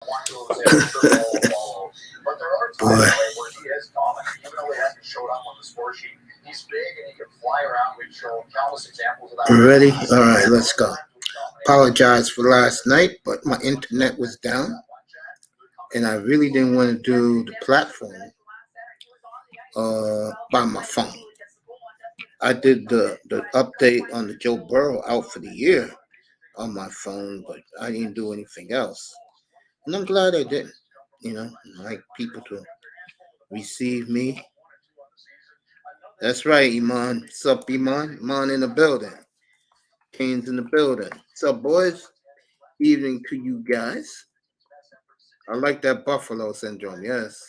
Boy. Ready? All right, let's go. Apologize for last night, but my internet was down, and I really didn't want to do the platform by my phone. I did the update on the Joe Burrow out for the year on my phone, but I didn't do anything else. And I'm glad I didn't. I like people to receive me. That's right, Iman. What's up, Iman? Iman in the building. Kane's in the building. What's up, boys? Evening to you guys. I like that Buffalo syndrome. Yes,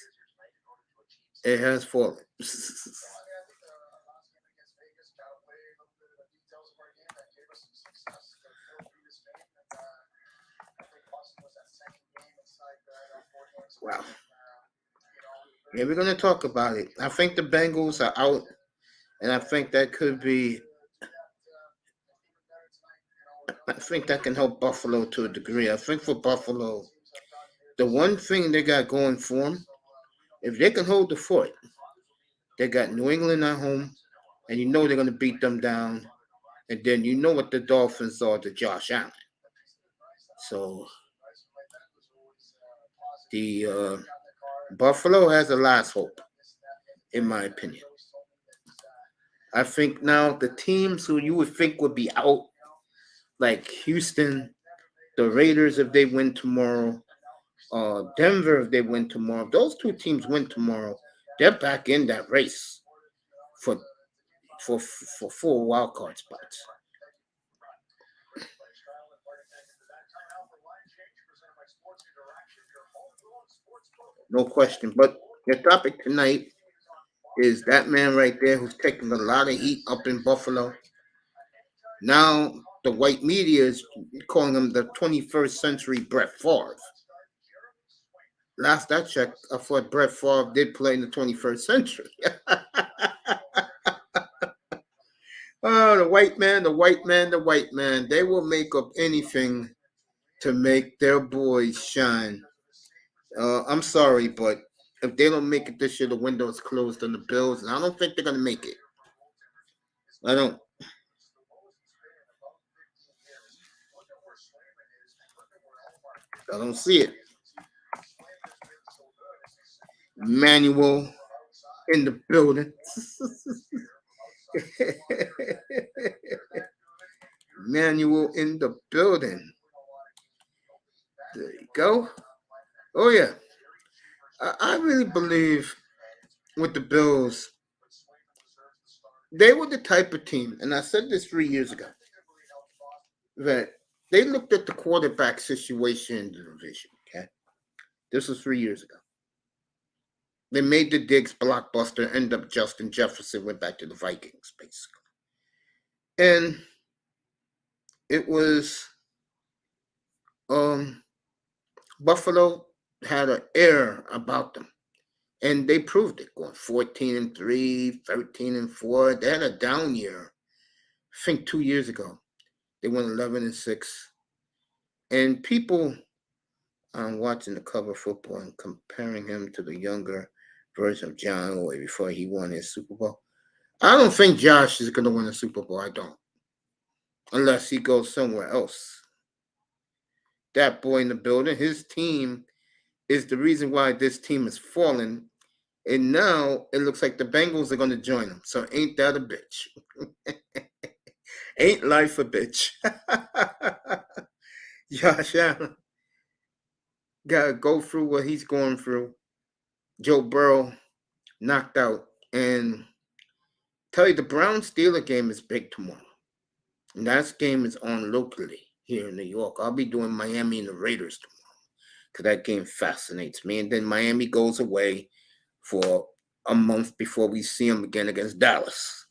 it has fallen. Wow. Yeah, we're gonna talk about it. I think the Bengals are out, and I think that could be. I think that can help Buffalo to a degree. I think for Buffalo, the one thing they got going for them, if they can hold the fort, they got New England at home, and you know they're gonna beat them down, and then you know what the Dolphins are to Josh Allen. So the Buffalo has the last hope, in my opinion. I think now the teams who you would think would be out, like Houston, the Raiders if they win tomorrow, Denver if they win tomorrow, if those two teams win tomorrow, they're back in that race for for 4 wild card spots. No question. But the topic tonight is that man right there who's taking a lot of heat up in Buffalo. Now the white media is calling him the 21st century Brett Favre. Last I checked, I thought Brett Favre did play in the 21st century. Oh, the white man, the white man, the white man. They will make up anything to make their boys shine. I'm sorry, but if they don't make it this year, the window is closed on the Bills, and I don't think they're going to make it. I don't. I don't see it. Manual in the building. Manual in the building. There you go. Oh yeah, I really believe with the Bills, they were the type of team, and I said this 3 years ago, that they looked at the quarterback situation in the division. Okay, this was 3 years ago. They made the Diggs blockbuster. End up Justin Jefferson went back to the Vikings, basically, and it was Buffalo had an air about them. And they proved it, going 14-3, 13-4. They had a down year, I think 2 years ago. They went 11-6. And people watching the cover football and comparing him to the younger version of John Elway before he won his Super Bowl. I don't think Josh is going to win a Super Bowl. I don't. Unless he goes somewhere else. That boy in the building, his team is the reason why this team is falling. And now it looks like the Bengals are going to join them. So ain't that a bitch? Ain't life a bitch? Josh Allen got to go through what he's going through. Joe Burrow knocked out. And tell you, the Brown-Steeler game is big tomorrow. And that game is on locally here in New York. I'll be doing Miami and the Raiders tomorrow because that game fascinates me. And then Miami goes away for a month before we see them again against Dallas.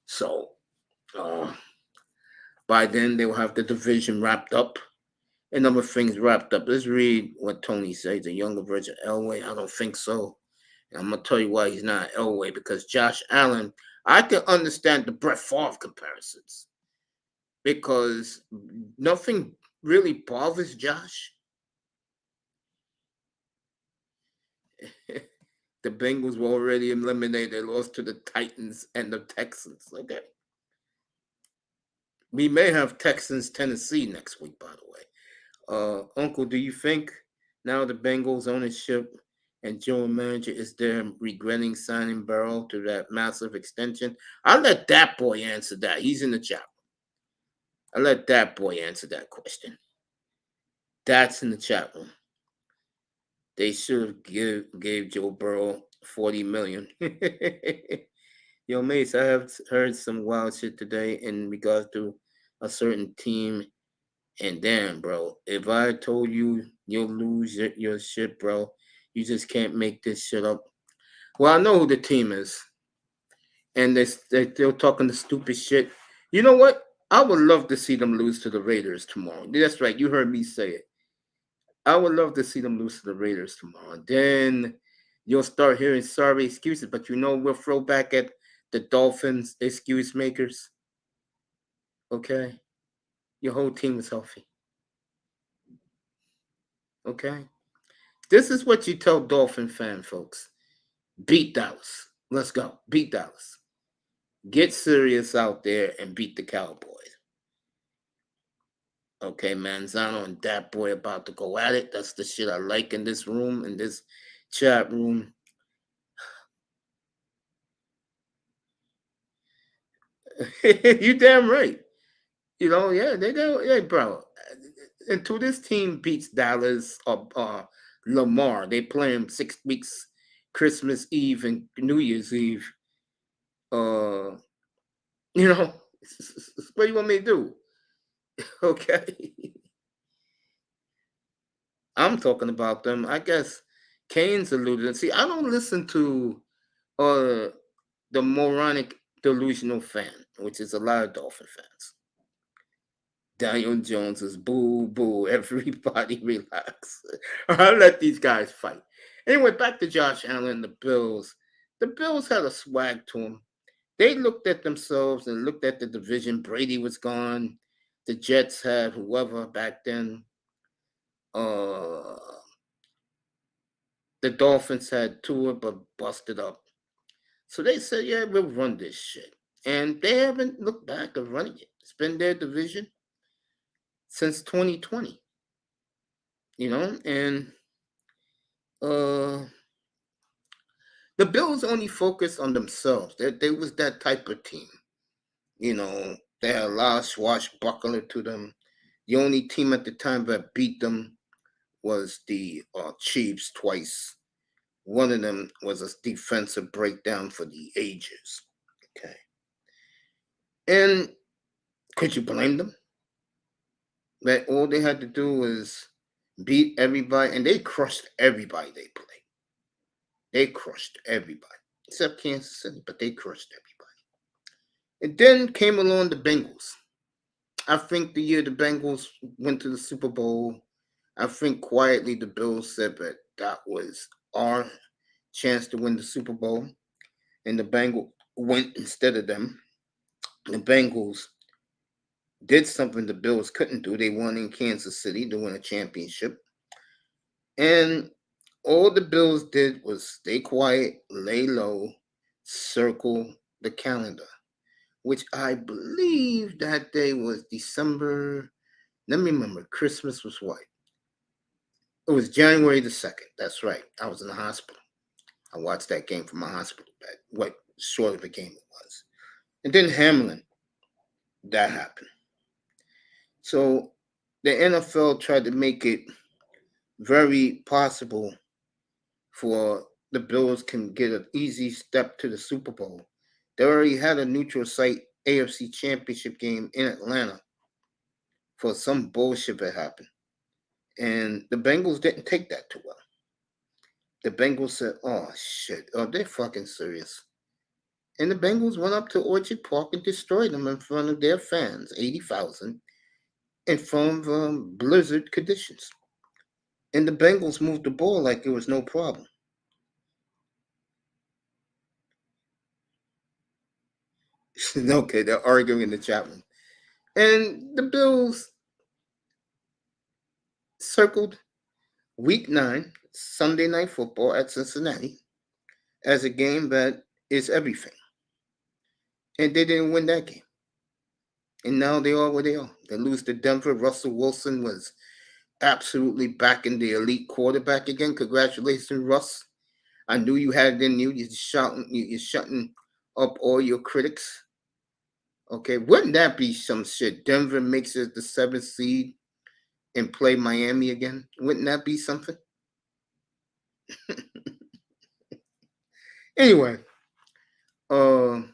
So by then they will have the division wrapped up and other things wrapped up. Let's read what Tony says, the younger version of Elway. I don't think so. And I'm going to tell you why he's not Elway, because Josh Allen, I can understand the Brett Favre comparisons because nothing really bothers Josh The Bengals were already eliminated. They lost to the Titans and the Texans. Okay. We may have Texans, Tennessee next week, by the way. Uncle, do you think now the Bengals ownership and general manager is there regretting signing Burrow to that massive extension? I'll let that boy answer that. He's in the chat. I'll let that boy answer that question. That's in the chat room. They should have gave Joe Burrow $40 million. Yo, Mace, I have heard some wild shit today in regards to a certain team. And damn, bro, if I told you you'll lose your shit, bro, you just can't make this shit up. Well, I know who the team is. And they're still talking the stupid shit. You know what? I would love to see them lose to the Raiders tomorrow. That's right. You heard me say it. I would love to see them lose to the Raiders tomorrow. Then you'll start hearing sorry excuses. But you know, we'll throw back at the Dolphins excuse makers. Okay? Your whole team is healthy. Okay? This is what you tell Dolphin fan folks. Beat Dallas. Let's go. Beat Dallas. Get serious out there and beat the Cowboys. Okay, Manzano and that boy about to go at it. That's the shit I like in this room, in this chat room. You damn right. You know, yeah, bro. Until this team beats Dallas or Lamar, they play them 6 weeks, Christmas Eve and New Year's Eve. You know, what do you want me to do? Okay. I'm talking about them. I guess Kane's alluded. See, I don't listen to the moronic delusional fan, which is a lot of Dolphin fans. Daniel Jones is boo boo. Everybody relax. I'll let these guys fight. Anyway, back to Josh Allen, the Bills. The Bills had a swag to them. They looked at themselves and looked at the division. Brady was gone. The Jets had whoever back then. The Dolphins had Tua but busted up. So they said, yeah, we'll run this shit. And they haven't looked back at running it. It's been their division since 2020. You know, and the Bills only focused on themselves. They was that type of team. You know, they had a lot of swashbuckler to them. The only team at the time that beat them was the Chiefs twice. One of them was a defensive breakdown for the ages. Okay. And could you blame them? That all they had to do was beat everybody, and they crushed everybody they played. They crushed everybody, except Kansas City, but they crushed everybody. And then came along the Bengals. I think the year the Bengals went to the Super Bowl, I think quietly the Bills said that that was our chance to win the Super Bowl, and the Bengals went instead of them. The Bengals did something the Bills couldn't do. They won in Kansas City to win a championship. And all the Bills did was stay quiet, lay low, circle the calendar, which I believe that day was December. Let me remember. Christmas was what? It was January the 2nd. That's right. I was in the hospital. I watched that game from my hospital bed, what sort of a game it was. And then Hamlin, that happened. So the NFL tried to make it very possible for the Bills can get an easy step to the Super Bowl. They already had a neutral site AFC Championship game in Atlanta for some bullshit that happened. And the Bengals didn't take that too well. The Bengals said, oh shit, oh, they're fucking serious. And the Bengals went up to Orchard Park and destroyed them in front of their fans, 80,000, in front of blizzard conditions. And the Bengals moved the ball like it was no problem. Okay, they're arguing in the chat room. And the Bills circled Week 9, Sunday Night Football at Cincinnati, as a game that is everything. And they didn't win that game. And now they are where they are. They lose to Denver. Russell Wilson was absolutely back in the elite quarterback again. Congratulations, Russ. I knew you had it in you. You're shutting up all your critics. Okay, wouldn't that be some shit? Denver makes it the 7th seed and play Miami again. Wouldn't that be something? Anyway, so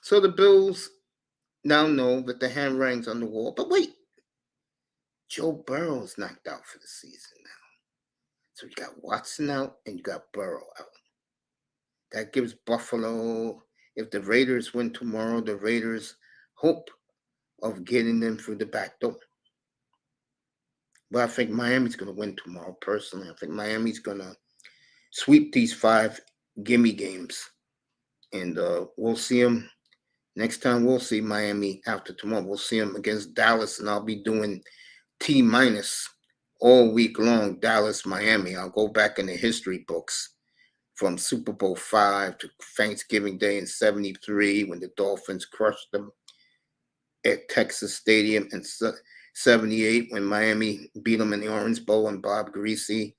the Bills now know that the handwriting's on the wall. But wait, Joe Burrow's knocked out for the season now. So you got Watson out and you got Burrow out. That gives Buffalo, if the Raiders win tomorrow, the Raiders hope of getting them through the back door. But I think Miami's going to win tomorrow, personally. I think Miami's going to sweep these 5 gimme games. And we'll see them next time. We'll see Miami after tomorrow. We'll see them against Dallas, and I'll be doing T- all week long, Dallas, Miami. I'll go back in the history books from Super Bowl 5 to Thanksgiving Day in 73 when the Dolphins crushed them at Texas Stadium, and 78 when Miami beat them in the Orange Bowl, and Bob Greasy,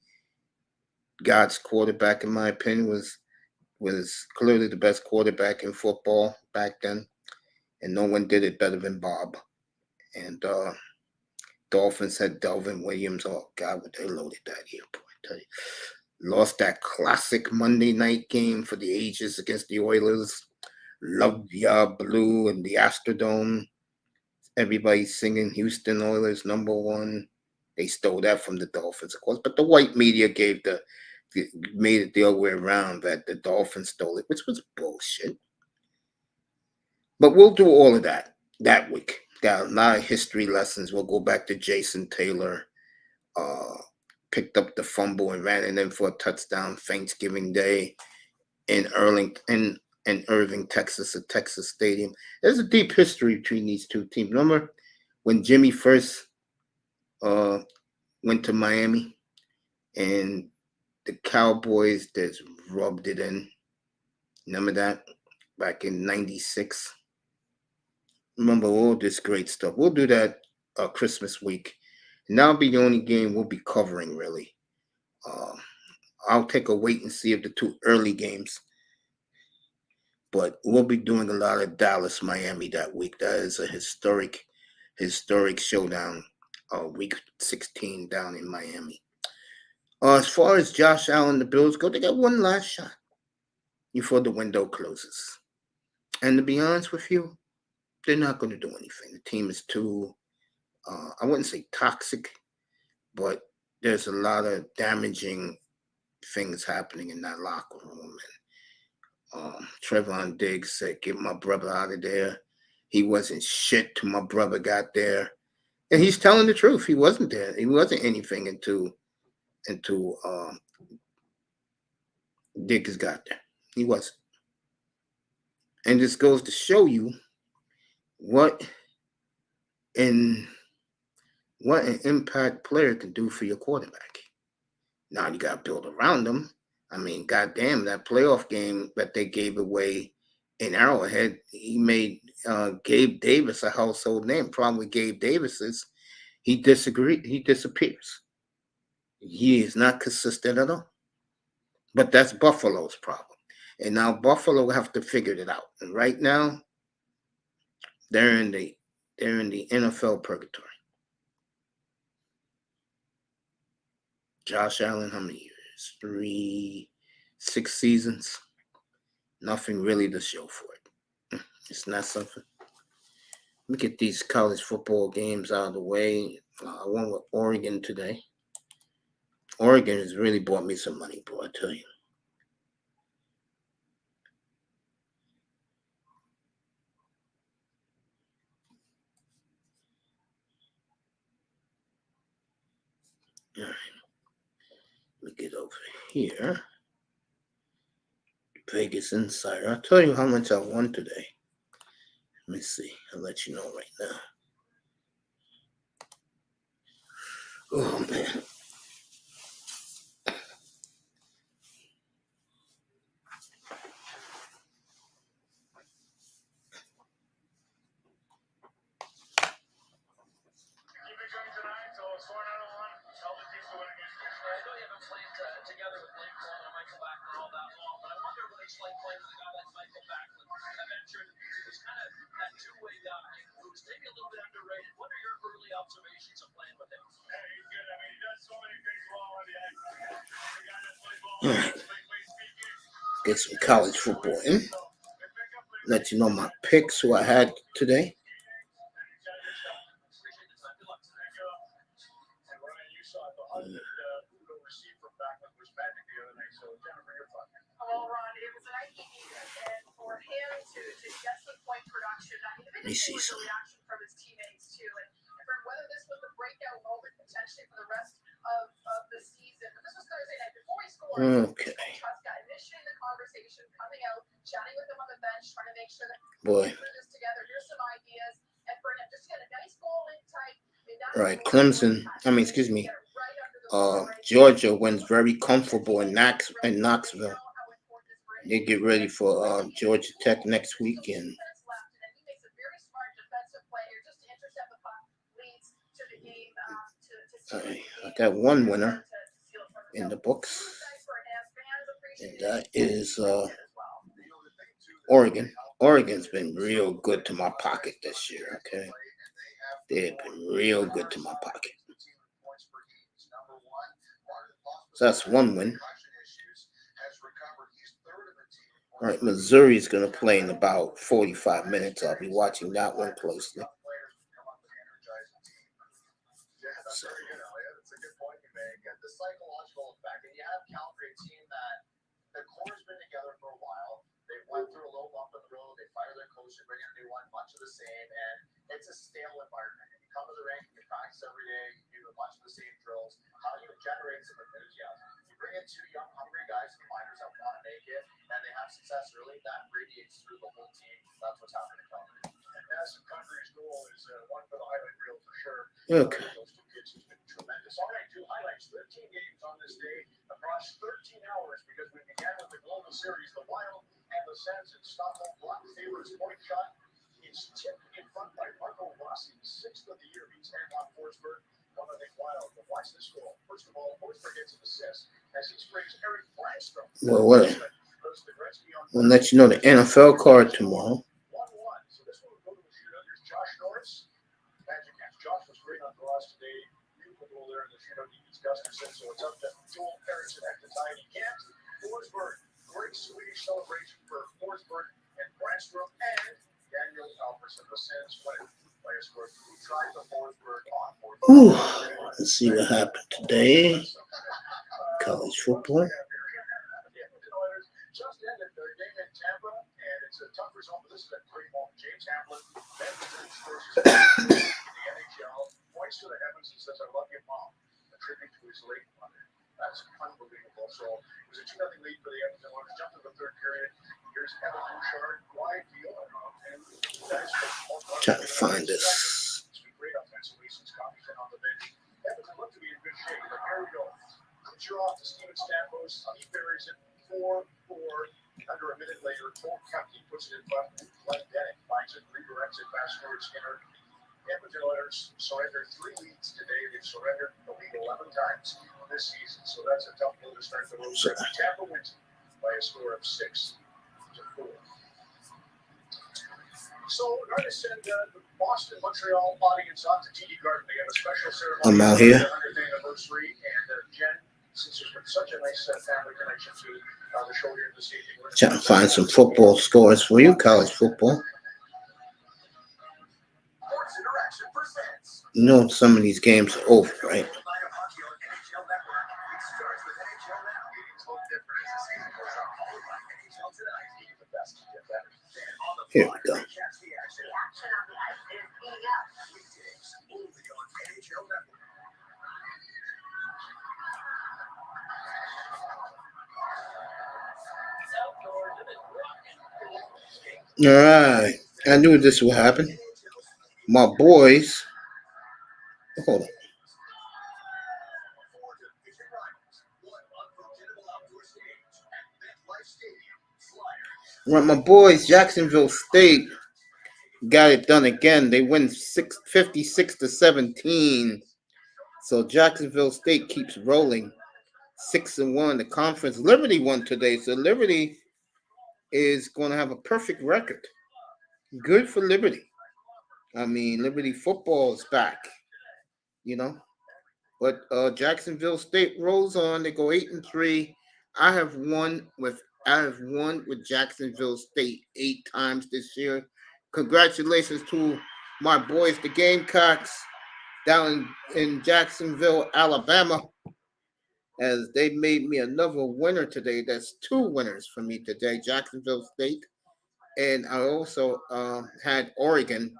God's quarterback in my opinion, was clearly the best quarterback in football back then, and no one did it better than Bob. And Dolphins had Delvin Williams. Oh God, what they loaded that year, boy! I tell you. Lost that classic Monday night game for the ages against the Oilers. Love Ya Blue and the Astrodome. Everybody singing Houston Oilers #1. They stole that from the Dolphins, of course, but the white media made it the other way around, that the Dolphins stole it, which was bullshit. But we'll do all of that week. Got a lot of history lessons. We'll go back to Jason Taylor. Picked up the fumble and ran it in for a touchdown Thanksgiving Day in Irving, Texas, at Texas Stadium. There's a deep history between these two teams. Remember when Jimmy first went to Miami and the Cowboys just rubbed it in? Remember that? Back in 96. Remember all this great stuff. We'll do that Christmas week. And that'll be the only game we'll be covering, really. I'll take a wait and see of the 2 early games. But we'll be doing a lot of Dallas, Miami that week. That is a historic showdown, week 16 down in Miami. As far as Josh Allen, the Bills go, they got one last shot before the window closes. And to be honest with you, they're not going to do anything. The team is too, I wouldn't say toxic, but there's a lot of damaging things happening in that locker room. And Trevon Diggs said, "Get my brother out of there." He wasn't shit till my brother got there. And he's telling the truth. He wasn't there. He wasn't anything until Diggs got there. He wasn't. And this goes to show you what an impact player can do for your quarterback. Now you got to build around them. I mean, goddamn, that playoff game that they gave away in Arrowhead, he made Gabe Davis a household name. Problem with Gabe Davis is he disappears. He is not consistent at all. But that's Buffalo's problem. And now Buffalo have to figure it out. And right now, they're in the NFL purgatory. Josh Allen, how many years? 6 seasons. Nothing really to show for it. It's not something. Let me get these college football games out of the way. I went with Oregon today. Oregon has really bought me some money, bro, I tell you. All right. Let me get over here. Vegas Insider. I'll tell you how much I won today. Let me see. I'll let you know right now. Oh, man. All right. Get some college football in. Let you know my picks, who I had today. Let me see some. Okay. Boy. All right, Clemson. Georgia wins very comfortable in Knoxville. They get ready for Georgia Tech next week, and I got one winner in the books, and that is Oregon. Oregon's been real good to my pocket this year, okay? They've been real good to my pocket. So that's one win. All right, Missouri's going to play in about 45 minutes. I'll be watching that one closely. So. It's a good point you make. The psychological effect, and you have Calgary, a team that the core's been together for a while. They went through a low bump in the road. They fire their coach, they bring in a new one, much of the same, and it's a stale environment. And you come to the rink, you practice every day, you do a bunch of the same drills. How do you generate some enthusiasm? You bring in two young, hungry guys from minors that want to make it, and they have success early. That radiates through the whole team. That's what's happening in Calgary. And Madison Country's goal is one for the highlight reel for sure. Okay. Those two kids have been tremendous. All right, 2 highlights, 13 games on this day across 13 hours, because we began with the Global Series. The Wild and the Sens in Stockholm block favorites. Point shot is tipped in front by Marco Rossi, 6th of the year, beats Anton Forsberg. One of the Wild. But watch this goal. First of all, Forsberg gets an assist as he sprays Eric Blanstrom. Well, what? We'll let you know the NFL card tomorrow. 1-1. So this one will go to the shootout. Here's Josh Norris. Magic catch. Josh was great on the last today. Beautiful goal there in the shootout. He beats Gustafsson. So it's up to Joel Eriksson at the time. He can't. Forsberg. Great Swedish celebration for Forsberg and Blanstrom and Daniel Alfredsson. The Sens win. Players scored 2 tries to Forsberg on Forsberg. Let's see what happened today. College football. Just ended their game in Tampa, and it's a tough result, but this is a great moment. James Hamlin, Benjamin scores his in the NHL, points to the heavens and says, "I love you, Mom," a tribute to his late mother. That's unbelievable. So it was a 2-0 lead for the Edmonton Oilers. Jumped to the third period. Here's Evan Bouchard, wide field, and that's trying to find this. It's been great offensively since Covington on the bench. Edmonton looked to be in good shape, but here we go. Kucherov off to Steven Stamkos. He buries it 4-4. Under a minute later, Cole Kempke puts it in front. Glenn Bennett finds it, redirects it fast forward Skinner. Edmonton Oilers surrendered 3 leads today. They've surrendered the lead 11 times this season, so that's a tough goal to start the road trip. Tampa wins by a score of 6-4. So we're going to send the Boston Montreal audience out to TD Garden. They have a special ceremony. I'm out here. For the 100th anniversary, and Jen, since there's been such a nice family connection to the show here this evening, trying to find some football scores for you, college football. You know some of these games are over, right? Here we go. All right. I knew this would happen. My boys. Hold on. Right, my boys, Jacksonville State got it done again. They win 56-17. So Jacksonville State keeps rolling. 6-1. The conference. Liberty won today, so Liberty is going to have a perfect record. Good for Liberty. I mean, Liberty football is back. You know, but Jacksonville State rolls on. They go 8-3. I have won with Jacksonville State 8 times this year. Congratulations to my boys, the Gamecocks, down in Jacksonville, Alabama, as they made me another winner today. That's 2 winners for me today, Jacksonville State. And I also had Oregon,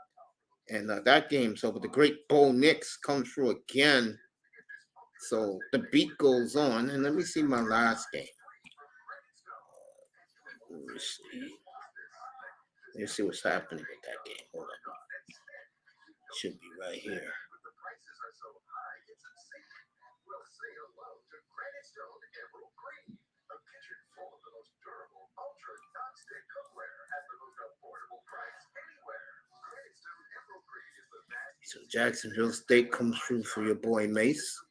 and that game's over. The Great Bo Nix comes through again. So the beat goes on. And let me see my last game. Let me see. Let me see what's happening with that game. Hold on. Should be right here. So Jacksonville State comes through for your boy Mace.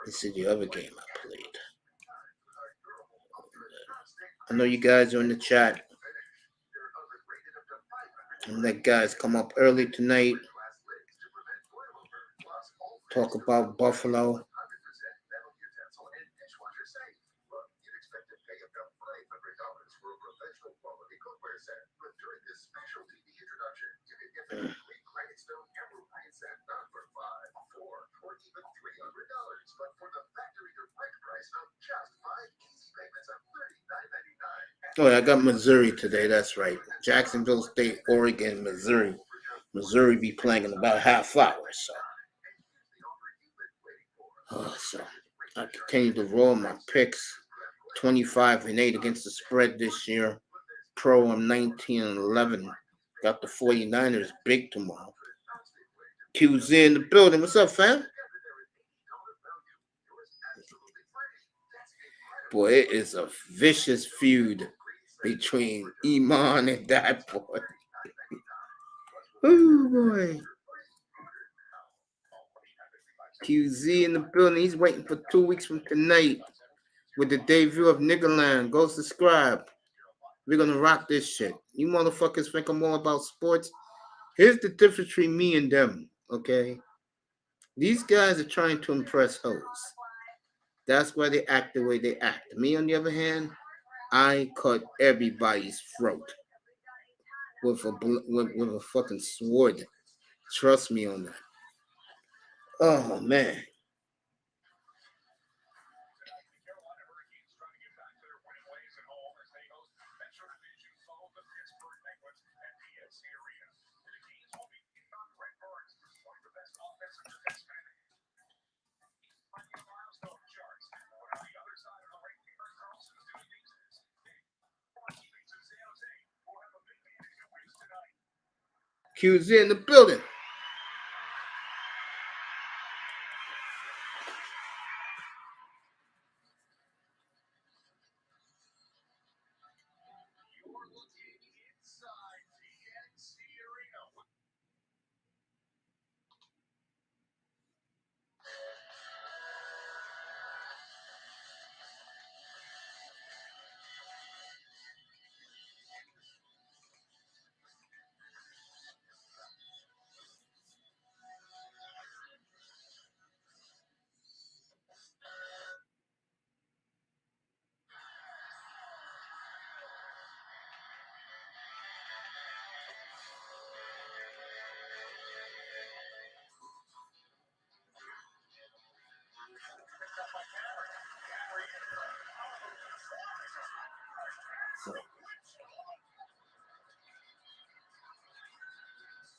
This is the other game I played. I know you guys are in the chat. And let guys come up early tonight. Talk about Buffalo. Oh, I got Missouri today. That's right. Jacksonville State, Oregon, Missouri. Missouri be playing in about half hour. So I continue to roll my picks. 25-8 against the spread this year. Pro, I'm 19-11. Got the 49ers big tomorrow. QZ in the building. What's up, fam? Boy, it is a vicious feud between Iman and that boy. Oh, boy. QZ in the building. He's waiting for 2 weeks from tonight with the debut of Niggerland. Go subscribe. We're going to rock this shit. You motherfuckers think I'm all about sports? Here's the difference between me and them, okay? These guys are trying to impress hoes. That's why they act the way they act. Me, on the other hand, I cut everybody's throat with a fucking sword. Trust me on that. Oh, man. QZ in the building.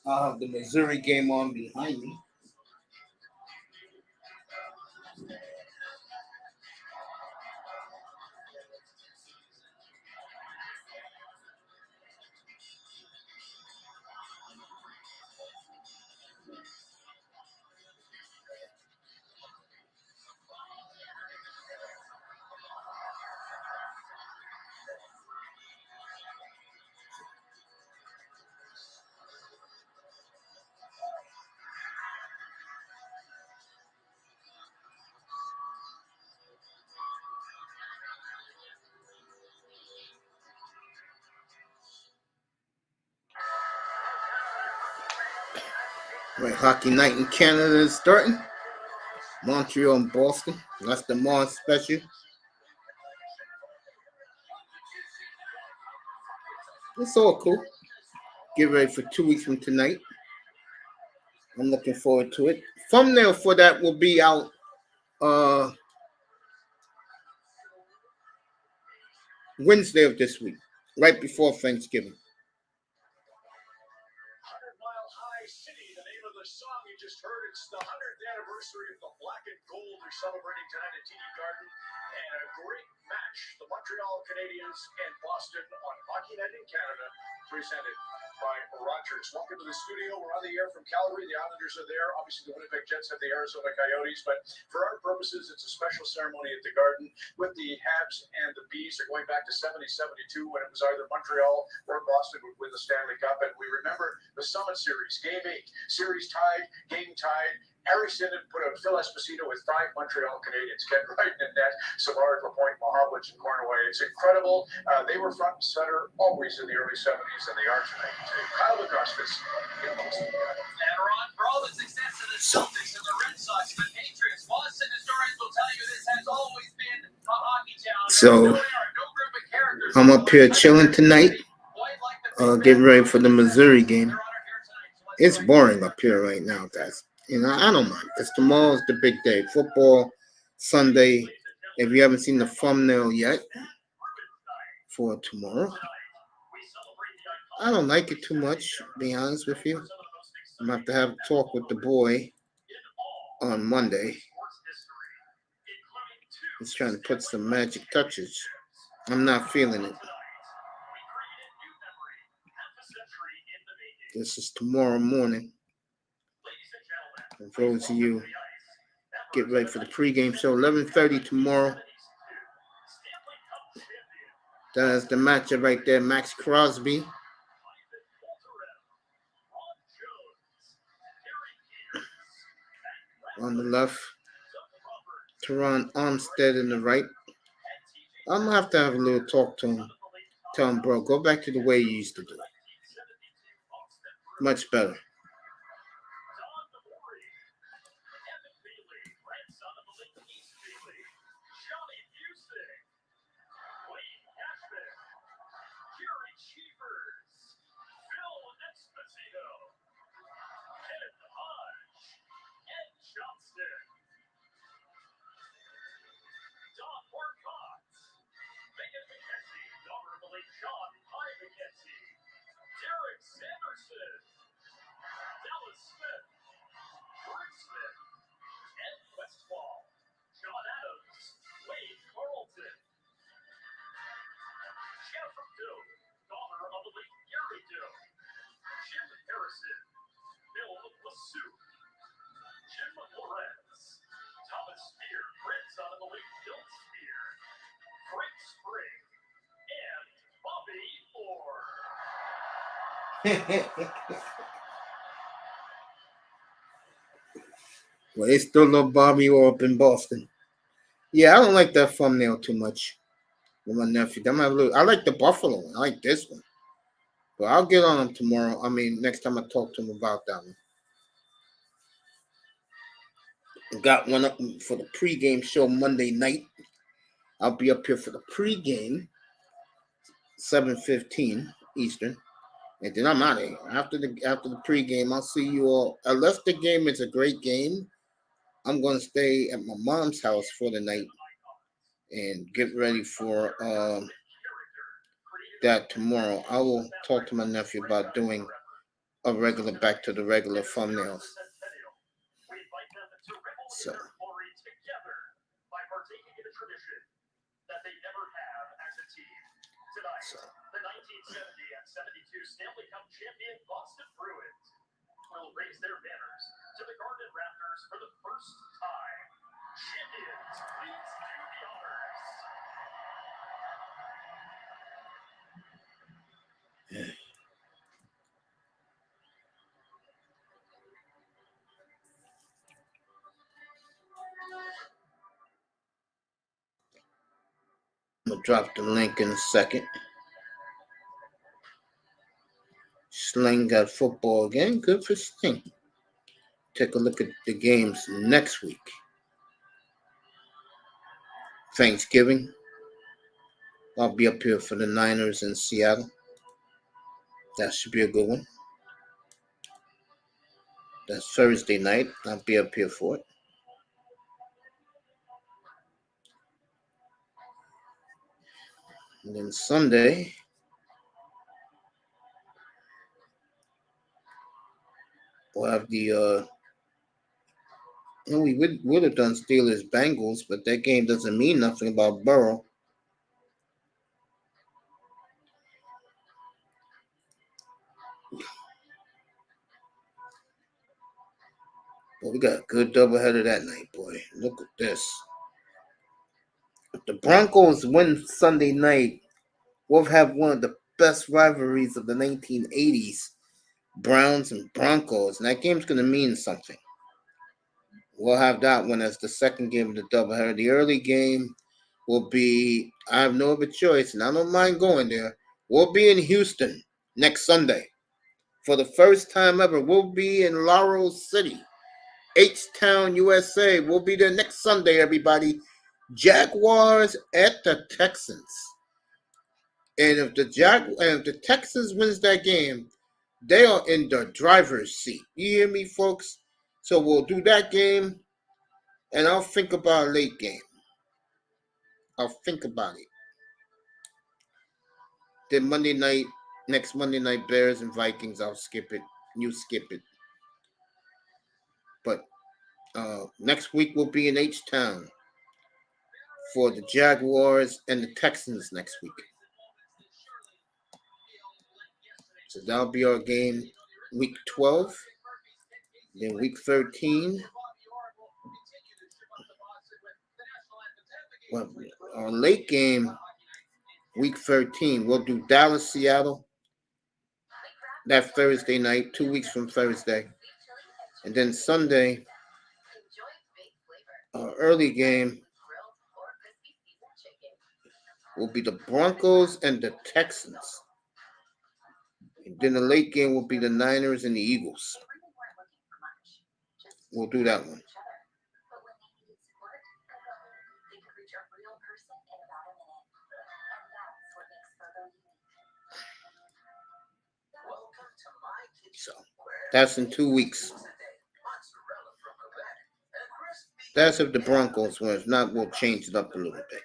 I'll have the Missouri game on behind me. Right, hockey night in Canada is starting. Montreal and Boston. That's the Mars special. It's all cool. Get ready for 2 weeks from tonight. I'm looking forward to it. Thumbnail for that will be out Wednesday of this week, right before Thanksgiving. 100 Mile High City, the name of the song you just heard. It's the 100th anniversary of the Black and Gold. They're celebrating tonight at TD Garden. And a great match. The Montreal Canadiens and Boston on Hockey Night in Canada, presented by Rogers. Welcome to the studio. We're on the air from Calgary. The Islanders are there. Obviously, the Winnipeg Jets have the Arizona Coyotes. But for our purposes, it's a special ceremony at the Garden with the Habs and the Bees. They're going back to 70-72 when it was either Montreal or Boston would win the Stanley Cup. And we remember the Summit Series, Game 8, series tied, game tied. Harry Sinden put out Phil Esposito with 5 Montreal Canadiens. Ken Wright in net, Savard, Lapointe, Mahovlich, and Cornaway. It's incredible. They were front and center always in the early 70s, and they are tonight. Kyle Augustus in Boston. And Ron, for all the success of the Celtics and the Red Sox and the Patriots, Boston historians will tell you this has always been a hockey town. So, No group of characters. I'm up here chilling tonight. Getting ready for the Missouri game. It's boring up here right now, guys. I don't mind. It's tomorrow's the big day. Football Sunday. If you haven't seen the thumbnail yet for tomorrow, I don't like it too much, to be honest with you. I'm going to have to have a talk with the boy on Monday. He's trying to put some magic touches. I'm not feeling it. This is tomorrow morning. And for those of you, get ready for the pregame show, 11:30 tomorrow. That's the matchup right there, Max Crosby. On the left, Teron Armstead in the right. I'm going to have a little talk to him. Tell him, bro, go back to the way you used to do it. Much better. Well, they still love Bobby Orr up in Boston. Yeah, I don't like that thumbnail too much with my nephew. I like the Buffalo one. I like this one. But I'll get on him tomorrow. Next time I talk to him about that one. Got one up for the pregame show Monday night. I'll be up here for the pregame, 7:15 Eastern. And then I'm out of here. After the pregame, I'll see you all. Unless the game is a great game, I'm going to stay at my mom's house for the night and get ready for that tomorrow. I will talk to my nephew about doing back to the regular thumbnails. So. The 1970 and 72 Stanley Cup champion Boston Bruins will raise their banners to the Garden Raptors for the first time. Champions, please do the honors. I'm going to drop the link in a second. Sling got football again. Good for Sling. take a look at the games next week. Thanksgiving. I'll be up here for the Niners in Seattle. That should be a good one. That's Thursday night. I'll be up here for it. And then Sunday, we'll have the we would have done Steelers Bengals, but that game doesn't mean nothing about Burrow. But we got a good doubleheader that night, boy. Look at this. If the Broncos win Sunday night, we'll have one of the best rivalries of the 1980s, Browns and Broncos. And that game's going to mean something. We'll have that one as the second game of the doubleheader. The early game will be, I have no other choice, and I don't mind going there. We'll be in Houston next Sunday. For the first time ever, we'll be in Laurel City, H-Town, USA. We'll be there next Sunday, everybody. Jaguars at the Texans. And if the Texans wins that game, they are in the driver's seat. You hear me, folks? So we'll do that game, and I'll think about a late game. I'll think about it. Then next Monday night, Bears and Vikings, I'll skip it. You skip it. But next week we'll be in H-Town for the Jaguars and the Texans next week. So that'll be our game week 12. Then week 13. Well, our late game, week 13, we'll do Dallas, Seattle. That Thursday night, 2 weeks from Thursday. And then Sunday, our early game will be the Broncos and the Texans. And then the late game will be the Niners and the Eagles. We'll do that one. So that's in 2 weeks. That's if the Broncos win. If not, we'll change it up a little bit.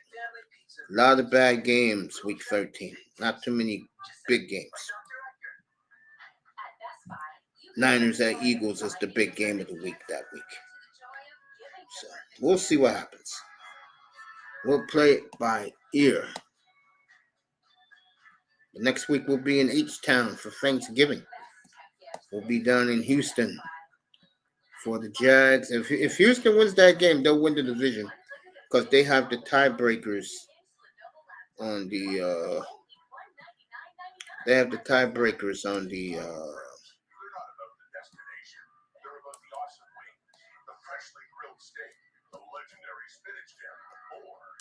A lot of bad games week 13. Not too many big games. Niners at Eagles is the big game of the week that week. So we'll see what happens. We'll play it by ear. The next week we'll be in H-Town for Thanksgiving. We'll be down in Houston for the Jags. If Houston wins that game, they'll win the division because they have the tiebreakers on the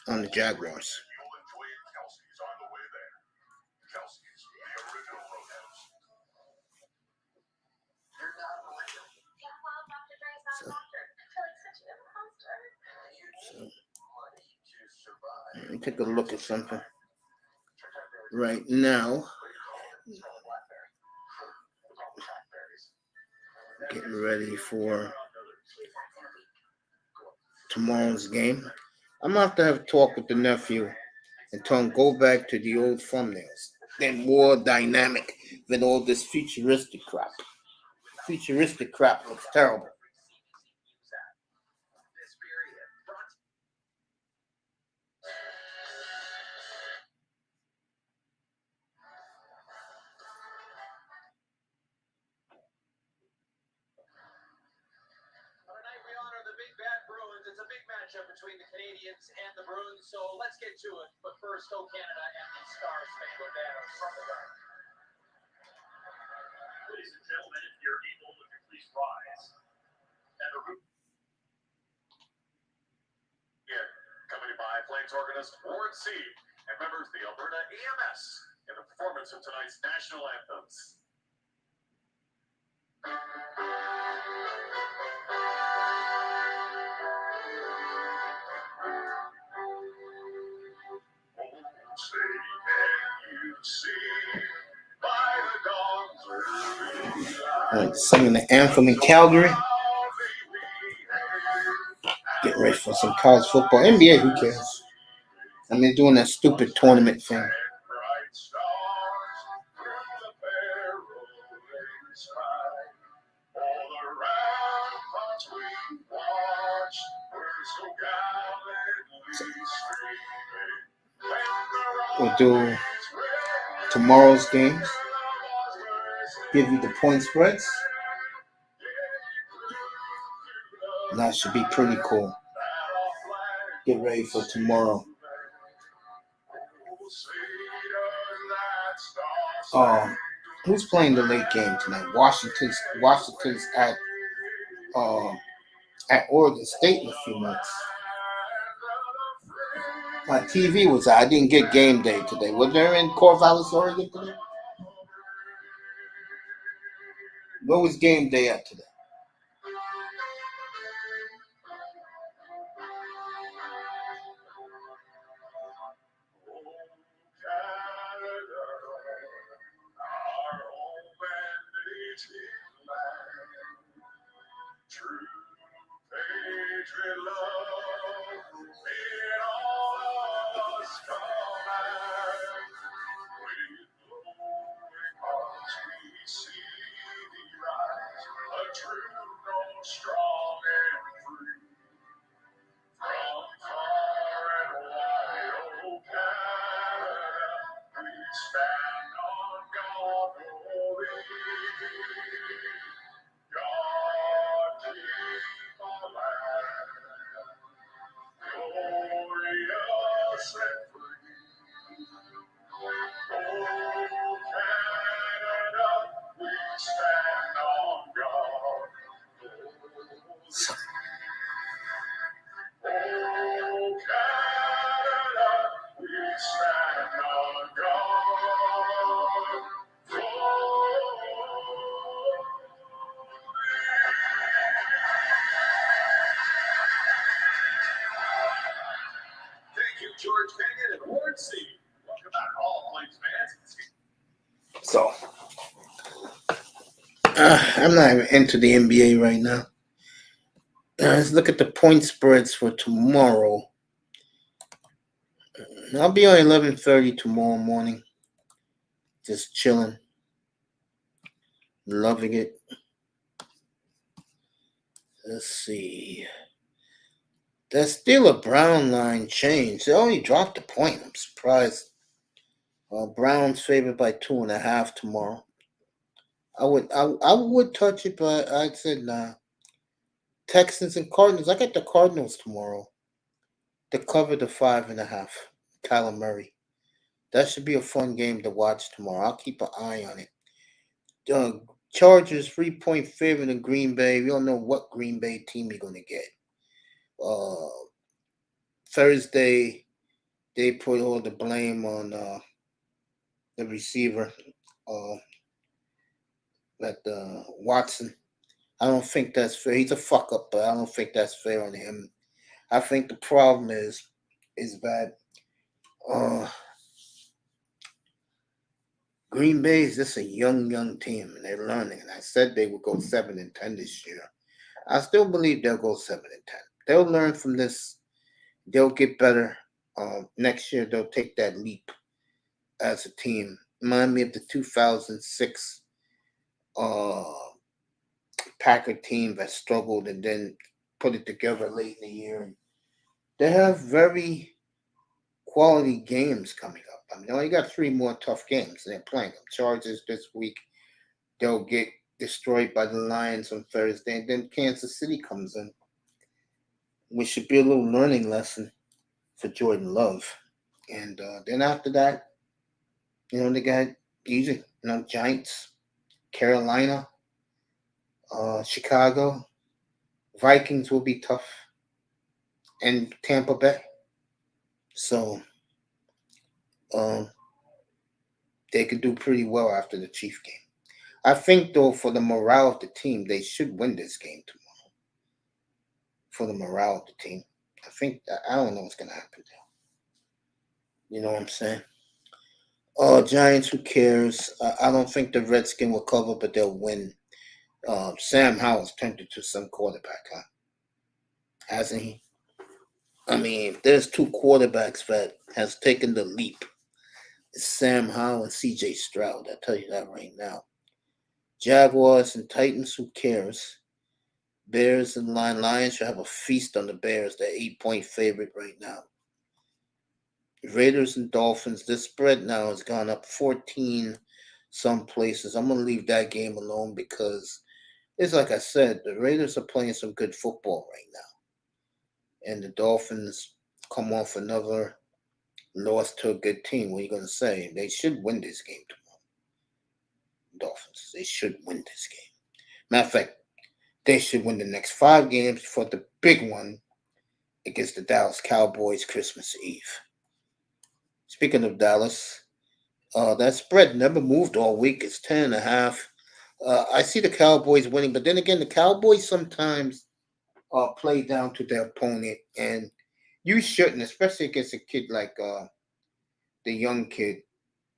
on the Jaguars. So, let me take a look at something right now. Getting ready for tomorrow's game. I'm going to have a talk with the nephew and tell him go back to the old thumbnails. They're more dynamic than all this futuristic crap. Futuristic crap looks terrible. It's a big matchup between the Canadians and the Bruins, so let's get to it. But first, go Canada and the Star-Spangled Banner from the Garden. Ladies and gentlemen, if you're able, would you please rise? And the group Here, accompanied by Flames organist Warren Seed and members of the Alberta EMS in the performance of tonight's national anthems. Singing the anthem in Calgary. Get ready for some college football. NBA, who cares? I mean, doing that stupid tournament thing. We'll do tomorrow's games. Give you the point spreads. That should be pretty cool. Get ready for tomorrow. Who's playing the late game tonight? Washington's at Oregon State in a few minutes. My TV was out. I didn't get game day today. Was there in Corvallis, Oregon today? Where was game day at today? So, I'm not even into the NBA right now. Let's look at the point spreads for tomorrow. I'll be on 11:30 tomorrow morning. Just chilling. Loving it. Let's see. That Steeler Brown line changed. They only dropped a point. I'm surprised. Brown's favored by 2.5 tomorrow. I would touch it, but I said nah. Texans and Cardinals. I got the Cardinals tomorrow. To cover the 5.5. Kyler Murray. That should be a fun game to watch tomorrow. I'll keep an eye on it. Chargers 3-point favorite in Green Bay. We don't know what Green Bay team you're gonna get. Thursday, they put all the blame on the receiver, Watson. I don't think that's fair. He's a fuck up, but I don't think that's fair on him. I think the problem is that Green Bay is just a young team, and they're learning. And I said they would go 7-10 this year. I still believe they'll go 7-10. They'll learn from this. They'll get better. Next year, they'll take that leap as a team. Remind me of the 2006 Packer team that struggled and then put it together late in the year. They have very quality games coming up. I mean, they only got 3 more tough games. They're playing them. Chargers this week. They'll get destroyed by the Lions on Thursday. And then Kansas City comes in, which should be a little learning lesson for Jordan Love. And then after that, they got easy. Giants, Carolina, Chicago, Vikings will be tough, and Tampa Bay. So they could do pretty well after the Chiefs game. I think, though, for the morale of the team, they should win this game tomorrow. For the morale of the team. I don't know what's going to happen there. You know what I'm saying? Giants, who cares? I don't think the Redskins will cover, but they'll win. Sam Howell's turned into some quarterback, huh? Hasn't he? I mean, there's two quarterbacks that has taken the leap. It's Sam Howell and C.J. Stroud. I tell you that right now. Jaguars and Titans, who cares? Bears and Lions should have a feast on the Bears. They're 8-point favorite right now. Raiders and Dolphins, this spread now has gone up 14 some places. I'm going to leave that game alone because it's like I said, the Raiders are playing some good football right now. And the Dolphins come off another loss to a good team. What are you going to say? They should win this game tomorrow. Dolphins, they should win this game. Matter of fact, they should win the next 5 games for the big one against the Dallas Cowboys Christmas Eve. Speaking of Dallas, that spread never moved all week. It's 10.5. I see the Cowboys winning, but then again, the Cowboys sometimes play down to their opponent, and you shouldn't, especially against a kid like the young kid,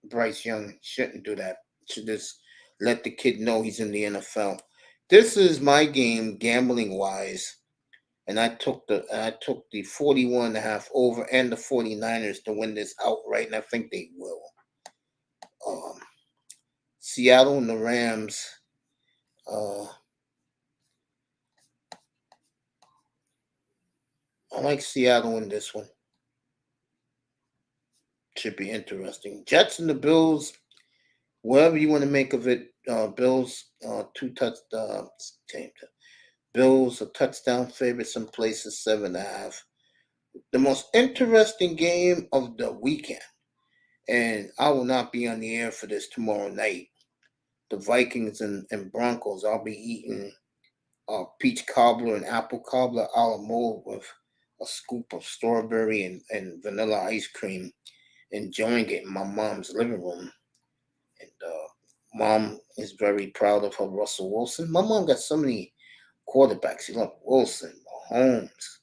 Bryce Young, shouldn't do that. Should just let the kid know he's in the NFL. This is my game, gambling wise, and I took the 41.5 over and the 49ers to win this outright, and I think they will. Seattle and the Rams. I like Seattle in this one. Should be interesting. Jets and the Bills. Whatever you want to make of it. Bills 2 touchdowns. Bills a touchdown favorite. Some places 7.5. The most interesting game of the weekend, and I will not be on the air for this tomorrow night. The Vikings and Broncos. I'll be eating peach cobbler and apple cobbler a la mode with a scoop of strawberry and vanilla ice cream, enjoying it in my mom's living room. And mom is very proud of her Russell Wilson. My mom got so many quarterbacks. She loves Wilson, Mahomes.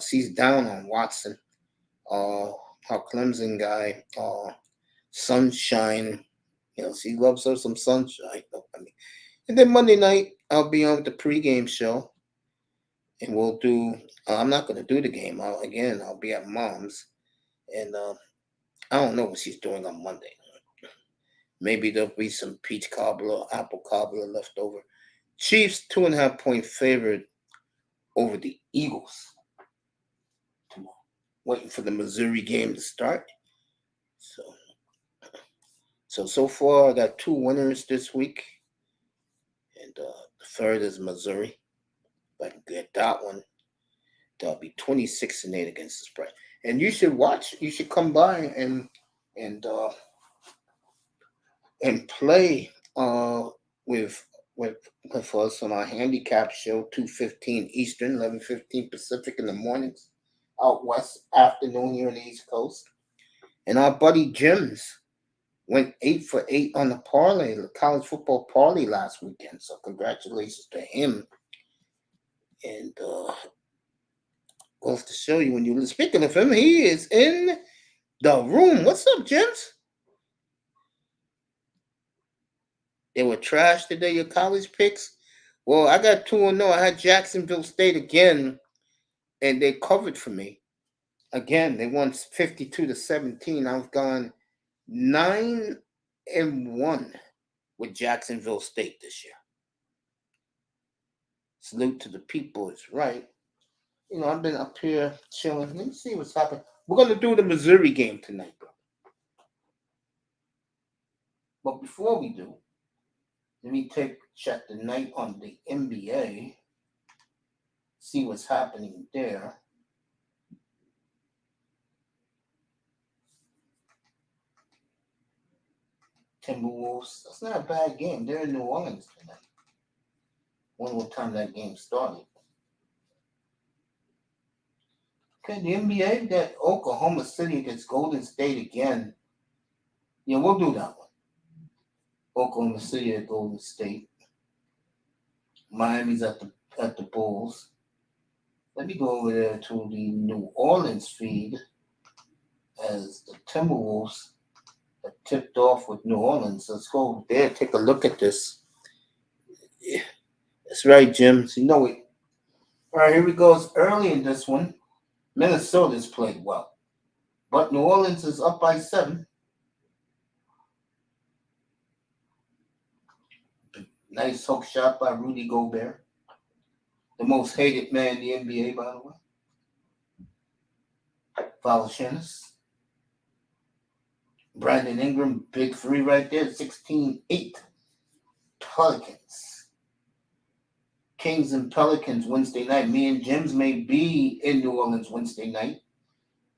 She's down on Watson. Her Clemson guy, Sunshine. She loves her some sunshine. And then Monday night, I'll be on with the pregame show. And we'll do, I'm not going to do the game. I'll be at mom's. And I don't know what she's doing on Monday. Maybe there'll be some peach cobbler, apple cobbler left over. Chiefs 2.5-point favorite over the Eagles tomorrow. Waiting for the Missouri game to start. So far I got 2 winners this week. And the third is Missouri. If I can get that one, that'll be 26-8 against the spread. And you should watch. You should come by and play with us on our handicap show, 2:15 Eastern, 11:15 Pacific in the mornings, out west, afternoon here on the East Coast. And our buddy Jim's went 8 for 8 on the parlay, the college football parlay last weekend. So congratulations to him. And goes to show you when you speaking of him, he is in the room. What's up, James? They were trash today, your college picks. Well, I got 2-0. I had Jacksonville State again, and they covered for me. Again, they won 52-17. I've gone 9-1 with Jacksonville State this year. Salute to the people, it's right. I've been up here chilling. Let me see what's happening. We're going to do the Missouri game tonight, bro. But before we do, let me check the night on the NBA, see what's happening there. Timberwolves, that's not a bad game. They're in New Orleans tonight. Wonder what time that game started. Okay, the NBA got Oklahoma City against Golden State again. Yeah, we'll do that one. Oklahoma City at Golden State. Miami's at the Bulls. Let me go over there to the New Orleans feed as the Timberwolves have tipped off with New Orleans. Let's go there, take a look at this. That's right, Jim. So you know it. All right, here we go. It's early in this one. Minnesota's played well, but New Orleans is up by 7. Nice hook shot by Rudy Gobert, the most hated man in the NBA, by the way. Valanciunas. Brandon Ingram, big three right there, 16-8. Pelicans. Kings and Pelicans Wednesday night. Me and Jim's may be in New Orleans Wednesday night.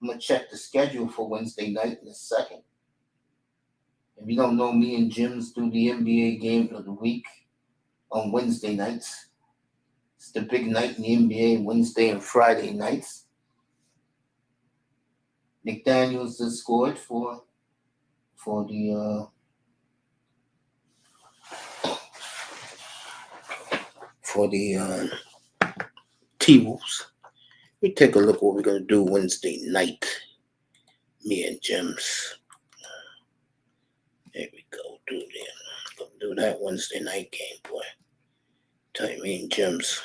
I'm going to check the schedule for Wednesday night in a second. If you don't know, me and Jim's do the NBA game of the week on Wednesday nights. It's the big night in the NBA, Wednesday and Friday nights. McDaniels has scored for the T-Wolves. We take a look what we're gonna do Wednesday night. Me and Jim's. There we go. Do that Wednesday night game, boy. Tell you, me and Jim's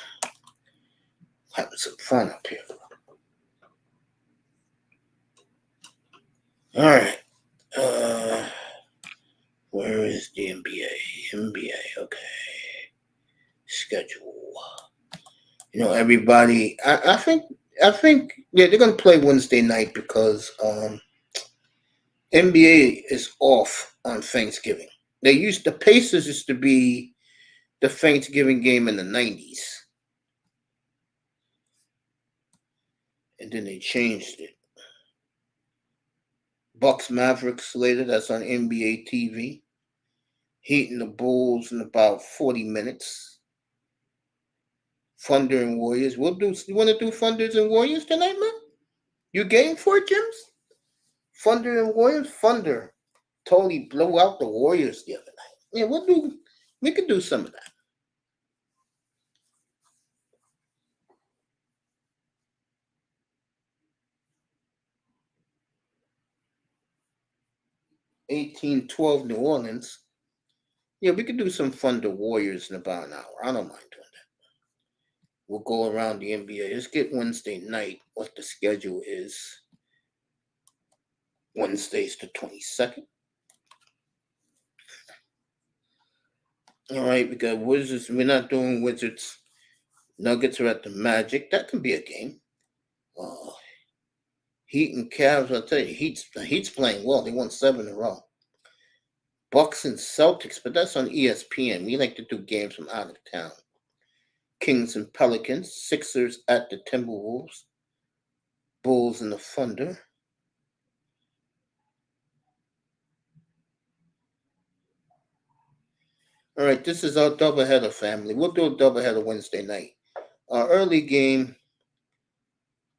having some fun up here. All right. Where is the NBA? NBA, okay. Schedule. You know, everybody. I think yeah, they're gonna play Wednesday night because NBA is off on Thanksgiving. The Pacers used to be the Thanksgiving game in the 90s. And then they changed it. Bucks Mavericks later, that's on NBA TV. Heat and the Bulls in about 40 minutes. Thunder and Warriors. You want to do Thunders and Warriors tonight, man? You game for it, Jims? Thunder and Warriors? Thunder totally blew out the Warriors the other night. Yeah, we could do some of that. $18-12 New Orleans. Yeah, we could do some Thunder Warriors in about an hour. I don't mind doing that. We'll go around the NBA. Let's get Wednesday night, what the schedule is. Wednesday's the 22nd. All right, we got Wizards. We're not doing Wizards. Nuggets are at the Magic. That can be a game. Heat and Cavs. I'll tell you, Heat's playing well. They won 7 in a row. Bucks and Celtics, but that's on ESPN. We like to do games from out of town. Kings and Pelicans. Sixers at the Timberwolves. Bulls and the Thunder. All right, this is our doubleheader, family. We'll do a doubleheader Wednesday night. Our early game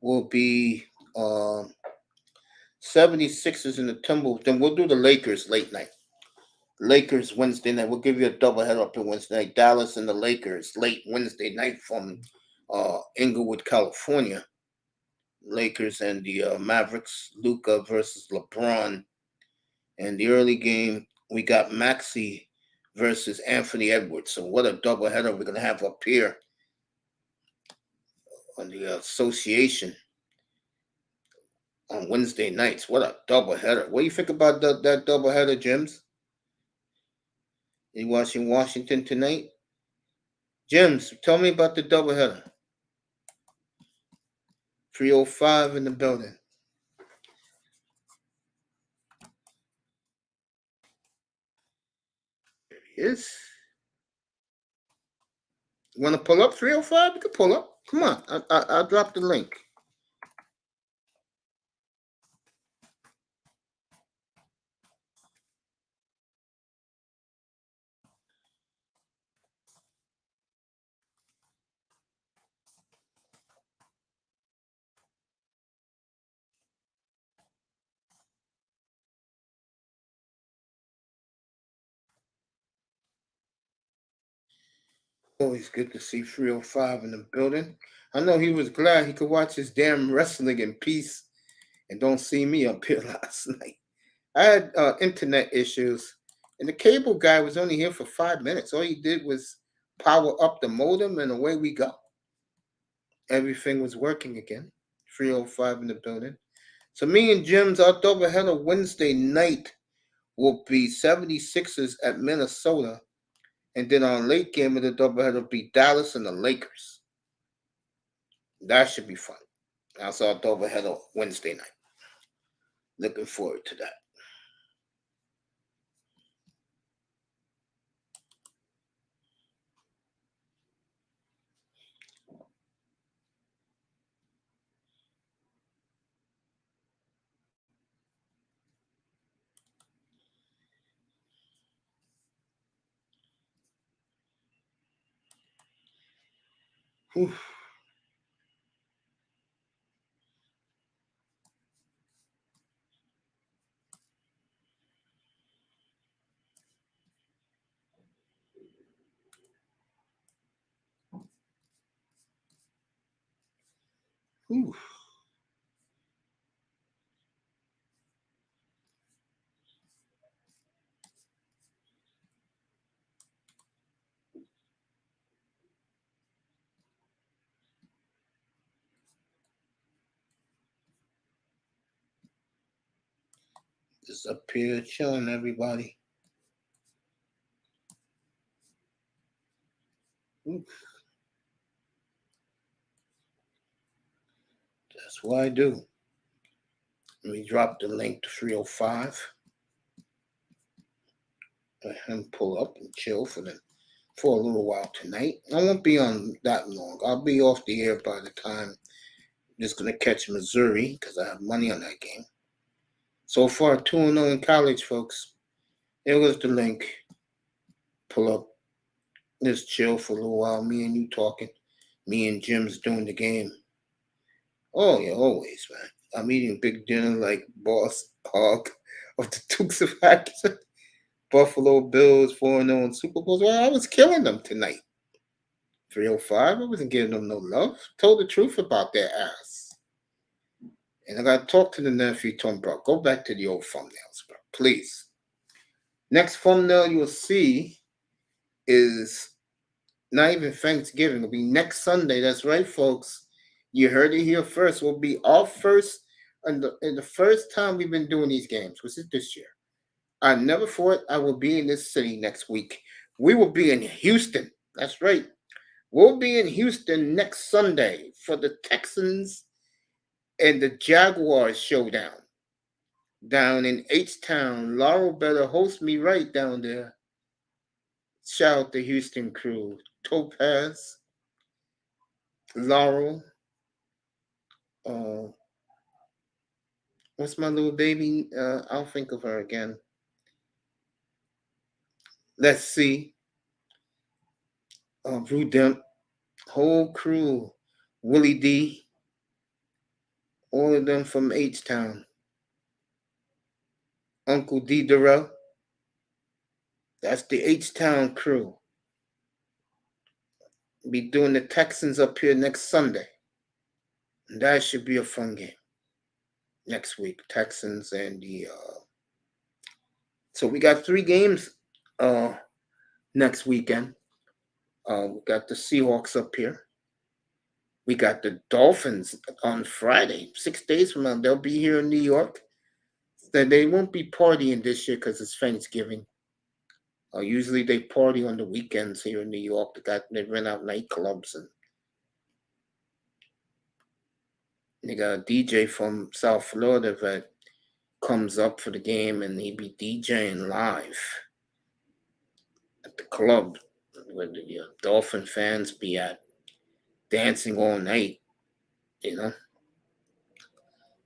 will be 76ers and the Timberwolves. Then we'll do the Lakers late night. Lakers Wednesday night. We'll give you a doubleheader up to Wednesday night. Dallas and the Lakers late Wednesday night from Inglewood, California. Lakers and the Mavericks. Luka versus LeBron. And the early game, we got Maxey versus Anthony Edwards. So what a doubleheader we're going to have up here on the association on Wednesday nights. What a doubleheader. What do you think about that doubleheader, Jims? You watching Washington tonight? Jims, tell me about the doubleheader. 305 in the building. There he is. You want to pull up 305? You can pull up. Come on. I'll drop the link. Always good to see 305 in the building. I know he was glad he could watch his damn wrestling in peace and don't see me up here last night. I had internet issues, and the cable guy was only here for 5 minutes. All he did was power up the modem, and away we go. Everything was working again. 305 in the building. So me and Jim's our doubleheader Wednesday night will be 76ers at Minnesota. And then our late game of the doubleheader will be Dallas and the Lakers. That should be fun. That's our doubleheader Wednesday night. Looking forward to that. Whew. Whew. Just up here chilling, everybody. Whew. That's what I do. Let me drop the link to 305. Let him pull up and chill for a little while tonight. I won't be on that long. I'll be off the air by the time I'm just going to catch Missouri because I have money on that game. So far, 2-0 in college, folks. There was the link. Pull up. Just chill for a little while. Me and you talking. Me and Jim's doing the game. Oh, yeah, always, man. I'm eating big dinner like Boss Hog of the Dukes of Hazzard. Buffalo Bills 4-0 in Super Bowls. Well, I was killing them tonight. 305. I wasn't giving them no love. Told the truth about their ass. And I got to talk to the nephew, Tom, bro. Go back to the old thumbnails, bro. Please. Next thumbnail you'll see is not even Thanksgiving. It'll be next Sunday. That's right, folks. You heard it here first. Will be our first, and the first time we've been doing these games, which is this year. I never thought I would be in this city next week. We will be in Houston. That's right. We'll be in Houston next Sunday for the Texans and the Jaguars showdown down in H-Town. Laurel better host me right down there. Shout out the Houston crew. Topaz, Laurel, what's my little baby? I'll think of her again. Let's see. Brew Demp, whole crew, Willie D, all of them from H-Town. Uncle D. Durrell, that's the H-Town crew. Be doing the Texans up here next Sunday. And that should be a fun game. Next week, Texans and the so we got 3 games next weekend. We got the Seahawks up here. We got the Dolphins on Friday, 6 days from now. They'll be here in New York. They won't be partying this year because it's Thanksgiving. Usually they party on the weekends here in New York. They rent out nightclubs, and they got a DJ from South Florida that comes up for the game, and he be DJing live at the club where the Dolphin fans be at, dancing all night, you know.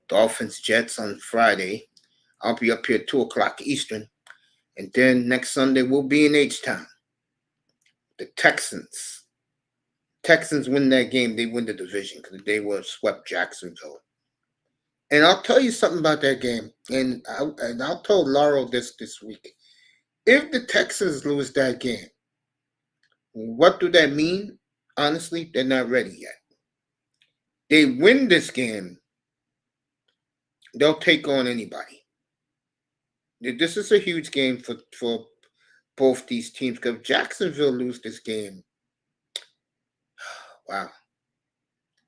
Dolphins Jets on Friday. I'll be up here at 2 o'clock Eastern. And then next Sunday we'll be in H-Town. The Texans. Texans win that game. They win the division because they were swept Jacksonville. And I'll tell you something about that game. And I'll tell Laurel this week. If the Texans lose that game, what do that mean? Honestly, they're not ready yet. They win this game, they'll take on anybody. This is a huge game for both these teams. Because if Jacksonville lose this game, Wow.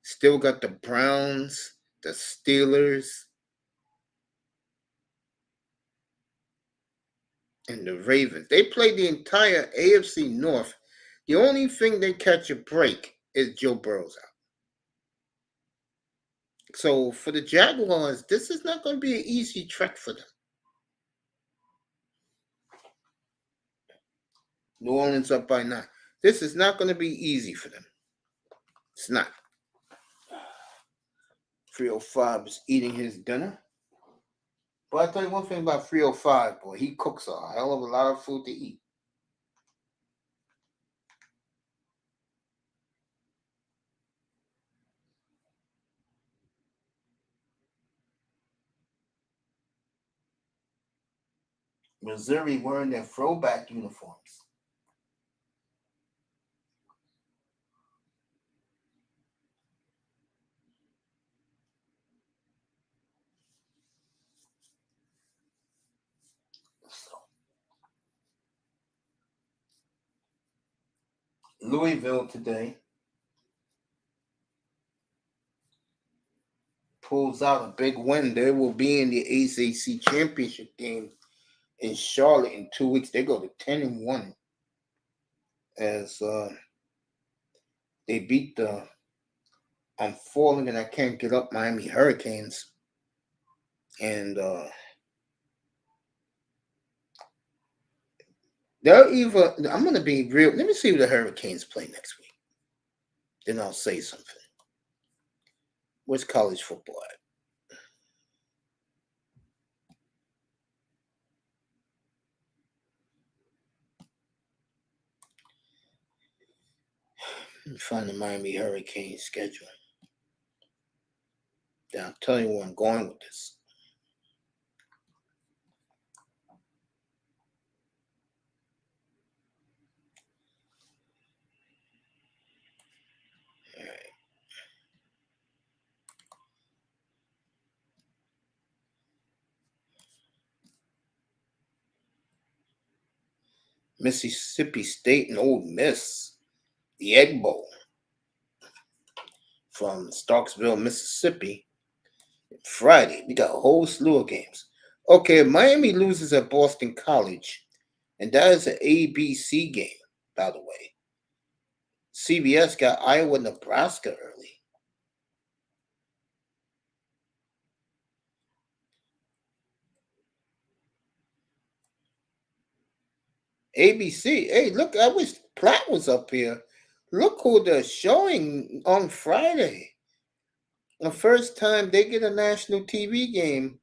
Still got the Browns, the Steelers, and the Ravens. They played the entire AFC North. The only thing they catch a break is Joe Burrow's out. So for the Jaguars, this is not going to be an easy trek for them. New Orleans up by 9. This is not going to be easy for them. It's not. 305 is eating his dinner. But I tell you one thing about 305, boy, he cooks a hell of a lot of food to eat. Missouri wearing their throwback uniforms. Louisville today pulls out a big win. They will be in the ACC championship game in Charlotte in 2 weeks. They go to 10-1 as they beat the I'm falling and I can't get up Miami Hurricanes. And they'll either, I'm going to be real. Let me see who the Hurricanes play next week. Then I'll say something. Where's college football at? Let me find the Miami Hurricanes schedule. Then I'll tell you where I'm going with this. All right. Mississippi State and Ole Miss, the Egg Bowl from Starksville, Mississippi. Friday, we got a whole slew of games. Okay, Miami loses at Boston College, and that is an ABC game, by the way. CBS got Iowa, Nebraska early. ABC, hey, look, I wish Platt was up here. Look who they're showing on Friday. The first time they get a national TV game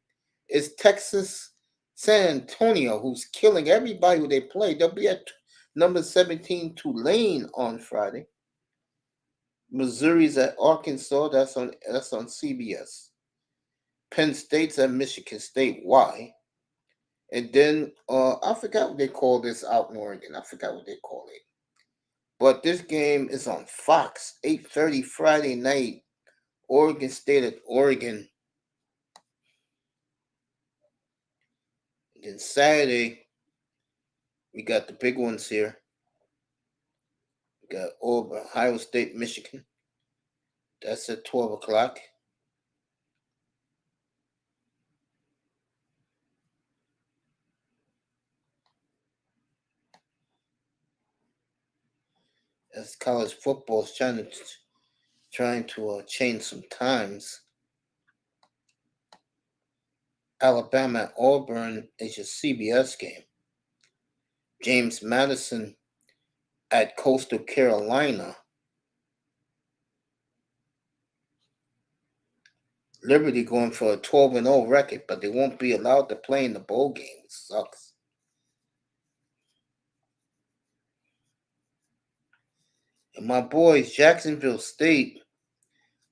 is Texas San Antonio, who's killing everybody who they play. They'll be at number 17 Tulane on Friday. Missouri's at Arkansas. That's on CBS. Penn State's at Michigan State. Why? And then I forgot what they call this out in Oregon. I forgot what they call it. But this game is on Fox, 8:30 Friday night. Oregon State at Oregon. And then Saturday, we got the big ones here. We got Ohio State, Michigan. That's at 12 o'clock. As college football is trying to change some times. Alabama at Auburn is a CBS game. James Madison at Coastal Carolina. Liberty going for a 12-0 record, but they won't be allowed to play in the bowl game. It sucks. And my boys, Jacksonville State,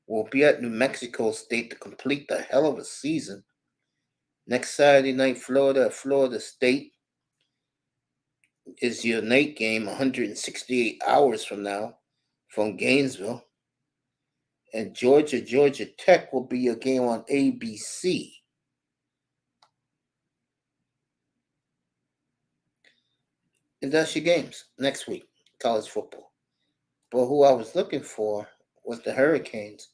will be at New Mexico State to complete the hell of a season. Next Saturday night, Florida at Florida State is your night game 168 hours from now from Gainesville. And Georgia Tech will be your game on ABC. And that's your games next week, college football. But who I was looking for was the Hurricanes.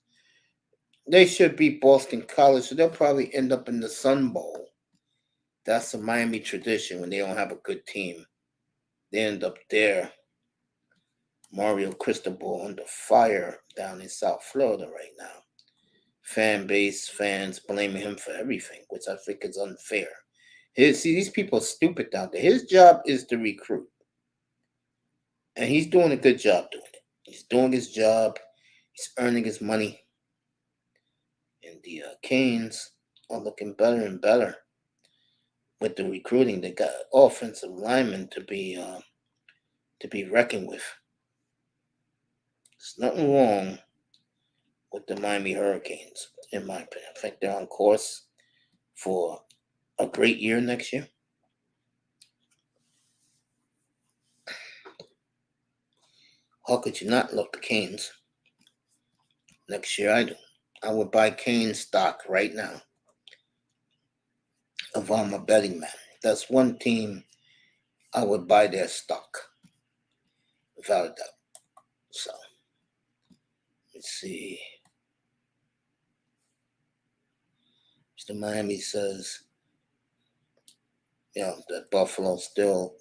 They should beat Boston College, so they'll probably end up in the Sun Bowl. That's a Miami tradition when they don't have a good team. They end up there. Mario Cristobal under fire down in South Florida right now. Fan base, fans blaming him for everything, which I think is unfair. These people are stupid down there. His job is to recruit. And he's doing a good job doing it. He's doing his job. He's earning his money. And the Canes are looking better and better with the recruiting. They got offensive linemen to be reckoned with. There's nothing wrong with the Miami Hurricanes, in my opinion. I think they're on course for a great year next year. How could you not love the Canes? Next year I do. I would buy Canes stock right now if I'm a betting man. That's one team I would buy their stock, without a doubt. So, let's see. Mr. Miami says, that Buffalo still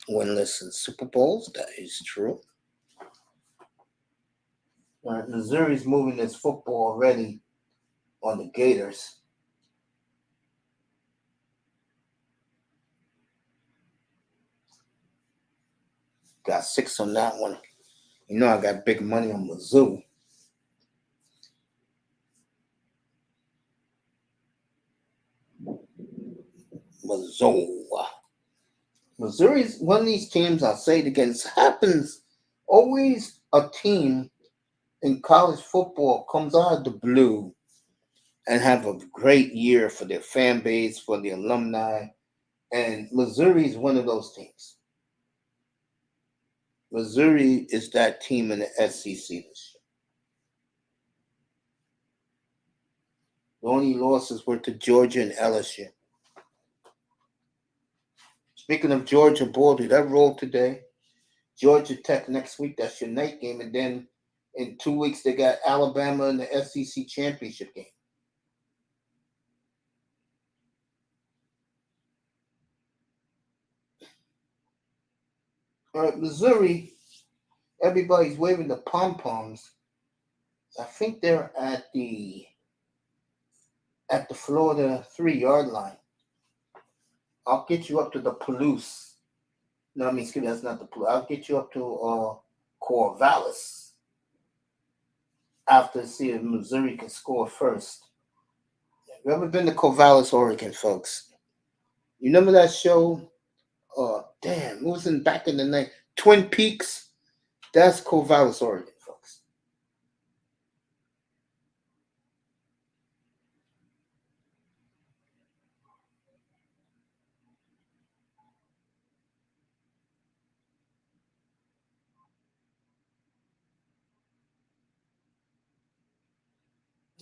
winless in Super Bowls. That is true. All right, Missouri's moving its football already on the Gators. Got 6 on that one. You know I got big money on Mizzou. Missouri's one of these teams, I'll say it again, it happens always a team in college football comes out of the blue and have a great year for their fan base, for the alumni. And Missouri is one of those teams. Missouri is that team in the SEC this year. The only losses were to Georgia and LSU. Speaking of Georgia, boy, did that roll today. Georgia Tech next week, that's your night game. And then in 2 weeks, they got Alabama in the SEC championship game. All right, Missouri, everybody's waving the pom-poms. I think they're at the Florida 3-yard line. I'll get you up to the Palouse. No, excuse me, that's not the Palouse. I'll get you up to Corvallis after see if Missouri can score first. You ever been to Corvallis, Oregon, folks? You remember that show? It was back in the night. Twin Peaks? That's Corvallis, Oregon, folks.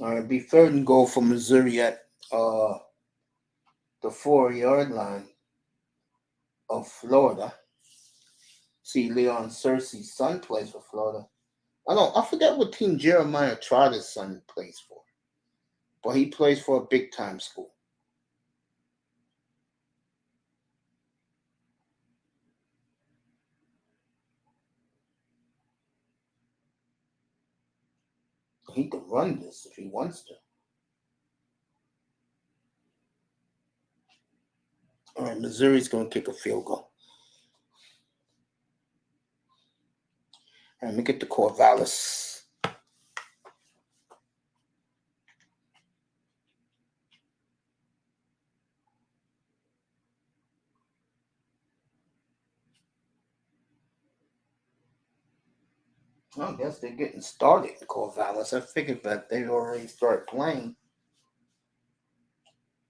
All right, be 3rd and goal for Missouri at the 4-yard line of Florida. See, Leon Searcy's son plays for Florida. I forget what team Jeremiah Trotter's son plays for, but he plays for a big time school. He can run this if he wants to. All right, Missouri's going to kick a field goal. All right, let me get to Corvallis. I guess they're getting started in Corvallis. I figured that they already started playing.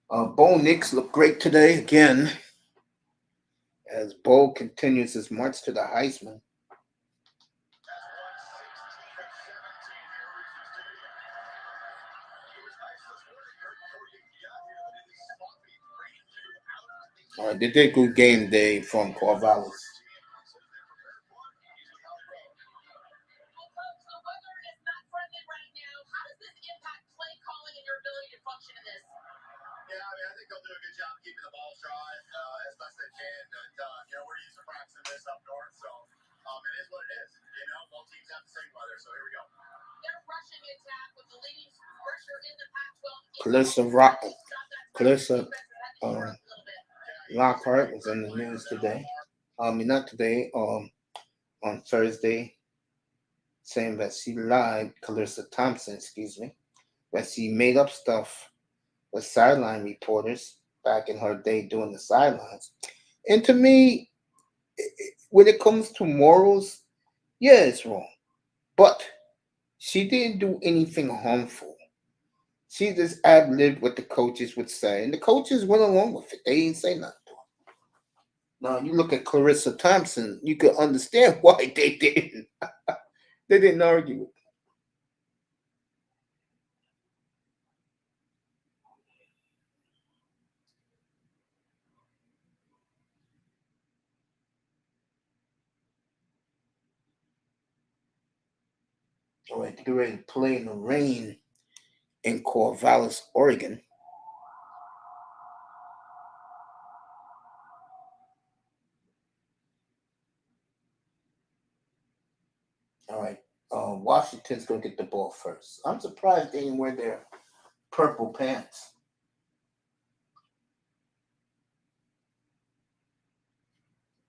Bo Nix looked great today again as Bo continues his march to the Heisman. All right, they did good game day from Corvallis. they'll do a good job keeping the balls dry as best they can. And, we're used to practicing this up north, so it is what it is. Both teams have the same weather, so here we go. Their rushing attack with the leading rusher in the Pac-12. Clarissa Lockhart was in the news today. Not today, on Thursday, saying that she lied, Clarissa Thompson, excuse me, that she made up stuff with sideline reporters back in her day doing the sidelines. And to me, when it comes to morals, yeah, it's wrong. But she didn't do anything harmful. She just ad-libbed what the coaches would say, and the coaches went along with it. They didn't say nothing to her. Now, you look at Clarissa Thompson, you can understand why they didn't. They didn't argue with her. All right, they're ready to play in the rain in Corvallis, Oregon. All right, Washington's going to get the ball first. I'm surprised they didn't wear their purple pants.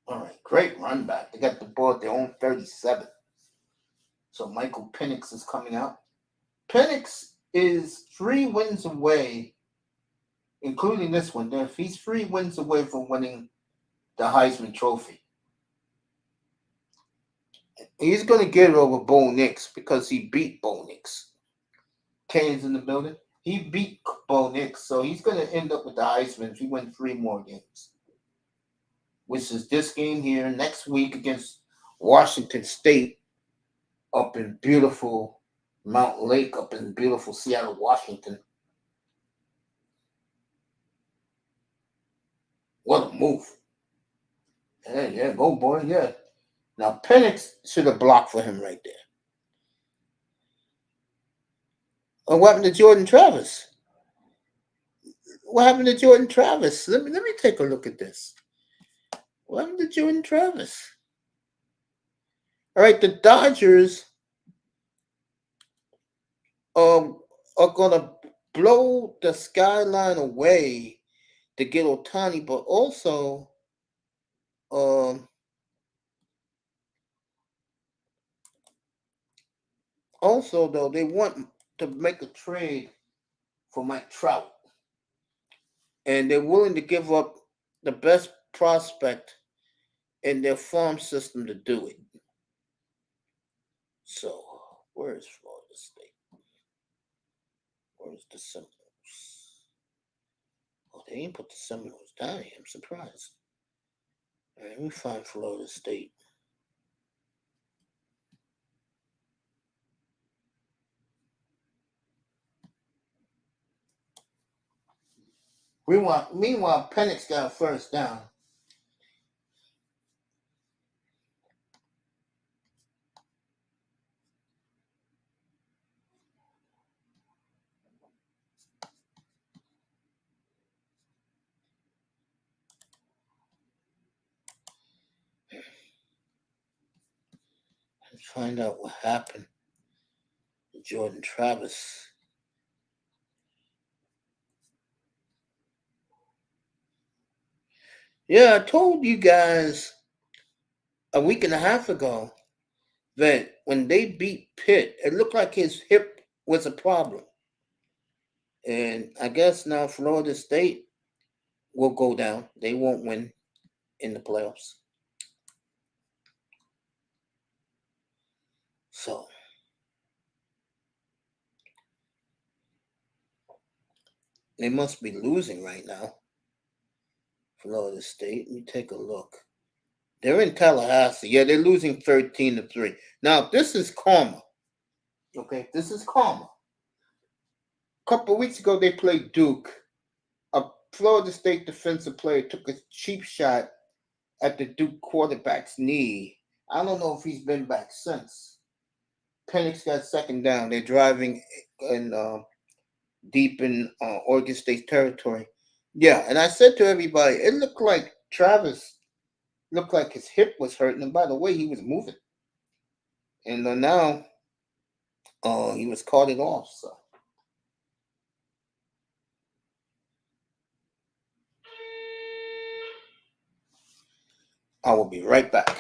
All right, great run back. They got the ball at their own 37. So Michael Penix is coming out. Penix is 3 wins away, including this one. He's 3 wins away from winning the Heisman Trophy. He's going to get it over Bo Nix because he beat Bo Nix. Kane's in the building. He beat Bo Nix, so he's going to end up with the Heisman if he wins 3 more games, which is this game here next week against Washington State up in beautiful Mount Lake, up in beautiful Seattle, Washington. What a move. Yeah, go boy, yeah. Now, Penix should have blocked for him right there. What happened to Jordan Travis? What happened to Jordan Travis? Let me take a look at this. What happened to Jordan Travis? All right, the Dodgers are going to blow the skyline away to get Ohtani, but also though, they want to make a trade for Mike Trout. And they're willing to give up the best prospect in their farm system to do it. So, where is Florida State? Where's the Seminoles? Oh, they ain't put the Seminoles down here. I'm surprised. All right, let me find Florida State. Meanwhile, Penix got a first down. Let's find out what happened to Jordan Travis. Yeah, I told you guys a week and a half ago that when they beat Pitt, it looked like his hip was a problem. And I guess now Florida State will go down. They won't win in the playoffs. So, they must be losing right now. Florida State. Let me take a look. They're in Tallahassee. Yeah, they're losing 13-3. Now, this is karma. Okay, this is karma. A couple of weeks ago, they played Duke. A Florida State defensive player took a cheap shot at the Duke quarterback's knee. I don't know if he's been back since. Penix got second down. They're driving in deep in Oregon State territory. Yeah, and I said to everybody, it looked like Travis looked like his hip was hurting, and by the way, he was moving, and now, he was caught it off. So I will be right back.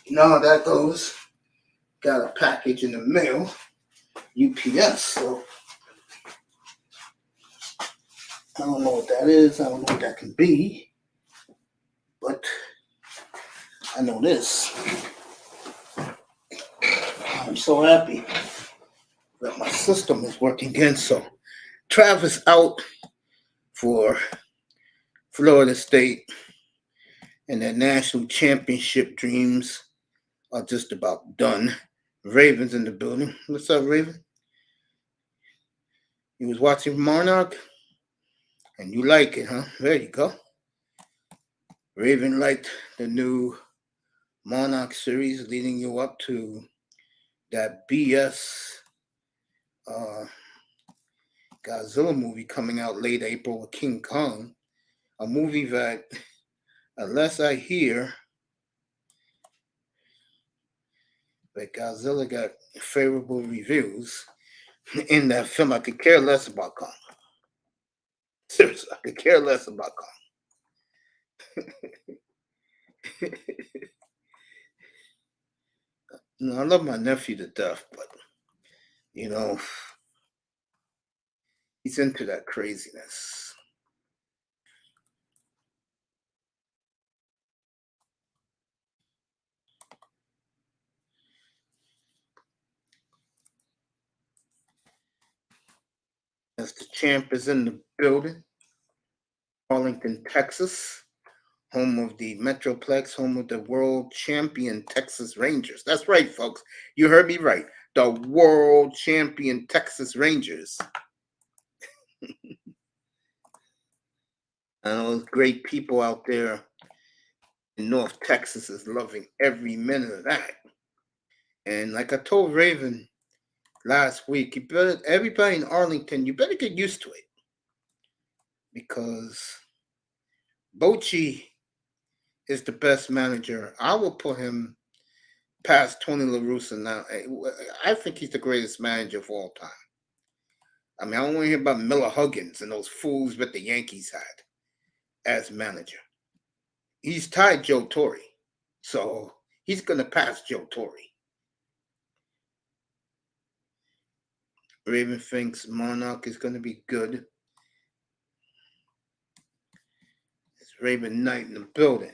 Now that goes. Got a package in the mail, UPS. So I don't know what that is. I don't know what that can be, but I know this. I'm so happy that my system is working again. So Travis out for Florida State, and their national championship dreams are just about done. Raven's in the building. What's up, Raven? You was watching Monarch, and you like it, huh? There you go. Raven liked the new Monarch series leading you up to that BS Godzilla movie coming out late April with King Kong, a movie that, unless I hear that Godzilla got favorable reviews in that film, I could care less about Kong. Seriously, I could care less about Kong. I love my nephew to death, but you know, he's into that craziness. As the champ is in the building, Arlington, Texas, home of the Metroplex, home of the world champion Texas Rangers. That's right, folks. You heard me right. The world champion Texas Rangers. And those great people out there in North Texas is loving every minute of that. And like I told Raven last week, you better, everybody in Arlington, you better get used to it. Because Bochy is the best manager. I will put him past Tony La Russa now. I think he's the greatest manager of all time. I mean, I don't want to hear about Miller Huggins and those fools that the Yankees had as manager. He's tied Joe Torre, so he's going to pass Joe Torre. Raven thinks Monarch is going to be good. It's Raven Knight in the building.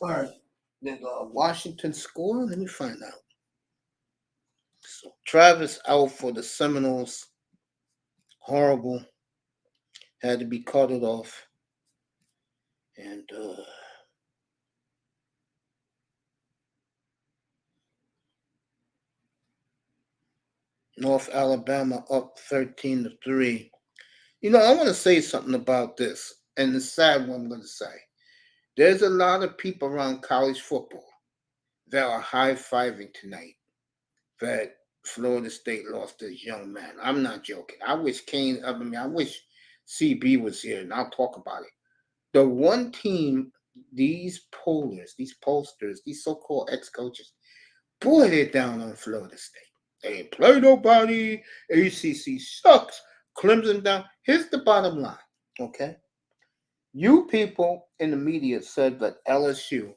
All right. Did Washington score? Let me find out. So Travis out for the Seminoles. Horrible. Had to be carted off. And North Alabama up 13-3. You know, I want to say something about this, and it's sad what I'm going to say. There's a lot of people around college football that are high-fiving tonight that Florida State lost this young man. I'm not joking. I wish I wish CB was here, and I'll talk about it. The one team, these pollsters, these so-called ex-coaches, boy, they're down on Florida State. They ain't play nobody. ACC sucks. Clemson down. Here's the bottom line, okay? You people in the media said that LSU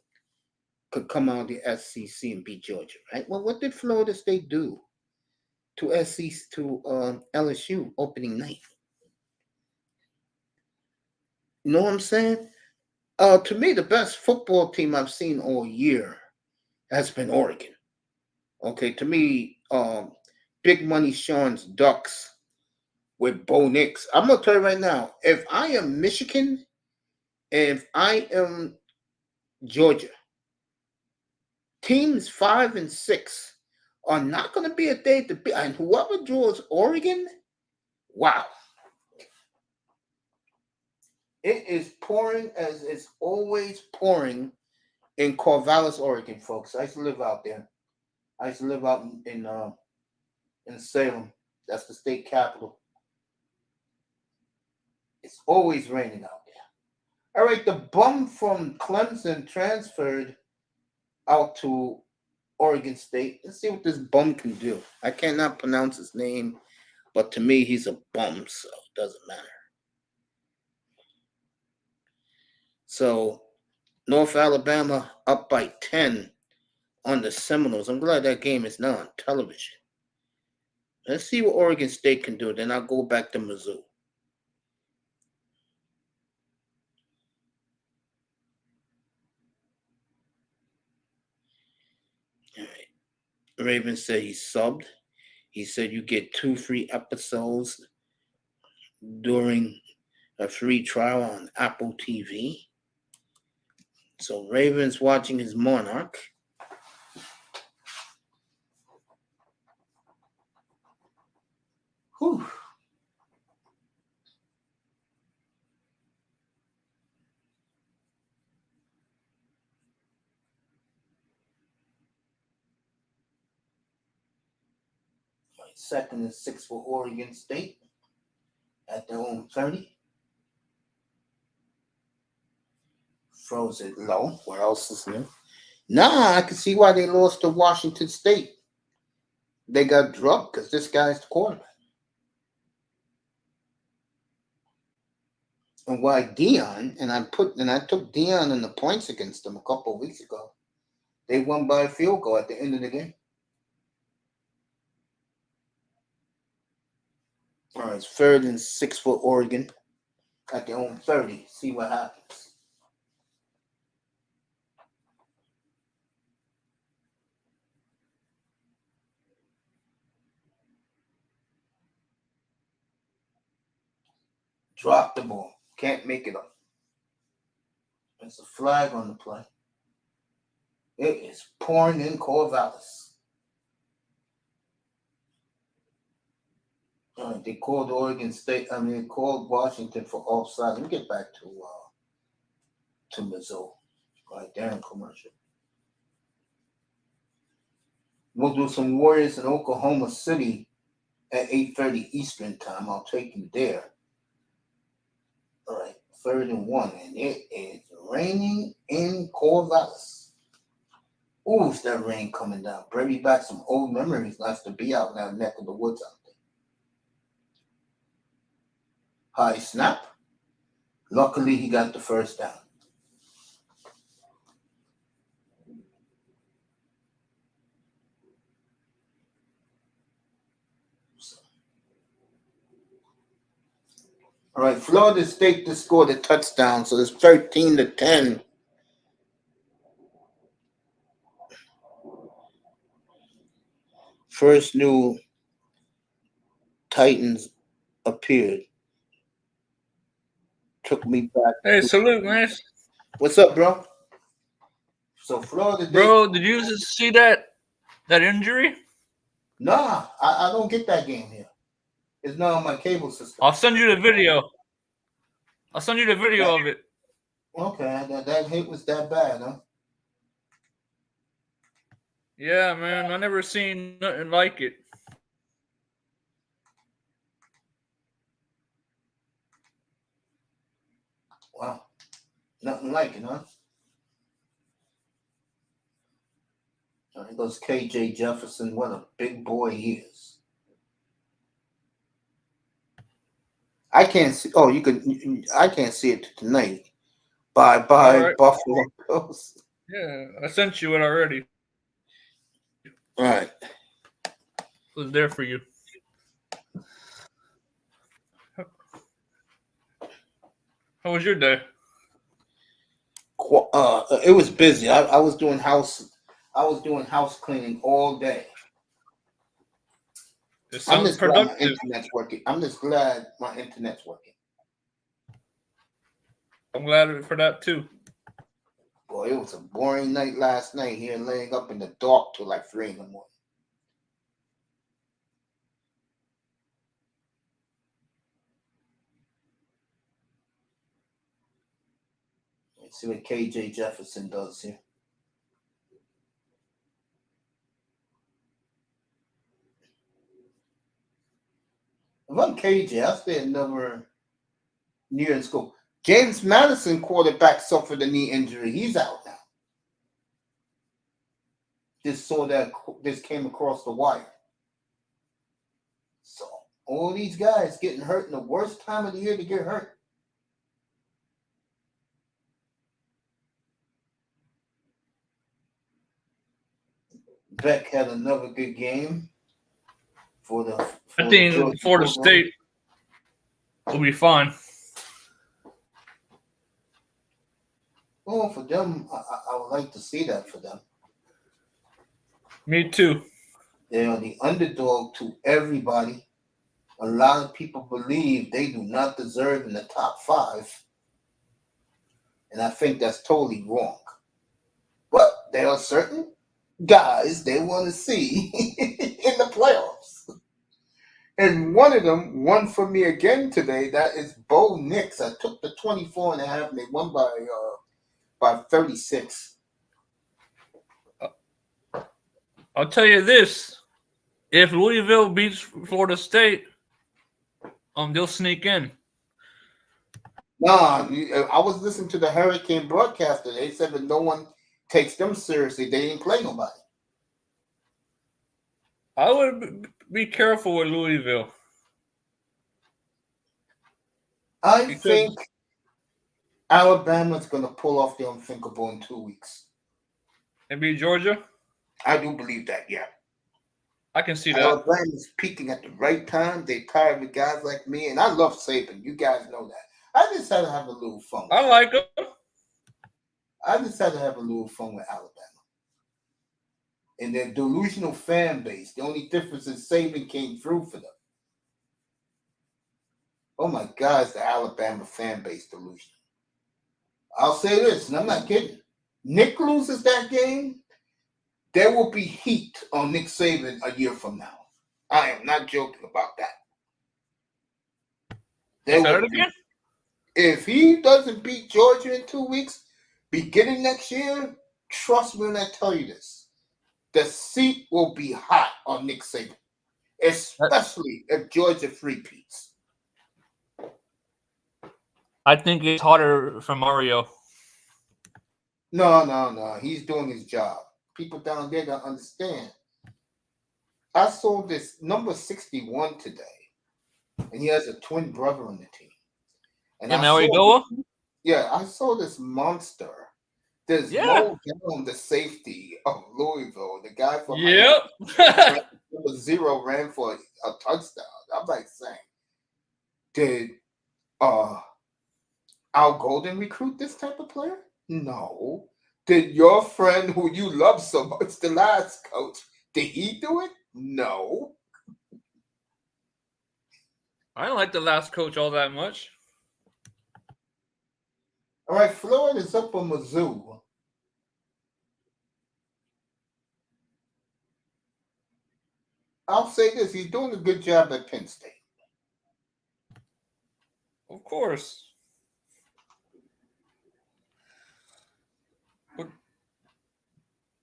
could come out of the SEC and beat Georgia, right? Well, what did Florida State do to LSU opening night? You know what I'm saying? To me, the best football team I've seen all year has been Oregon. Okay, to me, Big Money Sean's Ducks with Bo Nix. I'm gonna tell you right now, if I am Michigan, if I am Georgia, teams 5 and 6 are not gonna be a day to be. And whoever draws Oregon, wow, it is pouring as it's always pouring in Corvallis, Oregon, folks. I used to live out there. I used to live out in Salem. That's the state capital. It's always raining out there. All right, the bum from Clemson transferred out to Oregon State. Let's see what this bum can do. I cannot pronounce his name, but to me, he's a bum, so it doesn't matter. So, North Alabama up by 10 on the Seminoles. I'm glad that game is not on television. Let's see what Oregon State can do. Then I'll go back to Mizzou. All right. Raven said he subbed. He said you get 2 free episodes during a free trial on Apple TV. So Raven's watching his Monarch. Whew. Second and 6 for Oregon State at their own 30. Throws it low. Where else is new? Nah, I can see why they lost to Washington State. They got drugged because this guy's the quarterback. And why Dion, and I took Dion in the points against them a couple of weeks ago. They won by a field goal at the end of the game. All right, it's 3rd and 6 for Oregon at their own 30. See what happens. Drop the ball. Can't make it up. There's a flag on the play. It is pouring in Corvallis. All right, they called Oregon State. They called Washington for offside. Let me get back to Mizzou. Right there in commercial. We'll do some Warriors in Oklahoma City at 8:30 Eastern time. I'll take you there. All right, 3rd and 1, and it is raining in Corvallis. Ooh, is that rain coming down? Bring me back some old memories. Nice to be out in that neck of the woods out there. High snap. Luckily, he got the first down. All right, Florida State just scored a touchdown, so it's 13-10. First new Titans appeared. Took me back. Hey, salute, man. What's up, bro? So Florida State. Bro, did you just see that injury? Nah, I don't get that game here. It's not on my cable system. I'll send you the video. I'll send you the video of it. Okay, that hit was that bad, huh? Yeah, man. I never seen nothing like it. Wow. Nothing like it, huh? There goes KJ Jefferson. What a big boy he is. I can't see. Oh, you could. I can't see it tonight. Bye, Right. Buffalo Bills. Yeah, I sent you it already. All right. It was there for you. How was your day? It was busy. I was doing house cleaning all day. It I'm sounds just glad my productive. internet's working. I'm just glad my internet's working. I'm glad for that too. Boy, it was a boring night last night here, laying up in the dark till like 3 in the morning. Let's see what KJ Jefferson does here. If I'm KJ, I stay another year in school. James Madison, quarterback, suffered a knee injury. He's out now. This came across the wire. So all these guys getting hurt in the worst time of the year to get hurt. Beck had another good game for the. I think Florida State will be fine. Well, for them, I would like to see that for them. Me too. They are the underdog to everybody. A lot of people believe they do not deserve in the top 5. And I think that's totally wrong. But there are certain guys they want to see in the playoffs. And one of them won for me again today. That is Bo Nix. I took the 24.5 and they won by 36. I'll tell you this. If Louisville beats Florida State, they'll sneak in. Nah, I was listening to the Hurricane broadcaster. They said that no one takes them seriously. They didn't play nobody. I would be careful with Louisville. I think Alabama's going to pull off the unthinkable in 2 weeks. And beat Georgia? I do believe that, yeah. I can see that. Alabama's peaking at the right time. They tired with guys like me, and I love Saban. You guys know that. I just had to have a little fun. I like him. I just had to have a little fun with Alabama. And their delusional fan base. The only difference is Saban came through for them. Oh my God, is the Alabama fan base delusional. I'll say this, and I'm not kidding. Nick loses that game, there will be heat on Nick Saban a year from now. I am not joking about that. If he doesn't beat Georgia in 2 weeks, beginning next year, trust me when I tell you this, the seat will be hot on Nick Saban, especially if Georgia three-peats. I think it's harder for Mario. No. He's doing his job. People down there don't understand. I saw this number 61 today, and he has a twin brother on the team. And I saw this monster. This mowed down the safety of Louisville. The guy from number 0 ran for a touchdown. I'm like saying, did Al Golden recruit this type of player? No. Did your friend who you love so much, the last coach, did he do it? No. I don't like the last coach all that much. All right, Florida's up on Mizzou. I'll say this, he's doing a good job at Penn State. Of course.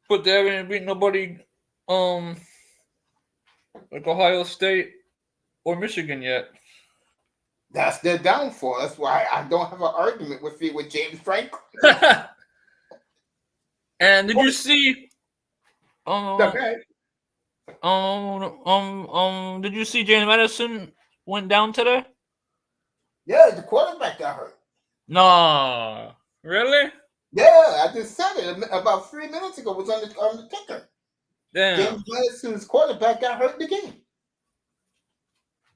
But they haven't beat nobody like Ohio State or Michigan yet. That's their downfall. That's why I don't have an argument with you with James Franklin. And did you see Okay. did you see James Madison went down today? Yeah, the quarterback got hurt. No. Really? Yeah, I just said it about 3 minutes ago. It was on the ticker. Damn. James Madison's quarterback got hurt in the game.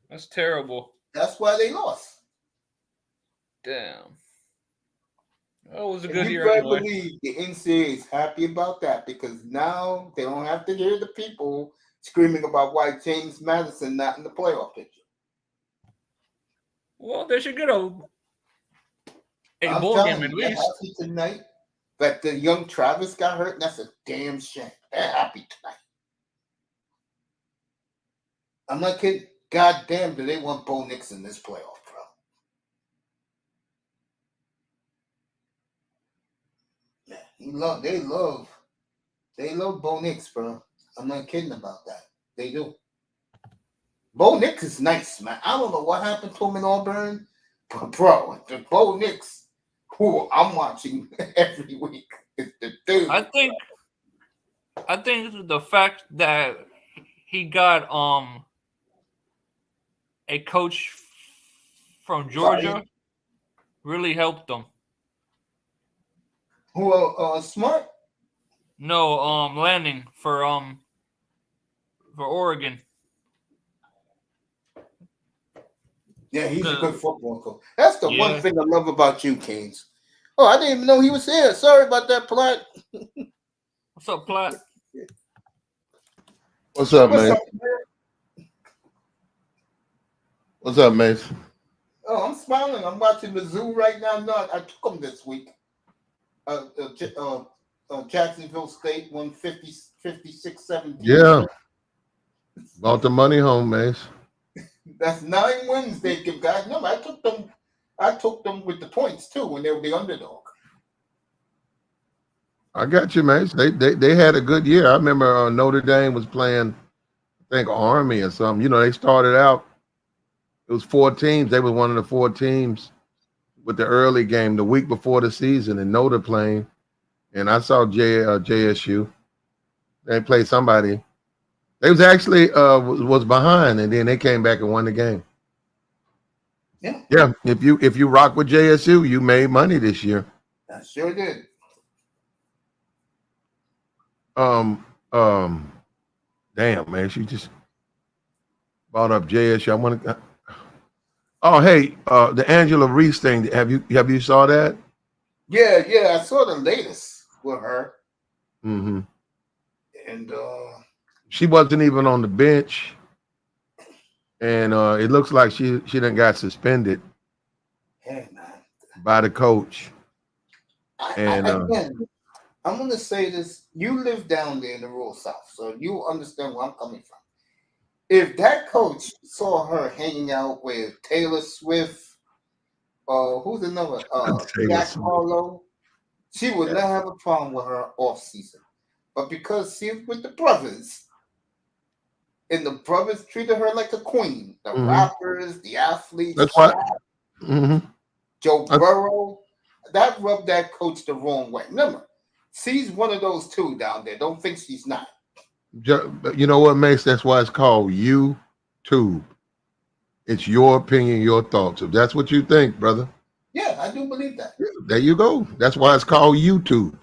That's terrible. That's why they lost. Damn. That was a And good you year better anyway. believe the NCAA is happy about that because now they don't have to hear the people screaming about why James Madison not in the playoff picture. Well, they should get a I'm bowl telling game at you, they're least. happy tonight. But the young Travis got hurt, and that's a damn shame. They're happy tonight. I'm not kidding. God damn, do they want Bo Nix in this playoff, bro? Yeah, they love Bo Nix, bro. I'm not kidding about that. They do. Bo Nix is nice, man. I don't know what happened to him in Auburn, but bro, the Bo Nix, who I'm watching every week, is the dude. I think the fact that he got a coach from Georgia really helped them. Who Smart? No, Lanning for Oregon. Yeah, he's a good football coach. That's the one Yeah. thing I love about you, Canes. Oh, I didn't even know he was here. Sorry about that, Platt. What's up, Platt? What's up, What's man? up, man? What's up, Mace? Oh, I'm smiling. I'm watching Mizzou right now. No, I took them this week. Jacksonville State won 56-17. Yeah. Bought the money home, Mace. That's 9 wins they give guys. No, I took them with the points too when they were the underdog. I got you, Mace. They had a good year. I remember Notre Dame was playing, I think, Army or something. You know, they started out, it was 4 teams. They were one of the 4 teams with the early game the week before the season, and Notre playing. And I saw JSU. They played somebody. They was actually was behind, and then they came back and won the game. Yeah. If you rock with JSU, you made money this year. I sure did. Damn, man, she just brought up JSU. I want to. Oh, hey, the Angela Reese thing. Have you saw that? Yeah, I saw the latest with her. Mm-hmm. And she wasn't even on the bench, and it looks like she done got suspended. Hey, man. By the coach. And again, I'm gonna say this: you live down there in the rural South, so you understand where I'm coming from. If that coach saw her hanging out with Taylor Swift, who's another Jack Harlow, she would not have a problem with her off season. But because she's with the brothers, and the brothers treated her like a queen, the rappers, the athletes, that's why. Joe Burrow, that rubbed that coach the wrong way. Remember, she's one of those two down there. Don't think she's not. You know what, Mace? That's why it's called YouTube. It's your opinion, your thoughts. If that's what you think, brother. Yeah, I do believe that. There you go. That's why it's called YouTube.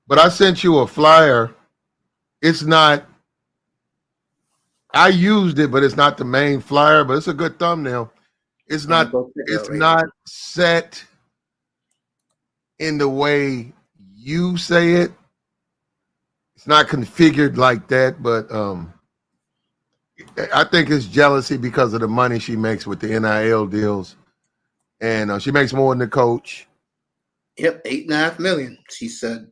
But I sent you a flyer. It's not. I used it, but it's not the main flyer. But it's a good thumbnail. It's I'm gonna not. go check it out It's right now. not set in the way you say it. It's not configured like that, but I think it's jealousy because of the money she makes with the NIL deals, and she makes more than the coach. Yep, $8.5 million. She said.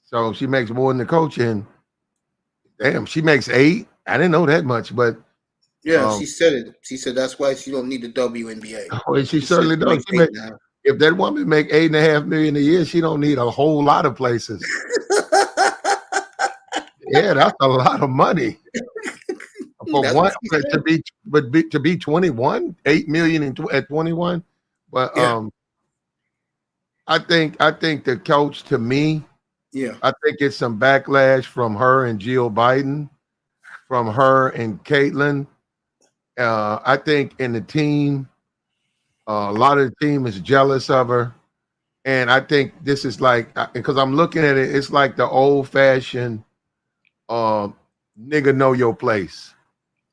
So she makes more than the coach, and damn, she makes 8. I didn't know that much, but Yeah, she said it. She said that's why she don't need the WNBA. well, she She said certainly she does. makes She make, 8.5. if that woman make $8.5 million a year, she don't need a whole lot of places. Yeah, that's a lot of money for That's one what she said. to be 21, 8 million at 21. But Yeah, I think the coach, to me, yeah. I think it's some backlash from her and Jill Biden, from her and Caitlin. I think in the team, a lot of the team is jealous of her. And I think this is like, because I'm looking at it, it's like the old fashioned nigga know your place.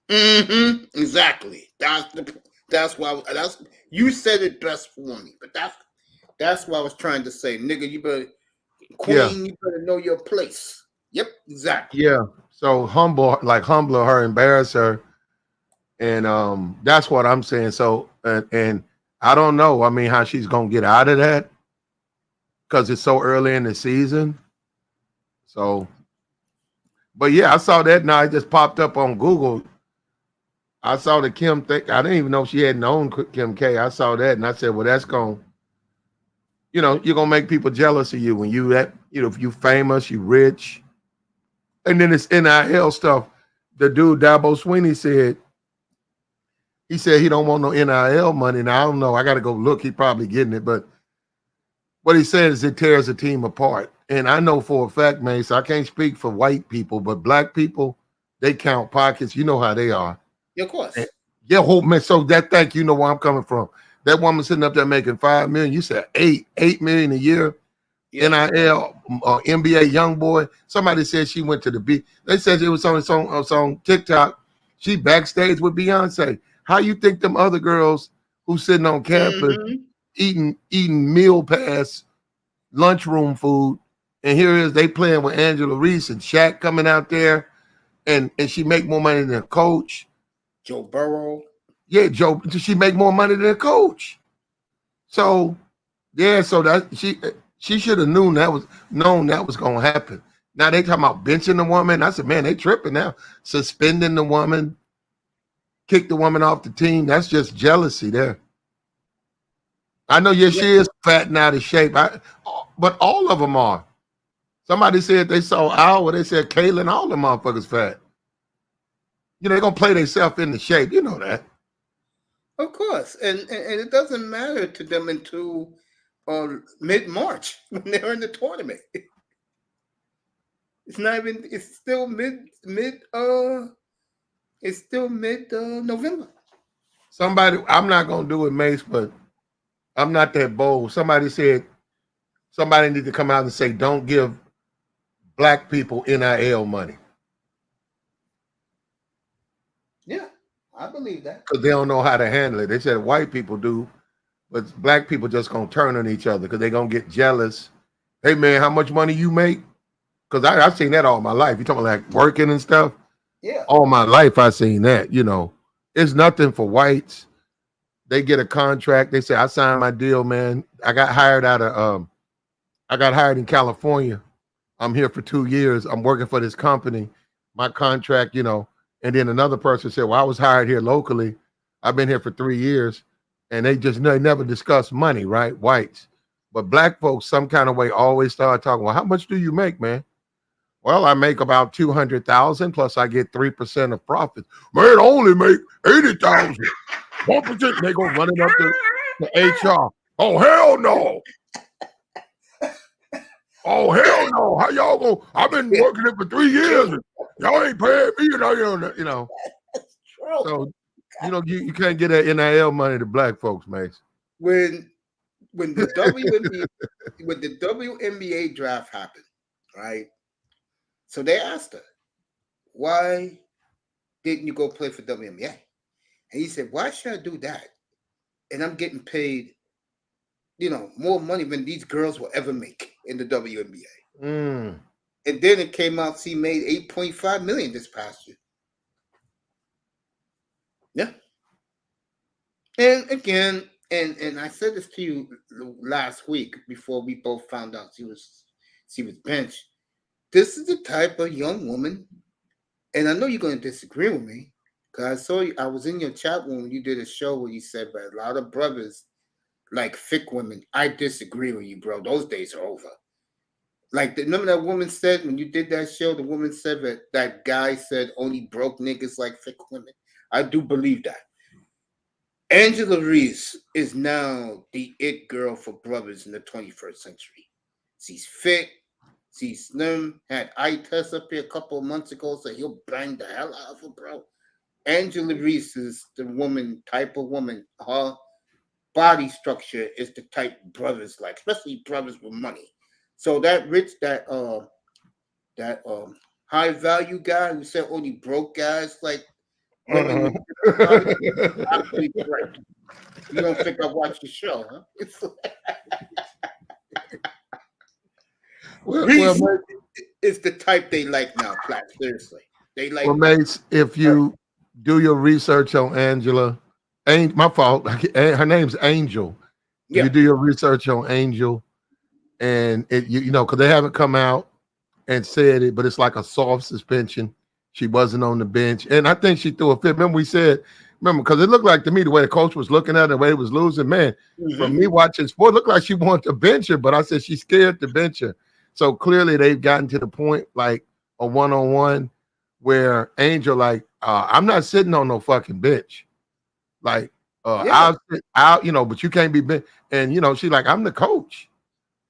Exactly. That's why that's you said it best for me. But that's what I was trying to say. Nigga, you better Yeah. queen, you better know your place. Yep, exactly. Yeah. So humble her, embarrass her. And that's what I'm saying. So, and I don't know, I mean, how she's going to get out of that because it's so early in the season. So, but yeah, I saw that now. It just popped up on Google. I saw the Kim thing. I didn't even know she had known Kim K. I saw that and I said, well, that's going, you're going to make people jealous of you when if you famous, you rich. And then it's NIL stuff. The dude, Dabo Sweeney, he said he don't want no NIL money. Now, I don't know. I got to go look. He probably getting it. But what he said is it tears a team apart. And I know for a fact, man, so I can't speak for white people, but black people, they count pockets. You know how they are. Yeah, of course. Yeah, hope man. So thank you know where I'm coming from. That woman sitting up there making $5 million. You said $8 million a year. Yeah. NIL, NBA young boy. Somebody said she went to the beach. They said it was on TikTok. She backstage with Beyonce. How you think them other girls who sitting on campus eating meal pass, lunchroom food, and here is they playing with Angela Reese and Shaq coming out there, and she make more money than a coach. Joe Burrow. Yeah, Joe. She make more money than a coach. So yeah, so that she should have known that was gonna happen. Now they talking about benching the woman. I said, man, they tripping now. Suspending the woman, kick the woman off the team. That's just jealousy there. I know, yes, she is fat and out of shape, but all of them are. Somebody said they saw Al, they said Caitlin, all the motherfuckers fat. They're gonna play themselves into shape. You know that. Of course. And it doesn't matter to them until mid-March when they're in the tournament. It's not even it's still November. Somebody, I'm not gonna do it, Mace, but I'm not that bold. Somebody said somebody need to come out and say, don't give black people NIL money. Yeah, I believe that. Because they don't know how to handle it. They said white people do, but black people just gonna turn on each other because they're gonna get jealous. Hey man, how much money you make? Because I've seen that all my life. You talking about like working and stuff? Yeah. All my life I've seen that. It's nothing for whites. They get a contract. They say, I signed my deal, man. I got hired in California. I'm here for 2 years. I'm working for this company. My contract, and then another person said, well, I was hired here locally. I've been here for 3 years. And they never discuss money, right? Whites. But black folks, some kind of way, always start talking, well, how much do you make, man? Well, I make about 200,000 plus I get 3% of profits. Man, I only make 80,000. 1%. They go running up to HR. Oh, hell no. Oh, hell no. How y'all go? I've been working here for 3 years. And y'all ain't paying me. So, you can't get that NIL money to black folks, Mace. When the WNBA draft happened, right? So they asked her, why didn't you go play for WNBA? And he said, why should I do that and I'm getting paid, more money than these girls will ever make in the WNBA. Mm. And then it came out she made $8.5 million this past year. Yeah. And again, and I said this to you last week before we both found out she was benched. This is the type of young woman, and I know you're going to disagree with me, because I saw you. I was in your chat room when you did a show where you said, "But a lot of brothers like thick women." I disagree with you, bro. Those days are over. Like, remember that woman said when you did that show? The woman said that guy said only broke niggas like thick women. I do believe that. Angela Reese is now the it girl for brothers in the 21st century. She's fit, she's slim, had eye test up here a couple of months ago, so he'll bang the hell out of her, bro. Angela Reese is the type of woman. Her body structure is the type brothers like, especially brothers with money. So that high value guy who said only broke guys like women, absolutely correct. You don't think I watched the show, huh? Reese is the type they like now, Platt. Seriously, they like. Well, mates, if you do your research on Angela, ain't my fault. Her name's Angel. Yeah. You do your research on Angel, and because they haven't come out and said it, but it's like a soft suspension. She wasn't on the bench, and I think she threw a fit. Remember, because it looked like to me the way the coach was looking at her, the way he was losing, man. Mm-hmm. From me watching sport, it looked like she wanted to bench her, but I said she's scared to bench her. So clearly they've gotten to the point like a one-on-one where Angel like, I'm not sitting on no fucking bench. Like, I'll sit out, but you can't be bench. And she's like, I'm the coach.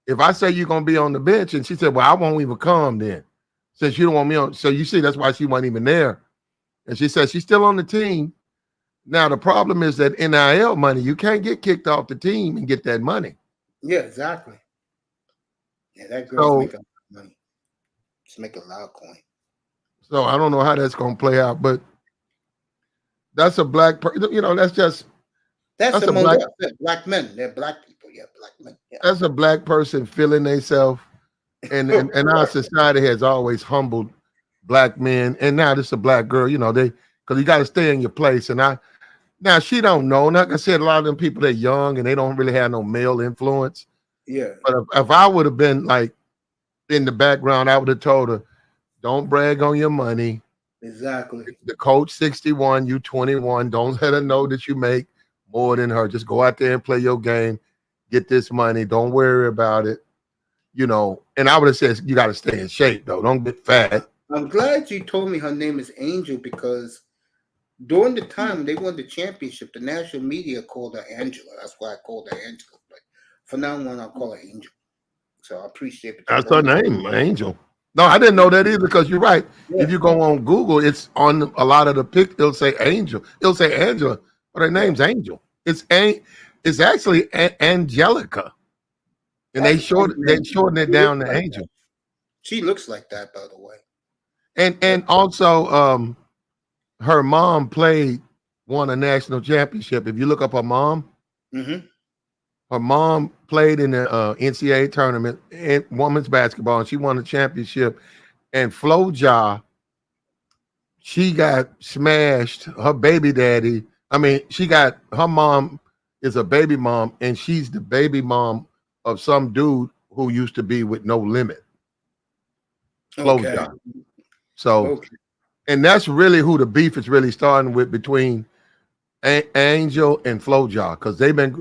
If I say you're gonna be on the bench, and she said, well, I won't even come then, since you don't want me on. So you see, that's why she wasn't even there. And she said she's still on the team. Now the problem is that NIL money, you can't get kicked off the team and get that money. Yeah, exactly. Yeah, that girl's making money. She's making a lot of coin. So I don't know how that's gonna play out, but that's a black person. That's a black men. They're black people. Yeah, black men. Yeah. That's a black person feeling themselves, and our society has always humbled black men, and now this is a black girl. Because you got to stay in your place. And now she don't know. Like I said, a lot of them people, they're young and they don't really have no male influence. Yeah. But if I would have been like in the background, I would have told her, don't brag on your money. Exactly. The coach 61, you 21. Don't let her know that you make more than her. Just go out there and play your game. Get this money. Don't worry about it. And I would have said, you got to stay in shape, though. Don't get fat. I'm glad you told me her name is Angel, because during the time they won the championship, the national media called her Angela. That's why I called her Angela. But from now on, I'll call her Angel. So I appreciate it. That's her name, Angel. No, I didn't know that either, because you're right. Yeah. If you go on Google, it's on a lot of the pics. It'll say Angel. It'll say Angela, but her name's Angel. It's actually Angelica, and they shortened it down to Angel. She looks like that, by the way. And also, her mom won a national championship. If you look up her mom, her mom played in the NCAA tournament in women's basketball, and she won a championship. And Flo-Ja, she got smashed. Her baby daddy. Her mom is a baby mom, and she's the baby mom of some dude who used to be with No Limit. Flo-Ja. Okay. So, and that's really who the beef is really starting with between Angel and Flo-Ja, because they've been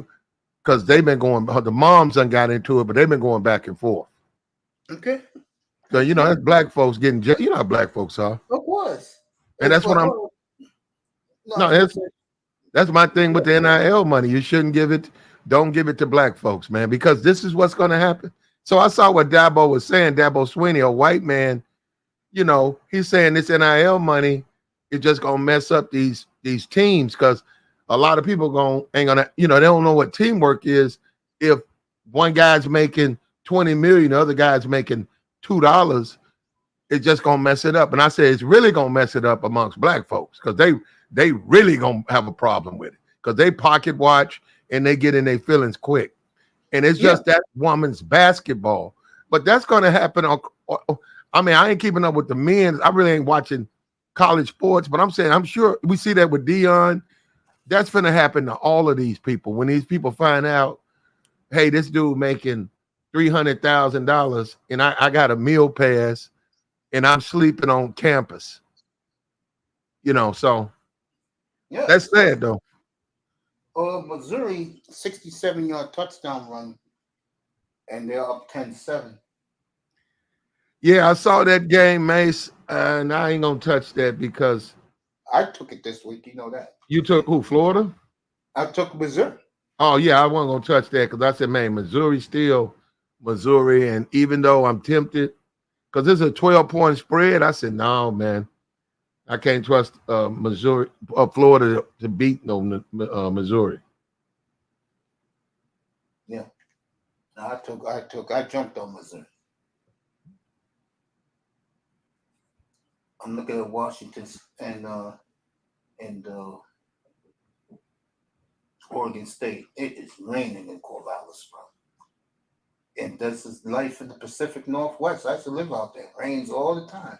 going. The moms done got into it, but they've been going back and forth. Okay. So that's black folks getting. How black folks are. Of course. And that's what I'm. That's my thing with the NIL money. You shouldn't give it. Don't give it to black folks, man, because this is what's going to happen. So I saw what Dabo was saying. Dabo Swinney, a white man. He's saying this NIL money is just gonna mess up these teams, because a lot of people ain't gonna, they don't know what teamwork is. If one guy's making 20 million, the other guy's making $2, it's just gonna mess it up. And I say it's really gonna mess it up amongst black folks, because they really gonna have a problem with it, because they pocket watch and they get in their feelings quick. And it's Yeah. just that woman's basketball. But that's going to happen. I mean, I ain't keeping up with the men. I really ain't watching college sports, but I'm saying I'm sure we see that with Dion. That's going to happen to all of these people. When these people find out, hey, this dude making $300,000 and I got a meal pass and I'm sleeping on campus. You know, so Yeah. that's sad though. Missouri 67-yard touchdown run, and they're up 10-7. Yeah, I saw that game, Mace, and I ain't gonna touch that because I took it this week. You know that. you took who? Florida? I took Missouri. Oh yeah, I wasn't gonna touch that because I said, man, Missouri still Missouri, and even though I'm tempted, because it's a 12-point spread, I said, no, man, I can't trust Missouri, Florida to beat Missouri. Yeah. I jumped on Missouri. I'm looking at Washington and Oregon State. It is raining in Corvallis, bro. And this is life in the Pacific Northwest. I used to live out there. It rains all the time.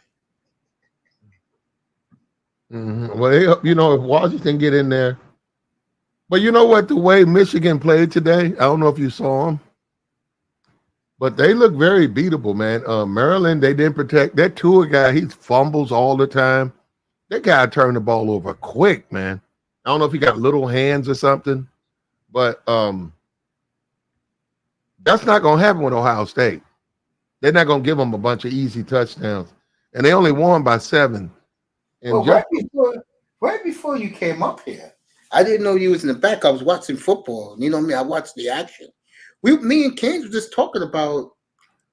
Mm-hmm. Well, if Washington get in there, but you know what? The way Michigan played today, I don't know if you saw them, but they look very beatable, man. Maryland, they didn't protect that Tua guy. He fumbles all the time. That guy turned the ball over quick, man. I don't know if he got little hands or something, but that's not going to happen with Ohio State. They're not going to give them a bunch of easy touchdowns, and they only won by 7. And Well, right before you came up here, I didn't know you was in the back. I was watching football. You know me. I watched the action. Me and Kane were just talking about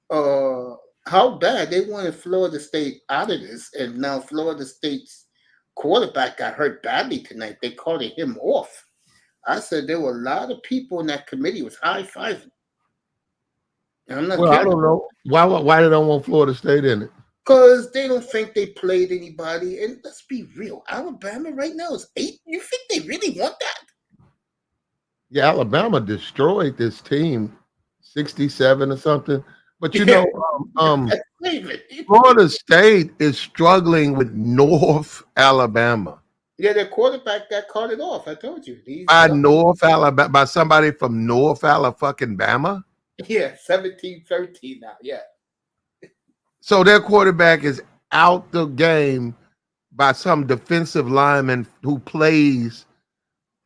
how bad they wanted Florida State out of this, and now Florida State's quarterback got hurt badly tonight. They called him off. I said there were a lot of people in that committee was high-fiving. And I'm not well, I kidding. don't know why they don't want Florida State in it. Because they don't think they played anybody. And let's be real. Alabama right now is 8. You think they really want that? Yeah, Alabama destroyed this team, 67 or something. But Florida State is struggling with North Alabama. Yeah, their quarterback got carted off. I told you. North Alabama, by somebody from North Alabama. Yeah, 17-13 now. Yeah. So their quarterback is out the game by some defensive lineman who plays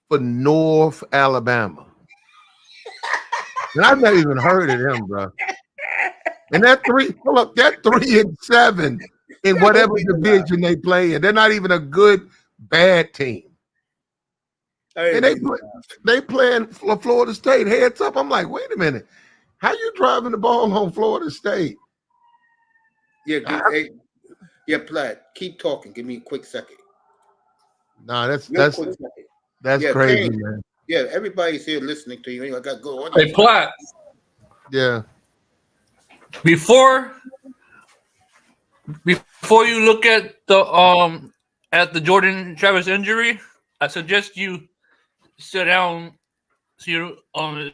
for North Alabama. And I've never even heard of him, bro. And that 3-7 in whatever division they play in. They're not even a good, bad team. And they playing for Florida State heads up. I'm like, wait a minute. How you driving the ball on Florida State? Yeah, Platt. Keep talking. Give me a quick second. Nah, that's crazy, Kane, man. Yeah, everybody's here listening to you. I got to go. Hey, Platt. Yeah. Before you look at the Jordan Travis injury, I suggest you sit down so you don't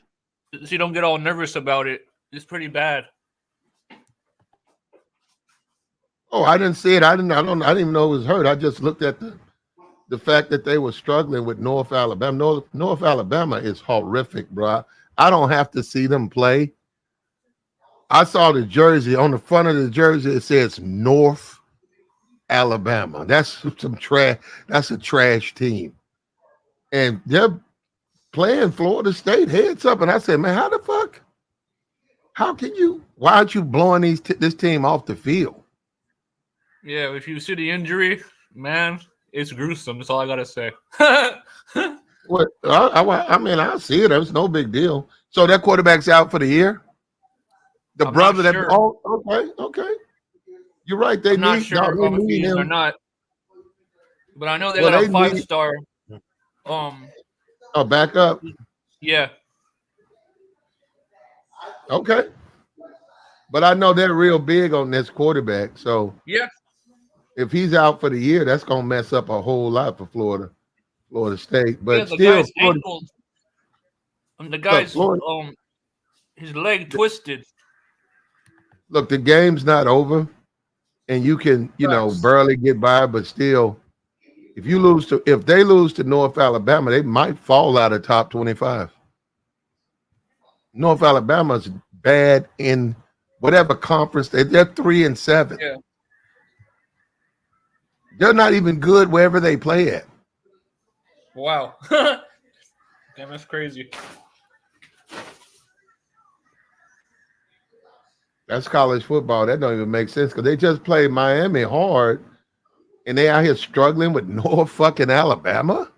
get all nervous about it. It's pretty bad. Oh, I didn't see it. I didn't even know it was hurt. I just looked at the fact that they were struggling with North Alabama. North Alabama is horrific, bro. I don't have to see them play. I saw the jersey on the front of the jersey. It says North Alabama. That's some trash. That's a trash team, and they're playing Florida State heads up. And I said, man, how the fuck? How can you? Why aren't you blowing this team off the field? Yeah, if you see the injury, man, it's gruesome. That's all I gotta say. What? I mean, I see it. It's no big deal. So that quarterback's out for the year. The I'm brother not that. sure. Oh, okay. You're right. They I'm not need. sure No, if they need he's or him. not, but I know they Well, got they a need- 5-star. Oh, back up. Yeah. Okay. But I know they're real big on this quarterback. So Yeah. if he's out for the year, that's gonna mess up a whole lot for Florida State. But Yeah, the still, guy's ankle. The guy's Florida- his leg twisted. Look, the game's not over, and you can, Facts. barely get by, but still, if they lose to North Alabama, they might fall out of top 25. North Alabama's bad in whatever conference they're 3-7. Yeah. They're not even good wherever they play at. Wow. Damn, that's crazy. That's college football. That don't even make sense because they just played Miami hard, and they out here struggling with North fucking Alabama.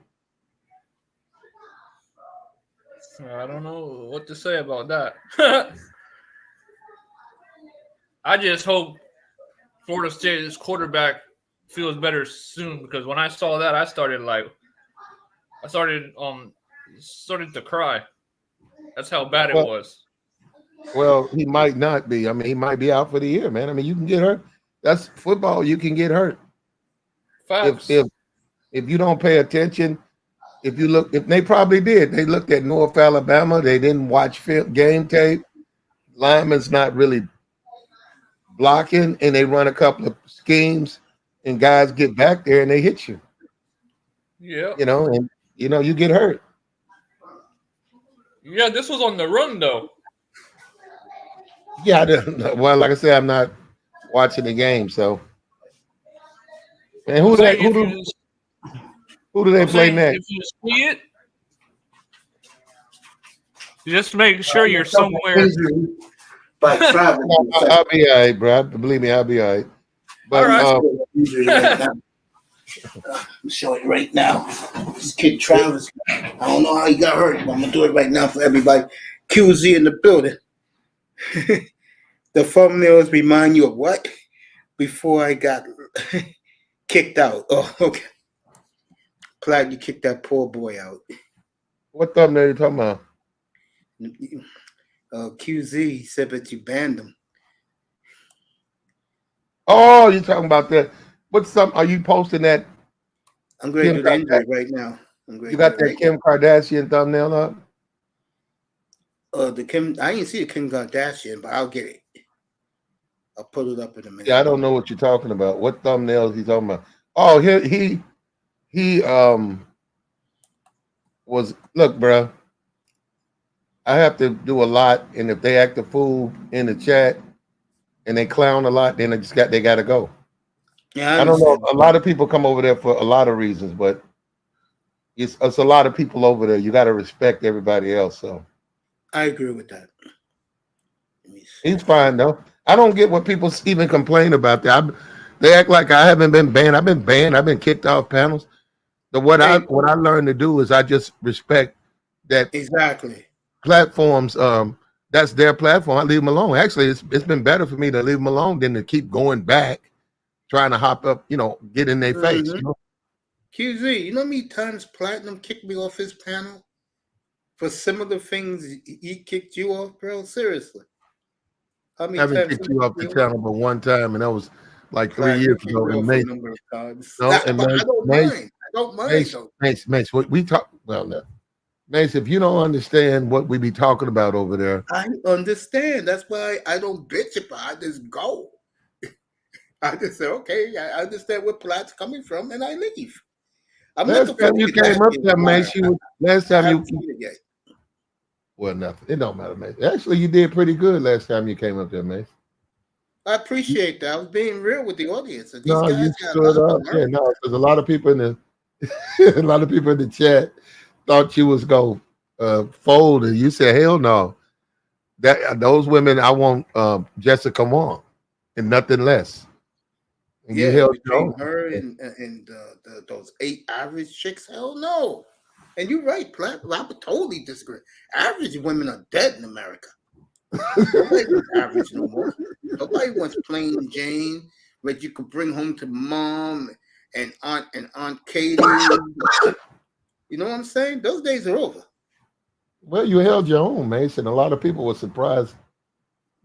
I don't know what to say about that. I just hope Florida State's quarterback feels better soon because when I saw that, I started to cry. That's how bad it was. Well, he might not be. I mean, he might be out for the year, man. I mean, you can get hurt. That's football. You can get hurt. Facts. If you don't pay attention, if they probably did. They looked at North Alabama. They didn't watch game tape. Lineman's not really blocking, and they run a couple of schemes, and guys get back there and they hit you. Yeah. And you get hurt. Yeah, this was on the run though. Yeah, I don't, well, like I said, I'm not watching the game, so. And who do they play next? If you see it, just make sure you're somewhere. By travel. I'll be all right, bro. Believe me, I'll be all right. But All right. I'm showing it right now. This kid Travis, I don't know how he got hurt, but I'm gonna do it right now for everybody. QZ in the building. The thumbnails remind you of what? Before I got kicked out. Oh, okay. Glad you kicked that poor boy out. what thumbnail are you talking about? QZ said that you banned him. Oh, you're talking about that. Are you posting that? I'm going to do the invite right now. You got that Kim Kardashian thumbnail up? I didn't see the Kim Kardashian, but I'll get it. I'll put it up in a minute. Yeah, I don't know what you're talking about. What thumbnail is he talking about? Oh, he was, look, bro. I have to do a lot, and if they act a fool in the chat and they clown a lot, then they got to go. Yeah, I don't know. A lot of people come over there for a lot of reasons, but it's a lot of people over there. You got to respect everybody else. So I agree with that. He's fine though. I don't get what people even complain about that. They act like I haven't been banned. I've been banned. I've been kicked off panels. What I learned to do is I just respect that exactly platforms. That's their platform. I leave them alone. Actually, it's been better for me to leave them alone than to keep going back, trying to hop up, get in their face. QZ, you know how many times Platinum kicked me off his panel for similar things he kicked you off, bro? Seriously. How many I haven't times kicked you off the channel but one time, and that was like 3 years ago. And I don't mind. Mace, what we talk well now. Mace, if you don't understand what we be talking about over there. I understand. That's why I don't bitch about it. I just go. I just say, okay, I understand where Plat's coming from, and I leave. Last time you came up there, Mace, well, nothing. It don't matter, Mace. Actually, you did pretty good last time you came up there, Mace. I appreciate that. I was being real with the audience. No, you stood up. Yeah, no, because a lot of people in the chat thought you was going fold, and you said, hell no. Those women, I want Jessica Wong and nothing less. And yeah, you held her and those 8 average chicks. Hell no. And you're right, Plat. I would totally disagree. Average women are dead in America. Nobody wants average no more. Nobody wants plain Jane, that you could bring home to mom and Aunt Katie. You know what I'm saying? Those days are over. Well, you held your own, Mace, and a lot of people were surprised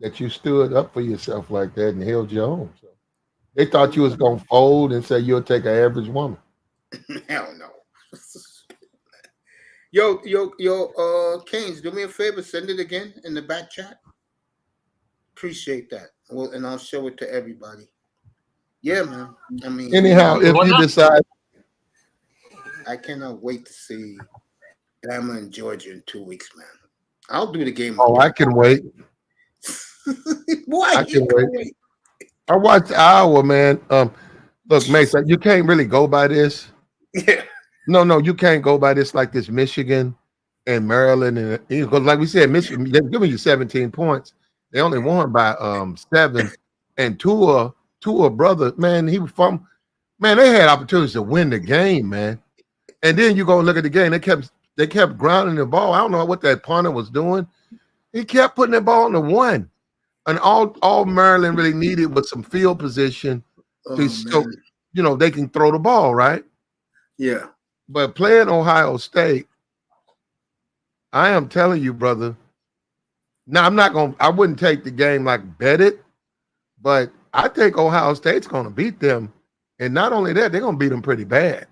that you stood up for yourself like that and held your own. So they thought you was gonna fold and say you'll take an average woman. Hell no. Canes, do me a favor, send it again in the back chat. Appreciate that. Well, and I'll show it to everybody. Yeah, man. I mean, Anyhow, if What you now? decide, I cannot wait to see Bama and Georgia in 2 weeks, man. I'll do the game. oh, I can wait. Why I you can can wait. wait? I watched Iowa, man. Look, Mason, you can't really go by this. Yeah. No, you can't go by this like this. Michigan and Maryland, and because like we said, Michigan they're giving you 17 points. They only won by 7. And Tua brother, man, he was from man. They had opportunities to win the game, man. And then you go look at the game. They kept grounding the ball. I don't know what that punter was doing. He kept putting the ball on the one. And all Maryland really needed was some field position Oh, so man. they can throw the ball, right? Yeah. But playing Ohio State, I am telling you, brother. Now I wouldn't take the game like bet it, but I think Ohio State's gonna beat them. And not only that, they're gonna beat them pretty bad.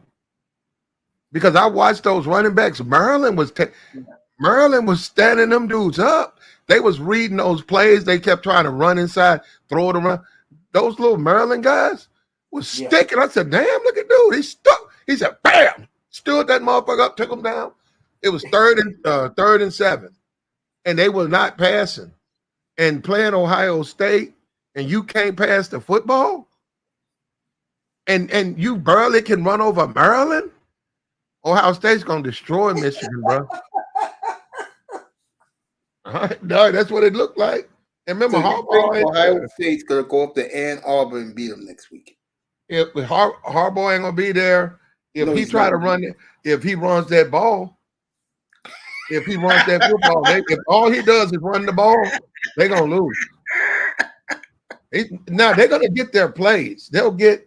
Because I watched those running backs. Maryland was standing them dudes up. They was reading those plays. They kept trying to run inside, throw it around. Those little Maryland guys was sticking. I said, damn, look at dude. He stuck. He said, bam, stood that motherfucker up, took him down. It was third and 7. And they were not passing. And playing Ohio State, and you can't pass the football, and you barely can run over Maryland. Ohio State's gonna destroy Michigan, bro. No, that's what it looked like. And remember, Ohio State's gonna go up to Ann Arbor and beat them next week. If Harbaugh ain't gonna be there, if he runs that ball, if he runs that football, if all he does is run the ball, they're gonna lose. Now they're gonna get their plays. They'll get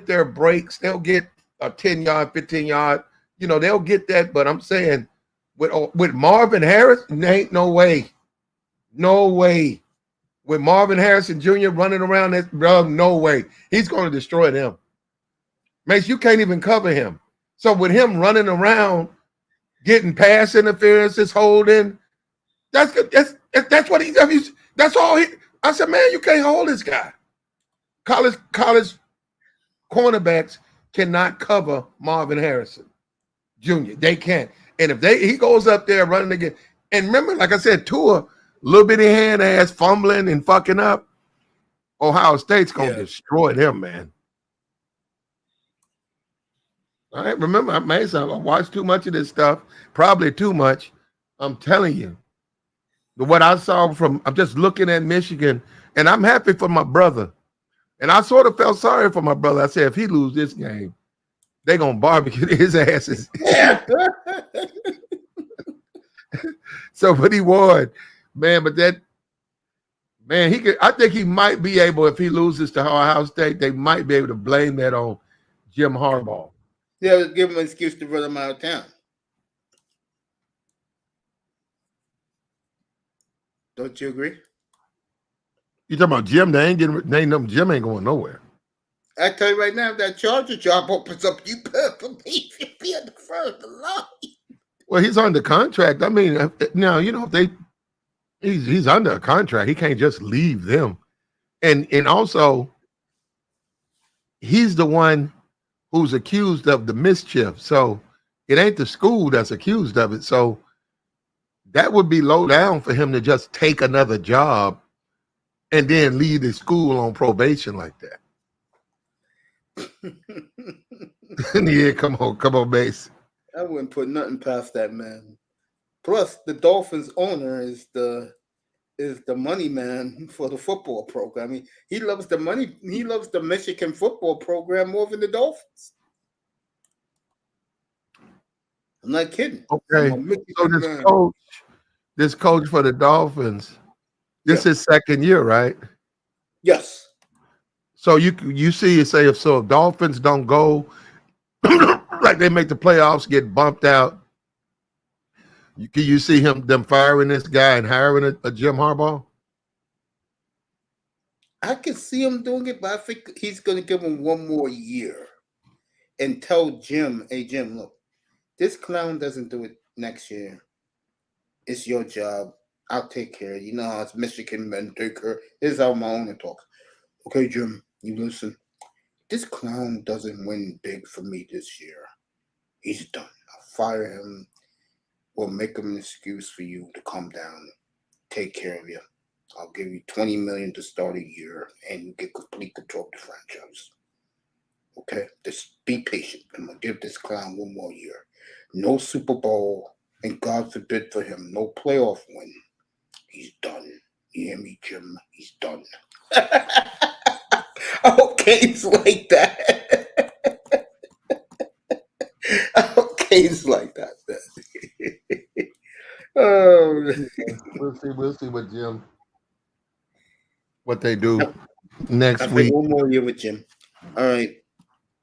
their breaks. They'll get a 10-yard, 15-yard. They'll get that. But I'm saying with Marvin Harris, there ain't no way. No way. With Marvin Harrison Jr. running around that, bro, no way. He's going to destroy them. Mace, you can't even cover him. So with him running around, getting pass interferences, holding, that's what he does. That's all he. I said, man, you can't hold this guy. College cornerbacks cannot cover Marvin Harrison Jr. They can't. And if he goes up there running again, and remember, like I said, Tua, little bitty hand ass fumbling and fucking up, Ohio State's gonna destroy them, man. All right, remember, Mason, I watched too much of this stuff, probably too much. I'm telling you. What I saw I'm just looking at Michigan, and I'm happy for my brother. And I sort of felt sorry for my brother. I said, if he lose this game, they're going to barbecue his asses. So, but he won. Man, I think he might be able, if he loses to Ohio State, they might be able to blame that on Jim Harbaugh. Yeah, give him an excuse to run him out of town. Don't you agree? You talking about Jim? Jim ain't going nowhere. I tell you right now, if that Charger job opens up, you better believe you'll be at the front of the line. Well, he's under contract. I mean, now he's under a contract. He can't just leave them, and also he's the one who's accused of the mischief. So it ain't the school that's accused of it. So that would be low down for him to just take another job and then leave the school on probation like that. Yeah, come on, Mace. I wouldn't put nothing past that man. Plus, the Dolphins owner is the money man for the football program. I mean, he loves the money. He loves the Michigan football program more than the Dolphins. I'm not kidding. Okay, so this coach for the Dolphins, this is his second year, right? Yes. So you see, if Dolphins don't go, like they make the playoffs, get bumped out, can you see them firing this guy and hiring a Jim Harbaugh? I can see him doing it, but I think he's going to give him one more year and tell Jim, hey, Jim, look, this clown doesn't do it next year, it's your job. I'll take care. You know how it's Michigan men take care. This is how my owner talks. Okay, Jim, you listen. This clown doesn't win big for me this year. He's done. I'll fire him. We'll make him an excuse for you to come down, take care of you. I'll give you $20 million to start a year, and you get complete control of the franchise. Okay, just be patient. I'm gonna give this clown one more year. No Super Bowl, and God forbid for him, no playoff win. He's done. You hear me, Jim? He's done. Okay, it's like that. Okay, it's like that. Oh, We'll see what Jim, what they do next I think week. one more year with Jim. All right,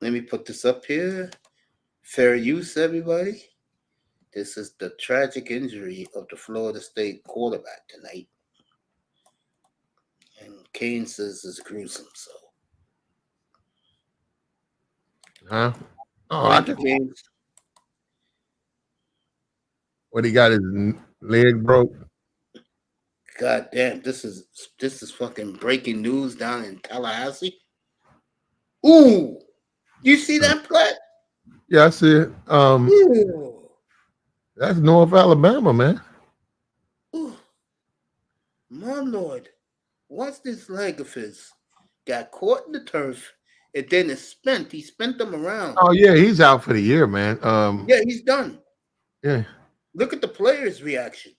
let me put this up here. Fair use, everybody. This is the tragic injury of the Florida State quarterback tonight. And Kane says it's gruesome, so. Huh? Oh, I Thank you, can, Kane. what he got his leg broke. God damn, this is fucking breaking news down in Tallahassee. Ooh, you see that, Platt? Yeah, I see it. Ooh, That's North Alabama, man. ooh, my lord, what's this leg of his? Got caught in the turf, and then it's spent. He spent them around. Oh yeah, he's out for the year, man. Yeah, he's done. Yeah. Look at the players' reaction.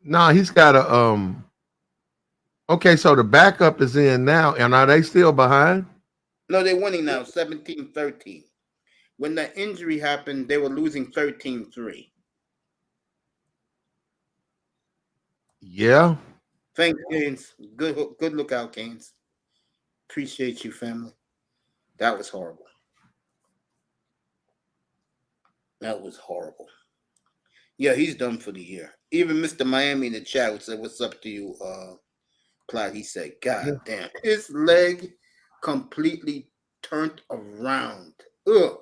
No, he's got a okay, so the backup is in now, and are they still behind? No, they're winning now, 17-13. When that injury happened, they were losing 13-3. Yeah. Thanks, Canes. Good lookout, Canes. Appreciate you, family. That was horrible. That was horrible. Yeah, he's done for the year. Even Mr. Miami in the chat said, "What's up to you, Platt?" He said, "God damn, his leg completely turned around." Ugh.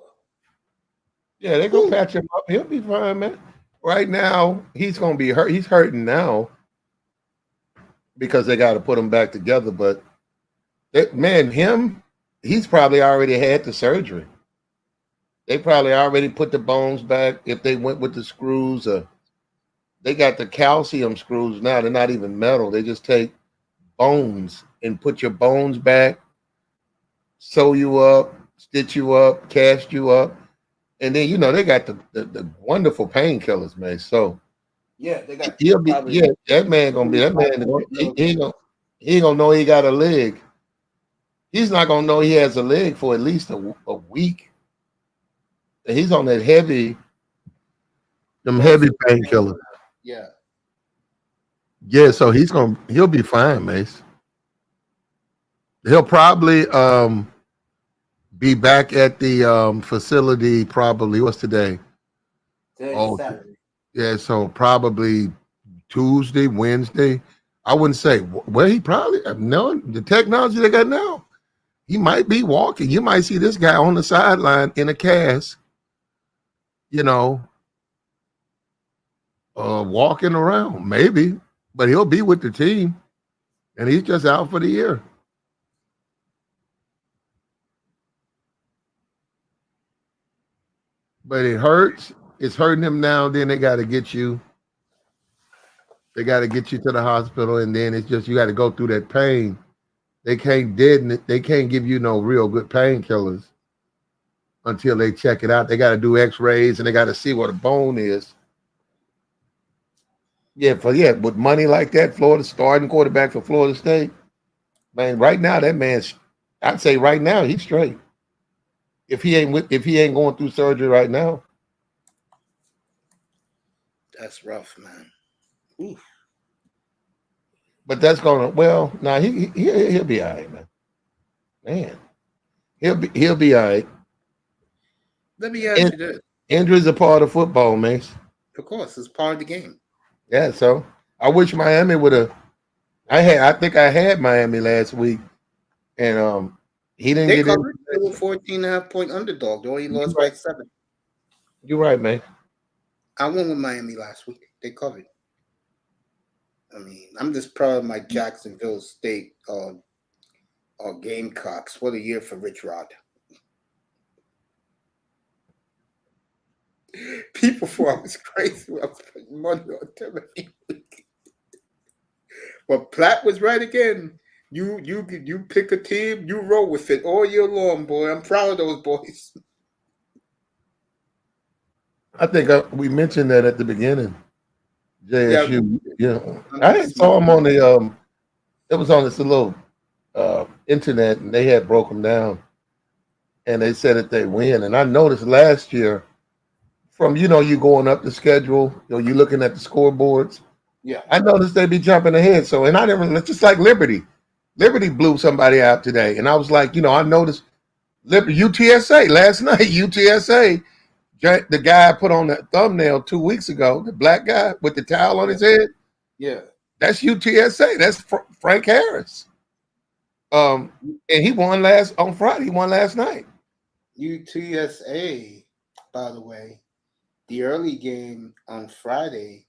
Yeah, they're gonna patch him up. He'll be fine, man. Right now, he's gonna be hurt. He's hurting now because they got to put him back together. But he's probably already had the surgery. They probably already put the bones back if they went with the screws. They got the calcium screws now. They're not even metal. They just take bones and put your bones back, sew you up, stitch you up, cast you up. And then they got the wonderful painkillers, man. So Yeah, they got. he'll be that man gonna be that man. He ain't gonna know he got a leg. He's not gonna know he has a leg for at least a week. And he's on that heavy painkillers. Yeah. Yeah, so he'll be fine, Mace. He'll probably be back at the facility probably what's today? Saturday. Yeah, so probably Tuesday, Wednesday. I wouldn't say he probably no the technology they got now. He might be walking. You might see this guy on the sideline in a cast, walking around, maybe, but he'll be with the team, and he's just out for the year. But it hurts. It's hurting him now. Then they got to get you. They got to get you to the hospital, and then it's just you got to go through that pain. They can't deaden it. They can't give you no real good painkillers until they check it out. They got to do X-rays and they got to see what a bone is. With money like that, Florida starting quarterback for Florida State, man. Right now, I'd say right now he's straight. If he ain't going through surgery right now, That's rough, man. Oof. but that's he'll be all right, man. Man, he'll be all right. Let me ask you this. Injuries are part of football, man. Of course, it's part of the game. Yeah, so I wish Miami would have. I think I had Miami last week, and he didn't They get in. covered. They were 14.5-point underdog. They only lost by 7. You're right, man. I won with Miami last week. They covered. I mean, I'm just proud of my Jacksonville State Gamecocks. What a year for Rich Rod. People thought I was crazy when I was putting money on them every week. But Platt was right again. You pick a team, you roll with it all year long, boy. I'm proud of those boys. I think we mentioned that at the beginning. JSU, yeah. I saw him on the it was on this little internet, and they had broke them down, and they said that they win. And I noticed last year, from you going up the schedule, you looking at the scoreboards. Yeah, I noticed they be jumping ahead. So, and I didn't. Just like Liberty. Liberty blew somebody out today, and I was like, I noticed UTSA last night. UTSA, the guy put on that thumbnail 2 weeks ago, the black guy with the towel on his head. yeah, that's UTSA. That's Frank Harris. And he won on Friday. He won last night. UTSA, by the way, the early game on Friday,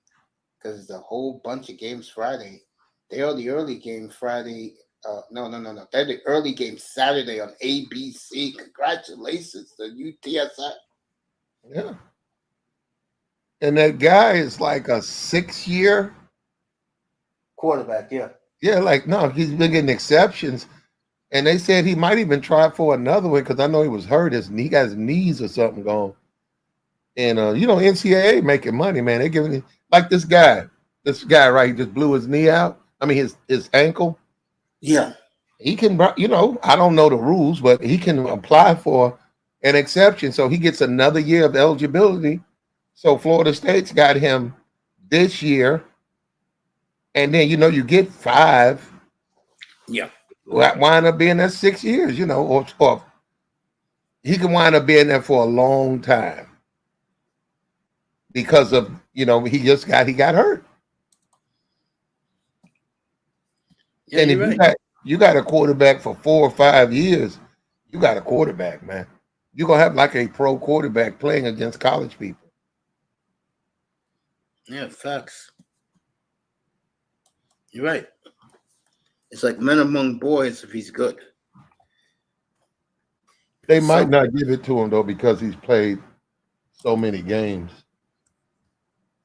because the whole bunch of games Friday. They are the early game Friday. No. They're the early game Saturday on ABC. Congratulations to UTSA. Yeah. And that guy is like a 6-year quarterback. Yeah. Yeah, no, he's been getting exceptions. And they said he might even try for another one because I know he was hurt. He got his knees or something gone. And, NCAA making money, man. They're giving like this guy right, he just blew his knee out. I mean, his ankle. Yeah. He can, I don't know the rules, but he can apply for an exception. So he gets another year of eligibility. So Florida State's got him this year. And then, you get 5. Yeah. Wind up being there 6 years, or he can wind up being there for a long time because of, he got hurt. Yeah, and if you got a quarterback for 4 or 5 years, you got a quarterback, man. You're going to have like a pro quarterback playing against college people. Yeah, facts. You're right. It's like men among boys if he's good. They might not give it to him, though, because he's played so many games.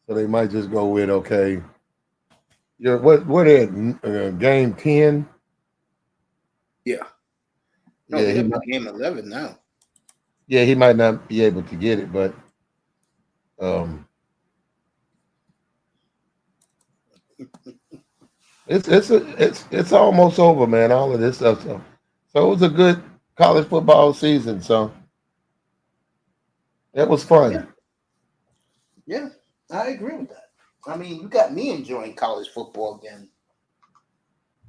So they might just go with, okay, what is game 10? Yeah. No, yeah, game 11 now. Yeah, he might not be able to get it, but it's almost over, man. All of this stuff. So it was a good college football season. So it was fun. Yeah, I agree with that. I mean, you got me enjoying college football again.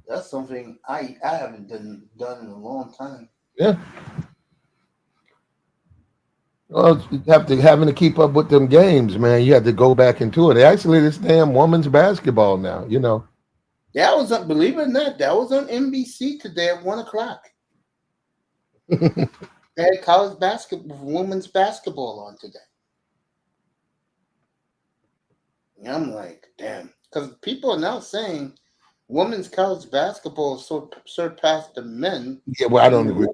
That's something I haven't done in a long time. Yeah. Well, you have to having to keep up with them games, man. You have to go back into it. Actually, this damn women's basketball now, That was believe it or not, that was on NBC today at 1:00. They had college basketball, women's basketball on today. And I'm like, damn, because people are now saying women's college basketball surpassed the men. Yeah, well, I don't agree.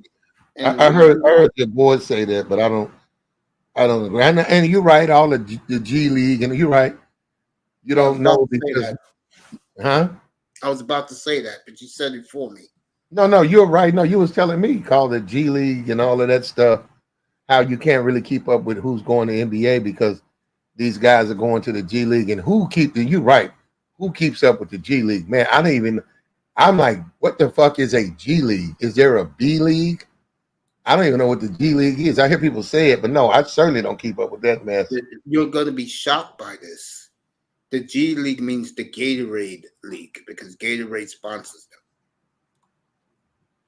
I heard the boys say that, but I don't agree. And you're right, all the G League, and you're right. You don't know because, huh? I was about to say that, but you said it for me. No, you're right. No, you was telling me call it G League and all of that stuff. How you can't really keep up with who's going to NBA because these guys are going to the G League, and you're right. Who keeps up with the G League? Man, I'm like, what the fuck is a G League? Is there a B League? I don't even know what the G League is. I hear people say it, but no, I certainly don't keep up with that mess. You're going to be shocked by this. The G League means the Gatorade League because Gatorade sponsors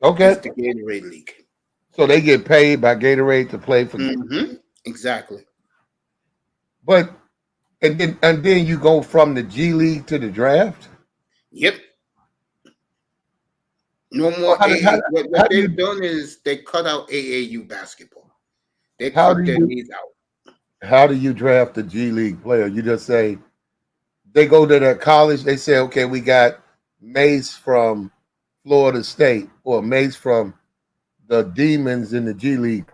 them. Okay. It's the Gatorade League. So they get paid by Gatorade to play for Gatorade. Exactly. But and then you go from the G League to the draft? Yep. No more what they've done is they cut out AAU basketball. They cut their knees out. how do you draft a G League player? You just say they go to their college. They say, okay, we got Mace from Florida State or Mace from the Demons in the G League.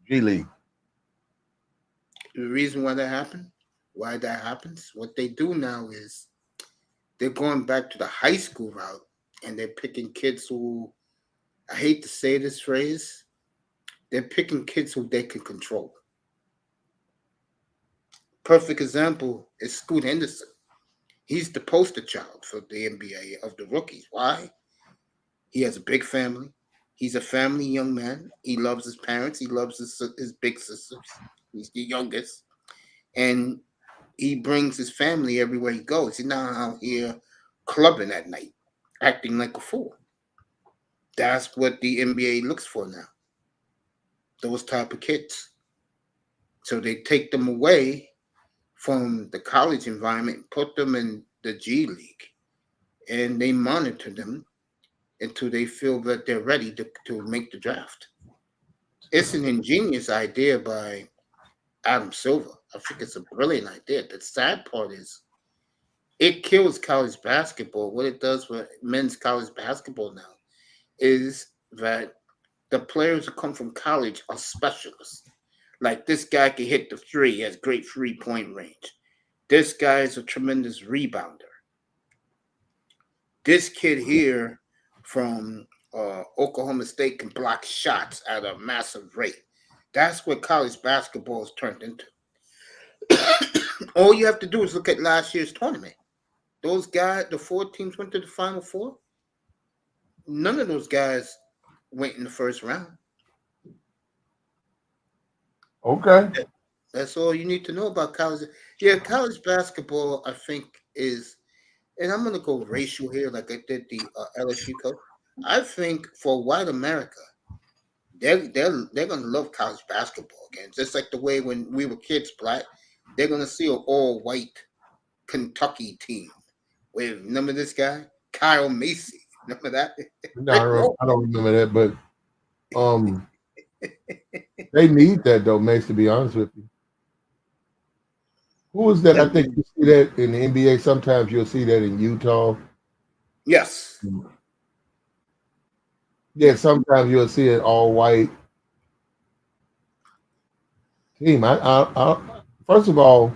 G League. The reason why that happens, what they do now is they're going back to the high school route and they're picking kids who, I hate to say this phrase, they're picking kids who they can control. Perfect example is Scoot Henderson. He's the poster child for the NBA of the rookies. Why? He has a big family. He's a family young man. He loves his parents. He loves his big sisters. He's the youngest. And he brings his family everywhere he goes. He's not out here clubbing at night, acting like a fool. That's what the NBA looks for now. Those type of kids. So they take them away from the college environment, put them in the G League, and they monitor them until they feel that they're ready to make the draft. It's an ingenious idea by Adam Silver. I think it's a brilliant idea. The sad part is it kills college basketball. What it does for men's college basketball now is that the players who come from college are specialists. Like this guy can hit the three, he has great 3-point range. This guy is a tremendous rebounder. This kid here from Oklahoma State can block shots at a massive rate. That's what college basketball has turned into. All you have to do is look at last year's tournament. Those guys, the 4 teams went to the Final Four. None of those guys went in the first round. Okay. That's all you need to know about college. Yeah, college basketball, I think, is, and I'm going to go racial here like I did the LSU coach. I think for white America, they're going to love college basketball again. Just like the way when we were kids, black, they're going to see an all-white Kentucky team. With, remember this guy? Kyle Macy. Remember that? No, I don't remember that, but they need that though, Mace, to be honest with you. Who is that? I think you see that in the NBA. Sometimes you'll see that in Utah. Yes. Yeah, sometimes you'll see it all white team. I first of all,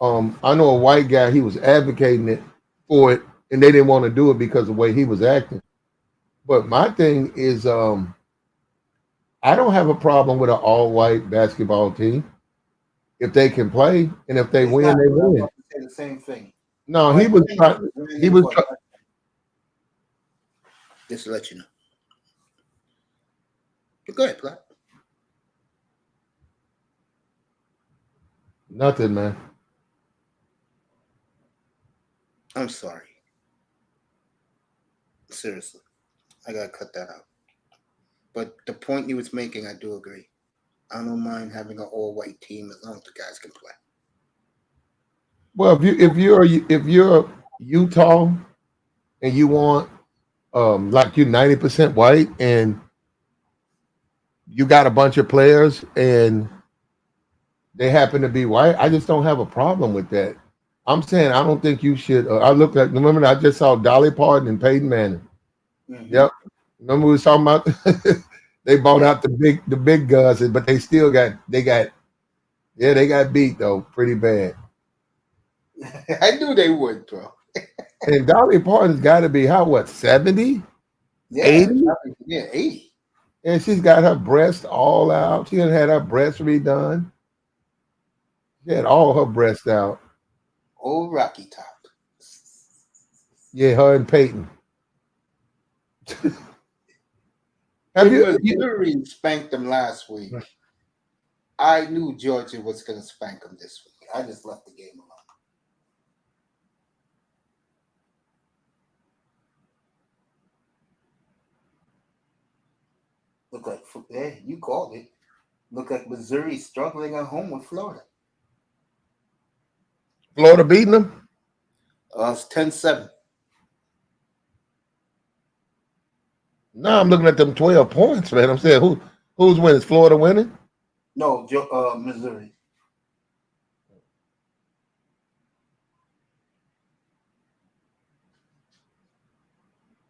I know a white guy. He was advocating it for it, and they didn't want to do it because of the way he was acting. But my thing is, I don't have a problem with an all-white basketball team if they can play, and if they win, they win. The same thing. No, he was trying. He was trying. Just to let you know. Go ahead, Black. Nothing, man. I'm sorry. Seriously. I gotta cut that out. But the point you was making, I do agree. I don't mind having an all-white team as long as the guys can play. Well, if you're Utah and you want like you're 90% white and you got a bunch of players and they happen to be white, I just don't have a problem with that. I'm saying I don't think you should. I looked at. Remember, I just saw Dolly Parton and Peyton Manning. Mm-hmm. Yep. Remember we was talking about they bought out the big guns, but they still got they got beat though pretty bad. I knew they would, bro. And Dolly Parton's got to be how, what, 70? Yeah, 80? Yeah, 80. And she's got her breast all out. She had her breast redone. She had all her breasts out. Old Rocky Top. Yeah, her and Peyton. Missouri spanked them last week. I knew Georgia was going to spank them this week. I just left the game alone. Look like, yeah, you called it. Look like Missouri struggling at home with Florida. Florida beating them? It's 10-7. No, I'm looking at them 12 points, man. I'm saying who's winning? Is Florida winning? No, Missouri.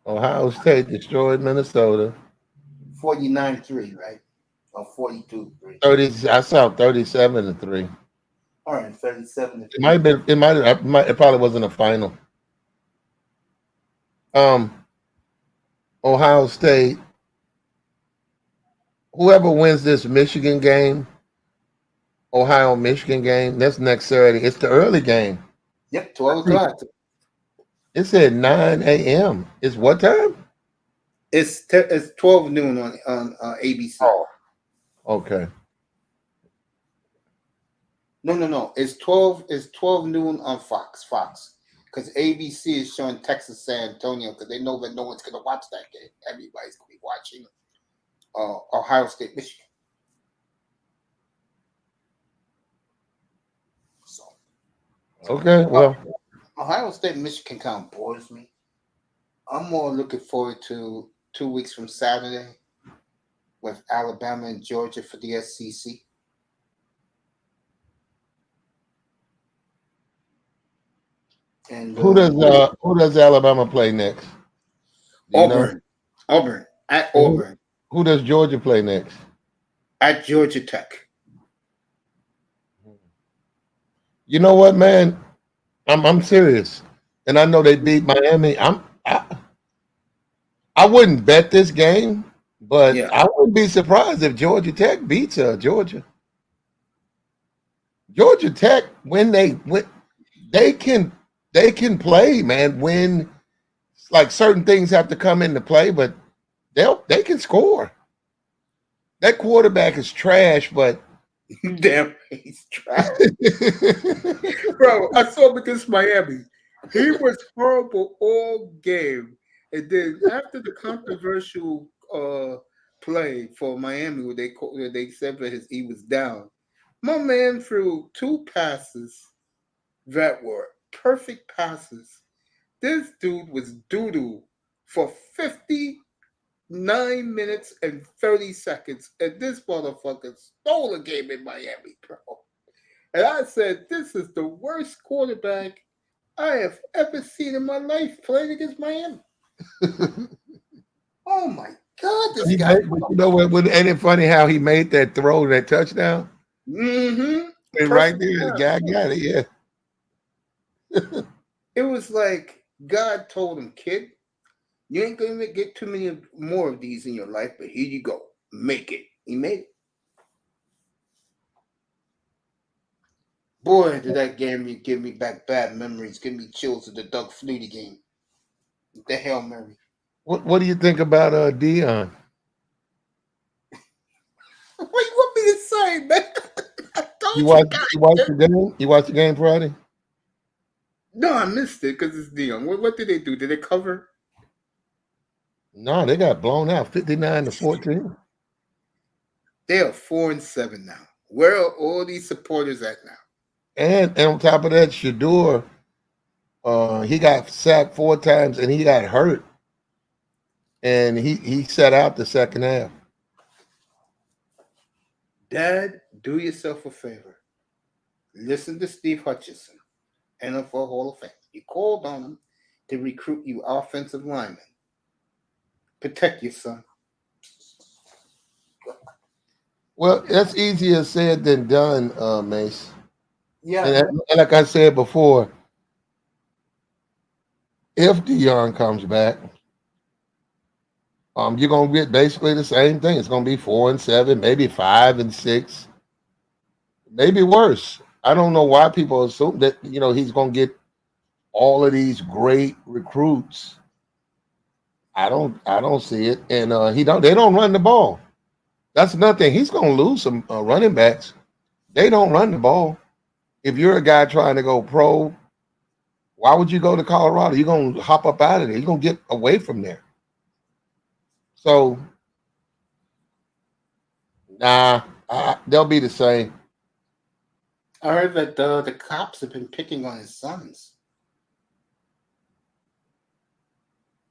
Ohio State destroyed Minnesota. 49-3, right? Or 42-3. 30. I saw 37-3. All right, 37 to It might 3. have been. It probably wasn't a final. Um, Ohio State. Whoever wins this Michigan game, Ohio Michigan game, that's next Saturday. It's the early game. Yep, 12 o'clock. It said 9 a.m. It's what time? It's 12 noon on ABC. Oh, okay. No. It's 12 noon on Fox. Because ABC is showing Texas San Antonio because they know that no one's gonna watch that game. Everybody's gonna be watching Ohio State, Michigan. So Okay. Well, Ohio State, Michigan kind of bores me. I'm more looking forward to 2 weeks from Saturday with Alabama and Georgia for the SEC. And who does Alabama play next? Do you know? Auburn at Who- Auburn Who does Georgia play next? at Georgia Tech. You know what, man? I'm serious, and I know they beat Miami. I wouldn't bet this game, but Yeah. I wouldn't be surprised if Georgia Tech beats Georgia. Georgia Tech, when they can play, man. When like certain things have to come into play, but they can score. That quarterback is trash, but Damn, he's trash. Bro, I saw him against Miami. He was horrible all game. And then after the controversial play for Miami, where they said that he was down, my man threw 2 passes that were perfect passes. This dude was doo-doo for 59 minutes and 30 seconds, and this motherfucker stole a game in Miami, bro. And I said, this is the worst quarterback I have ever seen in my life playing against Miami. Oh my God, this guy. But you know what? Ain't it funny how he made that throw, that touchdown? Mm-hmm. And right there, the guy got it. Yeah. It was like God told him, kid, you ain't gonna get too many more of these in your life, but here you go. Make it. He made it. Boy, did that game give me back bad memories. Give me chills of the Doug Flutie game. The Hail Mary. What do you think about Dion? What you want me to say, man? I told You you. watched the game? You watched the game Friday? No, I missed it because it's Dion. What did they do? Did they cover? No, they got blown out 59-14. They are 4-7 now. Where are all these supporters at now? And on top of that, Shador, he got sacked 4 times and he got hurt. And he sat out the second half. Dad, do yourself a favor. Listen to Steve Hutchinson, NFL Hall of Fame. You called on him to recruit you offensive linemen. Protect your son. Well, that's easier said than done, Mace. Yeah. And like I said before, if Dion comes back, you're gonna get basically the same thing. It's gonna be 4-7, maybe 5-6, maybe worse. I don't know why people assume that he's gonna get all of these great recruits. I don't see it, and they don't run the ball. That's nothing. He's gonna lose some running backs. They don't run the ball. If you're a guy trying to go pro, why would you go to Colorado? You're gonna hop up out of there. You're gonna get away from there. So, they'll be the same. I heard that the cops have been picking on his sons.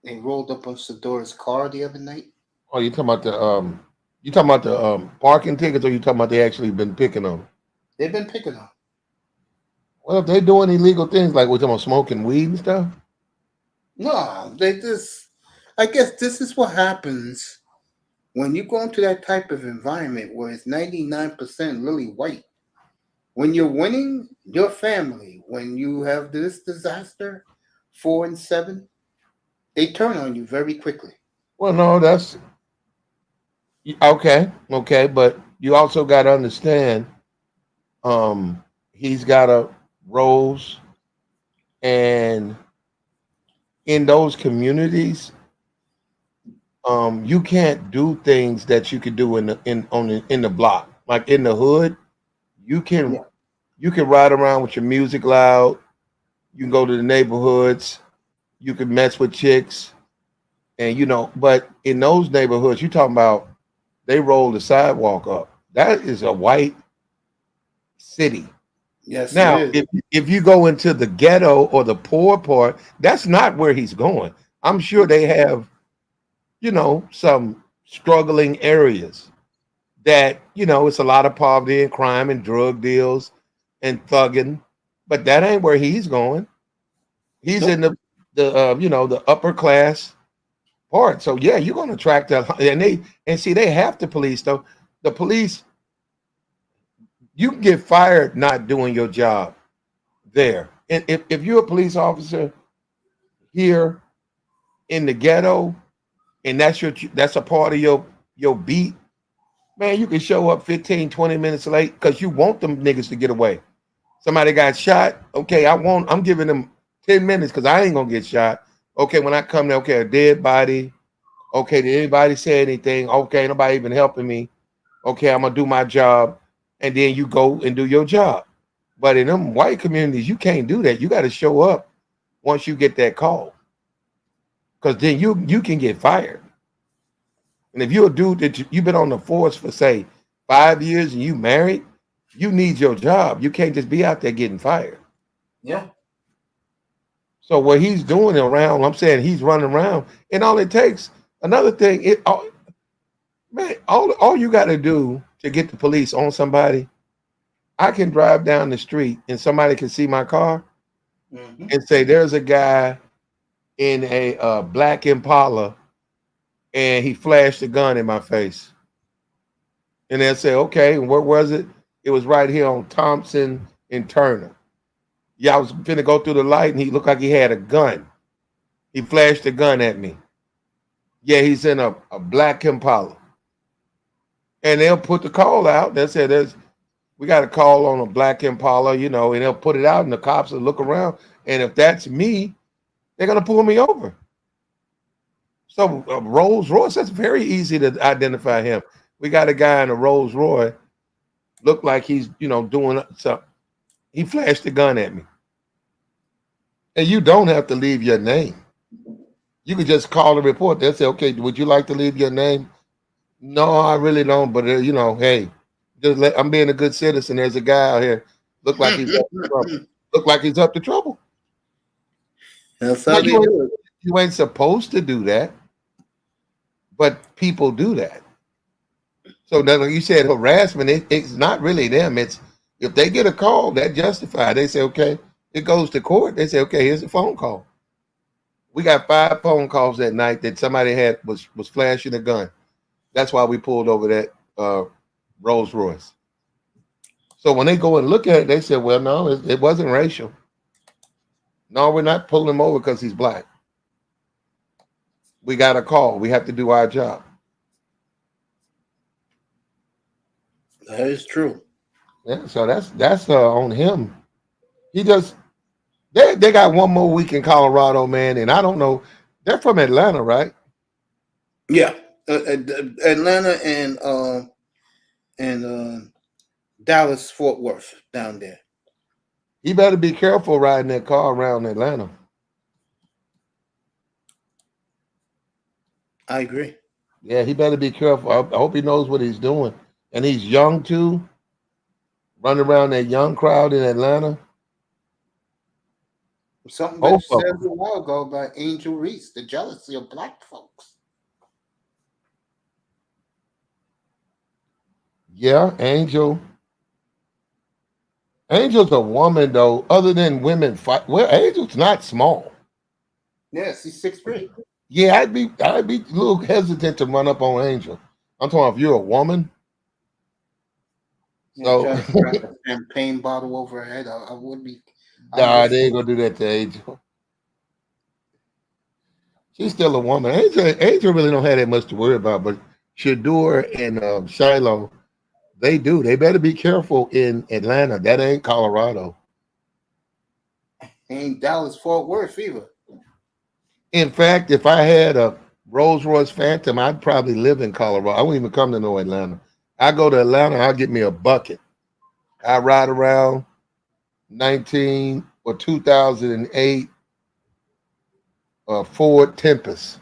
They rolled up on Sador's car the other night. Oh, you talking about the parking tickets, or you talking about they actually been picking on them? They've been picking on him. Well, if they're doing illegal things like we're talking about smoking weed and stuff. No, they just I guess this is what happens when you go into that type of environment where it's 99% lily white. When you're winning, your family. When you have this disaster, 4-7, they turn on you very quickly. Well, no, that's okay, okay, but you also got to understand, he's got a roles, and in those communities, you can't do things that you could do in the block, like in the hood. You can Yeah. you can ride around with your music loud. You can go to the neighborhoods. You can mess with chicks, and but in those neighborhoods, you talking about they roll the sidewalk up. That is a white city. Yes, it Now, is. if you go into the ghetto or the poor part, that's not where he's going. I'm sure they have, some struggling areas that, it's a lot of poverty and crime and drug deals and thugging, but that ain't where he's going. He's in Nope. the upper class part. So yeah, you're going to attract that, and see they have the police though. The police, you can get fired not doing your job there. And if you're a police officer here in the ghetto, and that's a part of your beat, man, you can show up 15, 20 minutes late because you want them niggas to get away. Somebody got shot. Okay, I'm giving them 10 minutes because I ain't gonna get shot. Okay, when I come there, okay, a dead body. Okay, did anybody say anything? Okay, nobody even helping me. Okay, I'm gonna do my job, and then you go and do your job. But in them white communities, you can't do that. You got to show up once you get that call, because then you can get fired. And if you're a dude that you've been on the force for say 5 years and you married, you need your job. You can't just be out there getting fired. Yeah. So what he's doing around, I'm saying he's running around, and all it takes. Another thing, man, all you got to do to get the police on somebody, I can drive down the street and somebody can see my car Hmm. and say, "There's a guy in a black Impala, and he flashed a gun in my face." And they'll say, "Okay, and where was it?" It was right here on Thompson and Turner. Yeah, I was finna go through the light, and he looked like he had a gun. He flashed a gun at me. Yeah, he's in a black Impala. And they'll put the call out. They'll say, we got a call on a black Impala, and they'll put it out, and the cops will look around. And if that's me, they're going to pull me over. So Rolls Royce, that's very easy to identify him. We got a guy in a Rolls Royce, look like he's, doing something. He flashed a gun at me. And you don't have to leave your name. You could just call the report. They'll say, okay, would you like to leave your name? No, I really don't. But, hey, I'm being a good citizen. There's a guy out here. Look like he's up to trouble. Look like he's up to trouble. That's Now, how they do it. you ain't supposed to do that, but people do that. So then, like you said, harassment, it's not really them. It's if they get a call that justified, they say, okay, it goes to court. They say, okay, here's a phone call. We got 5 phone calls that night that somebody was flashing a gun. That's why we pulled over that Rolls Royce. So when they go and look at it, they say, well, no, it wasn't racial. No, we're not pulling him over because he's black. We got a call. We have to do our job. That is true. Yeah, so that's on him. He just they got one more week in Colorado, man, and I don't know. They're from Atlanta, right? Yeah. Atlanta and Dallas Fort Worth down there. He better be careful riding that car around Atlanta. I agree. Yeah, he better be careful. I hope he knows what he's doing. And he's young too, running around that young crowd in Atlanta. Something that you Both of said them. a while ago about Angel Reese, the jealousy of black folks. Yeah, Angel. Angel's a woman though. Other than women fight, well, Angel's not small. Yes, he's 6'3". Yeah, I'd be a little hesitant to run up on Angel. I'm talking if you're a woman. So Try to grab a champagne bottle over her head. I would be. nah, they ain't gonna do that to Angel. She's still a woman. Angel really don't have that much to worry about, but Shador and Shiloh, they do. They better be careful in Atlanta. That ain't Colorado. Ain't Dallas Fort Worth either. In fact, if I had a Rolls Royce Phantom, I'd probably live in Colorado. I wouldn't even come to no Atlanta. I go to Atlanta, I'll get me a bucket. I ride around 19 or 2008 Ford Tempest.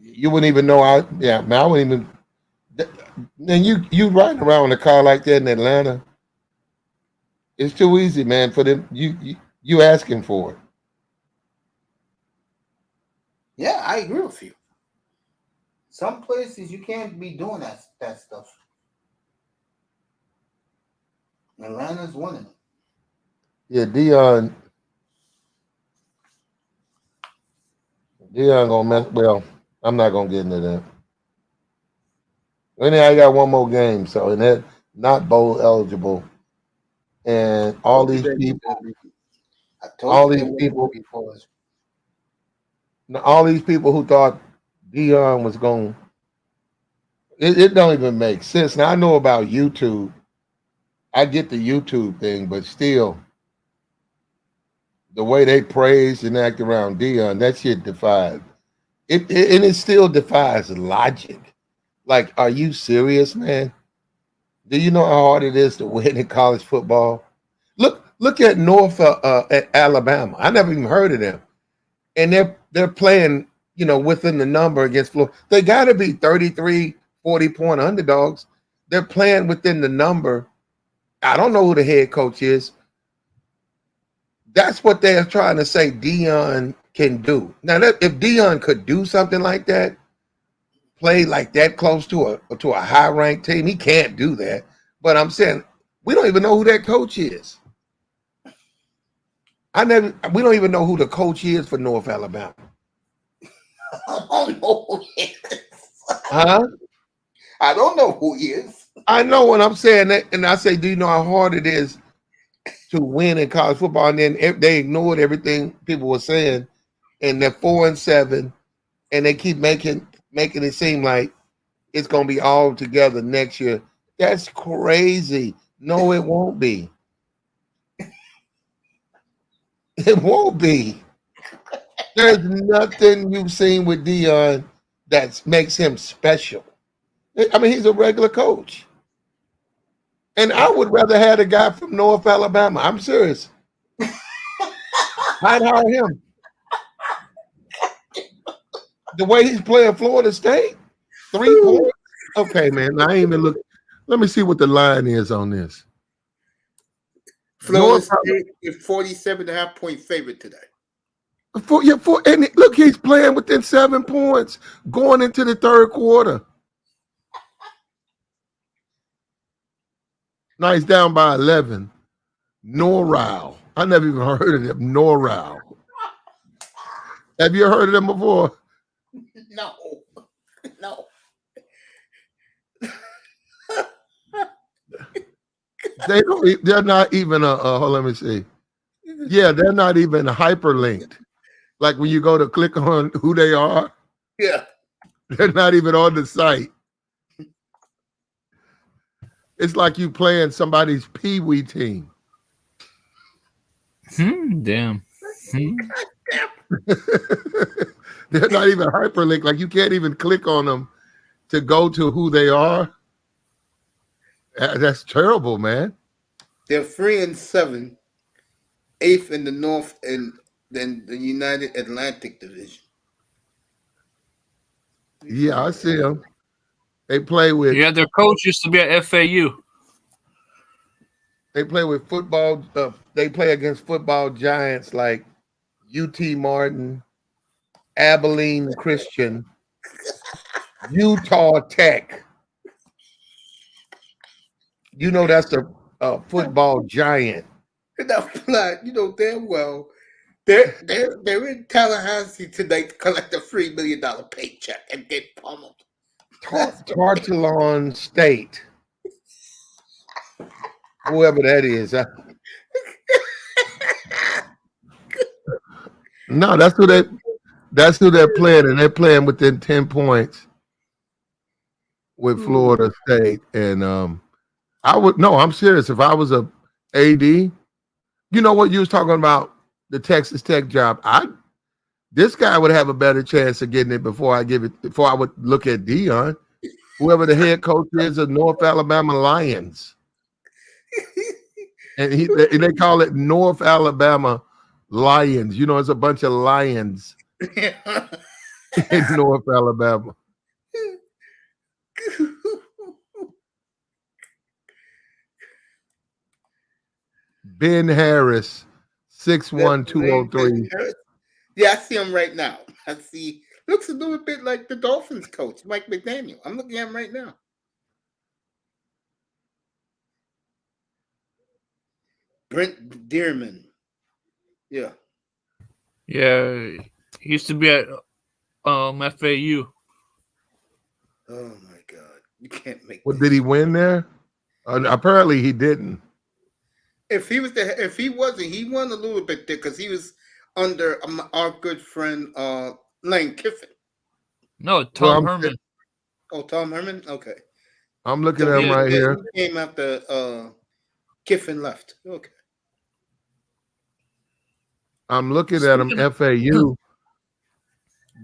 You wouldn't even know I wouldn't even. Then you riding around in a car like that in Atlanta. It's too easy, man. For them, you asking for it. Yeah, I agree with you. Some places you can't be doing that stuff. Atlanta's one of them. Yeah, Dion gonna mess. Well, I'm not gonna get into that. Anyhow, I got one more game, so and that not bowl eligible, and all these people, I all told you these they people, wouldn't before. all these people who thought Dion was going, it don't even make sense. Now I know about YouTube. I get the YouTube thing, but still, the way they praise and act around Dion, that shit defies and it still defies logic. Like, are you serious, man? Do you know how hard it is to win in college football? Look at at Alabama. I never even heard of them, and they're playing, within the number against Florida. They got to be 33, 40-point underdogs. They're playing within the number. I don't know who the head coach is. That's what they're trying to say Dion can do. Now, if Dion could do something like that, play like that close to a high ranked team, he can't do that. But I'm saying we don't even know who that coach is. We don't even know who the coach is for North Alabama. I don't know who he is. Huh? I don't know who he is. I know what I'm saying, and I say, do you know how hard it is to win in college football? And then they ignored everything people were saying, and they're 4-7, and they keep making it seem like it's going to be all together next year. That's crazy. No, it won't be. It won't be. There's nothing you've seen with Dion that makes him special. I mean, he's a regular coach. And I would rather have a guy from North Alabama. I'm serious. I'd hire him. The way he's playing Florida State, 3 points. Okay, man. I ain't even look. Let me see what the line is on this. Florida State is 47.5-point favorite today. And look, he's playing within 7 points going into the third quarter. Now he's down by 11. Norral. I never even heard of them. Norral. Have you heard of them before? No. They're not even let me see. Yeah, they're not even hyperlinked. Like when you go to click on who they are. Yeah. They're not even on the site. It's like you playing somebody's pee-wee team. Damn. They're not even hyperlinked. Like you can't even click on them to go to who they are. That's terrible, man. They're 3-7, 8th in the North and then the United Atlantic Division. Yeah, I see them. They play with. Yeah, their coach used to be at FAU. They play with football. They play against football giants like UT Martin, Abilene Christian, Utah Tech. You know that's a football giant. You know damn well They're in Tallahassee tonight to collect a $3 million paycheck and get pummeled. Tarleton State. Whoever that is. No, that's who they're playing, and they're playing within 10 points with Florida State. And I'm serious. If I was a AD, you know what you was talking about, the Texas Tech job. This guy would have a better chance of getting it before I would look at Dion. Whoever the head coach is of North Alabama Lions. And they call it North Alabama Lions. You know, it's a bunch of lions in North Alabama. Ben Harris, 6'1", 203. Yeah, I see him right now. Looks a little bit like the Dolphins coach, Mike McDaniel. I'm looking at him right now. Brent Dearman. Yeah. Yeah, he used to be at FAU. Oh my God, you can't make. What did he win there? Apparently, he didn't. If he wasn't, he won a little bit there because he was under our good friend Lane Kiffin. No, Tom Herman. Oh, Tom Herman. Okay. I'm looking at him right here. He came after Kiffin left. Okay. I'm looking at him, FAU,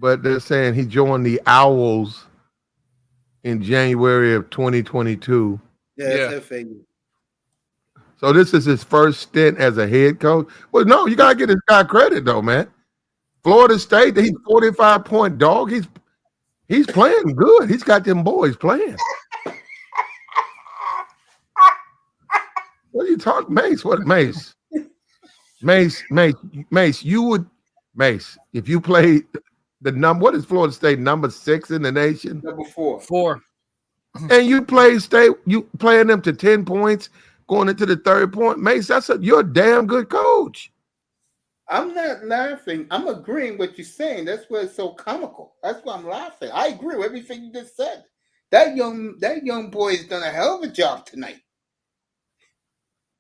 but they're saying he joined the Owls in January of 2022. Yeah, it's FAU. So this is his first stint as a head coach. Well, no, you gotta get this guy credit though, man. Florida State, he's 45-point dog. He's playing good. He's got them boys playing. What are you talking, Mace? What, Mace? Mace, if you played what is Florida State, number 6 in the nation? Number 4. 4. And you playing them to 10 points, going into the third point. Mace, you're a damn good coach. I'm not laughing. I'm agreeing with what you're saying. That's why it's so comical. That's why I'm laughing. I agree with everything you just said. That young boy has done a hell of a job tonight.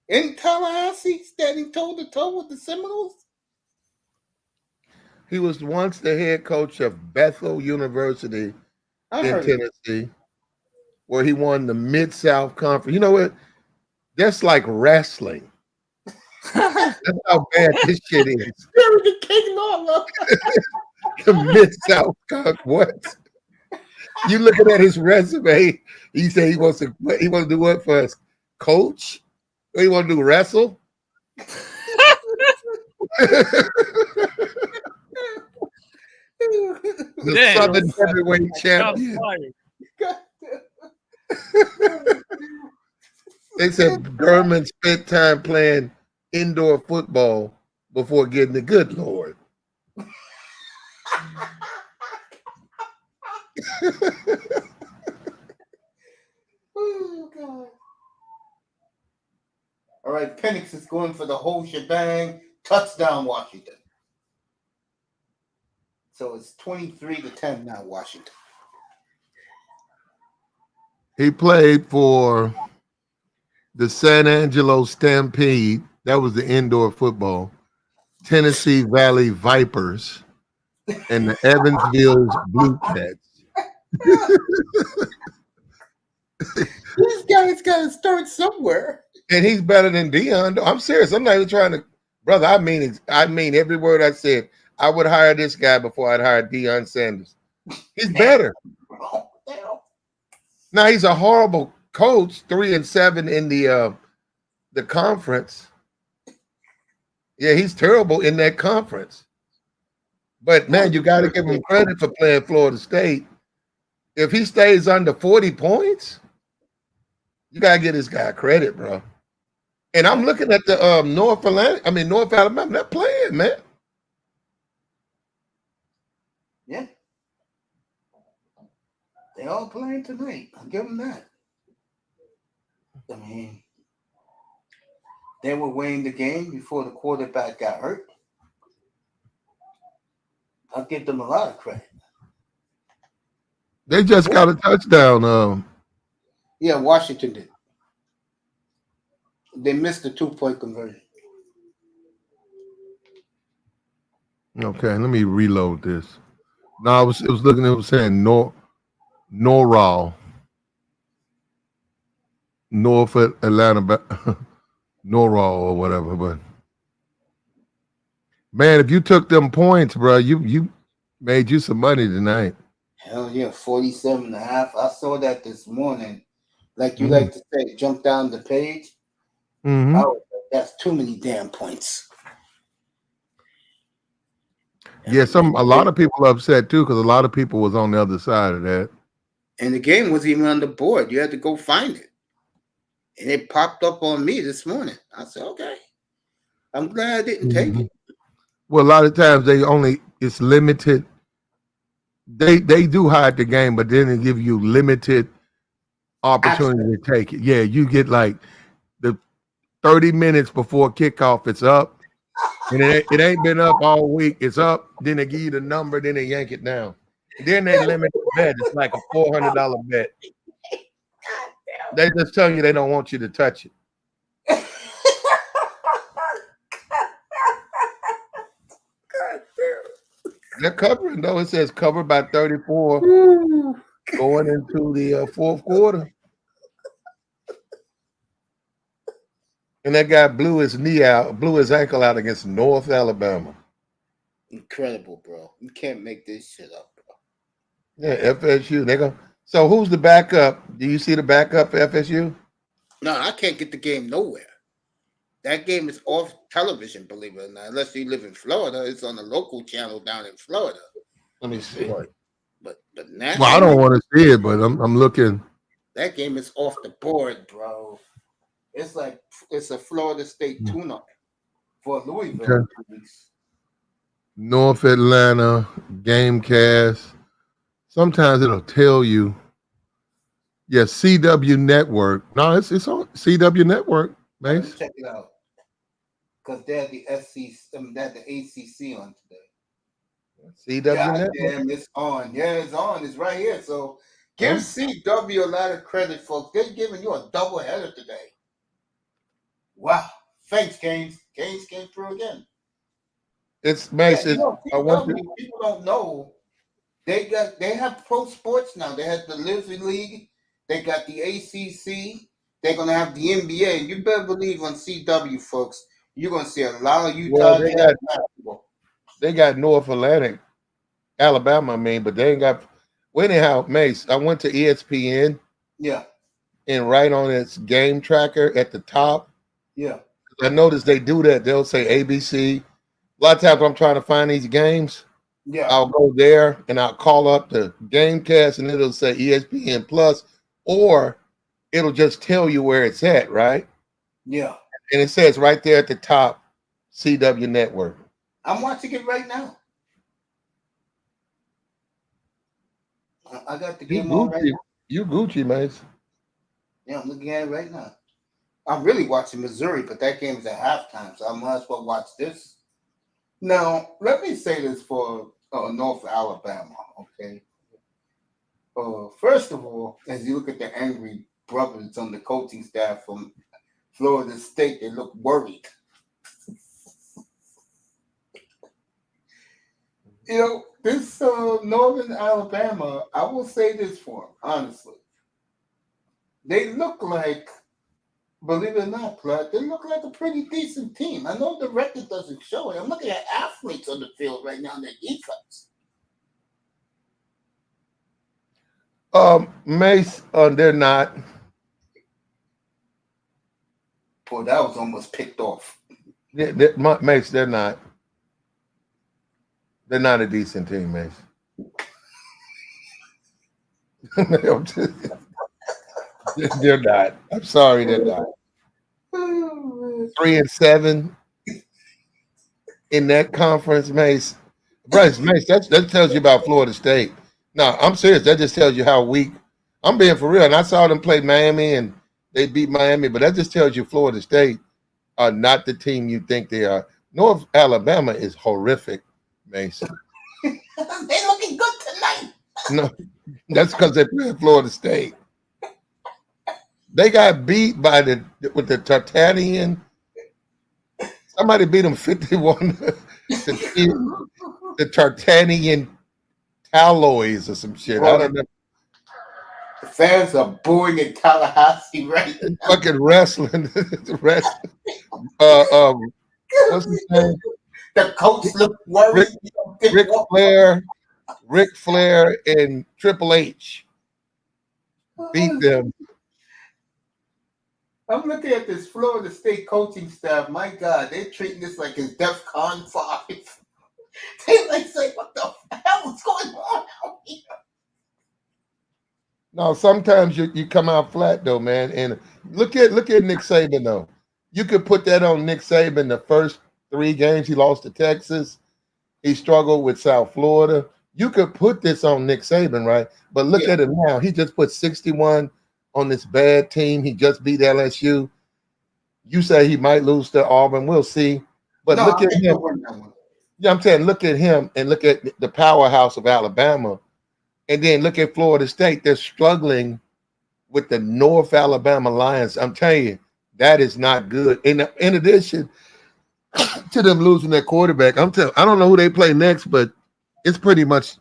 In Tallahassee, standing toe-to-toe with the Seminoles. He was once the head coach of Bethel University in Tennessee, where he won the Mid-South Conference. You know what? That's like wrestling. That's how bad this shit is. The Mid-South Conference. What? You looking at his resume? He said he wants to do what for us? Coach? What, he want to do, wrestle? The Southern Heavyweight Champion. They said Berman spent time playing indoor football before getting the good Lord. Oh, God. All right, Penix is going for the whole shebang. Touchdown, Washington. So it's 23-10 now, Washington. He played for the San Angelo Stampede. That was the indoor football. Tennessee Valley Vipers and the Evansville Blue Cats. This guy's got to start somewhere. And he's better than Dion. I'm serious. I'm not even trying to, brother. I mean every word I said. I would hire this guy before I'd hire Deion Sanders. He's better. Now he's a horrible coach. 3-7 in the conference. Yeah, he's terrible in that conference. But man, you got to give him credit for playing Florida State. If he stays under 40 points, you got to give this guy credit, bro. And I'm looking at the North Alabama. They're playing, man. Yeah. They all playing tonight. I'll give them that. I mean, they were winning the game before the quarterback got hurt. I'll give them a lot of credit. They just got a touchdown. Yeah, Washington did. They missed the 2-point conversion. Okay, let me reload this. No, it was looking. It was saying North Atlanta, Norral or whatever. But man, if you took them points, bro, you made you some money tonight. Hell yeah, 47.5. I saw that this morning. Like you like to say, jump down the page. Mm-hmm. Oh, that's too many damn points. Yeah, a lot of people are upset too because a lot of people was on the other side of that. And the game wasn't even on the board. You had to go find it. And it popped up on me this morning. I said, okay. I'm glad I didn't take it. Well, a lot of times it's limited. They do hide the game, but then they give you limited opportunity to take it. Yeah, you get like the 30 minutes before kickoff, it's up. And it ain't been up all week. It's up. Then they give you the number. Then they yank it down. And then they limit the bet. It's like a $400 bet. They just tell you they don't want you to touch it. They're covering though. It says covered by 34 going into the fourth quarter. And that guy blew his ankle out against North Alabama. Incredible, bro. You can't make this shit up, bro. Yeah, FSU. They go. So who's the backup? Do you see the backup for FSU? No, I can't get the game nowhere. That game is off television, believe it or not. Unless you live in Florida, it's on the local channel down in Florida. Let me see. But Well, I don't want to see it, but I'm looking. That game is off the board, bro. It's like it's a Florida State tune-up for Louisville. Okay. North Atlanta Gamecast. Sometimes it'll tell you. Yeah, CW Network. No, it's on CW Network, man. Check it out. Because they had the SEC, they had the ACC on today. CW God Network. damn, it's on. Yeah, it's on. It's right here. So give CW a lot of credit, folks. They're giving you a double header today. Wow. Thanks, Gaines. Gaines came through again. It's Mason. People don't know. They have pro sports now. They have the Lizzie League. They got the ACC. They're gonna have the NBA. You better believe on CW, folks. You're gonna see a lot of Utah. Well, they got North Atlantic, Alabama. I mean, but they ain't got. Well, anyhow, Mace. I went to ESPN. Yeah. And right on its game tracker at the top. Yeah. I noticed they do that. They'll say ABC. A lot of times when I'm trying to find these games, I'll go there and I'll call up the Gamecast and it'll say ESPN Plus, or it'll just tell you where it's at, right? Yeah. And it says right there at the top, CW Network. I'm watching it right now. I got the game on right now. You Gucci, man. Yeah, I'm looking at it right now. I'm really watching Missouri, but that game is at halftime, so I might as well watch this. Now, let me say this for North Alabama, okay? First of all, as you look at the angry brothers on the coaching staff from Florida State, they look worried. You know, this Northern Alabama, I will say this for them, honestly. They look like, believe it or not, Clark, they look like a pretty decent team. I know the record doesn't show it. I'm looking at athletes on the field right now in their defense. Mace, they're not. Boy, that was almost picked off. Mace, they're not. They're not a decent team, Mace. They're not. I'm sorry, they're not. 3-7 in that conference, Mace. Bryce, Mace, that tells you about Florida State. No, I'm serious. That just tells you how weak. I'm being for real. And I saw them play Miami, and they beat Miami, but that just tells you Florida State are not the team you think they are. North Alabama is horrific, Mace. They're looking good tonight. No, that's because they play Florida State. They got beat by the Tartanian. Somebody beat them 51 the Tartanian Alloys or some shit. I don't know. The fans are booing in Tallahassee right now. Fucking wrestling. Wrestling. What's his name? The coach looked worried. Ric Flair and Triple H beat them. I'm looking at this Florida State coaching staff. My God, they're treating this like it's DEFCON 5. They like say, what the hell is going on out here? No, sometimes you come out flat though, man. And look at Nick Saban though. You could put that on Nick Saban. The first 3 games he lost to Texas. He struggled with South Florida. You could put this on Nick Saban, right? But look at him now. He just put 61 on this bad team. He just beat LSU. You say he might lose to Auburn. We'll see. But No, look at him. Yeah, I'm saying look at him and look at the powerhouse of Alabama. And then look at Florida State. They're struggling with the North Alabama Lions. I'm telling you, that is not good. In addition to them losing their quarterback, I don't know who they play next, but it's pretty much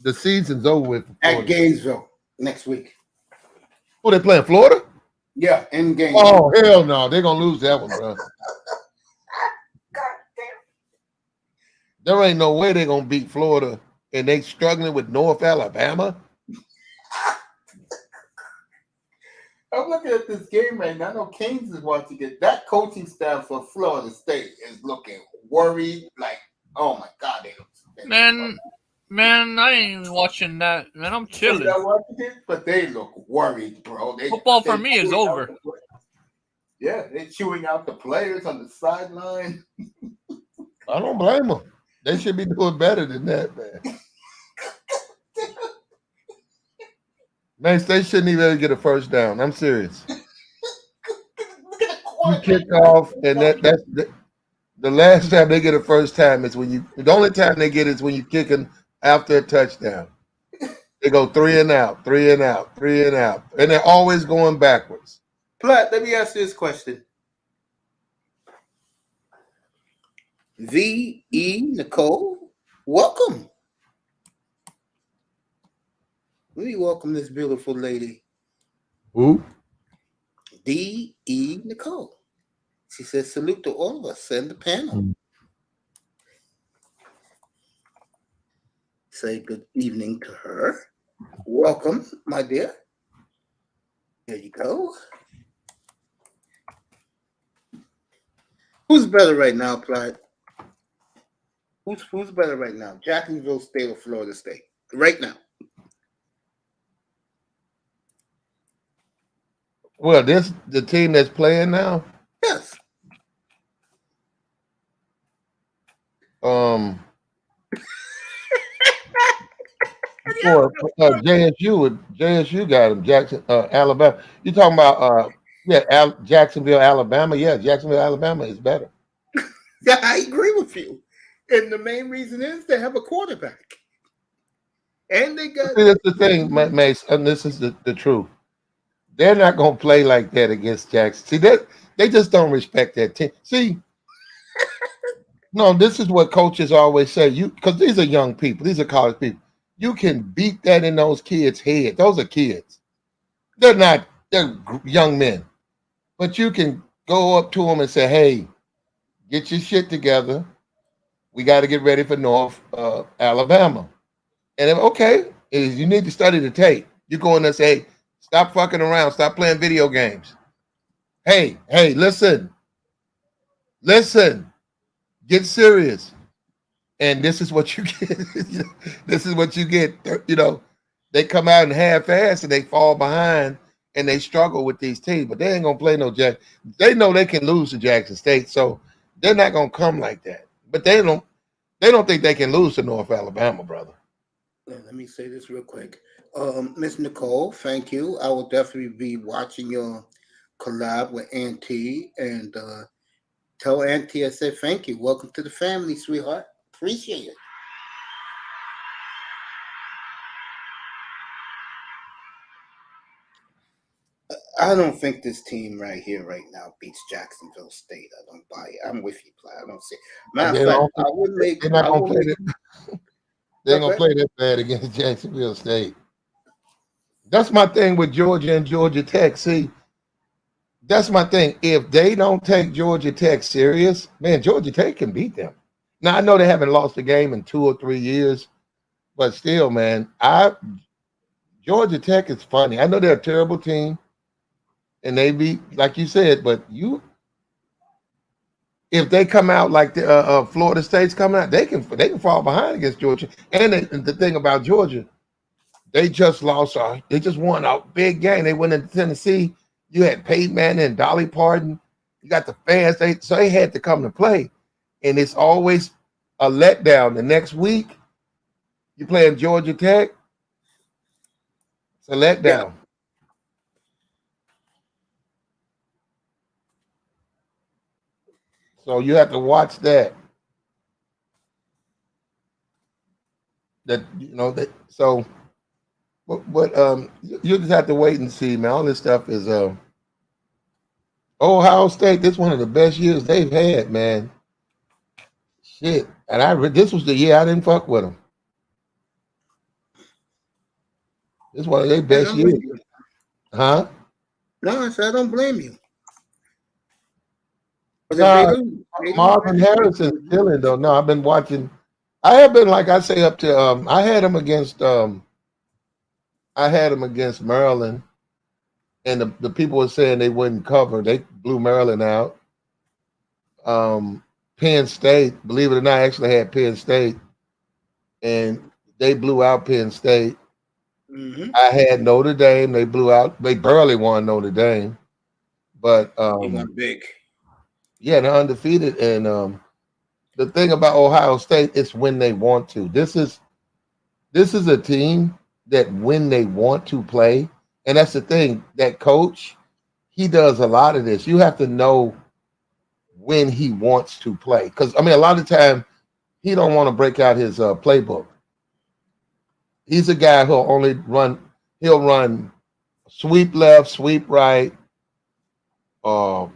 the season's over with. At Gainesville next week. Who they playing? Florida? Yeah, in Gainesville. Oh, hell no. They're going to lose that one, bro. There ain't no way they're going to beat Florida, and they struggling with North Alabama. I'm looking at this game right now. I know Keynes is watching it. That coaching staff for Florida State is looking worried. Like, oh my God, they look. Man, I ain't even watching that. Man, I'm chilling. Not watching it, but they look worried, bro. Football for me is over. Yeah, they're chewing out the players on the sideline. I don't blame them. They should be doing better than that, man. Man, they shouldn't even get a first down. I'm serious. You kick off, and that's the last time they get a first time is when you. The only time they get is when you kicking after a touchdown. They go 3 and out, 3 and out, 3 and out, and they're always going backwards. Platt, let me ask you this question. V.E. Nicole, welcome. Let me welcome this beautiful lady. Who? D.E. Nicole. She says, salute to all of us and the panel. Say good evening to her. Welcome, my dear. There you go. Who's better right now, Platt? Who's better right now? Jacksonville State or Florida State? Right now. Well, the team that's playing now? Yes. For JSU got him. Jackson, Alabama. You talking about Jacksonville, Alabama? Yeah, Jacksonville, Alabama is better. Yeah, I agree with you. And the main reason is they have a quarterback. And they got. See, that's the thing, Mace, and this is the truth. They're not going to play like that against Jackson. See, they just don't respect that team. See, no, this is what coaches always say. Because these are young people. These are college people. You can beat that in those kids' head. Those are kids. They're young men. But you can go up to them and say, hey, get your shit together. We got to get ready for North Alabama. And if, okay, you need to study the tape. You go in there and say, stop fucking around. Stop playing video games. Hey, listen. Get serious. And this is what you get. This is what you get. You know, they come out and half-ass and they fall behind and they struggle with these teams. But they ain't going to play no Jack. They know they can lose to Jackson State, so they're not going to come like that. But they don't think they can lose to North Alabama, brother. Let me say this real quick. Miss Nicole, thank you. I will definitely be watching your collab with Auntie and tell Auntie I said thank you. Welcome to the family, sweetheart. Appreciate it. I don't think this team right here, right now, beats Jacksonville State. I don't buy it. I'm with you, Ply. I don't see. Matter They of fact, don't, I would make. they're not I gonna will play make. that. They ain't gonna play that bad against Jacksonville State. That's my thing with Georgia and Georgia Tech. See, that's my thing. If they don't take Georgia Tech serious, man, Georgia Tech can beat them. Now I know they haven't lost a game in 2 or 3 years, but still, man, Georgia Tech is funny. I know they're a terrible team, and they beat, like you said, but if they come out like the Florida State's coming out, they can fall behind against Georgia. And the thing about Georgia, they just lost. They just won a big game. They went into Tennessee. You had Peyton Manning and Dolly Parton. You got the fans. So they had to come to play, and it's always a letdown. The next week, you playing Georgia Tech. It's a letdown. Yeah. So you have to watch that. So, but you just have to wait and see, man. All this stuff is Ohio State. This is one of the best years they've had, man. Shit, and this was the year I didn't fuck with them. This is one of their best years, huh? No, I said I don't blame you. Marvin Harrison's killing though. No, I've been watching. I have been, like I say, up to I had him against Maryland, and the people were saying they wouldn't cover. They blew Maryland out. Penn State, believe it or not, actually had Penn State, and they blew out Penn State. Mm-hmm. I had Notre Dame. They blew out. They barely won Notre Dame, but They went big. yeah, they're undefeated. And the thing about Ohio State is when they want to. This is a team that when they want to play, and that's the thing. That coach, he does a lot of this. You have to know when he wants to play, because I mean, a lot of time he don't want to break out his playbook. He's a guy who'll only run. He'll run sweep left, sweep right, wide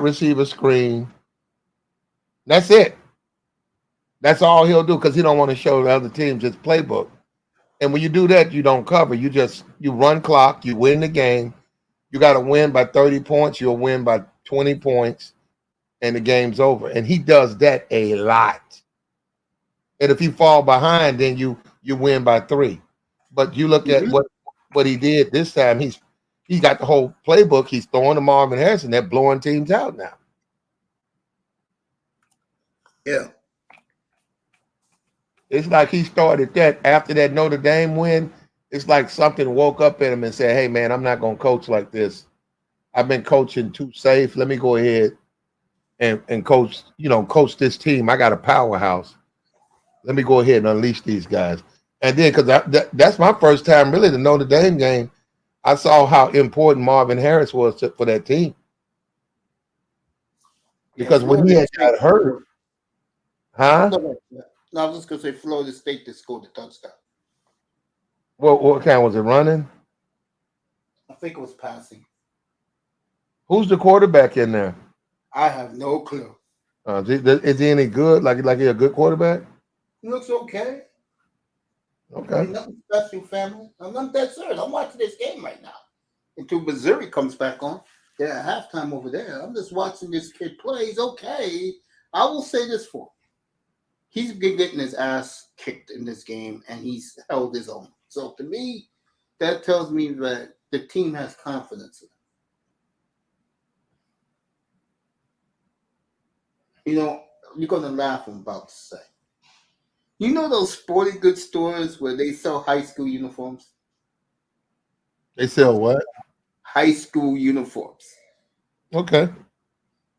receiver screen. That's it. That's all he'll do, because he don't want to show the other teams his playbook. And when you do that, you don't cover. You run clock. You win the game. You got to win by 30 points. You'll win by 20 points, and the game's over. And he does that a lot. And if you fall behind, then you win by 3. But you look at what he did this time. He got the whole playbook. He's throwing to Marvin Harrison. They're blowing teams out now. Yeah. It's like he started that after that Notre Dame win. It's like something woke up in him and said, hey, man, I'm not going to coach like this. I've been coaching too safe. Let me go ahead and coach this team. I got a powerhouse. Let me go ahead and unleash these guys. And then, because that's my first time really to Notre Dame game, I saw how important Marvin Harris was for that team. Because when he had got hurt, huh? No, I was just going to say Florida State just scored the touchdown. What kind was it, running? I think it was passing. Who's the quarterback in there? I have no clue. Is he any good? Like he a good quarterback? He looks okay. Okay. Nothing special, family. I'm not that serious. I'm watching this game right now until Missouri comes back on. They're at halftime over there. I'm just watching this kid play. He's okay. I will say this for him. He's been getting his ass kicked in this game, and he's held his own. So to me, that tells me that the team has confidence in him. You know, you're going to laugh, I'm about to say. You know those sporting goods stores where they sell high school uniforms? They sell what? High school uniforms. Okay.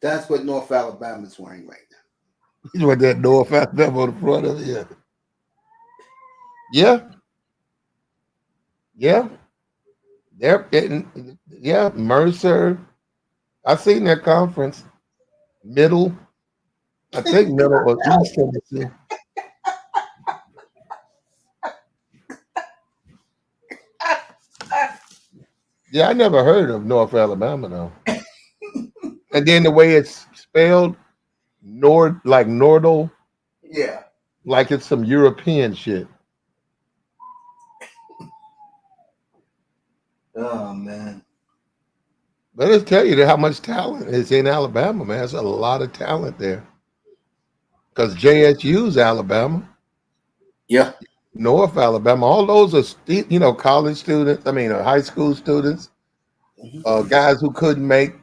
That's what North Alabama's wearing right now. He's with that North Alabama on the front of it. Yeah. Yeah. They're getting, Mercer. I've seen their conference. Middle. I think Middle or East Tennessee. Yeah, I never heard of North Alabama though. And then the way it's spelled, like Nordal, Yeah. like it's some European shit. Oh man. Let us tell you how much talent is in Alabama, man. There's a lot of talent there. Because JSU's Alabama, Yeah. North Alabama, all those are college students. I mean, high school students, Mhm. guys who couldn't make,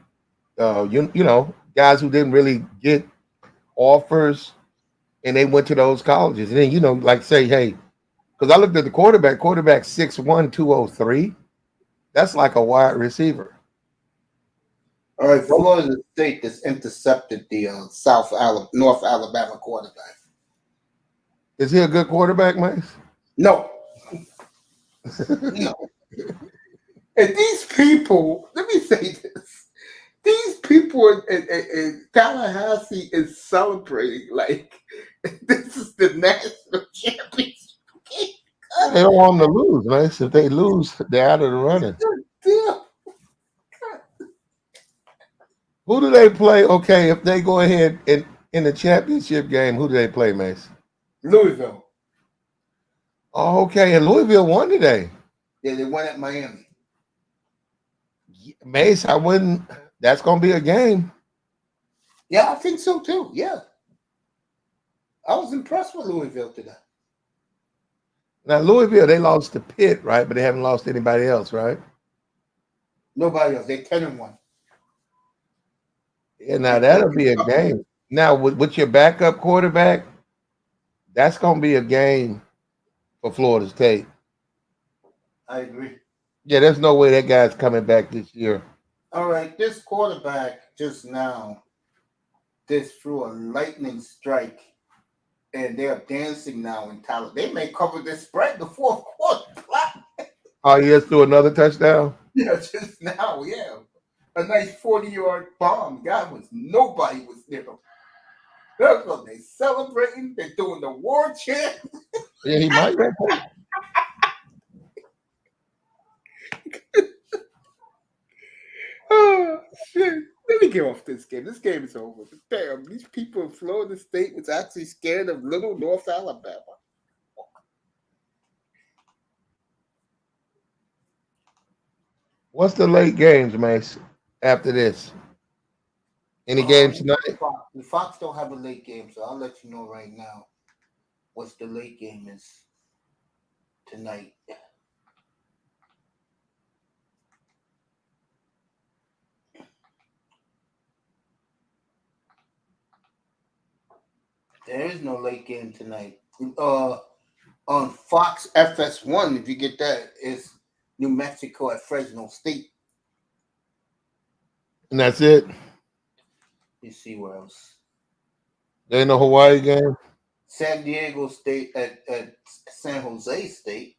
guys who didn't really get offers, and they went to those colleges. And then like say, hey, because I looked at the quarterback 6'1", 203. That's like a wide receiver. All right, Florida State has intercepted the North Alabama quarterback. Is he a good quarterback, Mace? No, no. And these people, let me say this: these people in Tallahassee is celebrating like this is the national championship game. They don't want them to lose, Mace. If they lose, they're out of the running. Damn. Who do they play? Okay, if they go ahead and in the championship game, who do they play, Mace? Louisville. Oh, okay, and Louisville won today. Yeah, they won at Miami. Mace, I wouldn't. That's going to be a game. Yeah, I think so too. Yeah, I was impressed with Louisville today. Now, Louisville, they lost to Pitt, right? But they haven't lost anybody else, right? Nobody else. They're 10-1. Yeah, now that'll be a game. Now, with your backup quarterback, that's going to be a game for Florida State. I agree. Yeah, there's no way that guy's coming back this year. All right, this quarterback just now just threw a lightning strike, and they're dancing now in Tyler. They may cover this spread the fourth quarter. Oh, he has threw another touchdown? Yeah, just now, yeah. A nice 40-yard bomb. Nobody was near them. That's what they're celebrating. They're doing the war chant. Yeah, he might. Oh, shit. Let me get off this game. This game is over. Damn, these people in Florida State was actually scared of little North Alabama. What's the late games, Mace, after this? Any games tonight? The Fox don't have a late game, so I'll let you know right now what's the late game is tonight. There is no late game tonight. On Fox FS1, if you get that, is New Mexico at Fresno State. And that's it? You see where else? There ain't no Hawaii game? San Diego State at San Jose State.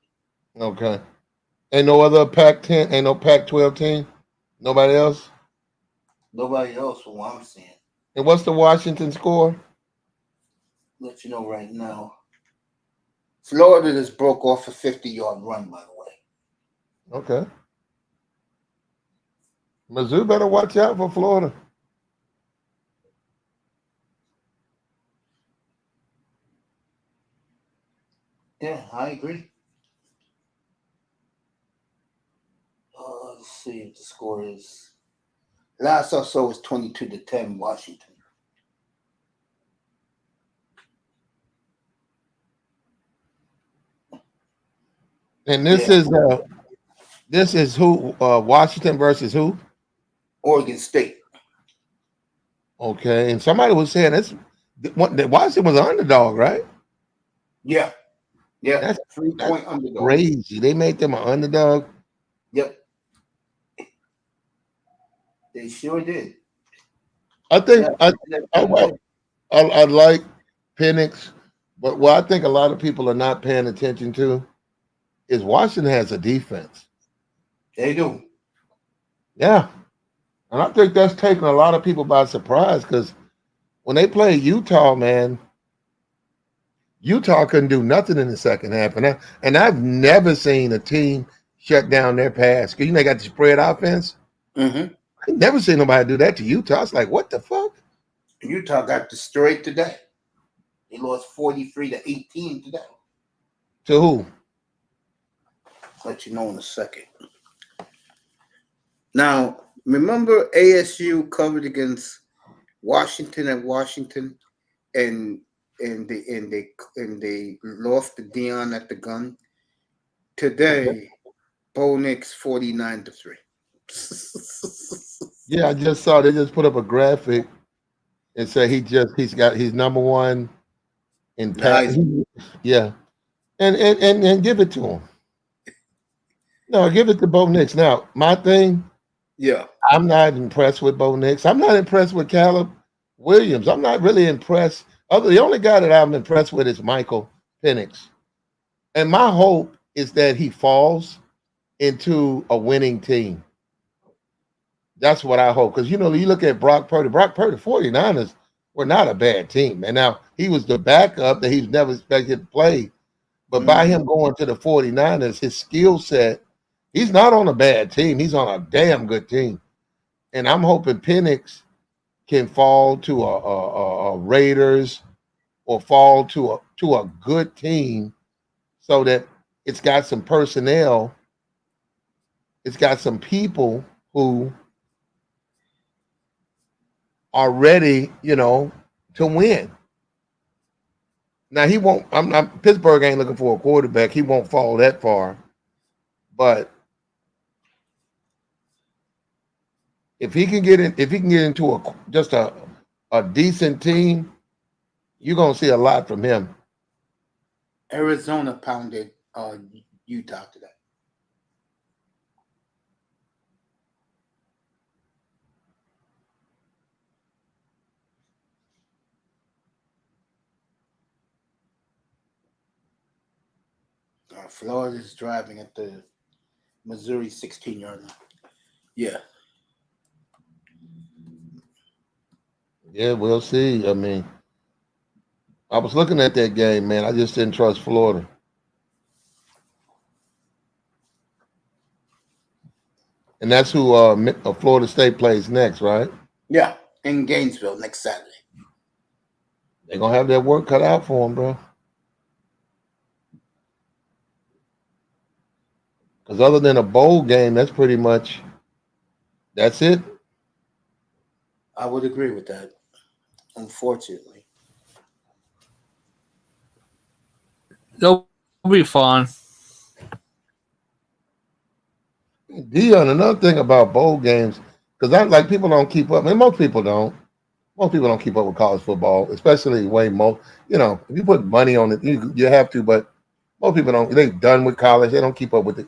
Okay. Ain't no other Pac-10, ain't no Pac-12 team? Nobody else? Nobody else from what I'm seeing. And what's the Washington score? Let you know right now. Florida just broke off a 50-yard run, by the way. Okay. Mizzou better watch out for Florida. Yeah, I agree. Let's see if the score is. Last I saw was 22-10 Washington. And this is who? Washington versus who? Oregon State. Okay. And somebody was saying Washington was an underdog, right? Yeah. Yeah. That's 3-point underdog. Crazy. They made them an underdog. Yep. They sure did. I think Yeah. I like Penix, but what I think a lot of people are not paying attention to is Washington has a defense. They do. Yeah. And I think that's taking a lot of people by surprise because when they play Utah, man, Utah couldn't do nothing in the second half. And I've never seen a team shut down their pass. Because, they got the spread offense. Mm-hmm. I never seen nobody do that to Utah. I was like, what the fuck? Utah got destroyed today. They lost 43-18 today. To who? I'll let you know in a second. Now, remember ASU covered against Washington at Washington, and they lost to Dion at the gun. Today, Bo Nix 49-3. Yeah, I just saw they just put up a graphic and say he's number one in pass. Yeah. And give it to him. No, give it to Bo Nix. Now, my thing, Yeah. I'm not impressed with Bo Nix. I'm not impressed with Caleb Williams. I'm not really impressed. The only guy that I'm impressed with is Michael Penix. And my hope is that he falls into a winning team. That's what I hope. Because, you look at Brock Purdy. Brock Purdy, 49ers were not a bad team. And now he was the backup that he's never expected to play. But by him going to the 49ers, his skill set, he's not on a bad team. He's on a damn good team. And I'm hoping Penix can fall to a Raiders or fall to a good team so that it's got some personnel. It's got some people who are ready, to win. Now he won't. Pittsburgh ain't looking for a quarterback. He won't fall that far. But if he can get into a decent team, you're gonna see a lot from him. Arizona pounded Utah today. Florida's driving at the Missouri 16-yard line. Yeah. Yeah, we'll see. I mean, I was looking at that game, man. I just didn't trust Florida. And that's who Florida State plays next, right? Yeah, in Gainesville next Saturday. They're going to have their work cut out for them, bro. Because other than a bowl game, that's it. I would agree with that, unfortunately. They'll be fun. Dion, another thing about bowl games, because people don't keep up. I mean, most people don't. Most people don't keep up with college football, especially if you put money on it, you have to, but most people don't. They're done with college. They don't keep up with it.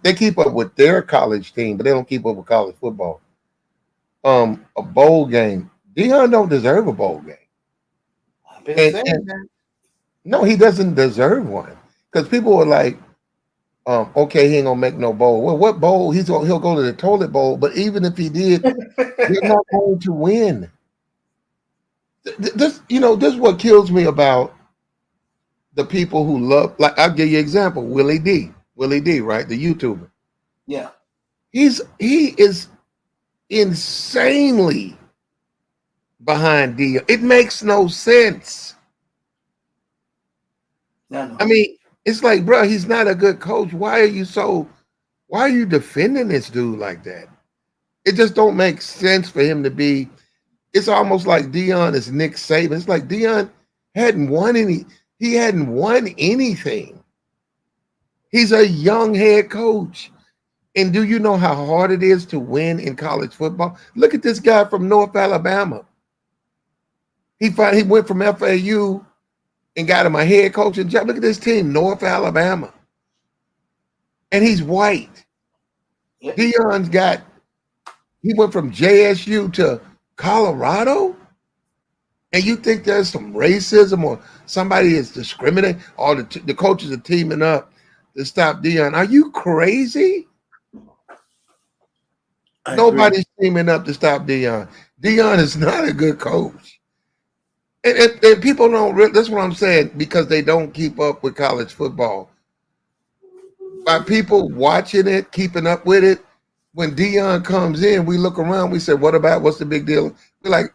They keep up with their college team, but they don't keep up with college football. A bowl game. Dion don't deserve a bowl game. I've been saying that. No, he doesn't deserve one. Because people are like, okay, he ain't gonna make no bowl. Well, what bowl? He'll go to the toilet bowl, but even if he did, he's not going to win. This is what kills me about the people who love, like, I'll give you an example, Willie D, right? The YouTuber. Yeah. He is insanely behind Dion. It makes no sense. No. I mean, it's like, bro, he's not a good coach. Why are you defending this dude like that? It just don't make sense for him to be. It's almost like Dion is Nick Saban. It's like Dion hadn't won anything. He's a young head coach. And do you know how hard it is to win in college football? Look at this guy from North Alabama. He went from FAU and got him a head coaching job. Look at this team, North Alabama. And he's white. Yep. He went from JSU to Colorado? And you think there's some racism or somebody is discriminating, or the coaches are teaming up to stop Dion? Are you crazy? Nobody's teaming up to stop Dion. Dion is not a good coach. And people don't that's what I'm saying, because they don't keep up with college football. by people watching it, keeping up with it. When Dion comes in, we look around. We say, what's the big deal? We're like,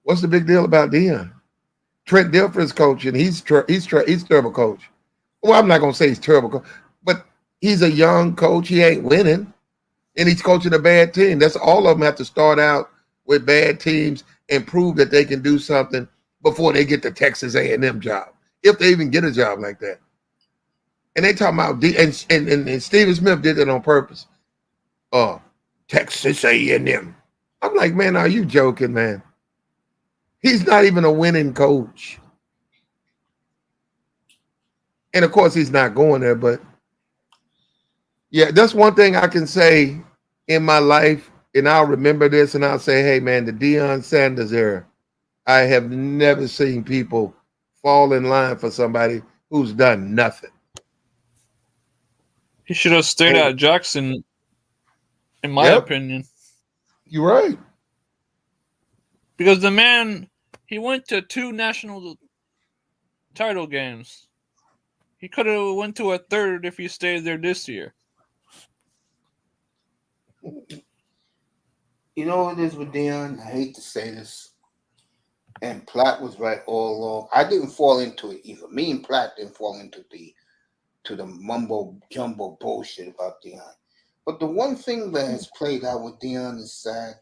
what's the big deal about Dion? Trent Dilfer's coaching. He's terrible coach. Well, I'm not gonna say he's terrible, but he's a young coach. He ain't winning, and he's coaching a bad team. That's all of them have to start out with bad teams and prove that they can do something before they get the Texas A&M job, if they even get a job like that. And they talking about and Stephen Smith did it on purpose. Texas A&M. I'm like, man, are you joking, man? He's not even a winning coach. And of course, he's not going there. But yeah, that's one thing I can say in my life, and I'll remember this, and I'll say, hey, man, the Deion Sanders era, I have never seen people fall in line for somebody who's done nothing. He should have stayed at Jackson, in my opinion. You're right. Because the man, he went to 2 national title games. He could have went to a 3rd if he stayed there this year. You know what it is with Dion? I hate to say this. And Platt was right all along. I didn't fall into it either. Me and Platt didn't fall into the mumbo jumbo bullshit about Dion. But the one thing that has played out with Dion is sad.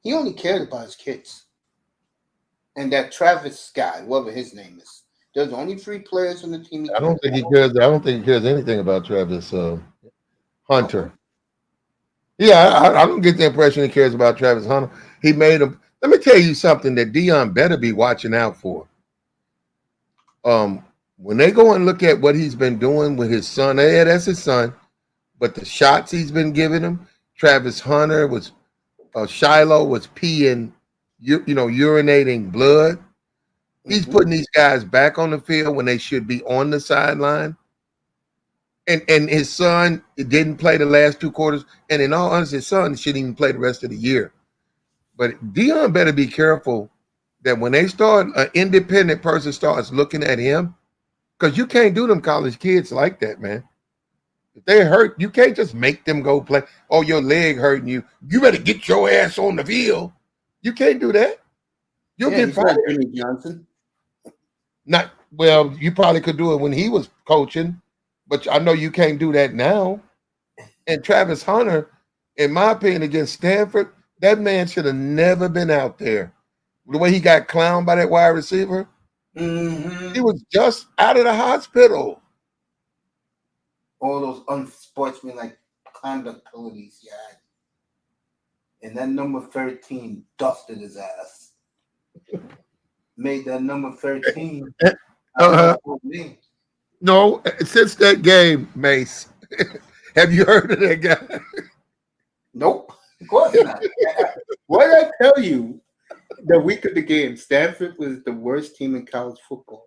He only cared about his kids. And that Travis guy, whatever his name is, there's only 3 players on the team. I don't think he cares anything about Travis Hunter. Yeah, I don't get the impression he cares about Travis Hunter. He made him. Let me tell you something that Dion better be watching out for. When they go and look at what he's been doing with his son, yeah, that's his son, but the shots he's been giving him, Travis Hunter was, Shiloh was peeing, urinating blood. He's putting these guys back on the field when they should be on the sideline. And his son didn't play the last 2 quarters. And in all honesty, his son shouldn't even play the rest of the year. But Dion better be careful that when they start, an independent person starts looking at him, because you can't do them college kids like that, man. If they hurt, you can't just make them go play. Oh, your leg hurting you. You better get your ass on the field. You can't do that. You'll get fired. Like Jimmy Johnson. You probably could do it when he was coaching, but I know you can't do that now. And Travis Hunter, in my opinion, against Stanford, that man should have never been out there. The way he got clowned by that wide receiver, he was just out of the hospital. All those unsportsmanlike conduct penalties he had. And that number 13 dusted his ass. Made that number 13. No, since that game, Mace, have you heard of that guy? Nope, of course not. What did I tell you? The week of the game, Stanford was the worst team in college football,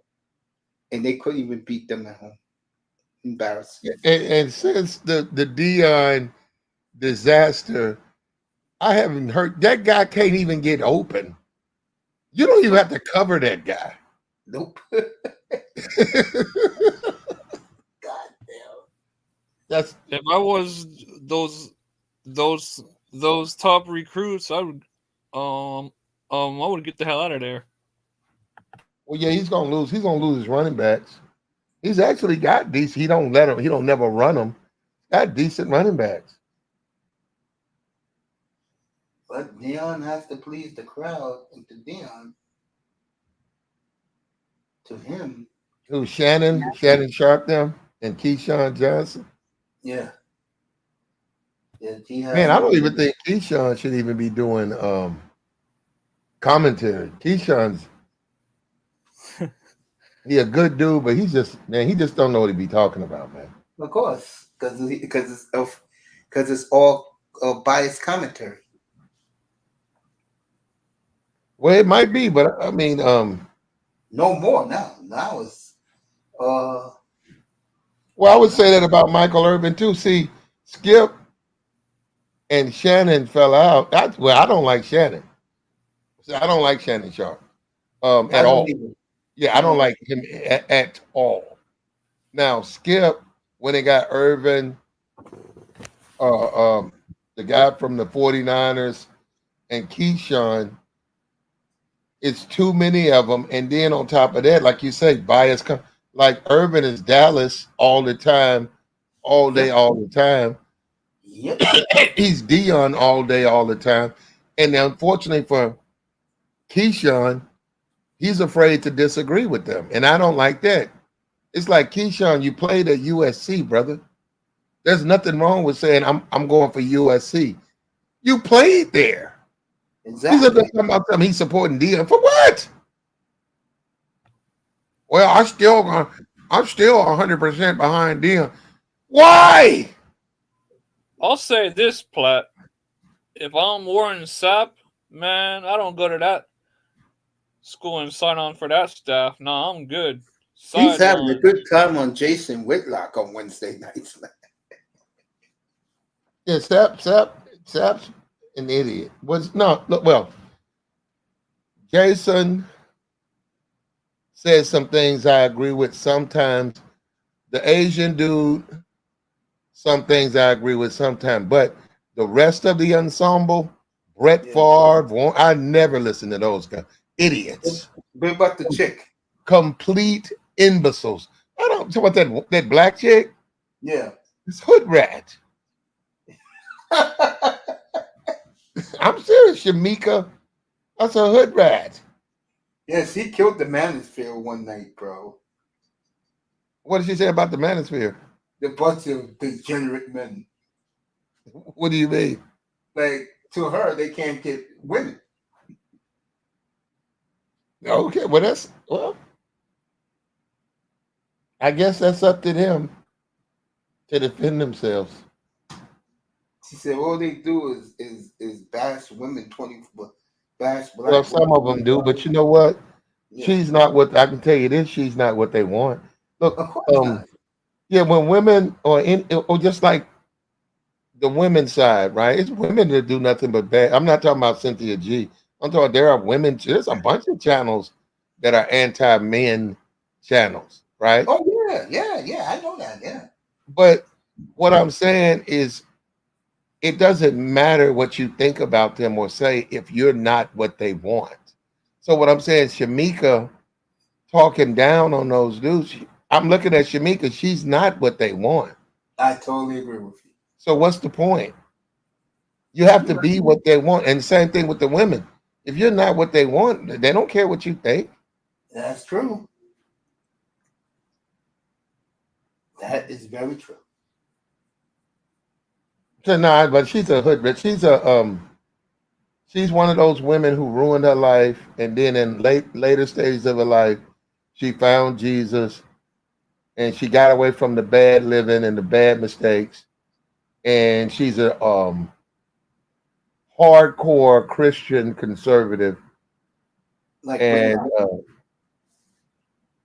and they couldn't even beat them at home. Embarrassing. And since the Dion disaster, I haven't heard that guy can't even get open. You don't even have to cover that guy. Nope. God damn. If I was those top recruits, I would get the hell out of there. Well, yeah, he's gonna lose. He's gonna lose his running backs. He's actually got decent. He don't never run them. Got decent running backs. But Dion has to please the crowd, and to Dion, to him. Who, Shannon Sharp them and Keyshawn Johnson? Yeah. Man, I don't even think Keyshawn should even be doing commentary. Keyshawn's he a good dude, but he just don't know what he be talking about, man. Of course, because it's all biased commentary. Well, it might be, but I mean, no more now. Now it's well, I would say that about Michael Irvin too. See, Skip and Shannon fell out. I don't like Shannon. I don't like Shannon Sharp at all. Yeah, I don't like him at all. Now, Skip when they got Irvin, the guy from the 49ers, and Keyshawn, it's too many of them. And then on top of that, like you say, bias. Like Irvin is Dallas all the time, all day, all the time. Yep. He's Dion all day, all the time. And unfortunately for Keyshawn, he's afraid to disagree with them. And I don't like that. It's like, Keyshawn, you played at USC, brother. There's nothing wrong with saying I'm going for USC. You played there. Exactly. He's up there talking about something he's supporting Dion. For what? Well, I'm still 100% behind Dion. Why? I'll say this, Platt. If I'm Warren Sapp, man, I don't go to that school and sign on for that staff. Nah, I'm good. He's having a Sideline. good time on Jason Whitlock on Wednesday nights. Yeah, Sapp's an idiot. Well, Jason says some things I agree with. Sometimes the Asian dude, some things I agree with sometimes, but the rest of the ensemble, Brett Favre, I never listen to those guys. Idiots. What about the chick? Complete imbeciles. I don't talk about that black chick. Yeah. It's hood rat. I'm serious, Shamika. That's a hood rat. Yes, he killed the manosphere one night, bro. What did she say about the manosphere? The bunch of degenerate men. What do you mean? Like, to her, they can't get women. Okay, well, I guess that's up to them to defend themselves. She said all they do is bash women 24, bash black. Well, some of them do, but you know what? Yeah. She's not what I can tell you this. She's not what they want. Look, Of course not. yeah, when women or just like the women's side, right? It's women that do nothing but bad. I'm not talking about Cynthia G. I'm talking there are women. There's a bunch of channels that are anti-men channels, right? Oh yeah, I know that. Yeah. But what I'm saying is, it doesn't matter what you think about them or say if you're not what they want. So what I'm saying, Shamika talking down on those dudes, I'm looking at Shamika, she's not what they want. I totally agree with you. So what's the point? You have to be what they want. And same thing with the women. If you're not what they want, they don't care what you think. That's true. That is very true. So no, but she's a hood, but she's one of those women who ruined her life, and then in later stages of her life, she found Jesus, and she got away from the bad living and the bad mistakes, and she's a hardcore Christian conservative. Like, And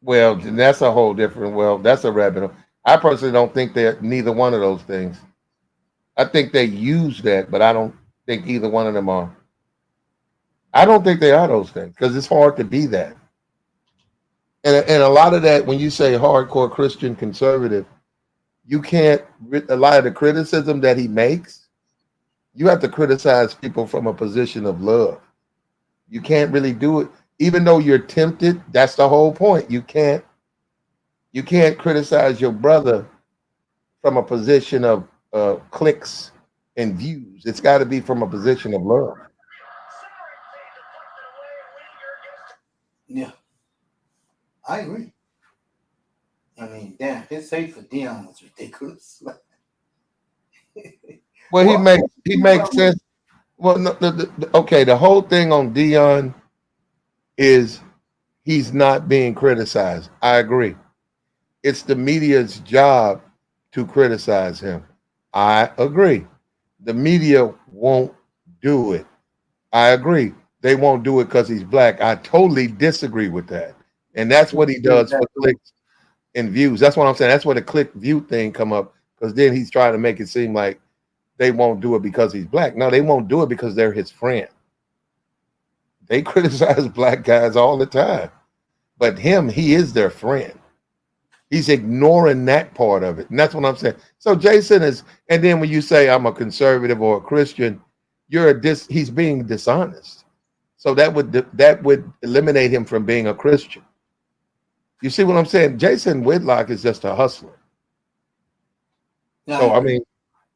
well, that's a whole different. Well, that's a rabbit hole. I personally don't think they're neither one of those things. I think they use that, but I don't think either one of them are. I don't think they are those things because it's hard to be that. And a lot of that, when you say hardcore Christian conservative, you can't, a lot of the criticism that he makes, you have to criticize people from a position of love. You can't really do it, even though you're tempted. That's the whole point. You can't criticize your brother from a position of clicks and views. It's got to be from a position of love. yeah, I agree. I mean, damn, his hate for Dion was ridiculous. Well, he makes sense. Well, no, okay, the whole thing on Dion is he's not being criticized. I agree. It's the media's job to criticize him. I agree. The media won't do it. I agree. They won't do it because he's black. I totally disagree with that. And that's what he does for clicks and views. That's what I'm saying. That's where the click view thing come up, because then he's trying to make it seem like they won't do it because he's black. No, they won't do it because they're his friend. They criticize black guys all the time. But he is their friend. He's ignoring that part of it. And that's what I'm saying. So Jason is, and then when you say I'm a conservative or a Christian, he's being dishonest. So that would eliminate him from being a Christian. You see what I'm saying? Jason Whitlock is just a hustler. Yeah, So I mean,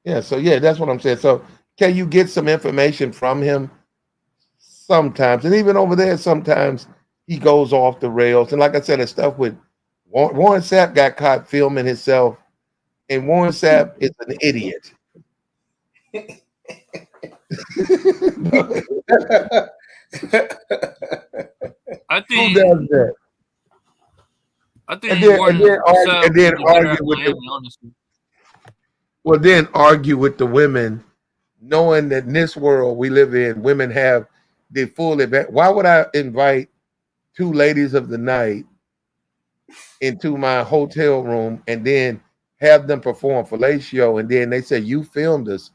yeah, so yeah, that's what I'm saying. So can you get some information from him? Sometimes, and even over there, sometimes he goes off the rails. And like I said, the stuff with Warren Sapp got caught filming himself, and Warren Sapp is an idiot. I Who think does that? I think And then, Warren and then argue, Sapp and then would be better argue at with Miami, the, honestly. well, then argue with the women, knowing that in this world we live in, women have the full event. Why would I invite two ladies of the night into my hotel room and then have them perform fellatio, and then they say you filmed us,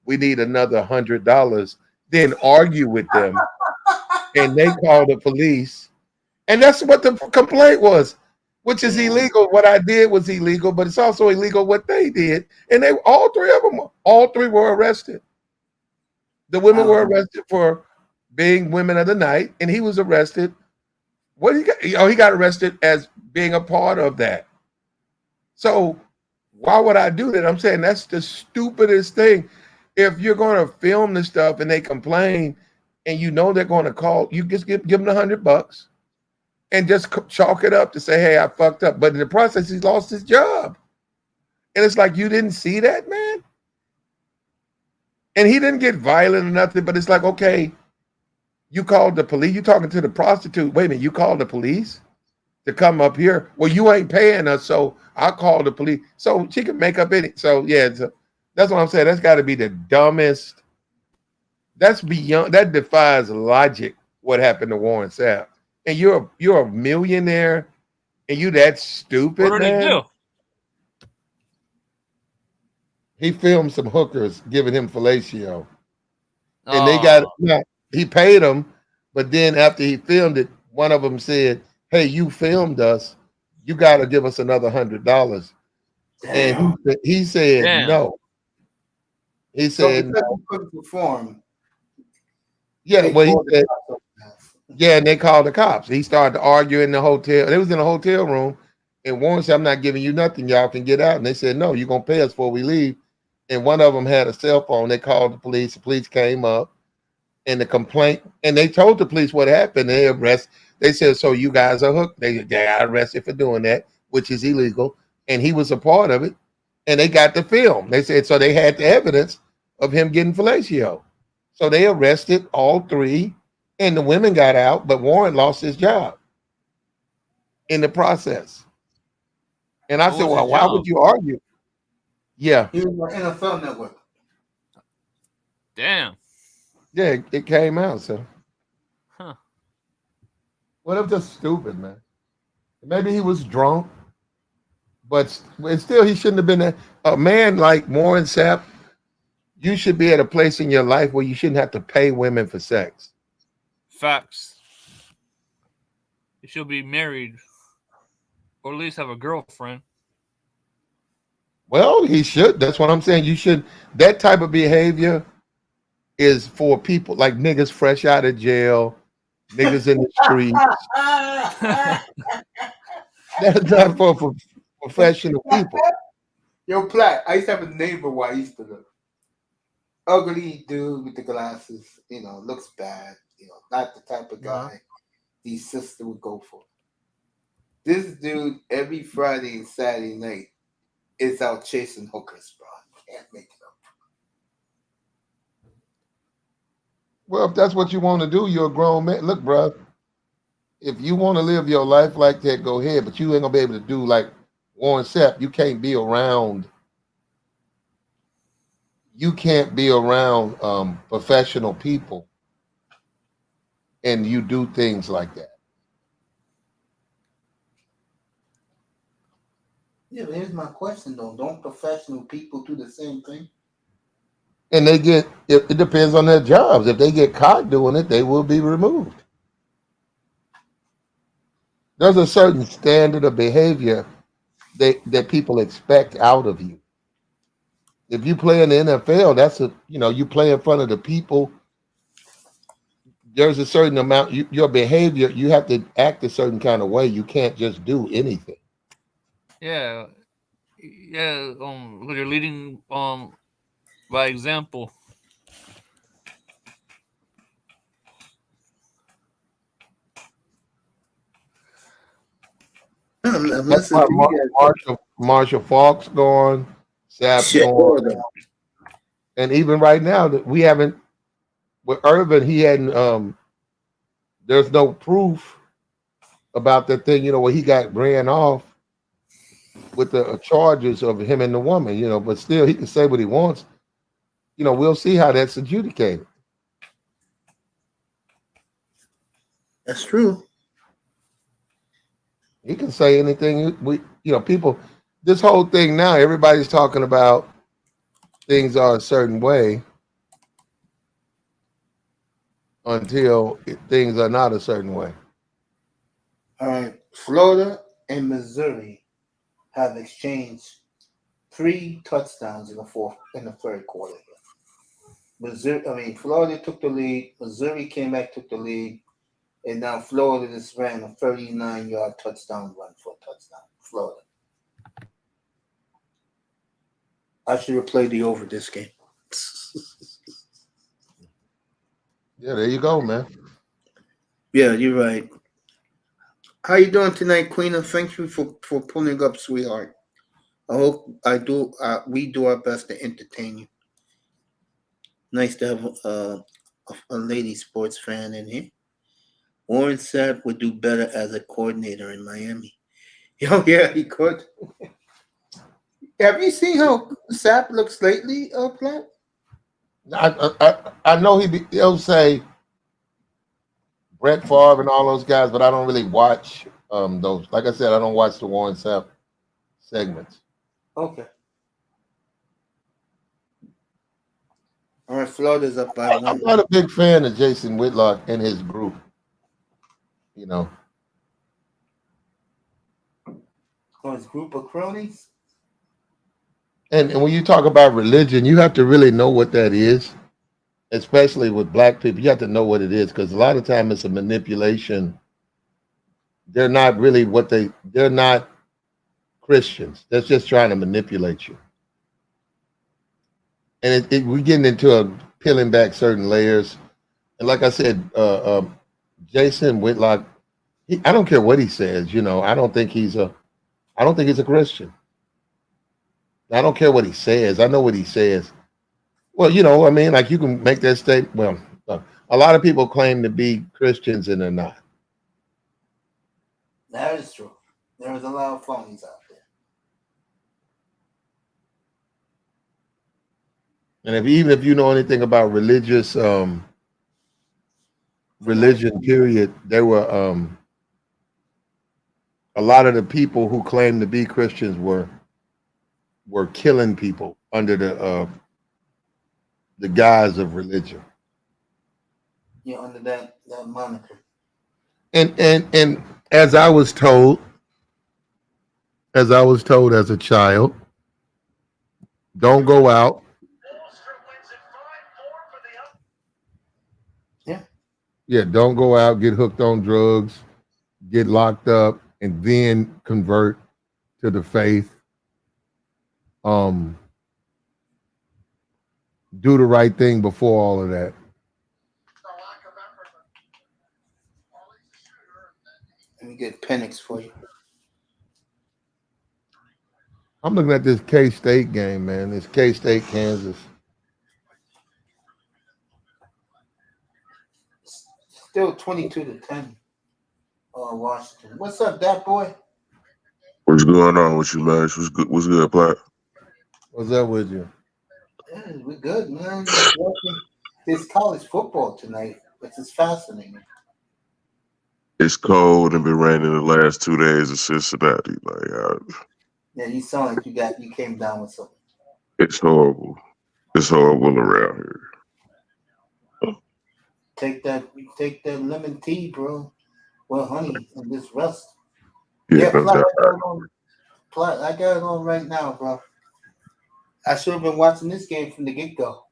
we need another $100, then argue with them, and they call the police, and that's what the complaint was, which is illegal. What I did was illegal, but it's also illegal what they did, and they all three were arrested. The women were arrested for being women of the night, and he was arrested. What he got? Oh, he got arrested as being a part of that. So why would I do that? I'm saying that's the stupidest thing. If you're going to film the stuff and they complain, and you know they're going to call, you just give them $100 and just chalk it up to say, hey, I fucked up. But in the process, he lost his job. And it's like, you didn't see that, man? And he didn't get violent or nothing, but it's like, okay, you called the police. You talking to the prostitute. Wait a minute, you called the police to come up here? Well, you ain't paying us, so I'll call the police. So she can make up any. So yeah, that's what I'm saying. That's got to be the dumbest. That's beyond. That defies logic. What happened to Warren Sapp? And you're a millionaire, and you that stupid, What did man. he do? He filmed some hookers giving him fellatio, and they got. He paid them, but then after he filmed it, one of them said, hey, you filmed us, you got to give us another $100. And he said no. He said so no. he couldn't perform. Yeah, well, he said, yeah, and they called the cops. He started to argue in the hotel. They was in a hotel room, and Warren said, I'm not giving you nothing. Y'all can get out. And they said, no, you're going to pay us before we leave. And one of them had a cell phone. They called the police. The police came up. And the complaint, and they told the police what happened. They said, so you guys are hooked. They got arrested for doing that, which is illegal. And he was a part of it. And they got the film. They said, so they had the evidence of him getting fellatio. So they arrested all three, and the women got out, but Warren lost his job in the process. And I said, well, why would you argue? Yeah. He was on NFL Network. Damn. Yeah, it came out, so. Huh. Well, it was just stupid, man. Maybe he was drunk, but still, he shouldn't have been there. A man like Warren Sapp, you should be at a place in your life where you shouldn't have to pay women for sex. Facts. You should be married, or at least have a girlfriend. Well, he should. That's what I'm saying. You should. That type of behavior is for people like niggas fresh out of jail, niggas in the streets. That's not for professional people. Yo, Platt, I used to have a neighbor who I used to look. Ugly dude with the glasses, looks bad, not the type of guy these sisters would go for. This dude, every Friday and Saturday night, is out chasing hookers, bro. Can't make it up. Well, if that's what you want to do, you're a grown man. Look, bro, if you want to live your life like that, go ahead. But you ain't gonna be able to do like Warren Sapp. You can't be around. You can't be around professional people, and you do things like that. Yeah, but here's my question though: don't professional people do the same thing? And they get, it depends on their jobs. If they get caught doing it, they will be removed. There's a certain standard of behavior that people expect out of you. If you play in the NFL, that's you play in front of the people. There's a certain amount. Your behavior, you have to act a certain kind of way. You can't just do anything. Yeah, yeah. When you're leading by example. I'm That's listening why to you guys. Marshall Falk's gone, Sapp's Shit, all gone, of them. and even right now that we haven't with Irvin, he hadn't. There's no proof about that thing. Where he got ran off with the charges of him and the woman. But still, he can say what he wants. We'll see how that's adjudicated. That's true. He can say anything. People. This whole thing now, everybody's talking about things are a certain way until things are not a certain way. All right. Florida and Missouri have exchanged 3 touchdowns in the third quarter. Florida took the lead. Missouri came back, took the lead, and now Florida just ran a 39-yard touchdown run for a touchdown. Florida. I should have played the over this game. Yeah, there you go, man. Yeah, you're right. How you doing tonight, Queen? And thank you for pulling up, sweetheart. I hope we do our best to entertain you. Nice to have a lady sports fan in here. Warren Sapp would do better as a coordinator in Miami. Oh yeah, he could. Have you seen how Sapp looks lately, Platt? I know he'll say Brett Favre and all those guys, but I don't really watch those. Like I said, I don't watch the Warren Sapp segments. Okay. All right, Florida's up by I'm one. not a big fan of Jason Whitlock and his group. Oh, his group of cronies? And when you talk about religion, you have to really know what that is, especially with black people. You have to know what it is because a lot of time it's a manipulation. They're not really they're not Christians. They're just trying to manipulate you. And we're getting into peeling back certain layers. And like I said, Jason Whitlock, I don't care what he says. I don't think he's a Christian. I don't care what he says. I know what he says. Well, like you can make that statement. Well, a lot of people claim to be Christians and they're not. That is true. There's a lot of phonies out there. And even if you know anything about religion, period, there were a lot of the people who claimed to be Christians were killing people under the guise of religion. Yeah, under that moniker. And as I was told as a child, don't go out. Yeah, don't go out, get hooked on drugs, get locked up, and then convert to the faith. Do the right thing before all of that. Let me get Penix for you. I'm looking at this K-State game, man. This K-State, Kansas. Still 22-10. Washington. What's up, that boy? What's going on with you, man? What's good, Platt? What's up with you? Yeah, we're good, man. There's college football tonight, which is fascinating. It's cold and been raining the last 2 days in Cincinnati. Yeah, you sound like you came down with something. It's horrible. It's horrible around here. Take that lemon tea, bro. Well, honey, and just rest. Yeah, no Platt, doubt. Plus, I got it on right now, bro. I should have been watching this game from the get go.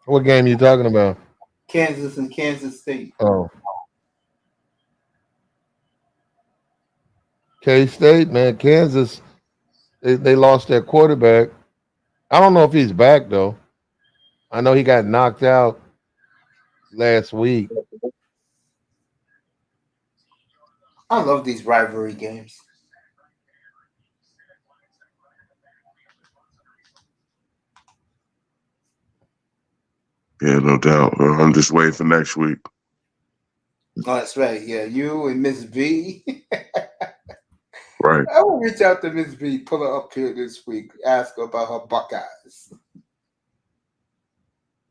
What game you talking about? Kansas and Kansas State. Oh, K State, man. Kansas, they lost their quarterback. I don't know if he's back though. I know he got knocked out last week. I love these rivalry games. Yeah, no doubt. I'm just waiting for next week. Oh, that's right. Yeah, you and Miss V. Right. I will reach out to Miss V, pull her up here this week, ask her about her Buckeyes.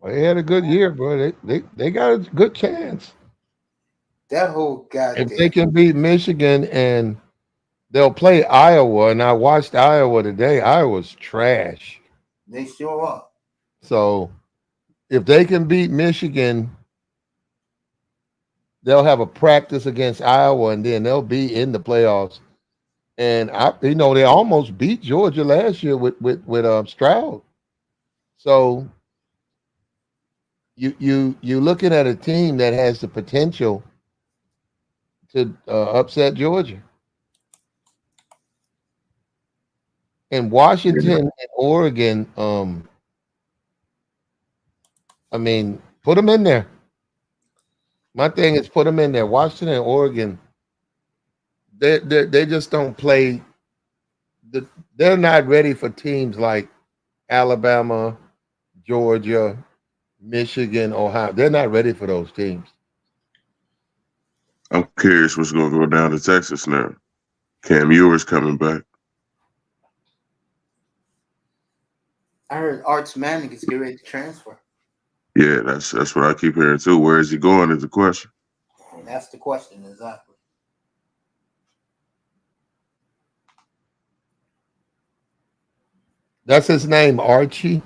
Well, they had a good year, bro. They got a good chance. That whole If they goddamn. can beat Michigan and they'll play Iowa, and I watched Iowa today. Iowa's trash. They sure are. So if they can beat Michigan, they'll have a practice against Iowa, and then they'll be in the playoffs. And they almost beat Georgia last year with Stroud. So you're looking at a team that has the potential to upset Georgia. And Washington and Oregon, I mean, put them in there. My thing is put them in there. Washington and Oregon, they just don't play. They're not ready for teams like Alabama, Georgia, Michigan, Ohio. They're not ready for those teams. I'm curious what's going to go down to Texas now. Cam Ewers coming back. I heard Arch Manning is getting ready to transfer. Yeah, that's what I keep hearing too. Where is he going is the question. And that's the question, exactly. That's his name, Archie.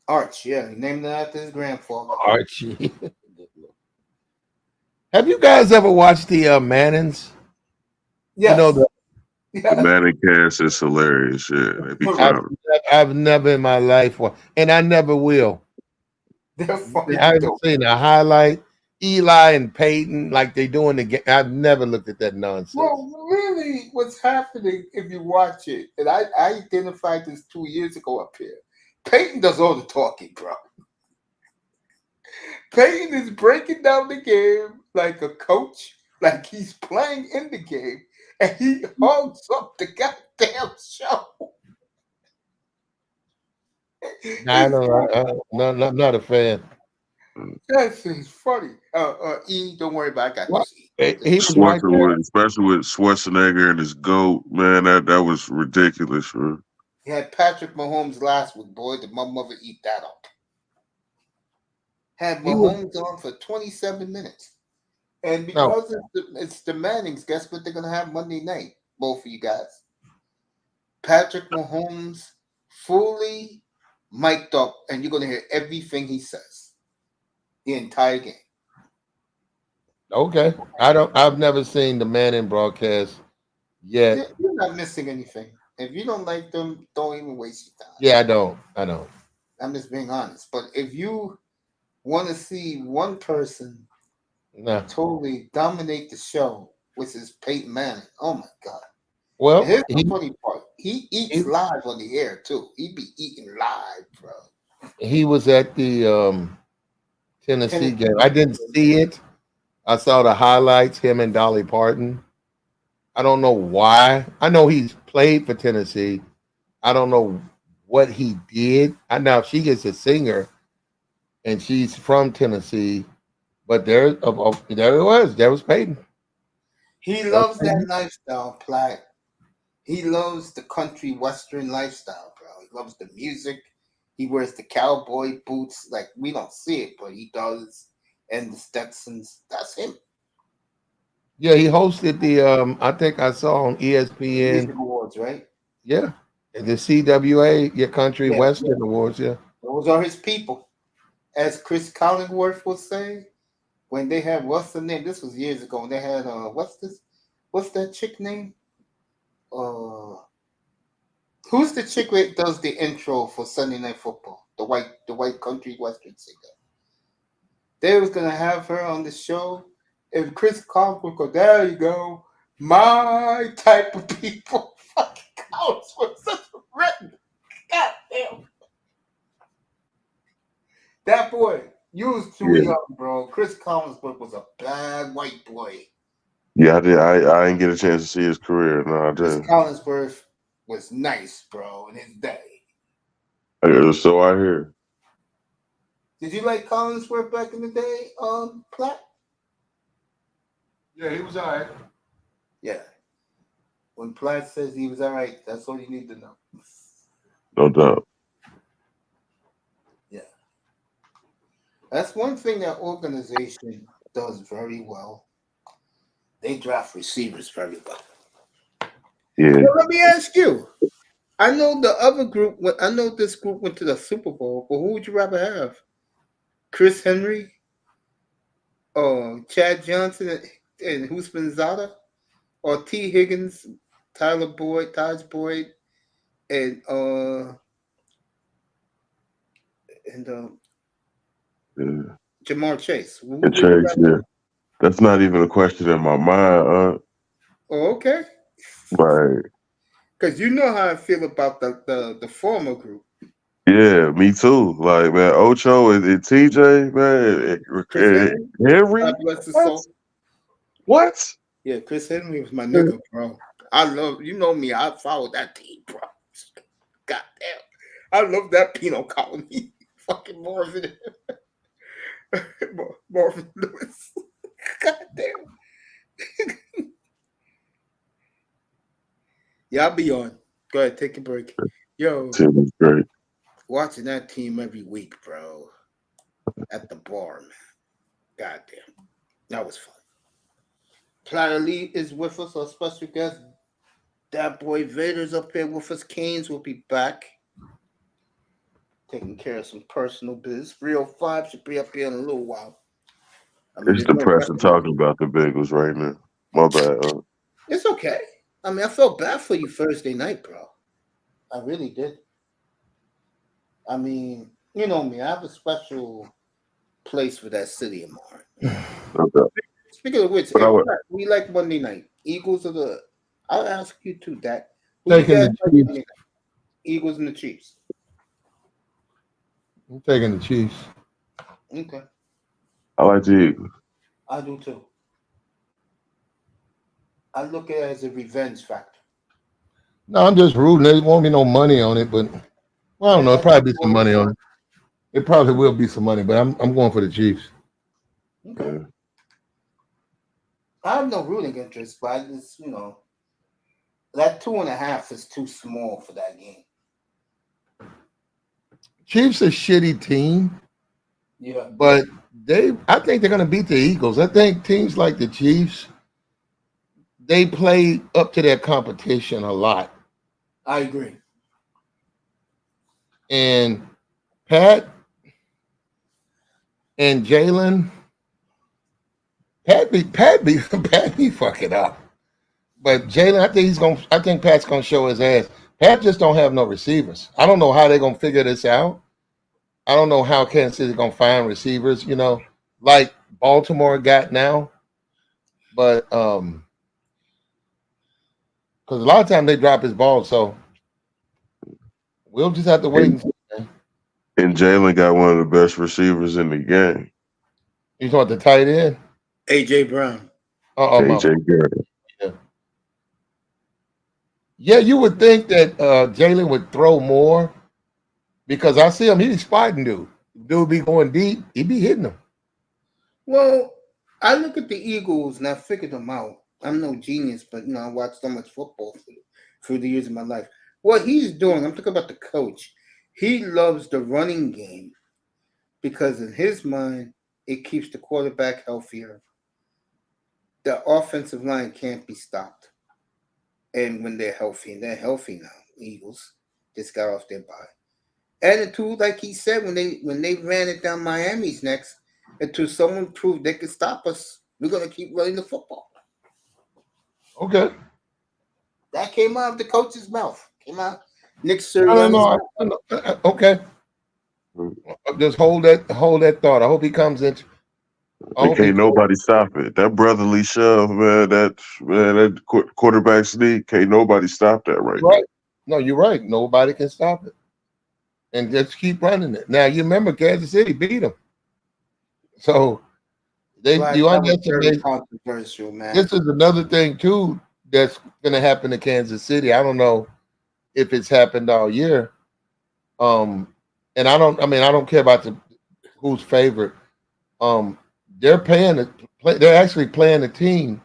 Arch, yeah, he named it after his grandfather. Archie. Have you guys ever watched the Mannings? Yes. You know The yes. Manning cast is hilarious. Yeah, they be clowning. I've never in my life, and I never will. They're funny. I haven't seen a highlight. Eli and Peyton, like they doing the game. I've never looked at that nonsense. Well, really, what's happening if you watch it, and I identified this 2 years ago up here. Peyton does all the talking, bro. Peyton is breaking down the game like a coach, like he's playing in the game, and he hogs up the goddamn show. I know. I'm not a fan. That thing's funny. E, don't worry about it. I got What? this. He was right there. Especially with Schwarzenegger and his goat, man, that was ridiculous. Bro. He had Patrick Mahomes last week, boy. Did my mother eat that up? Had Mahomes on for 27 minutes. And because it's the Mannings, guess what they're going to have Monday night, both of you guys? Patrick Mahomes fully mic'd up, and you're going to hear everything he says the entire game. Okay. I've never seen the Manning broadcast yet. You're not missing anything. If you don't like them, don't even waste your time. Yeah, I don't. I'm just being honest. But if you want to see one person totally dominate the show, which is Peyton Manning, oh my God. Well, here's the funny part. He eats live on the air, too. He be eating live, bro. He was at the Tennessee game. I didn't see it. I saw the highlights, him and Dolly Parton. I don't know why. I know he's played for Tennessee. I don't know what he did. I know she is a singer, and she's from Tennessee. But there it was. There was Peyton. He loves that lifestyle, Platt. He loves the country western lifestyle, bro. He loves the music. He wears the cowboy boots. Like, we don't see it, but he does. And the Stetsons. That's him. Yeah, he hosted the I think I saw on ESPN Music Awards, right? Yeah. The CWA, your country western awards, yeah. Those are his people. As Chris Collingworth would say, when they had what's the name? This was years ago. When they had what's that chick name? Who's the chick that does the intro for Sunday Night Football? The white country western singer. They was gonna have her on the show. If Chris Collins would go, there you go, my type of people. Fucking Collins was such a written. God damn. That boy, you was too Yeah. young, bro. Chris Collinsworth was a bad white boy. Yeah, I did. I didn't get a chance to see his career. No, I Chris didn't. Collinsworth was nice, bro, in his day. So I hear. Did you like Collinsworth back in the day, Platt? Yeah, he was all right. Yeah. When Platt says he was all right, that's all you need to know. No doubt. Yeah. That's one thing that organization does very well. They draft receivers very well. Yeah. Well, let me ask you. I know the other group. I know this group went to the Super Bowl, but who would you rather have? Chris Henry, Chad Johnson, and Houston Zada, or T. Higgins, Tyler Boyd, Taj Boyd, and Yeah. Jamar Chase. Who And would you Chase, rather? yeah. That's not even a question in my mind. Oh, okay. Right. Because you know how I feel about the former group. Yeah, me too. Like, man, Ocho and TJ, man, Chris Henry, Henry. God bless his What? soul. What? Yeah, Chris Henry was my nigga, bro. I love, you know me, I followed that team, bro. God damn. I love that Pinot colony. Fucking Marvin. Marvin Lewis. God damn. Yeah, I'll be on. Go ahead, take a break. Yo, Team was great. watching that team every week, bro. At the bar, man. God damn. That was fun. Platter Lee is with us, our special guest. That boy Vader's up here with us. Canes will be back. Taking care of some personal business. 305 should be up here in a little while. I mean, It's there's no depressing record. talking about the Bengals right now. My bad. It's okay. I mean, I felt bad for you Thursday night, bro. I really did. I mean, you know me. I have a special place for that city of mine. No doubt. Speaking of which, But I would, we like Monday night. Eagles of the. I'll ask you too, Dak. Who you Taking guys the like Chiefs. Monday night? Eagles and the Chiefs. I'm taking the Chiefs. Okay, I like the Eagles. I do too. I look at it as a revenge factor. No, I'm just rooting. There won't be no money on it, but well, I don't know. It'll probably be some money on it. It probably will be some money, but I'm going for the Chiefs. Okay. Yeah. I have no rooting interest, but I just, that 2.5 is too small for that game. Chiefs a shitty team, Yeah. but I think they're going to beat the Eagles. I think teams like the Chiefs, they play up to their competition a lot. I agree. And Pat and J.Allen, Pat be fucking up. But J.Allen, I think Pat's gonna show his ass. Pat just don't have no receivers. I don't know how they're gonna figure this out. I don't know how Kansas City's gonna find receivers, like Baltimore got now. But because a lot of times they drop his ball, so we'll just have to wait and see. And Jalen got one of the best receivers in the game. You talking about the tight end? AJ Brown. AJ Garrett. Yeah, you would think that J.Allen would throw more because I see him. He's spotting dude. Dude be going deep. He be hitting them. Well, I look at the Eagles and I figured them out. I'm no genius, but I watched so much football through the years of my life. What he's doing, I'm talking about the coach. He loves the running game because in his mind, it keeps the quarterback healthier. The offensive line can't be stopped. And when they're healthy, and they're healthy now, Eagles just got off their bye. And until, like he said, when they ran it down Miami's necks, until someone proved they could stop us, we're gonna keep running the football. Okay. That came out of the coach's mouth. Came out. Nick No, Sirianni. okay. Just hold that thought. I hope he comes in. I And hope he can't nobody stop it. That brotherly shove, man. That quarterback sneak. Can't nobody stop that right right. No, you're right. Nobody can stop it. And just keep running it. Now you remember Kansas City beat them. So Black, you that was very underestimate. controversial, man. This is another thing too that's gonna happen to Kansas City. I don't know if it's happened all year. And I don't care about who's favorite. Um, they're they're actually playing a team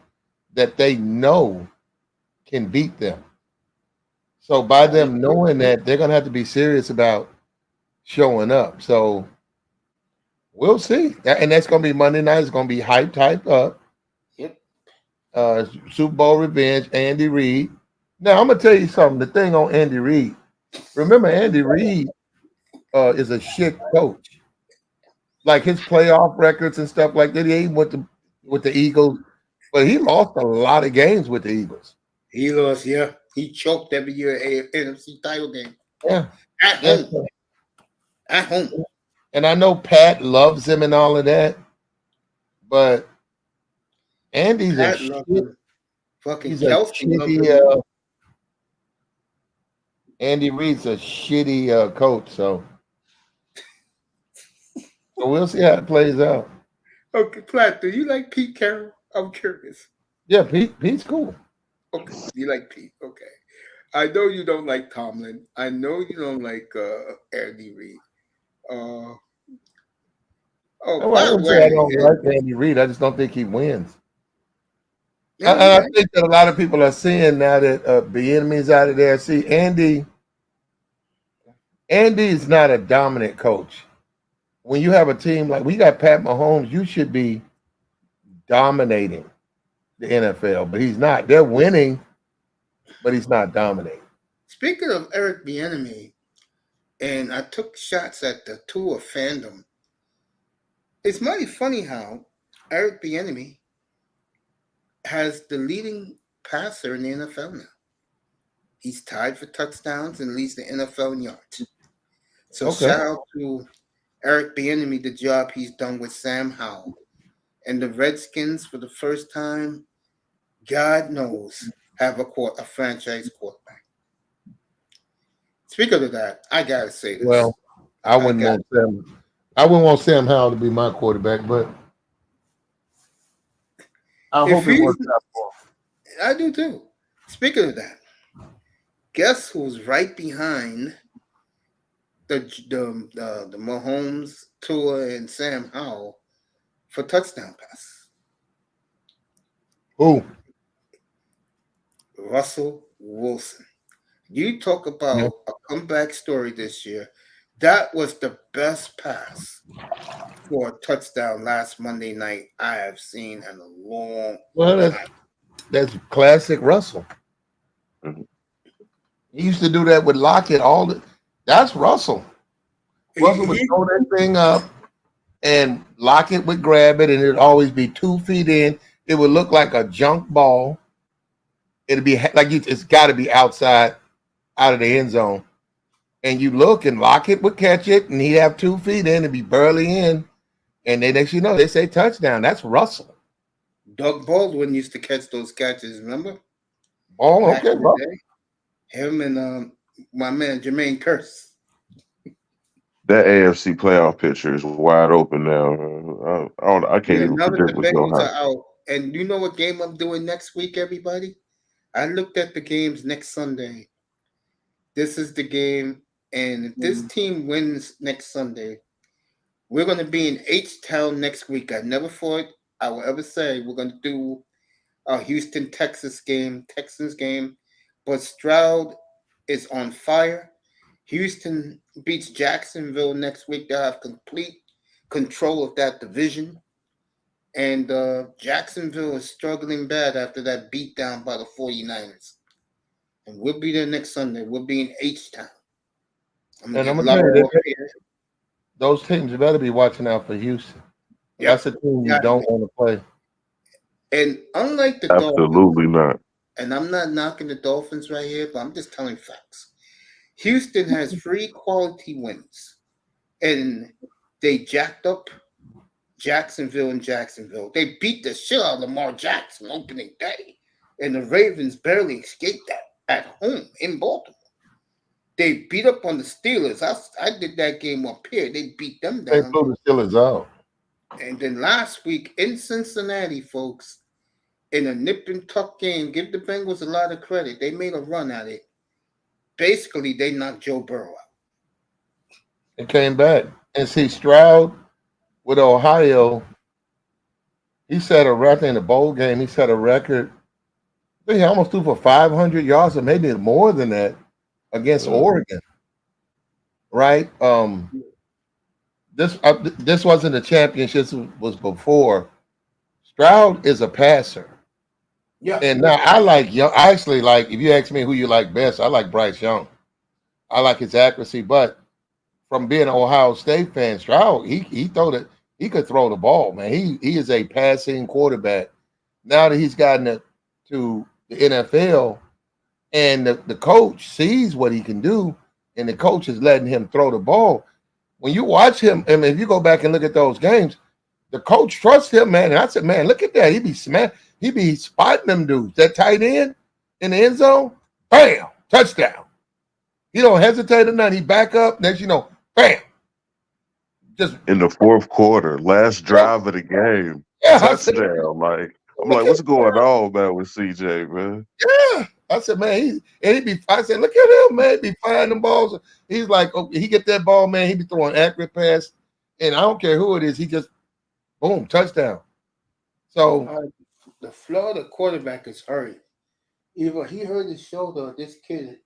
that they know can beat them. So by them knowing that, they're gonna have to be serious about showing up. So we'll see. And that's gonna be Monday night. It's gonna be hyped up. Yep. Super Bowl revenge, Andy Reid. Now I'm gonna tell you something. The thing on Andy Reid. Remember, Andy Reid is a shit coach. Like his playoff records and stuff like that. He ain't with the Eagles, but he lost a lot of games with the Eagles. He lost, yeah. He choked every year at NFC title game. Yeah. At home. At home. And I know Pat loves him and all of that, but Andy's Pat a loves shit. him. Fucking He's a Kelsey loves him. shitty. Andy Reid's a shitty coach, so we'll see how it plays out. Okay, Platt, do you like Pete Carroll? I'm curious. Yeah, Pete's cool. Okay, you like Pete. Okay. I know you don't like Tomlin. I know you don't like Andy Reid. I By the wouldn't say I don't way, like Andy Reid. I just don't think he wins. yeah, And I think that a lot of people are seeing now that Bieniemy's out of there. See, Andy is not a dominant coach. When you have a team like we got Pat Mahomes, you should be dominating the NFL, but he's not. They're winning, but he's not dominating. Speaking of Eric Bieniemy, and I took shots at the Tua fandom. It's mighty funny how Eric Bieniemy has the leading passer in the NFL now. He's tied for touchdowns and leads the NFL in yards. So Okay. shout out to Eric Bieniemy, the job he's done with Sam Howell and the Redskins for the first time. God knows have a franchise quarterback. Speaking of that, I gotta say this. Well, I wouldn't want Sam Howell to be my quarterback, but I hope it works out for him. I do too. Speaking of that, guess who's right behind the Mahomes, Tua, and Sam Howell for touchdown passes? Who? Russell Wilson. You talk about a comeback story this year. That was the best pass for a touchdown last Monday night I have seen in a long time. That's classic Russell. Mhm. He used to do that with Lockett that's Russell. Russell would throw that thing up and Lockett would grab it and it'd always be 2 feet in. It would look like a junk ball. It'd be like it's got to be outside, out of the end zone. And you look and Lockett would catch it and he'd have 2 feet in and be barely in. And then next you know, they say touchdown. That's Russell. Doug Baldwin used to catch those catches, remember? Oh, Back okay. in the day. Him and my man Jermaine Kearse. That AFC playoff picture is wide open now. I can't even Now that predict the what's going Bengals to are happen. out, and you know what game I'm doing next week, everybody? I looked at the games next Sunday. This is the game, and if this team wins next Sunday, we're going to be in H-Town next week. I never thought I would ever say we're going to do a Houston, Texans game, but Stroud is on fire. Houston beats Jacksonville next week. They'll have complete control of that division. And Jacksonville is struggling bad after that beatdown by the 49ers. And we'll be there next Sunday. We'll be in H-Town. And I'm going to tell you, those teams better be watching out for Houston. Yep. That's a team you don't want to play. And unlike the Absolutely Dolphins, not. And I'm not knocking the Dolphins right here, but I'm just telling facts. Houston has 3 quality wins, and they jacked up Jacksonville and Jacksonville. They beat the shit out of Lamar Jackson opening day, and the Ravens barely escaped that at home in Baltimore. They beat up on the Steelers. I did that game up here. They beat them They down. blew the Steelers out. And then last week in Cincinnati, folks, in a nip and tuck game, give the Bengals a lot of credit. They made a run at it. Basically, they knocked Joe Burrow out. It came back. And see, Stroud with Ohio, he set a record in the bowl game. He set a record. I think he almost threw for 500 yards, or maybe more than that, against Oregon. Right? This wasn't a championship. This was before. Stroud is a passer. Yeah. And now I like Young. I actually like, if you ask me who you like best, I like Bryce Young. I like his accuracy, but from being an Ohio State fan, Stroud, he could throw the ball, man. He is a passing quarterback. Now that he's gotten it to the NFL, and the coach sees what he can do, and the coach is letting him throw the ball. When you watch him, I mean, if you go back and look at those games, the coach trusts him, man. And I said, man, look at that. He be spotting them dudes. That tight end in the end zone, bam, touchdown. He don't hesitate or nothing. He back up. Next, bam. Just in the fourth quarter, last drive of the game, touchdown. I'm like, what's going on, man, with CJ, man? Yeah. I said, man, I said, look at him, man. He be finding them balls. He's like, okay, he get that ball, man. He be throwing accurate pass. And I don't care who it is. He just, boom, touchdown. So the Florida quarterback is hurt. Either he hurt his shoulder, or this kid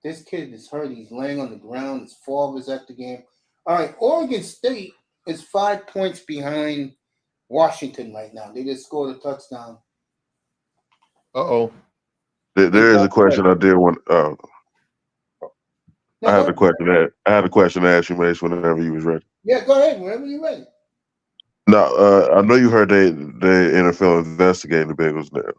is hurt. He's laying on the ground. His father's at the game. All right, Oregon State is 5 points behind Washington right now. They just scored a touchdown. There is a question I did want. I had a question to ask you, Mace, whenever you was ready. Yeah, go ahead. Whenever you're ready. No, I know you heard they NFL investigating the Bengals now.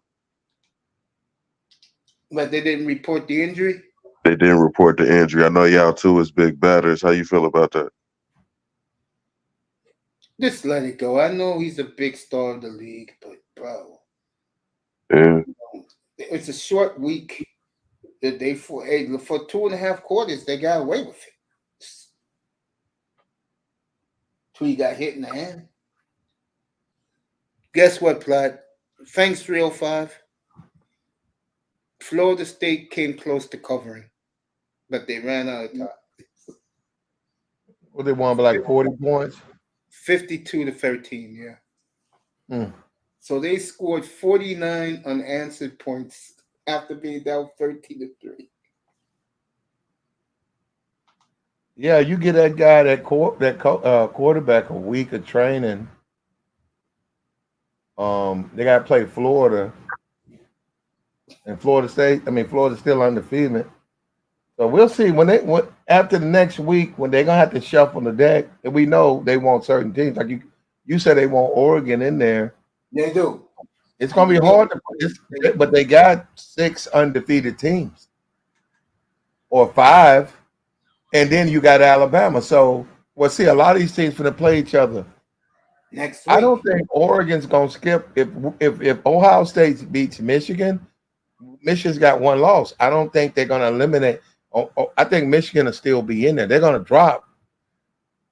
But they didn't report the injury? They didn't report the injury. I know y'all two is big batters. How you feel about that? Just let it go. I know he's a big star of the league, but bro. Yeah. It's a short week. That they for 2.5 quarters they got away with it. Till he got hit in the hand. Guess what, Platt? Thanks 305. Florida State came close to covering, but they ran out of time. Well, they won by like 40 points. 52-13, yeah. So they scored 49 unanswered points after being down 13-3. Yeah, you get that guy, that quarterback, a week of training. They got to play Florida, and Florida's still undefeated. So we'll see after the next week when they're gonna have to shuffle the deck, and we know they want certain teams. Like you said, they want Oregon in there. They do. It's gonna be hard but they got 6 undefeated teams, or 5, and then you got Alabama. So we'll see. A lot of these teams going to play each other next week. I don't think Oregon's gonna skip if Ohio State beats Michigan. Michigan's got 1 loss. I don't think they're gonna eliminate. I think Michigan will still be in there. They're gonna drop,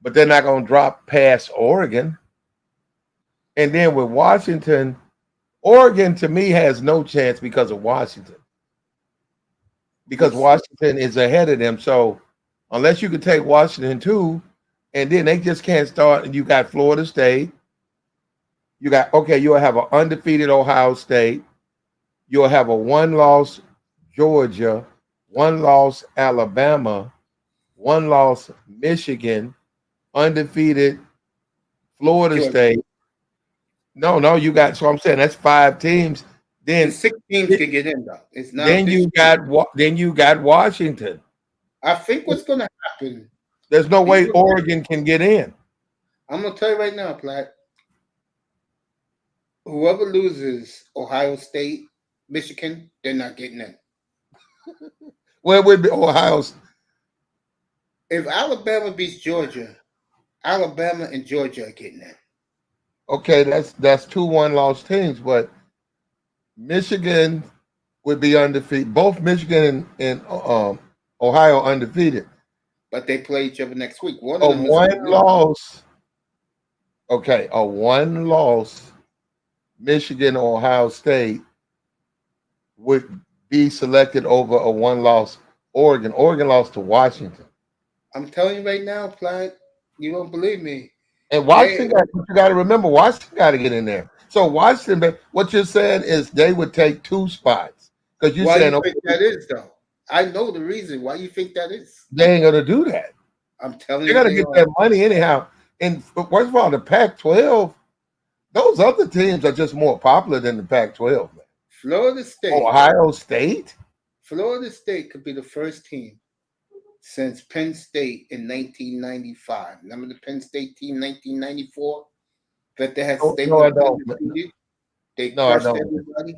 but they're not gonna drop past Oregon. And then with Washington, Oregon to me has no chance because of Washington. Because Washington is ahead of them. So unless you could take Washington too, and then they just can't start. And you got Florida State. You'll have an undefeated Ohio State. You'll have a 1-loss Georgia, 1-loss Alabama, 1-loss Michigan, undefeated Florida State. No, you got. So I'm saying that's 5 teams. Then 6 teams can get in though. It's not. Then you got Washington. I think what's going to happen. There's no way Oregon can get in. I'm going to tell you right now, Platt. Whoever loses Ohio State, Michigan, they're not getting in. Well, it would be Ohio. If Alabama beats Georgia, Alabama and Georgia are getting that. Okay, that's 2 1-loss teams, but Michigan would be undefeated. Both Michigan and Ohio undefeated. But they play each other next week. One A of them is one loss. Okay, a 1-loss Michigan or Ohio State would be selected over a 1-loss Oregon. Oregon lost to Washington. I'm telling you right now, Platt, you don't believe me. And Washington, you got to remember, Washington got to get in there. So Washington, what you're saying is they would take 2 spots because you're Why saying you think that is, though? I know the reason why you think that is. they ain't gonna do that. I'm telling They you, got to they get are. that money anyhow. And first of all, the Pac-12, those other teams are just more popular than the Pac-12. Man. Florida State. Ohio State. Florida State could be the first team since Penn State in 1995. Remember the Penn State team 1994 that they had. No, I don't. They No, I crushed don't. everybody,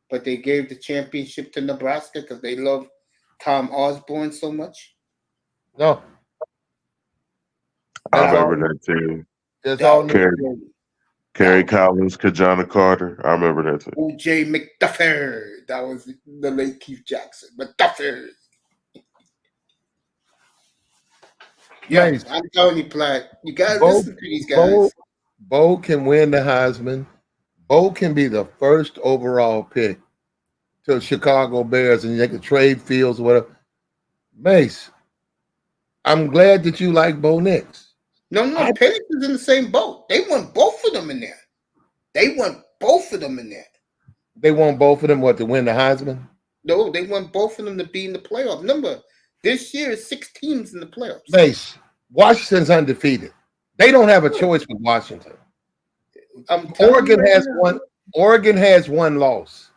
but they gave the championship to Nebraska because they love Tom Osborne so much. No. I That's all. remember that team. That's all. Kerry Collins, Kajana Carter. I remember that team. O.J. McDuffer. That was the late Keith Jackson. McDuffer. Yeah, Nice. I'm telling you, Platt, you gotta listen to these guys. Bo can win the Heisman. Bo can be the first overall pick to the Chicago Bears, and they can trade Fields or whatever. Mace, I'm glad that you like Bo Nix. No, Penix is in the same boat. They want both of them in there. They want both of them in there. They want both of them, to win the Heisman? No, they want both of them to be in the playoffs. Remember, this year is 6 teams in the playoffs. Mace, Washington's undefeated. They don't have a choice with Washington. Oregon has one. Oregon has 1 loss.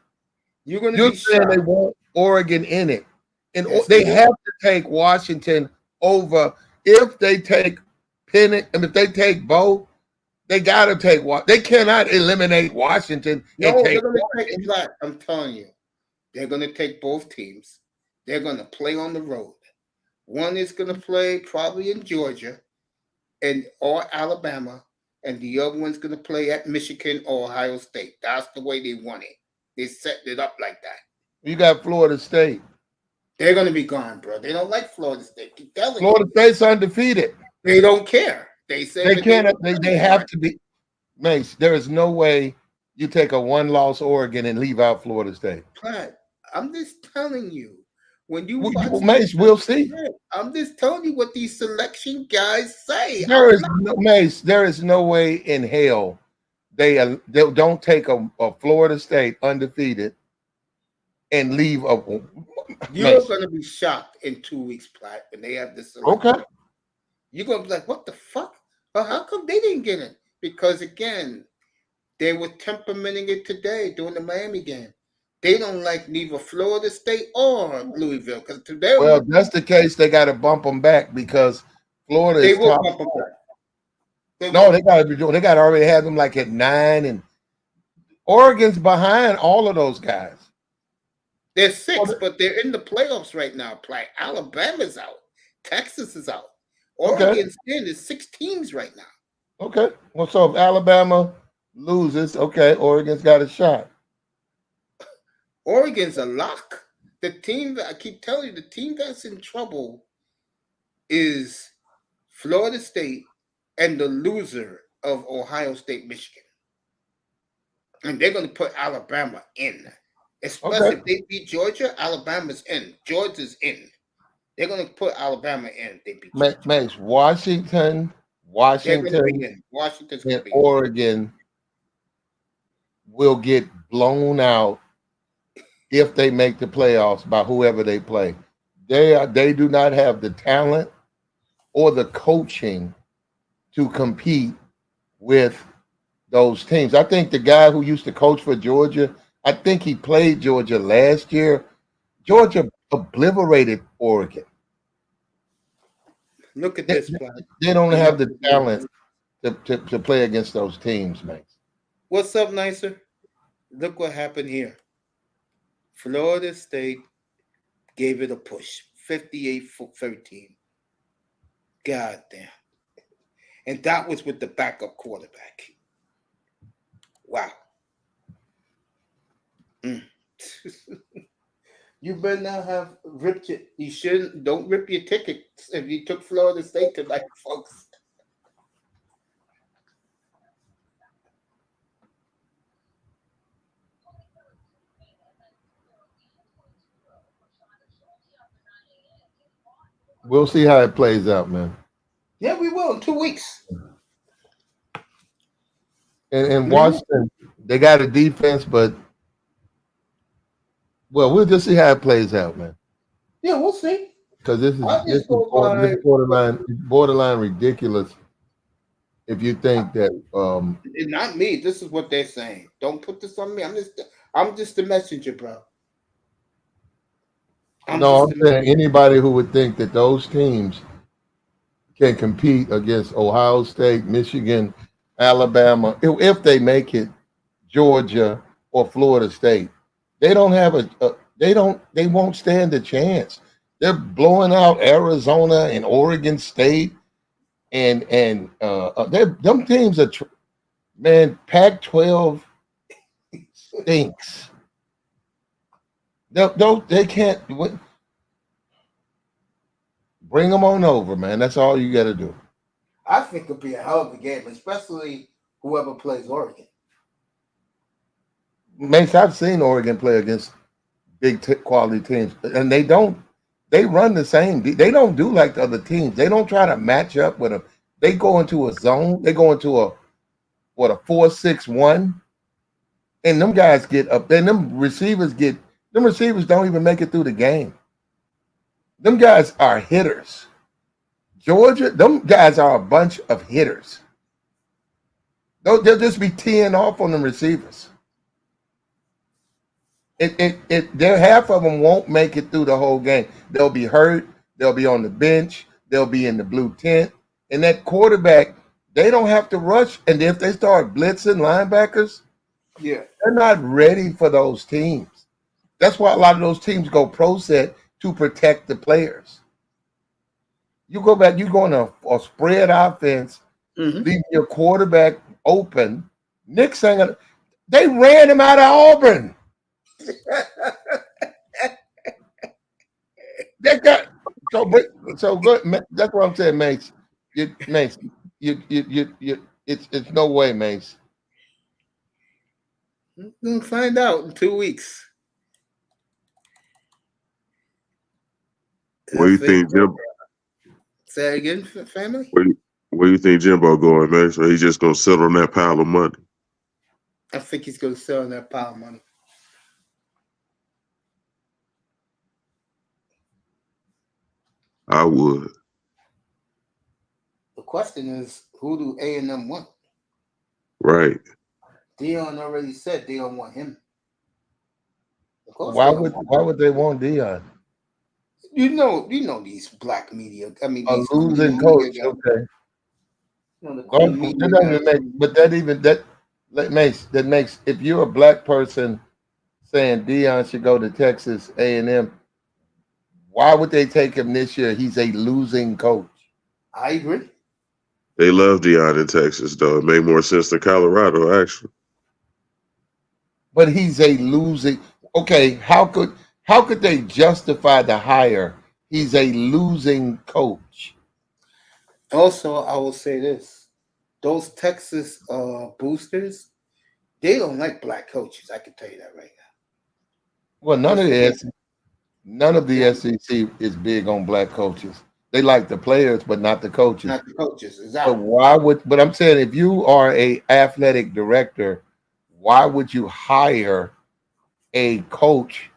You're saying shocked. they want Oregon in it, and Yes, they they have to take Washington over. If they take Penix, and if they take Bo, they got to take what they cannot eliminate Washington. No, they're going to take Platt. I'm telling you, they're going to take both teams. They're going to play on the road. One is going to play probably in Georgia or Alabama, and the other one's going to play at Michigan or Ohio State. That's the way they want it. They set it up like that. You got Florida State. They're going to be gone, bro. They don't like Florida State. Keep telling Florida State's undefeated. They don't care. They say they can't. They have to be. Mace, there is no way you take a 1-loss Oregon and leave out Florida State. Platt, I'm just telling you. When you Mace, we'll see. I'm just telling you what these selection guys say. There is no way in hell they don't take a Florida State undefeated and leave a. You're going to be shocked in 2 weeks, Platt, when they have this selection. Okay. You're going to be like, what the fuck? Well, how come they didn't get it? Because, again, they were temperamenting it today during the Miami game. They don't like neither Florida State or Louisville. Because today, well, if that's the case, they got to bump them back because Florida is will top. bump them back. They got to be doing. They got to already have them like at 9, and Oregon's behind all of those guys. They're 6, but they're in the playoffs right now. Like Alabama's out, Texas is out. Oregon's in. There's 6 teams right now. Okay. Well, so if Alabama loses, Oregon's got a shot. Oregon's a lock. The team that I keep telling you, the team that's in trouble is Florida State and the loser of Ohio State, Michigan. And they're going to put Alabama in. Especially if they beat Georgia, Alabama's in. Georgia's in. They're going to put Alabama in if they beat Georgia. Max, Washington, and Oregon will get blown out if they make the playoffs by whoever they play. They do not have the talent or the coaching to compete with those teams. I think the guy who used to coach for Georgia, I think he played Georgia last year. Georgia obliterated Oregon. Look at this. They don't have the talent to play against those teams, man. What's up, Nicer? Look what happened here. Florida State gave it a push. 58-13. God damn. And that was with the backup quarterback. Wow. Mm. You better not have ripped it. You shouldn't. Don't rip your tickets if you took Florida State tonight, folks. We'll see how it plays out, man. Yeah, we will in 2 weeks. And Washington, they got a defense, but well, we'll just see how it plays out, man. Yeah, we'll see. Because this I just is go by- borderline ridiculous. If you think that, Not me. This is what they're saying. Don't put this on me. I'm just the messenger, bro. I'm saying anybody who would think that those teams can compete against Ohio State, Michigan, Alabama, if they make it, Georgia or Florida State, they don't have they won't stand a chance. They're blowing out Arizona and Oregon State, and them teams are man. Pac-12 stinks. They can't win. Bring them on over, man. That's all you got to do. I think it'll be a hell of a game, especially whoever plays Oregon. Mace, I've seen Oregon play against big quality teams, and they run the same. They don't do like the other teams. They don't try to match up with them. They go into a zone. They go into a 4-6-1, and them guys get up. Then them receivers don't even make it through the game. Them guys are hitters. Georgia, them guys are a bunch of hitters. They'll just be teeing off on them receivers. They're half of them won't make it through the whole game. They'll be hurt. They'll be on the bench. They'll be in the blue tent. And that quarterback, they don't have to rush. And if they start blitzing linebackers, yeah, they're not ready for those teams. That's why a lot of those teams go pro set to protect the players. You go back, you go on a spread offense, leave your quarterback open. Nick Sanger, they ran him out of Auburn. They got so good. That's what I'm saying, Mace. Mace, it's no way, Mace. We'll find out in 2 weeks. Where you think Jimbo? Say again, family. Where you think Jimbo going, man? So he's just gonna settle on that pile of money. I think he's going to sell on that pile of money. I would. The question is, who do A&M want? Right. Dion already said they don't want him. Why would they want Dion? You know these black media. I mean, A these losing media coach. guys. Okay. You know, the cool media guys. That makes if you're a black person saying Dion should go to Texas A&M, why would they take him this year? He's a losing coach. I agree. They love Dion in Texas, though. It made more sense than Colorado, actually. But he's a losing. Okay, how could they justify the hire? He's a losing coach. Also, I will say this: those Texas boosters, they don't like black coaches. I can tell you that right now. Well, none of the SEC is big on black coaches. They like the players, but not the coaches. Not the coaches, exactly. But I'm saying if you are a athletic director, why would you hire a coach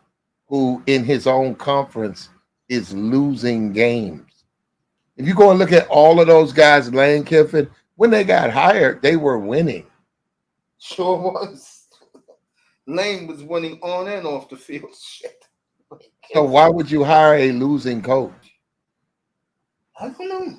who in his own conference is losing games? If you go and look at all of those guys, Lane Kiffin, when they got hired, they were winning. Sure was. Lane was winning on and off the field. Shit. So why would you hire a losing coach? I don't know.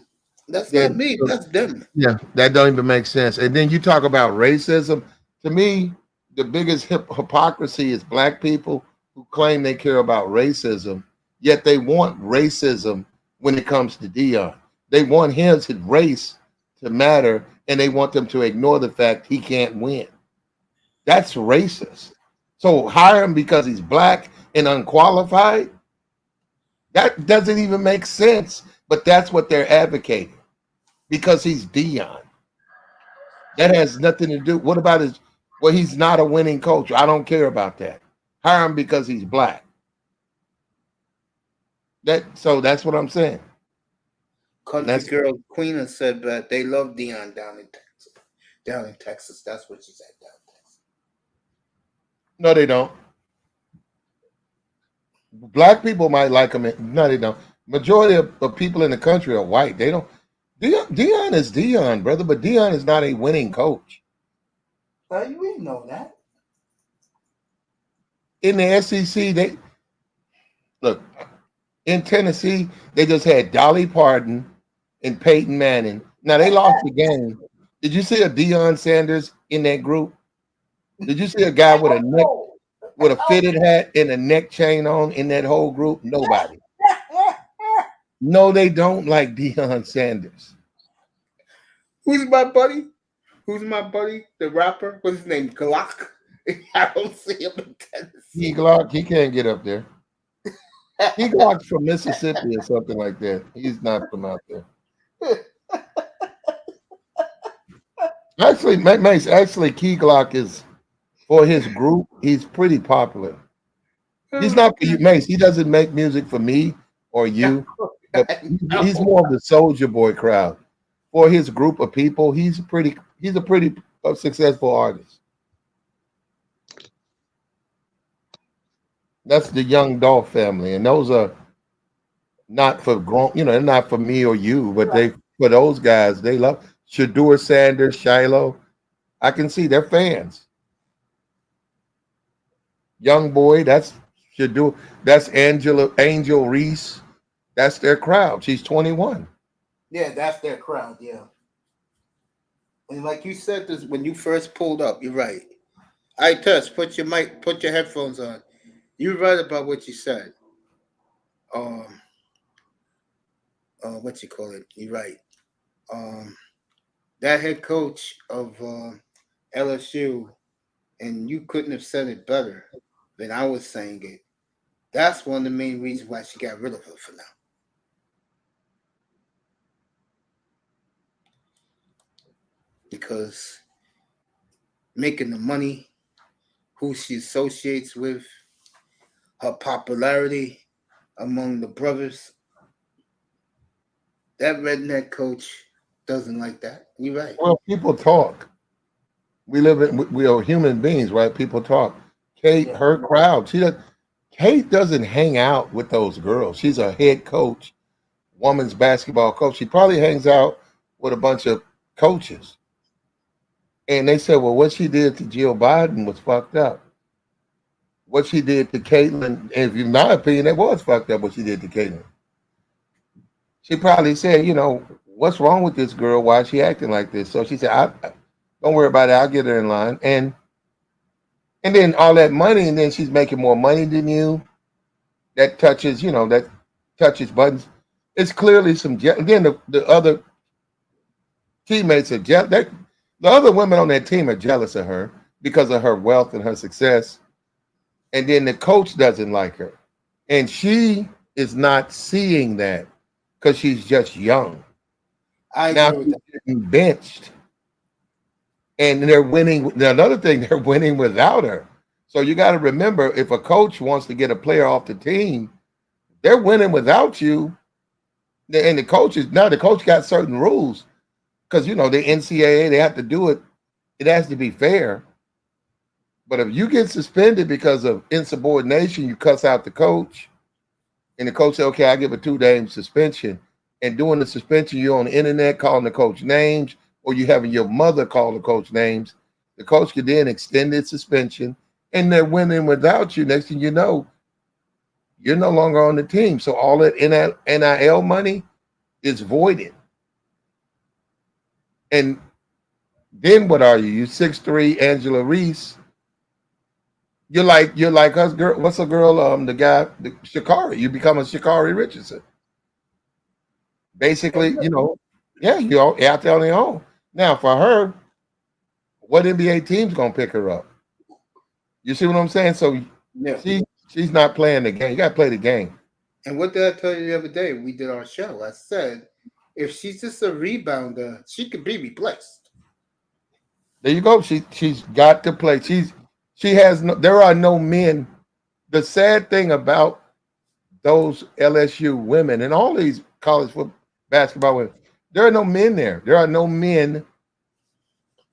That's not me. That's them. Yeah, that don't even make sense. And then you talk about racism. To me, the biggest hypocrisy is black people who claim they care about racism Yet they want racism when it comes to Dion. They want his race to matter, and they want them to ignore the fact he can't win. That's racist. So hire him because he's black and unqualified? That doesn't even make sense. But that's what they're advocating because he's Dion. That has nothing to do. What about his? Well, he's not a winning coach. I don't care about that. Hire him because he's black. So that's what I'm saying. Country girl Queen has said that they love Dion down in Texas. Down in Texas, that's what she said. Down in Texas. No, they don't. Black people might like him. No, they don't. Majority of people in the country are white. They don't. Dion is Dion, brother, but Dion is not a winning coach. You didn't know that. In the SEC, they look in Tennessee. They just had Dolly Parton and Peyton Manning. Now they lost the game. Did you see a Deion Sanders in that group? Did you see a guy with a fitted hat and a neck chain on in that whole group? Nobody. No, they don't like Deion Sanders. Who's my buddy? The rapper? What's his name? Glock? I don't see him in Tennessee. Glock, he can't get up there. He Glock's from Mississippi or something like that. He's not from out there. Actually, Mace, Key Glock is for his group. He's pretty popular. He's not for you, Mace. He doesn't make music for me or you. But he's more of the Soldier Boy crowd. For his group of people, he's a pretty successful artist. That's the Young Dolph family, and those are not for grown. They're not for me or you, but for those guys. They love Shedeur Sanders, Shiloh. I can see they're fans. Young Boy, that's Shedeur. That's Angel Reese. That's their crowd. She's 21. Yeah, that's their crowd. Yeah. And like you said this when you first pulled up, you're right. I Tess, put your headphones on. You're right about what you said. What you call it? You're right. That head coach of LSU, and you couldn't have said it better than I was saying it. That's one of the main reasons why she got rid of her for now. Because making the money, who she associates with, her popularity among the brothers, that redneck coach doesn't like that. You're right. Well, people talk. We are human beings, right? People talk. Kate, her crowd. Kate doesn't hang out with those girls. She's a head coach, women's basketball coach. She probably hangs out with a bunch of coaches. And they said, well, what she did to Jill Biden was fucked up. What she did to Caitlyn, and in my opinion, it was fucked up what she did to Caitlyn. She probably said, what's wrong with this girl? Why is she acting like this? So she said, don't worry about it. I'll get her in line. And then all that money, and then she's making more money than you. That touches, buttons. It's clearly some, again, the other teammates are jealous. The other women on that team are jealous of her because of her wealth and her success. And then the coach doesn't like her. And she is not seeing that because she's just young. Now she's getting benched. And they're winning. Another thing, they're winning without her. So you got to remember, if a coach wants to get a player off the team, they're winning without you. And the coach got certain rules. Because, the NCAA, they have to do it. It has to be fair. But if you get suspended because of insubordination, you cuss out the coach. And the coach says, okay, I give a 2-game suspension. And during the suspension, you're on the internet calling the coach names, or you having your mother call the coach names. The coach could then extend its suspension, and they're winning without you. Next thing you know, you're no longer on the team. So all that NIL money is voided. And then what are you? You 6'3", Angela Reese. You're like us girl. What's a girl? The guy, the Shikari. You become a Shikari Richardson. Oh, Basically, yeah, you're out there on your own. Now, for her, what NBA team's gonna pick her up? You see what I'm saying? So yeah. she's not playing the game. You gotta play the game. And what did I tell you the other day? We did our show. I said, if she's just a rebounder, she could be replaced. There you go. She's got to play. She has no. There are no men. The sad thing about those LSU women and all these college football basketball women, there are no men there. There are no men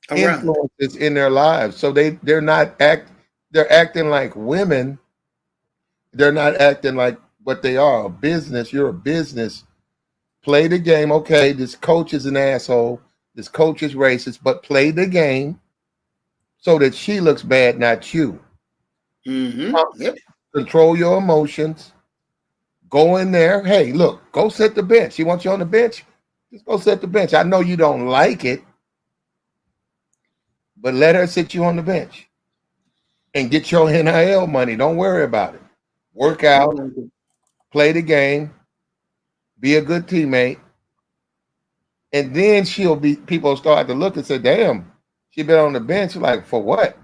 Around. influences in their lives. So they're not they're acting like women. They're not acting like what they are. A business. You're a business. Play the game. Okay, this coach is an asshole. This coach is racist, but play the game so that she looks bad, not you. Yep. Control your emotions. Go in there. Hey, look, go set the bench. She wants you on the bench. Just go set the bench. I know you don't like it, but let her sit you on the bench and get your NIL money. Don't worry about it. Work out, play the game, be a good teammate, and then people start to look and say, damn, she been on the bench. Like, for what?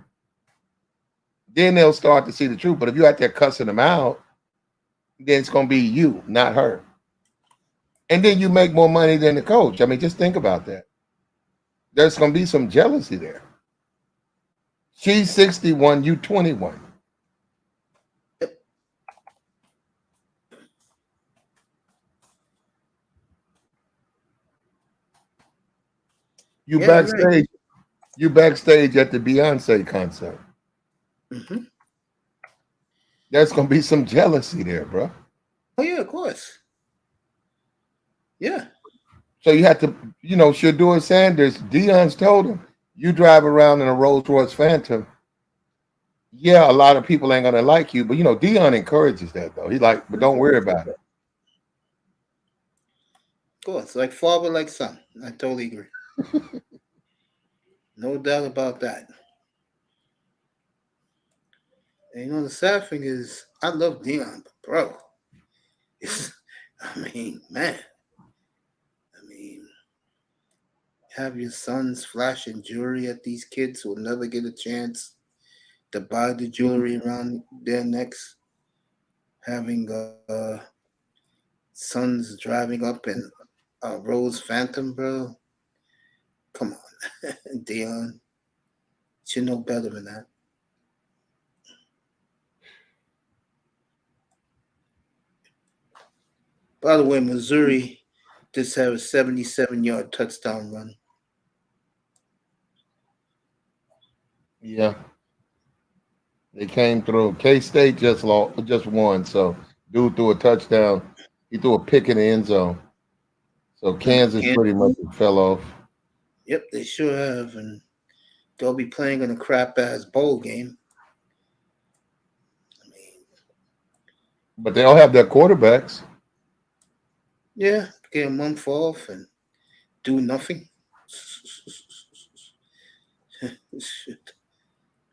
Then they'll start to see the truth. But if you're out there cussing them out, then it's gonna be you, not her. And then you make more money than the coach. I mean, just think about that. There's gonna be some jealousy there. She's 61, you 21. You Yeah, right. backstage, you backstage at the Beyonce concert. Mm-hmm. There's gonna be some jealousy there, bro. Oh yeah, of course. Yeah. So you have to, Shador Sanders, Dion's told him, you drive around in a Rolls Royce Phantom. Yeah, a lot of people ain't gonna like you, but Dion encourages that though. He's like, but don't worry about it. Of course. Like father, like son. I totally agree. No doubt about that. And the sad thing is, I love Dion, but bro, it's, I mean, man, I mean, have your sons flashing jewelry at these kids who will never get a chance to buy the jewelry around their necks, having sons driving up in a Rose Phantom, bro. Come on, Dion, you know better than that. By the way, Missouri just had a 77-yard touchdown run. Yeah, they came through. K State just won. So dude threw a touchdown. He threw a pick in the end zone. So Kansas pretty much fell off. Yep, they sure have, and they'll be playing in a crap ass bowl game. I mean, But they all have their quarterbacks. yeah, get a month off and do nothing. Shit.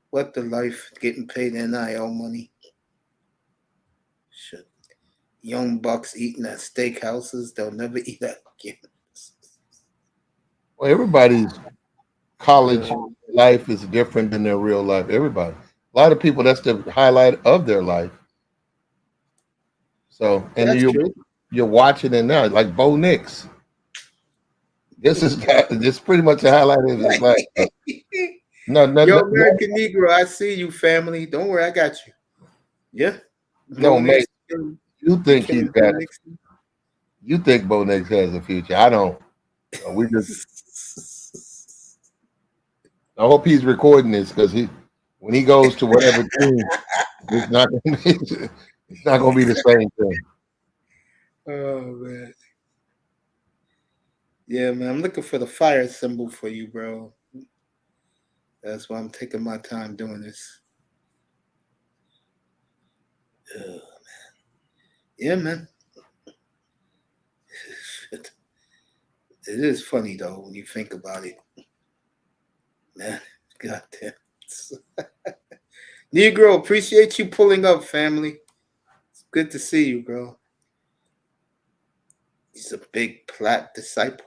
What the life getting paid NIL money? Shit. Young bucks eating at steakhouses, they'll never eat that again. Well, everybody's college life is different than their real life. Everybody. A lot of people, that's the highlight of their life. So, and That's true. you're watching it now, like Bo Nix. This pretty much a highlight of his life. No, no, Yo, no, no, American Negro, I see you, family. Don't worry, I got you. Yeah. no, Bo Nix mate. You think he's killing Bo got? Nix. You think Bo Nix has a future? I don't. We just. I hope he's recording this because when he goes to whatever team, it's not going to be. It's not going to be the same thing. Oh man. Yeah, man. I'm looking for the fire symbol for you, bro. That's why I'm taking my time doing this. Ugh. Yeah, man. It is funny though when you think about it. Man, goddamn. Negro, appreciate you pulling up, family. It's good to see you, bro. He's a big Platt disciple.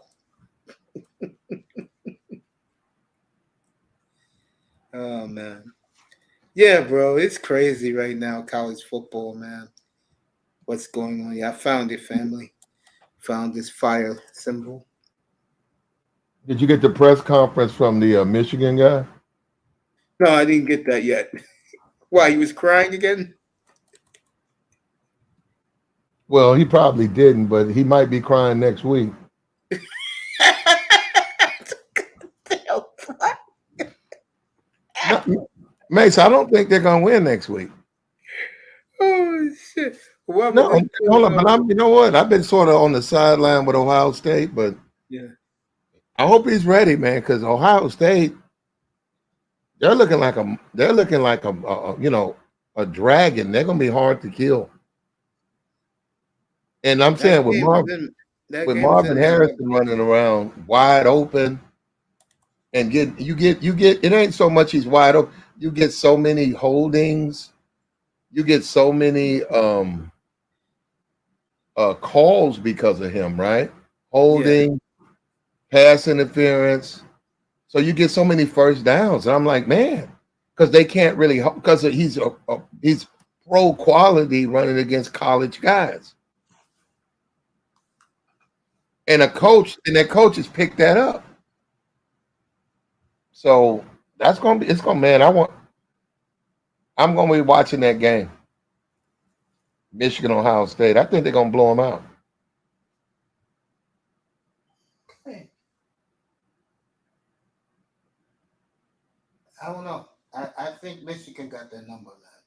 Oh man. Yeah, bro, it's crazy right now, college football, man. What's going on? Yeah, I found it, family. Found this fire symbol. Did you get the press conference from the Michigan guy? No, I didn't get that yet. Why, he was crying again? Well, he probably didn't, but he might be crying next week. No, Mace, I don't think they're gonna win next week. Oh shit! What No, was this hold on, doing? but you know what? I've been sort of on the sideline with Ohio State, but Yeah, I hope he's ready, man, because Ohio State, they're looking like a dragon. They're gonna be hard to kill. And I'm saying that game was in. That with game was Marvin in Harrison running around wide open, and you get it ain't so much he's wide open. You get so many holdings, you get so many calls because of him, right? Holding, pass interference. So you get so many first downs. And I'm like, man, because they can't really, because he's pro quality running against college guys. And that coach has picked that up. So that's gonna be man. I'm gonna be watching that game. Michigan, Ohio State. I think they're gonna blow them out. I don't know. I think Michigan got that number, man.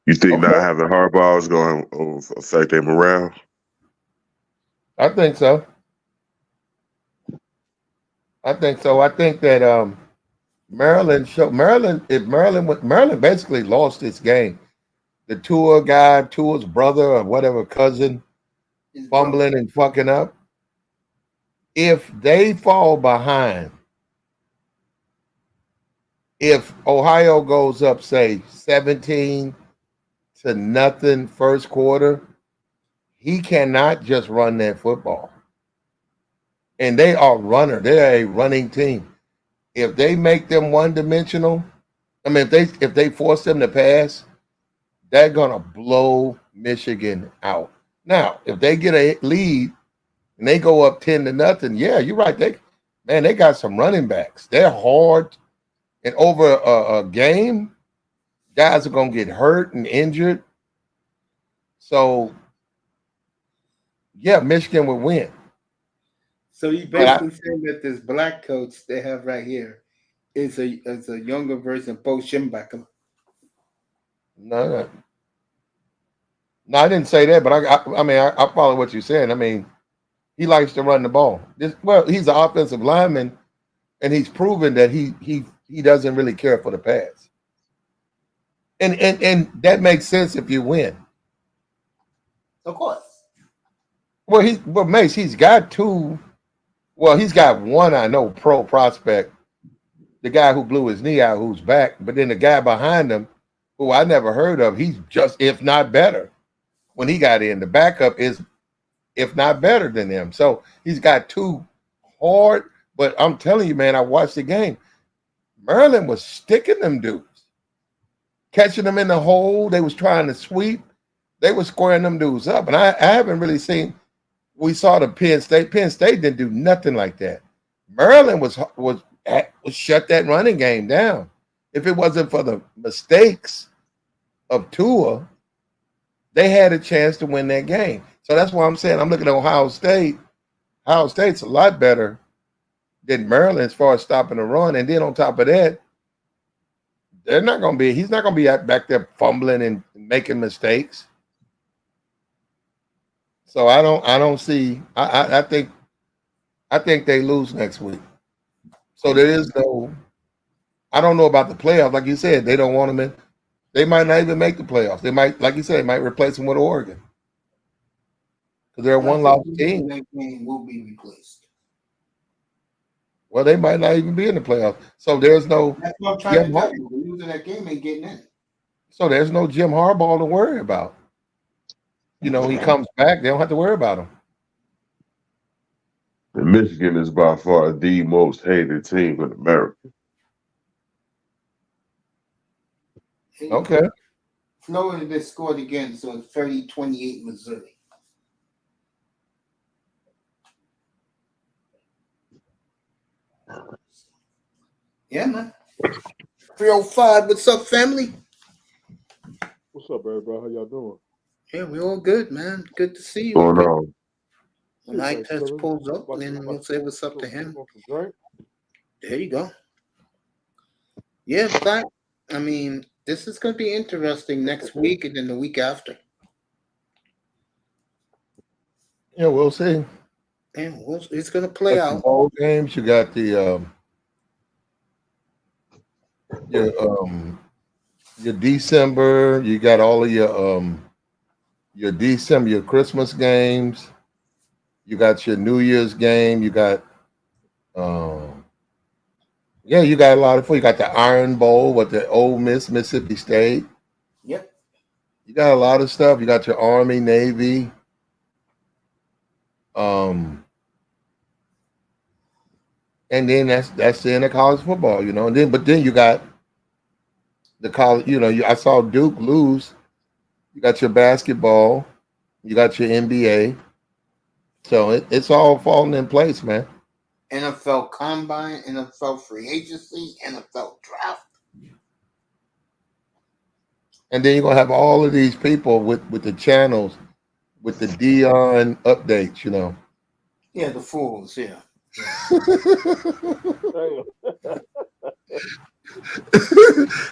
You think not Okay. having Harbaugh is going to affect their morale? I think so. I think that Maryland basically lost this game. The Tua's brother or whatever cousin, His fumbling and fucking up. If they fall behind, if Ohio goes up, say 17-0 first quarter, he cannot just run that football. And they are they're a running team. If they make them one-dimensional, I mean, if they force them to pass, they're gonna blow Michigan out. Now, if they get a lead and they go up 10-0, yeah, you're right. They got some running backs. They're hard, and over a game, guys are gonna get hurt and injured. So, yeah, Michigan would win. So you basically saying that this black coach they have right here is a younger version of Bo Schembechler. No, I didn't say that, but I follow what you're saying. I mean, he likes to run the ball. He's an offensive lineman, and he's proven that he doesn't really care for the pass. And that makes sense if you win. Of course. Well, Mace, he's got two. Well, he's got one I know pro prospect, the guy who blew his knee out, who's back. But then the guy behind him, who I never heard of, he's just if not better. When he got in, the backup is if not better than him. So he's got two hard. But I'm telling you, man, I watched the game. Maryland was sticking them dudes, catching them in the hole. They was trying to sweep. They were squaring them dudes up. And I haven't really seen. We saw the Penn State. Penn State didn't do nothing like that. Maryland was shut that running game down. If it wasn't for the mistakes of Tua, they had a chance to win that game. So that's why I'm saying I'm looking at Ohio State. Ohio State's a lot better than Maryland as far as stopping the run. And then on top of that, he's not going to be back there fumbling and making mistakes. So I don't see. I think they lose next week. So there is no. I don't know about the playoffs. Like you said, they don't want them in. They might not even make the playoffs. They might, like you said, might replace them with Oregon because they're a one-loss team. That game will be replaced. Well, they might not even be in the playoffs. So there's no. That's what I'm trying to tell you. Losing that game ain't getting in. So there's no Jim Harbaugh to worry about. You know, he comes back, they don't have to worry about him. And Michigan is by far the most hated team in America. Okay. Florida, they scored again, so it's 30-28 Missouri. Yeah, man. 305, what's up, family? What's up, everybody? How y'all doing? Yeah, we all good, man. Good to see you. Going on. When I test pulls up, then we'll say what's up to him. Drink? There you go. Yeah, but I mean, this is going to be interesting next week and then the week after. Yeah, we'll see. And it's going to play Got some out. bowl games. You got the your December. You got all of your December, your Christmas games. You got your New Year's game. You got you got a lot of food. You got the Iron Bowl with the Ole Miss, Mississippi State. Yep. You got a lot of stuff. You got your Army, Navy. And then that's the end of college football, you know. And then you got the college, you know. I saw Duke lose. You got your basketball. You got your NBA. So it's all falling in place, man. NFL Combine, NFL Free Agency, NFL Draft. And then you're gonna have all of these people with the channels, with the Dion updates, you know. Yeah, the fools, yeah.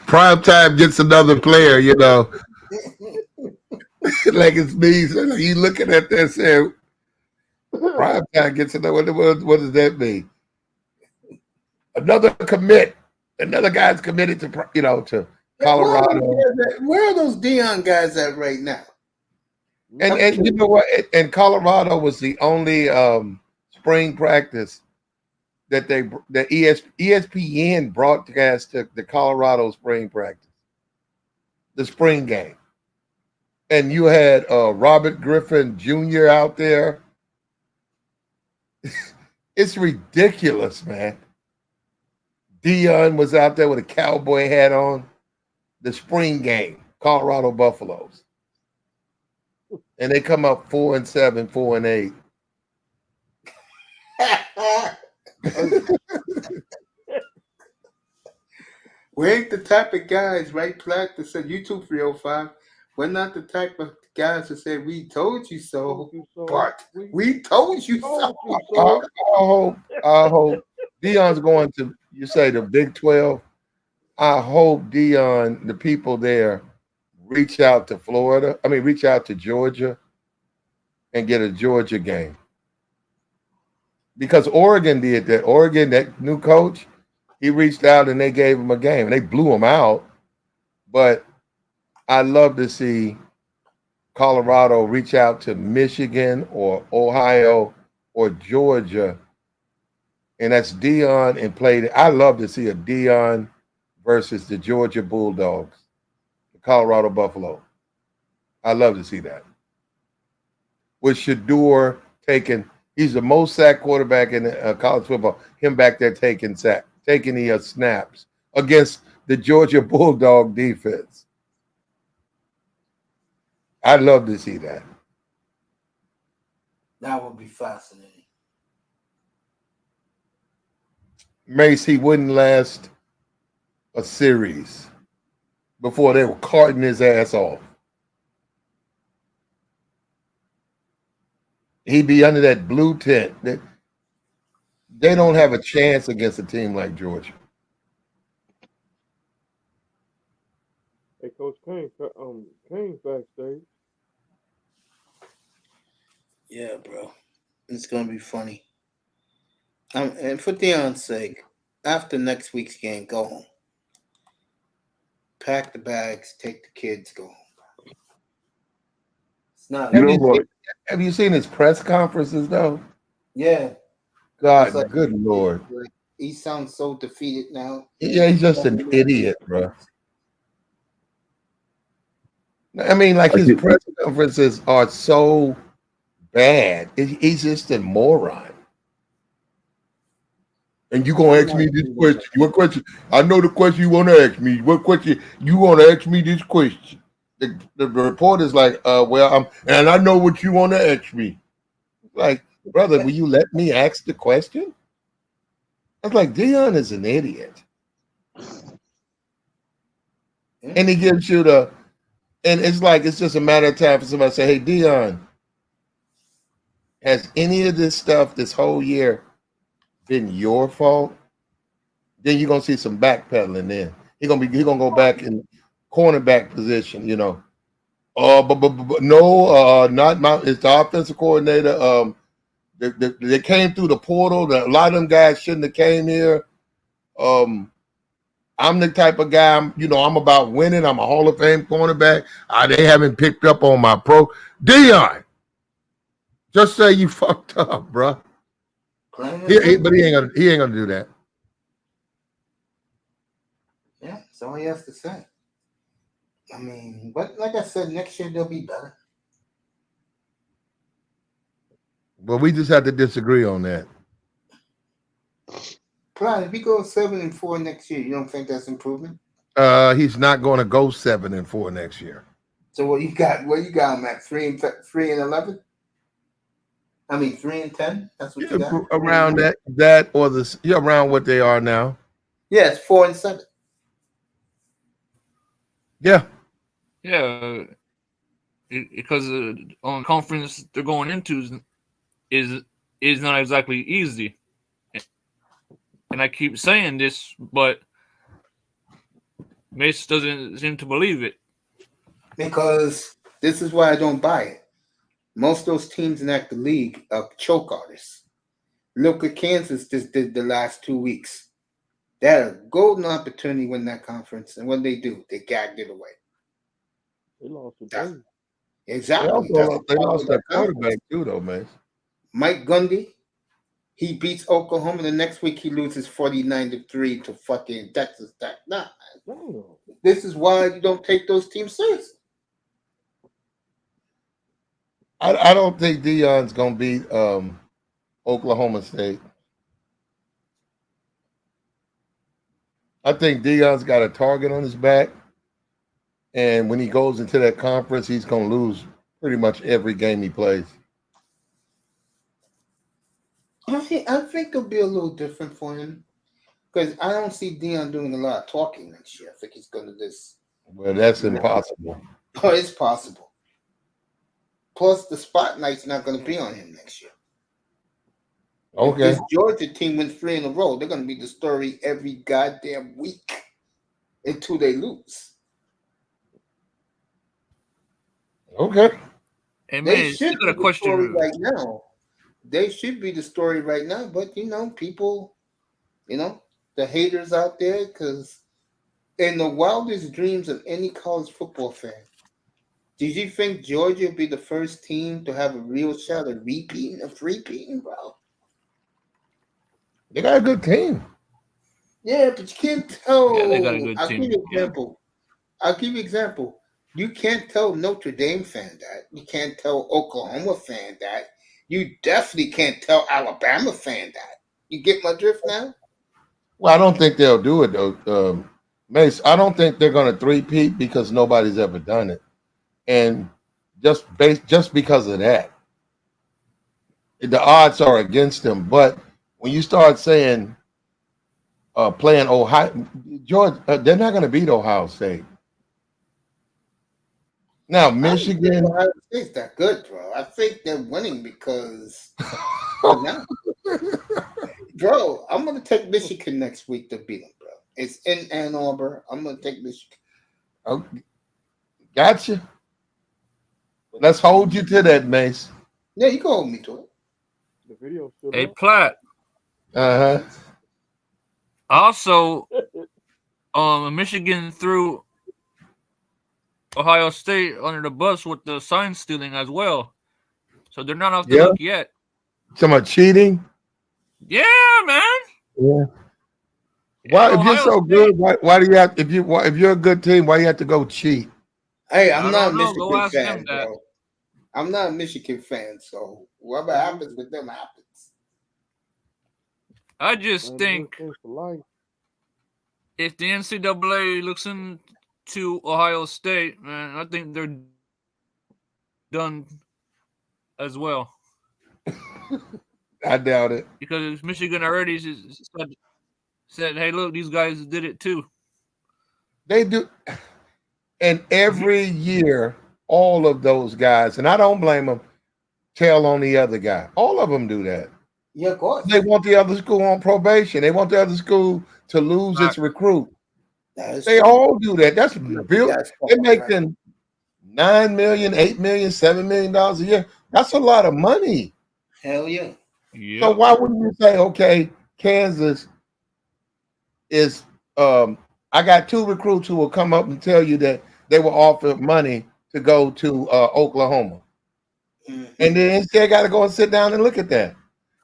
Prime time gets another player, you know. Like it's me. So you looking at that saying, Prime time gets another. What does that mean? Another commit. Another guy's committed to to Colorado. Where are those Dion guys at right now? And you know what? And Colorado was the only spring practice that ESPN broadcast to the Colorado spring practice, the spring game. And you had Robert Griffin Jr. out there. It's ridiculous, man. Dion was out there with a cowboy hat on. The spring game, Colorado Buffaloes. And they come up 4-7, 4-8. We ain't the type of guys, right, Platt, that said YouTube 305. We're not the type of guys that say we told you so, but we told you so. I hope Dion's going to, you say, the Big 12. I hope Dion, the people there, reach out to reach out to Georgia and get a Georgia game. Because Oregon did that. Oregon, that new coach, he reached out and they gave him a game. And they blew him out. But I love to see Colorado reach out to Michigan or Ohio or Georgia. And that's Dion and played. I love to see a Dion versus the Georgia Bulldogs, the Colorado Buffalo. I love to see that. With Shador taking, he's the most sacked quarterback in college football. Him back there taking the snaps against the Georgia Bulldog defense. I'd love to see that. That would be fascinating. Mace, he wouldn't last a series before they were carting his ass off. He'd be under that blue tent. They don't have a chance against a team like Georgia. Hey, Coach Kane backstage. Yeah, bro. It's going to be funny. And for Dion's sake, after next week's game, go home. Pack the bags, take the kids, go home. It's not. Have you seen his press conferences, though? Yeah. God, like, good Lord. He sounds so defeated now. Yeah, he's just an idiot, bro. I mean, like I his get, press conferences are so bad. He's just a moron. And you gonna I'm ask not me this seeing question? that. What question? I know the question you want to ask me. What question you want to ask me? This question. The reporter's like, and I know what you want to ask me. Like, brother, will you let me ask the question? I was like, Dion is an idiot, and he gives you and it's like it's just a matter of time for somebody to say, "Hey, Dion, has any of this stuff this whole year been your fault?" Then you're gonna see some backpedaling. Then he gonna go back in cornerback position. But no, not my. It's the offensive coordinator. They came through the portal. A lot of them guys shouldn't have came here. I'm the type of guy. I'm about winning. I'm a Hall of Fame cornerback. They haven't picked up on my pro. Dion, just say you fucked up, bro. Plain and But simple. he ain't gonna do that. Yeah, that's all he has to say. I mean, but like I said, next year they'll be better. But we just have to disagree on that. Pride, if we go 7-4 next year, you don't think that's improvement? He's not going to go 7-4 next year. So what you got? What you got him at? 3-11? I mean 3-10? That's what you got? Around that or around what they are now. Yeah, it's 4-7. Yeah. Yeah, because on conference they're going into is not exactly easy, and I keep saying this, but Mace doesn't seem to believe it. Because this is why I don't buy it. Most of those teams in the league are choke artists. Look at Kansas just did the last 2 weeks. They had a golden opportunity to win that conference, and what they do? They gagged it away. They lost to That's- Dave. Exactly. They lost their quarterback too, though, man. Mike Gundy, he beats Oklahoma. The next week he loses 49-3 to fucking Texas Tech. Nah, Damn. this is why you don't take those teams seriously. I don't think Dion's gonna beat Oklahoma State. I think Dion's got a target on his back, and when he goes into that conference, he's gonna lose pretty much every game he plays. I think it'll be a little different for him because I don't see Dion doing a lot of talking next year. I think he's going to just. Well, that's impossible. Oh, it's possible. Plus, the spotlight's not going to be on him next year. Okay. If this Georgia team wins 3 in a row, they're going to be the story every goddamn week until they lose. Okay. Hey, They man, should I got a be the story question. right now. They should be the story right now, but people, the haters out there, because in the wildest dreams of any college football fan, did you think Georgia would be the first team to have a real shot at repeating, bro? They got a good team. Yeah, but you can't tell. Yeah, they got a good I'll team. give you an example. You can't tell Notre Dame fan that. You can't tell Oklahoma fan that. You definitely can't tell Alabama fan that. You get my drift now? Well, I don't think they'll do it though, Mace. I don't think they're going to three-peat because nobody's ever done it, and just because of that, the odds are against them. But when you start saying playing Ohio, Georgia, they're not going to beat Ohio State. Now, Michigan. Ohio State's that good, bro. I think they're winning because. Now, bro, I'm gonna take Michigan next week to beat them, bro. It's in Ann Arbor. I'm gonna take Michigan. Okay. Gotcha. Let's hold you to that, Mace. Yeah, you can hold me to it. The video still Hey, up? Platt. Uh-huh. Also, Michigan threw Ohio State under the bus with the sign stealing as well. So they're not off the hook yet. Talking about cheating? Yeah, man. Yeah. Why, if you're Ohio so State- good, why do you have if you're a good team, why do you have to go cheat? Hey, I I'm not a don't know. Go Michigan ask fan, them that. bro. I'm not a Michigan fan, so whatever happens with them happens. I just Man, think good for life. if the NCAA looks into Ohio State, man, I think they're done as well. I doubt it. Because Michigan already said, hey, look, these guys did it too. They do. And every year, all of those guys, and I don't blame them, tell on the other guy. All of them do that. Yeah, of course. They want the other school on probation. They want the other school to lose its recruit. That is They true. all do that. That's built. That's They're right. making $9 million, $8 million, $7 million a year. That's a lot of money. Hell yeah. Yep. So why wouldn't you say, okay, Kansas is I got 2 recruits who will come up and tell you that they were offered money to go to Oklahoma. Mhm. And then instead got to go and sit down and look at that.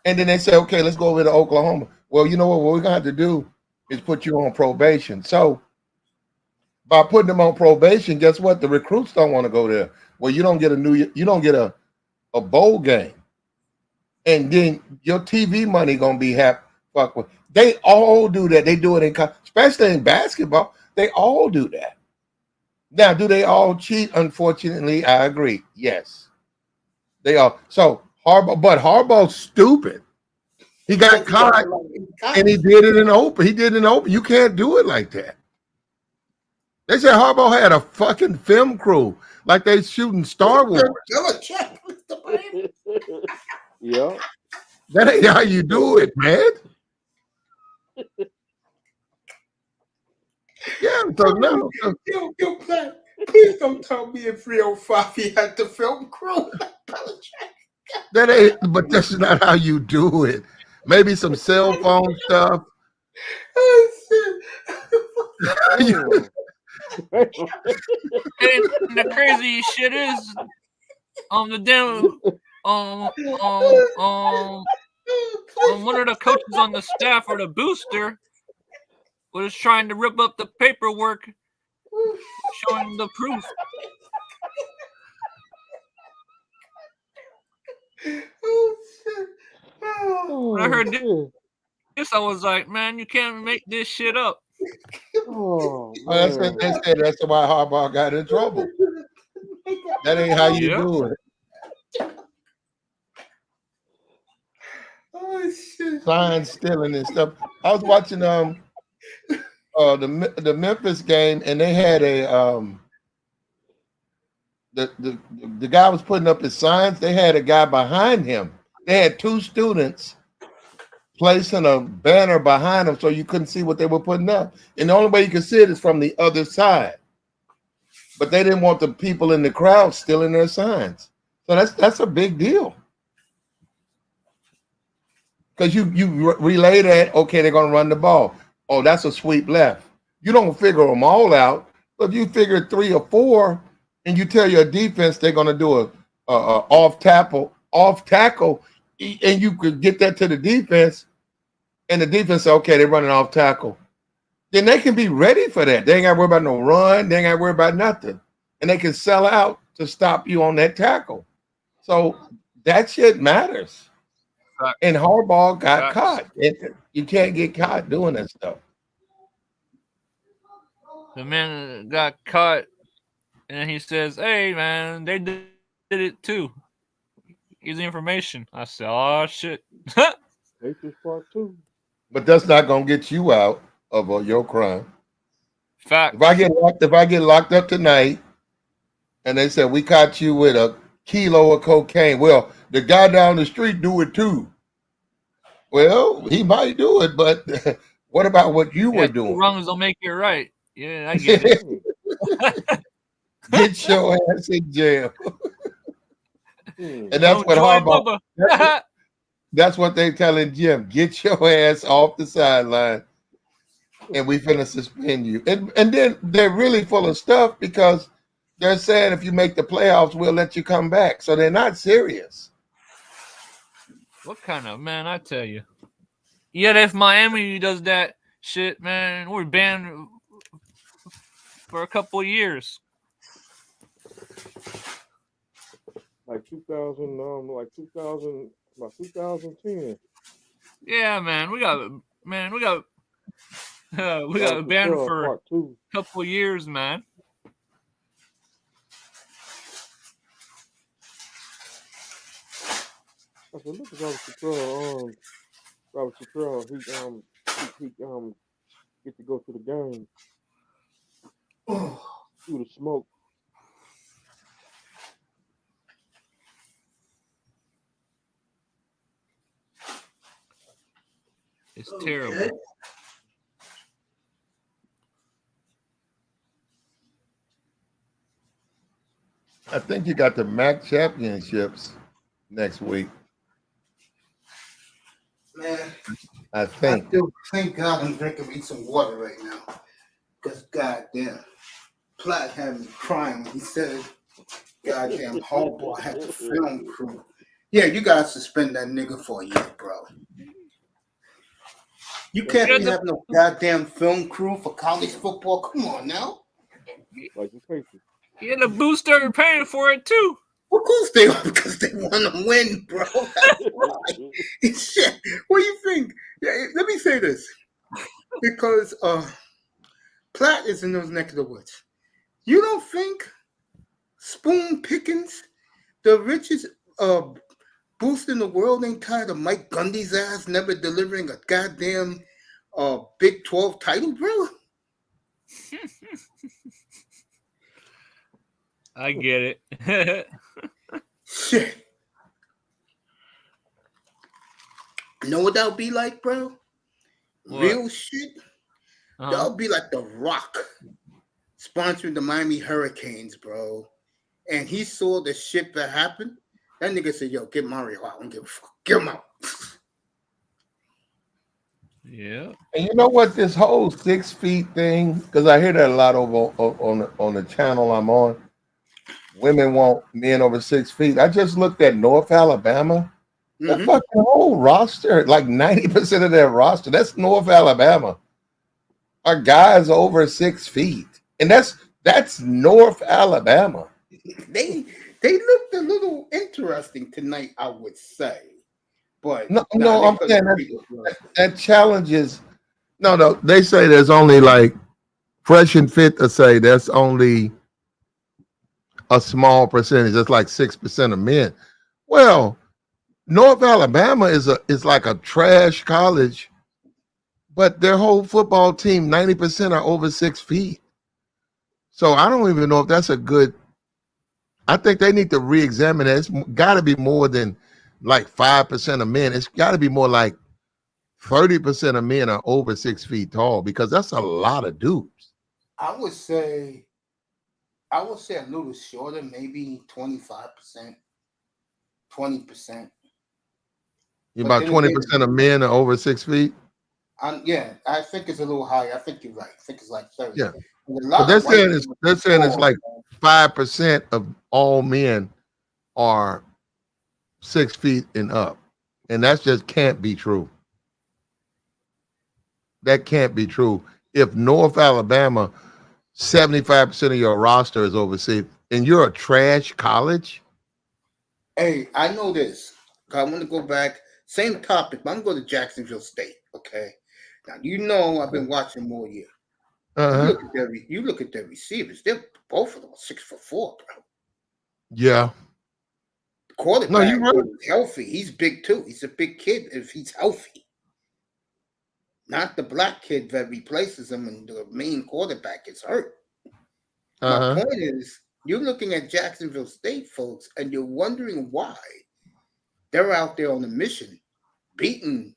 And then they say, okay, let's go over to Oklahoma. Well, you know what we're gonna have to do is put you on probation. So by putting them on probation, guess what? The recruits don't want to go there. Well, you don't get a bowl game. And then your TV money gonna be fuck with. They all do that. They do it especially in basketball. They all do that. Now, do they all cheat? Unfortunately, I agree. Yes, they all. So Harbaugh's stupid. He got caught, and he did it in open. He did it in open. You can't do it like that. They said Harbaugh had a fucking film crew, like they shooting Star Wars. Yeah. That ain't how you do it, man. Yeah, so no. Yo, Black, please don't tell me in 305 he had the film crew. That ain't, but that's not how you do it. Maybe some cell phone stuff. Damn. And the crazy shit is, the damn, one of the coaches on the staff or the booster was trying to rip up the paperwork showing the proof. Oh, shit. Oh, When I heard shit. this, I was like, man, you can't make this shit up. Oh, That's what they said. That's why Harbaugh got in trouble. That ain't how you do it. Oh, shit. Sign stealing and stuff. I was watching the Memphis game, and they had the guy was putting up his signs. They had a guy behind him. They had 2 students placing a banner behind them so you couldn't see what they were putting up. And the only way you could see it is from the other side. But they didn't want the people in the crowd stealing their signs. So that's a big deal. Because you relay that, okay, they're going to run the ball. Oh, that's a sweep left. You don't figure them all out. But if you figure 3 or 4, and you tell your defense they're going to do a off tackle, and you could get that to the defense, and the defense say, okay, they're running off tackle, then they can be ready for that. They ain't got to worry about no run. They ain't got to worry about nothing. And they can sell out to stop you on that tackle. So that shit matters. And Harbaugh got caught. You can't get caught doing that stuff. The man got caught, and he says, hey, man, they did it too. Here's the information. I said, oh, shit. Patriots part 2. But that's not going to get you out of your crime. Fact. If I get locked up tonight, and they said, we caught you with a kilo of cocaine. Well, the guy down the street do it too. Well, he might do it, but what about what you were doing? 2 wrongs don't make it right. Yeah, I get it. Get your ass in jail. And that's Don't what join Harbaugh. Bubba. That's what they telling Jim. Get your ass off the sideline, and we finna suspend you. And then they're really full of stuff because they're saying if you make the playoffs, we'll let you come back. So they're not serious. What kind of, man, I tell you. Yet if Miami does that shit, man, we're banned for a couple of years. Like 2000, about 2010. Yeah, man. We got we got Robert banned Chappelle for a Part 2. couple of years, man. I said, look at Robert Chappelle. Robert Chappelle, he get to go to the game through the smoke. It's terrible. I think you got the MAC championships next week. Man, I think. Thank God I'm drinking me some water right now. Because goddamn, Platt had me crying when he said, goddamn, Harbaugh had the film crew. Yeah, you gotta suspend that nigga for a year, bro. You can't be having no goddamn film crew for college football. Come on now. Like the Patriots. Yeah, the booster paying for it too. Of course they are, because they want to win, bro. That's right. Shit. What do you think? Yeah, let me say this. Because Platt is in those neck of the woods. You don't think Spoon Pickens, the richest boost in the world, ain't tired of Mike Gundy's ass never delivering a goddamn Big 12 title, bro? I get it. Shit. You know what that would be like, bro? What? Real shit? That would be like The Rock sponsoring the Miami Hurricanes, bro. And he saw the shit that happened. That nigga said, yo, get Mario out. I don't give a fuck. Get him out. Yeah. And you know what? This whole 6 feet thing, because I hear that a lot over on the channel I'm on. Women want men over 6 feet. I just looked at North Alabama. The fucking whole roster, like 90% of their roster, that's North Alabama, are guys over 6 feet. And that's North Alabama. They looked a little interesting tonight, I would say. But no, I'm saying that challenges. No, they say there's only like fresh and fit to say that's only a small percentage. That's like 6% of men. Well, North Alabama is like a trash college, but their whole football team, 90% are over 6 feet. So I don't even know if that's a good. I think they need to re-examine it. It's got to be more than like 5% of men. It's got to be more like 30% of men are over 6 feet tall, because that's a lot of dudes. I would say a little shorter, maybe 25%, 20%. About 20% of men are over 6 feet. Yeah, I think it's a little higher. I think you're right. I think it's like 30. Yeah, but they're saying it's like 5% of all men are 6 feet and up, and that just can't be true. That can't be true. If North Alabama, 75% of your roster is over 6, and you're a trash college. Hey, I know this. I want to go back. Same topic, but I'm going to Jacksonville State. Okay. Now you know I've been watching more year. You look at their receivers. They're both of them 6'4", bro. Yeah. The quarterback, no, you're right. Is healthy. He's big too. He's a big kid if he's healthy. Not the black kid that replaces him and the main quarterback is hurt. My point is, you're looking at Jacksonville State, folks, and you're wondering why they're out there on a mission, beating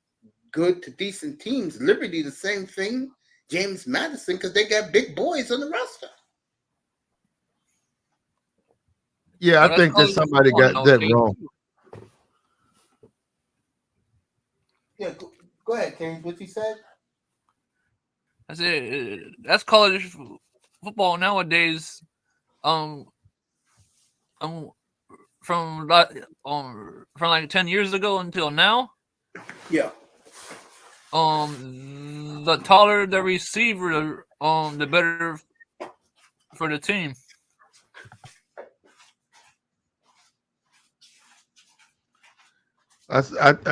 good to decent teams. Liberty, the same thing. James Madison, because they got big boys on the roster. Yeah, I think that somebody got that wrong. Yeah, go ahead, James. What you said? I said that's college football nowadays. From like 10 years ago until now. Yeah. The taller the receiver, the better for the team. I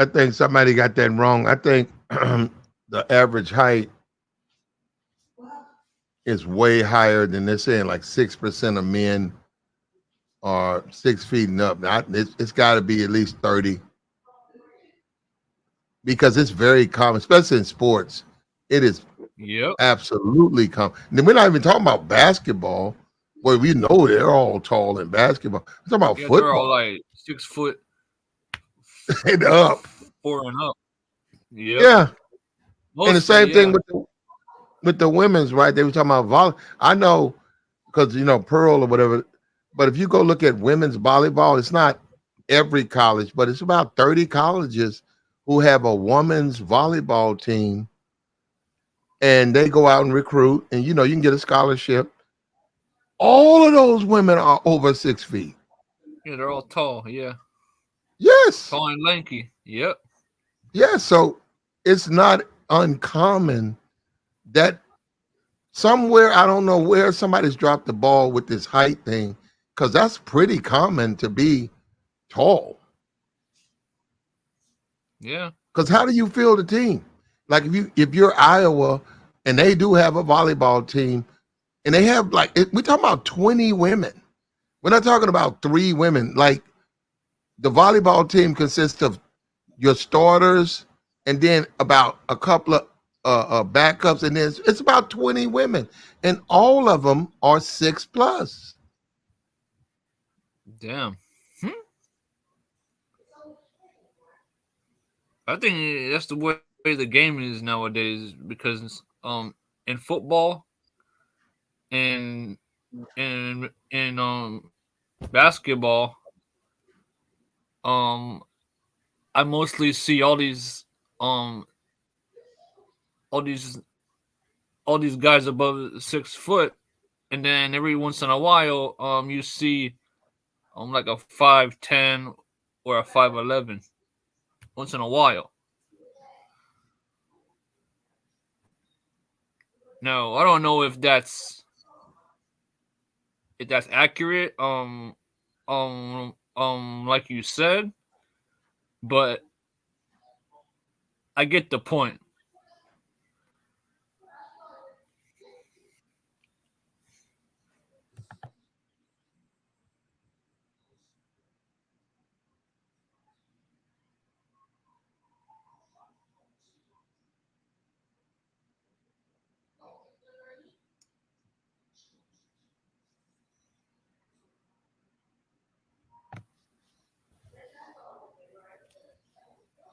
think somebody got that wrong. I think the average height is way higher than they're saying. Like 6% of men are 6 feet and up. Now, it's got to be at least 30 because it's very common, especially in sports. It is Yep. absolutely common. And then we're not even talking about basketball, where we know they're all tall in basketball. We're talking about Yeah, they're all football like 6 foot and up. 4 and up. Yep. Yeah, and the Mostly, same thing yeah. with the women's, right? They were talking about volley. I know because Pearl or whatever. But if you go look at women's volleyball, it's not every college, but it's about 30 colleges who have a women's volleyball team, and they go out and recruit, and you can get a scholarship. All of those women are over 6 feet. Yeah, they're all tall. Yeah. Yes. Tall and lanky. Yep. Yes. So it's not uncommon that somewhere, I don't know where, somebody's dropped the ball with this height thing, because that's pretty common to be tall. Yeah. Because how do you field a team? Like if you're Iowa and they do have a volleyball team, and they have we're talking about 20 women. We're not talking about 3 women. Like the volleyball team consists of your starters and then about a couple of backups, and then it's about 20 women, and all of them are 6+. Damn. I think that's the way the game is nowadays, because in football and in basketball, I mostly see all these guys above 6 foot, and then every once in a while you see like a 5'10" or a 5'11" once in a while. Now I don't know if that's accurate, like you said, but I get the point.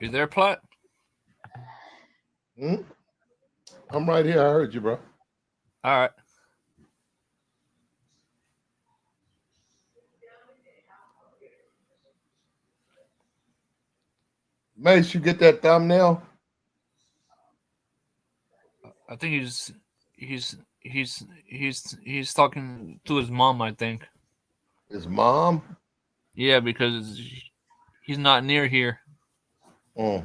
You there, Platt? I'm right here. I heard you, bro. All right. Mace, you get that thumbnail? I think he's talking to his mom, I think. His mom? Yeah, because he's not near here. Oh.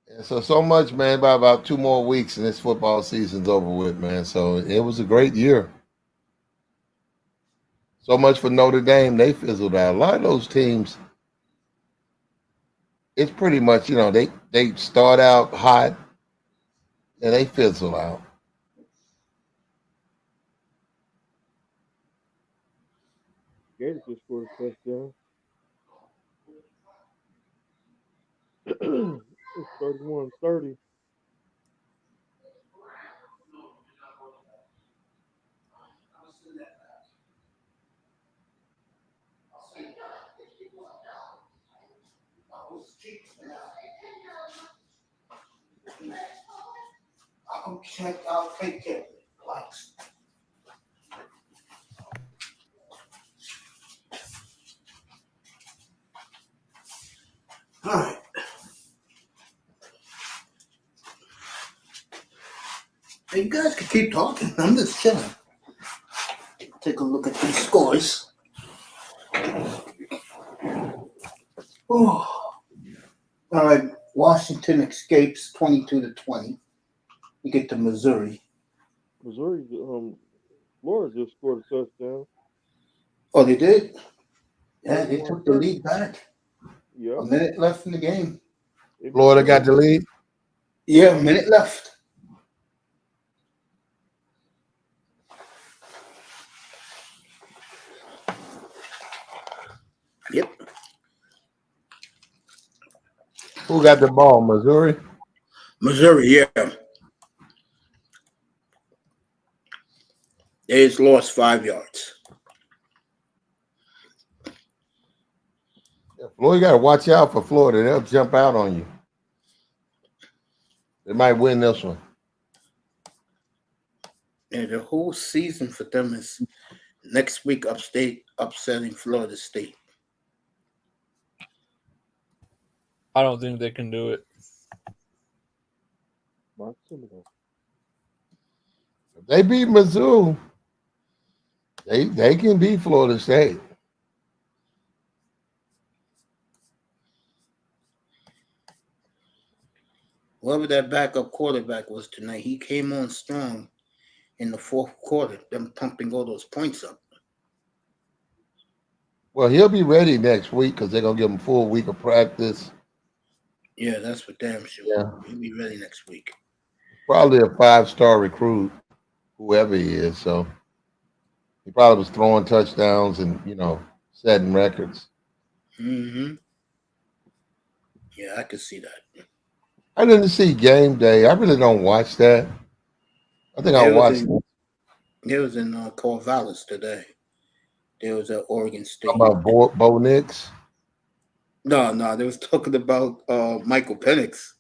And so much, man. By about 2 more weeks, and this football season's over with, man. So it was a great year. So much for Notre Dame. They fizzled out. A lot of those teams, it's pretty much, they start out hot and they fizzle out. Gators just scored a touchdown. It's 31-30. I'll take care of it. Relax. All right. Hey, you guys can keep talking. I'm just chilling. Take a look at these scores. Oh. All right, Washington escapes 22-20. You get to Missouri. Missouri, Florida just scored a touchdown. Oh, they did? Yeah, they 31-30. took the lead back. Yeah. A minute left in the game. They beat Florida got the lead. Yeah, a minute left. Yep. Who got the ball? Missouri. Missouri, yeah. They just lost 5 yards. Yeah, Florida, you got to watch out for Florida. They'll jump out on you. They might win this one. And the whole season for them is next week upstate upsetting Florida State. I don't think they can do it. If they beat Mizzou, they can beat Florida State. Whoever that backup quarterback was tonight, he came on strong in the fourth quarter, them pumping all those points up. Well, he'll be ready next week because they're going to give him a full week of practice. Yeah, that's for damn sure. Yeah. He'll be ready next week. Probably a 5-star recruit, whoever he is. So he probably was throwing touchdowns and, setting records. Mm-hmm. Yeah, I could see that. I didn't see game day. I really don't watch that. I think I watched it. It was in Corvallis today. There was at Oregon State. How about Bo Nix? No, they was talking about Michael Penix.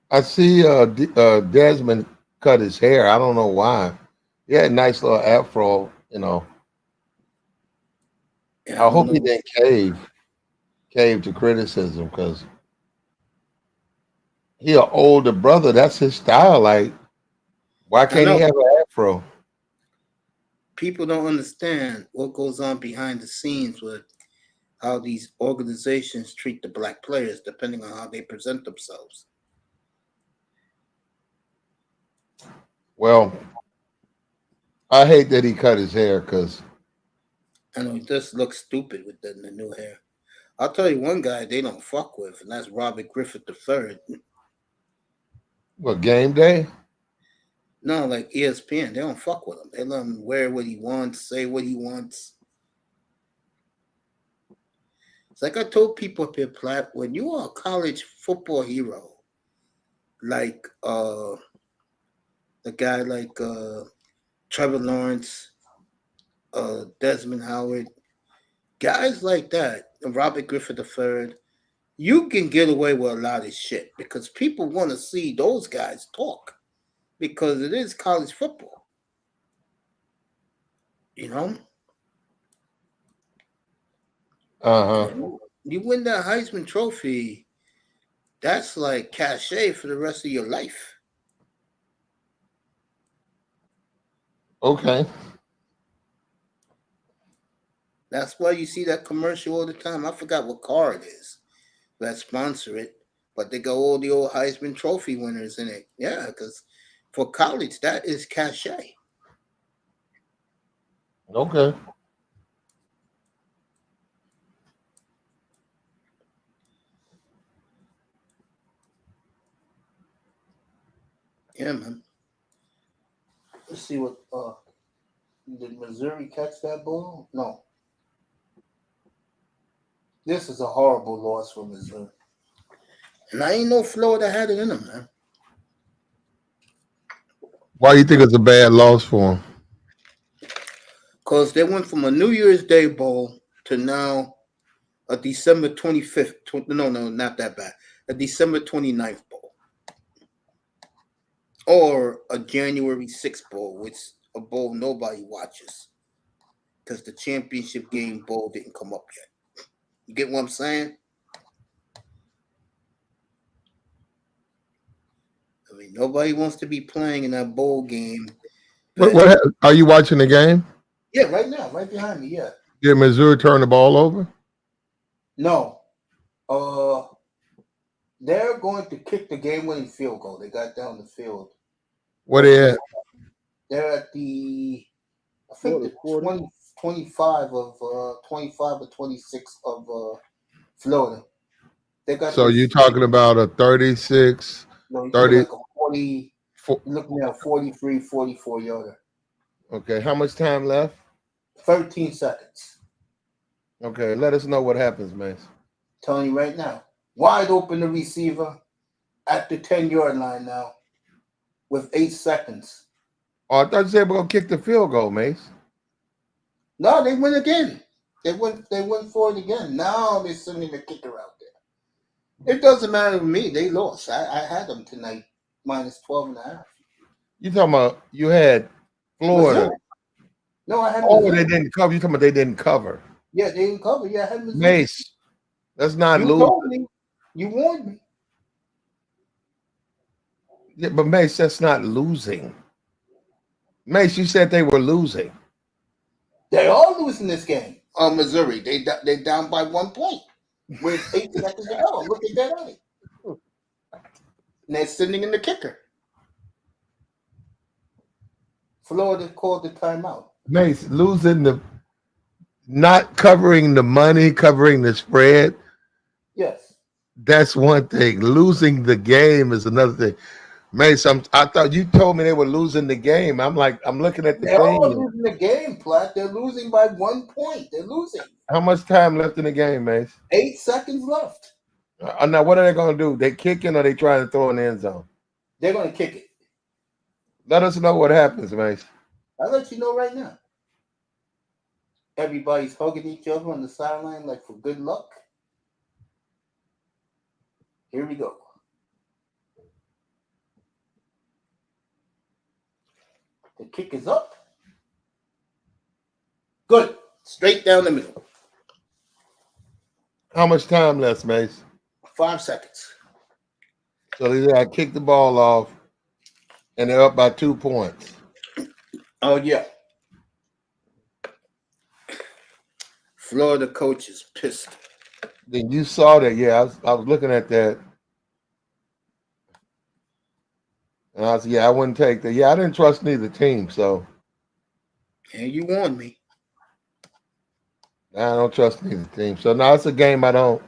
I see Desmond cut his hair. I don't know why. He had a nice little afro, Yeah, I hope he didn't cave to criticism because he an older brother. That's his style. Like, why can't he have an afro? People don't understand what goes on behind the scenes with how these organizations treat the black players, depending on how they present themselves. Well, I hate that he cut his hair because I know he just looks stupid with the new hair. I'll tell you one guy they don't fuck with, and that's Robert Griffith III. what, game day? No, like ESPN, they don't fuck with him. They let him wear what he wants, say what he wants. It's like I told people up here, Platt, when you are a college football hero, like the guy like Trevor Lawrence, Desmond Howard, guys like that, and Robert Griffith III, you can get away with a lot of shit because people want to see those guys talk because it is college football. You win that Heisman Trophy, that's like cachet for the rest of your life. Okay. That's why you see that commercial all the time. I forgot what car it is that sponsor it, but they got all the old Heisman Trophy winners in it. Yeah, because for college, that is cachet. Okay. Yeah, man. Let's see what did Missouri catch that ball? No. This is a horrible loss for Missouri. And I ain't know Florida had it in them, man. Why do you think it's a bad loss for him? Because they went from a New Year's Day bowl to now a December 25th. No, not that bad. A December 29th bowl. Or a January 6th bowl, which a bowl nobody watches. Because the championship game bowl didn't come up yet. You get what I'm saying? I mean, nobody wants to be playing in that bowl game. What are you watching the game? Yeah, right now, right behind me, yeah. Did Missouri turn the ball over? No. They're going to kick the game-winning field goal. They got down the field. Where they at? They're at the, I think the 40? 25 or 26 of Florida. They got So this, you talking about a 36, no, you're 30? like a 40, you're looking at a 43, 44 yarder. Okay, how much time left? 13 seconds. Okay, let us know what happens, man. Telling you right now. Wide open the receiver at the 10-yard line now with 8 seconds. Oh, I thought you said we're gonna kick the field goal, Mace. No, they win again. They went for it again. Now they're sending the kicker out there. It doesn't matter to me. They lost. I had them tonight minus 12.5. You talking about you had Florida? Missouri. No, I had Oh, Missouri. they didn't cover. You talking about they didn't cover? Yeah, they didn't cover. Yeah, I had Missouri. Mace, that's not You losing. told me. You warned me. Yeah, but Mace, that's not losing. Mace, you said they were losing. They are losing this game. Missouri. They down by 1 point with 8 seconds to go. Look at that on it. And they're sending in the kicker. Florida called the timeout. Mace, losing the, not covering the money, covering the spread. Yes. That's one thing. Losing the game is another thing. Mace, I thought you told me they were losing the game. I'm looking at the They're all thing. losing the game, Platt. They're losing by 1 point. They're losing. How much time left in the game, Mace? 8 seconds left. Now, what are they going to do? They kicking or they trying to throw in the end zone? They're going to kick it. Let us know what happens, Mace. I'll let you know right now. Everybody's hugging each other on the sideline like for good luck. Here we go. The kick is up. Good. Straight down the middle. How much time left, Mace? 5 seconds. So they got to kick the ball off, and they're up by 2 points. Oh, yeah. Florida coach is pissed. Then you saw that, yeah. I was looking at that. And I said, yeah, I wouldn't take that. Yeah, I didn't trust neither team, so And you warned me. I don't trust neither team. So now it's a game I don't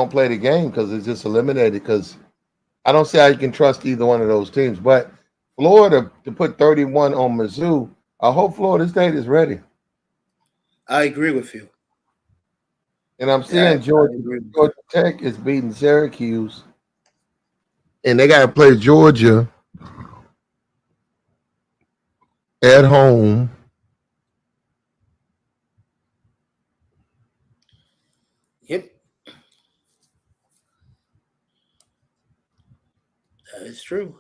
play the game because it's just eliminated because I don't see how you can trust either one of those teams. But Florida to put 31 on Mizzou, I hope Florida State is ready. I agree with you. And I'm seeing Georgia Tech is beating Syracuse. And they got to play Georgia at home. Yep. That is true.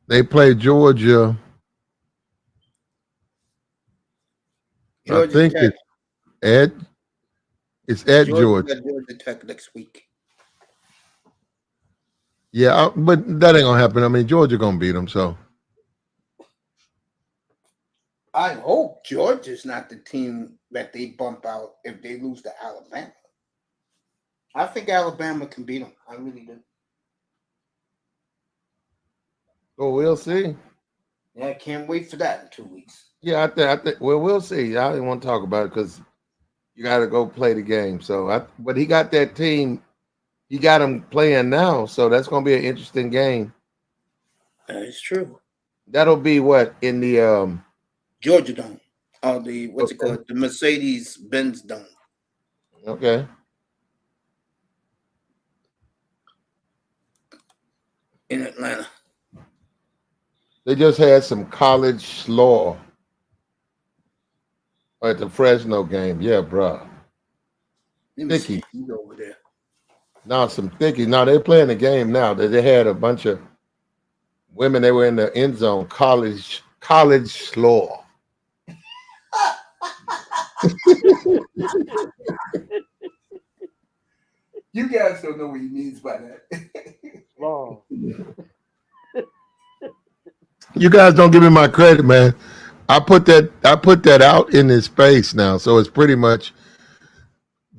They play Georgia. I think Tech. it's at Georgia. Got Georgia Tech next week. Yeah, but that ain't gonna happen. I mean, Georgia gonna beat them. So I hope Georgia's not the team that they bump out if they lose to Alabama. I think Alabama can beat them. I really do. well, we'll see. Yeah, I can't wait for that in 2 weeks. Yeah, I think. Well, we'll see. I didn't want to talk about it because you got to go play the game. So, but he got that team. He got them playing now, so that's gonna be an interesting game. That is true. That'll be what in the Georgia Dome. What's it Okay. called? The Mercedes-Benz Dome. Okay. In Atlanta. They just had some college law at the Fresno game. Yeah, bro. Let me Thicky. see who's over there. Now some thicky. Now they're playing the game now. They had a bunch of women. They were in the end zone. College law. You guys don't know what he means by that. Wow. You guys don't give me my credit, man. I put that out in his space now, so it's pretty much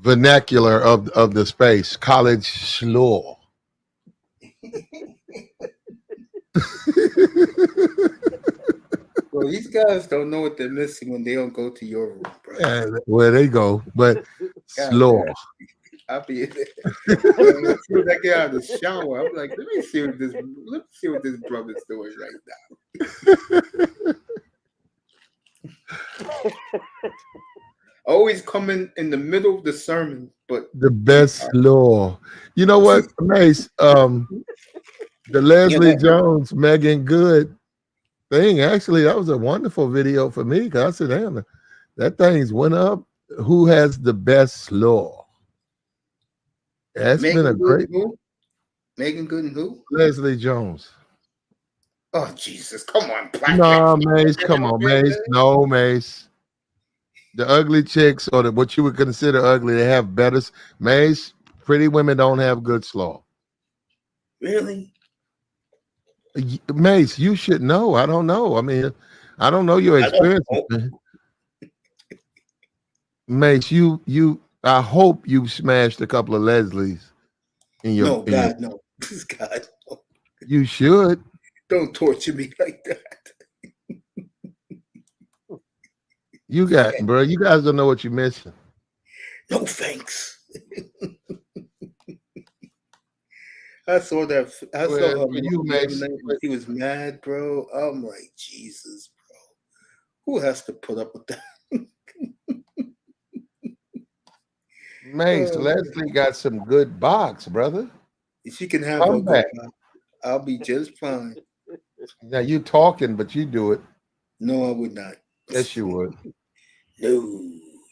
vernacular of the space, college schlore. Well, these guys don't know what they're missing when they don't go to your room, bro. Yeah, where they go, but God, slore. man. I'll be in there. As soon as I get out of the shower, I'm like, let me see what this brother's doing right now. Always coming in the middle of the sermon, but The best slore. You know what, Mace? The Leslie Jones, Megan Good thing. Actually, that was a wonderful video for me because I said, damn, that thing's went up. Who has the best slore? That's been a great. Megan Good and who? Leslie Jones. Oh Jesus! Come on, Black. No, Mace. Come on, Mace. No, Mace. The ugly chicks or what you would consider ugly, they have better. Mace, pretty women don't have good slaw. Really? Mace, you should know. I don't know. I mean, I don't know your experience. Mace, I hope you smashed a couple of Leslies in your. No, God, no. God, no. You should. Don't torture me like that. You got, bro. You guys don't know what you're missing. No thanks. I saw that. I saw her. He was mad, bro. I'm like, Jesus, bro. Who has to put up with that? Mace, Leslie got some good box, brother. If you can have her back, I'll be just fine. Now you talking, but you do it. No, I would not. Yes, you would. No,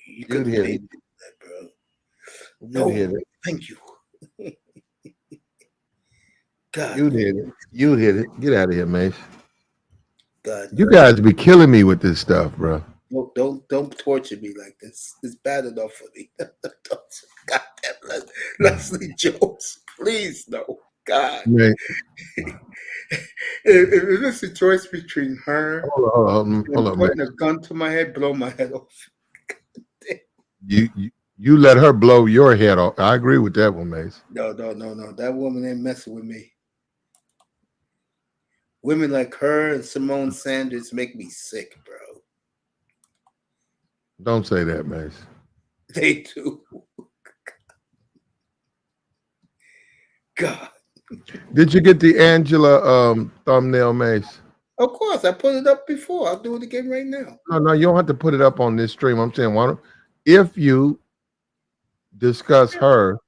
you couldn't hit pay it, that, bro. No, hit it. Thank you. God, you hit it. You hit it. Get out of here, Mace. God, you guys be killing me with this stuff, bro. No, don't torture me like this. It's bad enough for me. Goddamn Leslie Jones, please no, God. Right. If it's a choice between her hold on, putting a gun to my head, blow my head off. You let her blow your head off. I agree with that one, Mace. No. That woman ain't messing with me. Women like her and Simone Sanders make me sick, bro. Don't say that, Mace. They do. God. Did you get the Angela thumbnail, Mace? Of course, I put it up before. I'll do it again right now. No, you don't have to put it up on this stream. I'm saying, if you discuss her,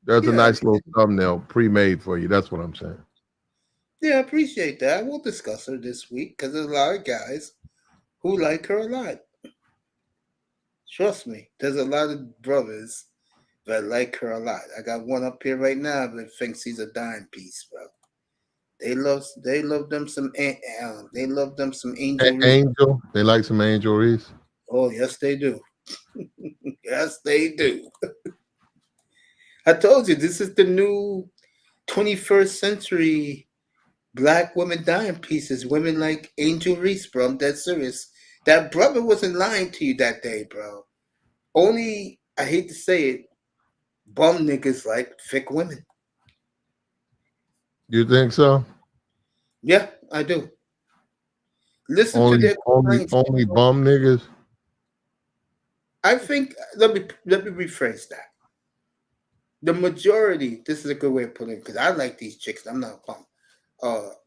there's a nice little thumbnail pre-made for you. That's what I'm saying. Yeah, I appreciate that. I will discuss her this week because there's a lot of guys who like her a lot. Trust me, there's a lot of brothers that like her a lot. I got one up here right now that thinks he's a dime piece, bro. They love them some Angel Reese. Angel? They like some Angel Reese? Oh, yes, they do. Yes, they do. I told you, this is the new 21st century Black women dime pieces. Women like Angel Reese, bro. I'm dead serious. That brother wasn't lying to you that day, bro. Only, I hate to say it, bum niggas like thick women. You think so? Yeah, I do. Listen only, to their only bum niggas. I think let me rephrase that. The majority, this is a good way of putting it, because I like these chicks. I'm not a bum.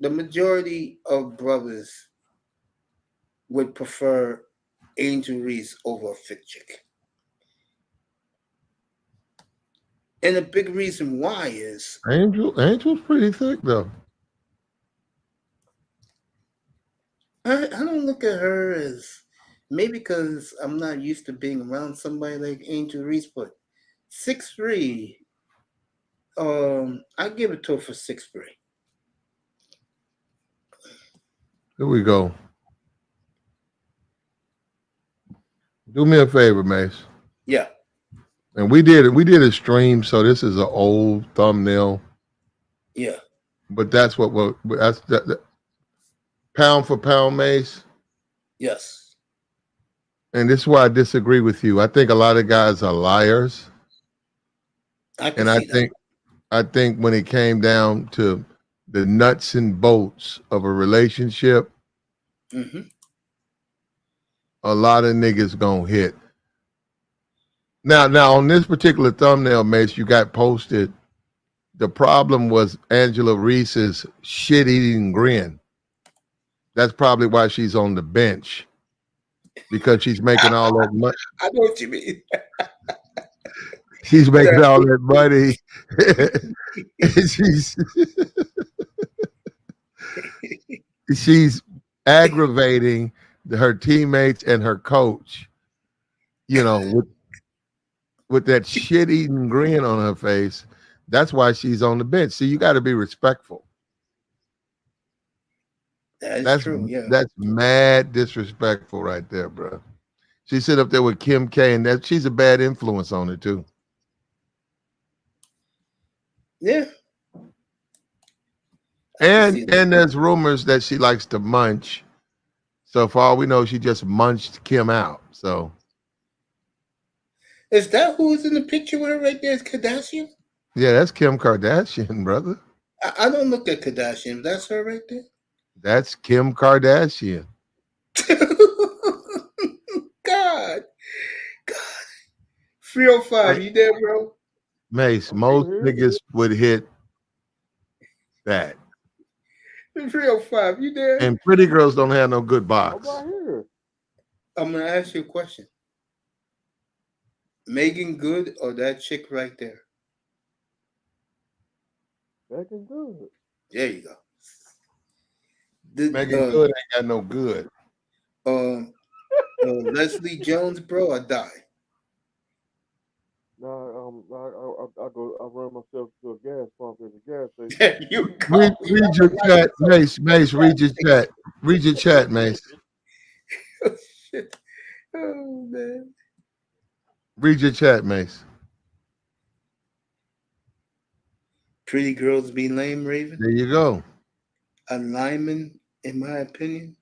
The majority of brothers would prefer Angel Reese over a fit chick. And a big reason why is Angel's pretty thick though. I don't look at her as, maybe because I'm not used to being around somebody like Angel Reese, but 6'3", I give it to her for 6'3". Here we go. Do me a favor, Mace. Yeah. And we did a stream, so this is an old thumbnail. Yeah. But that's that pound for pound, Mace. Yes. And this is why I disagree with you. I think a lot of guys are liars. I can And I see that. think when it came down to the nuts and bolts of a relationship, Hmm. a lot of niggas gonna hit. Now on this particular thumbnail, Mace, you got posted. The problem was Angela Reese's shit-eating grin. That's probably why she's on the bench, because she's making all that money. I know what you mean. She's making all that money. And she's aggravating her teammates and her coach, with that shit-eating grin on her face. That's why she's on the bench. See, you got to be respectful. That's true. Yeah. That's mad disrespectful right there, bro. She sit up there with Kim K, and she's a bad influence on it too. Yeah. And there's rumors that she likes to munch. So for all we know, she just munched Kim out. So Is that who's in the picture with her right there? Is Kardashian? yeah, that's Kim Kardashian, brother. I don't look at Kardashian. That's her right there. That's Kim Kardashian. God. 305, you there, bro? Mace, most niggas would hit that. 305, you there? And pretty girls don't have no good box. I'm right here. I'm gonna ask you a question. Megan Good or that chick right there? Megan Good. There you go. Megan Good ain't got no good. Leslie Jones, bro, or die? No, I run myself to a gas pump at the gas station. You read your chat, Mace. Mace, read your chat. Read your chat, Mace. Oh, shit. Oh, man. Read your chat, Mace. Pretty girls be lame, Raven. There you go. A lineman, in my opinion.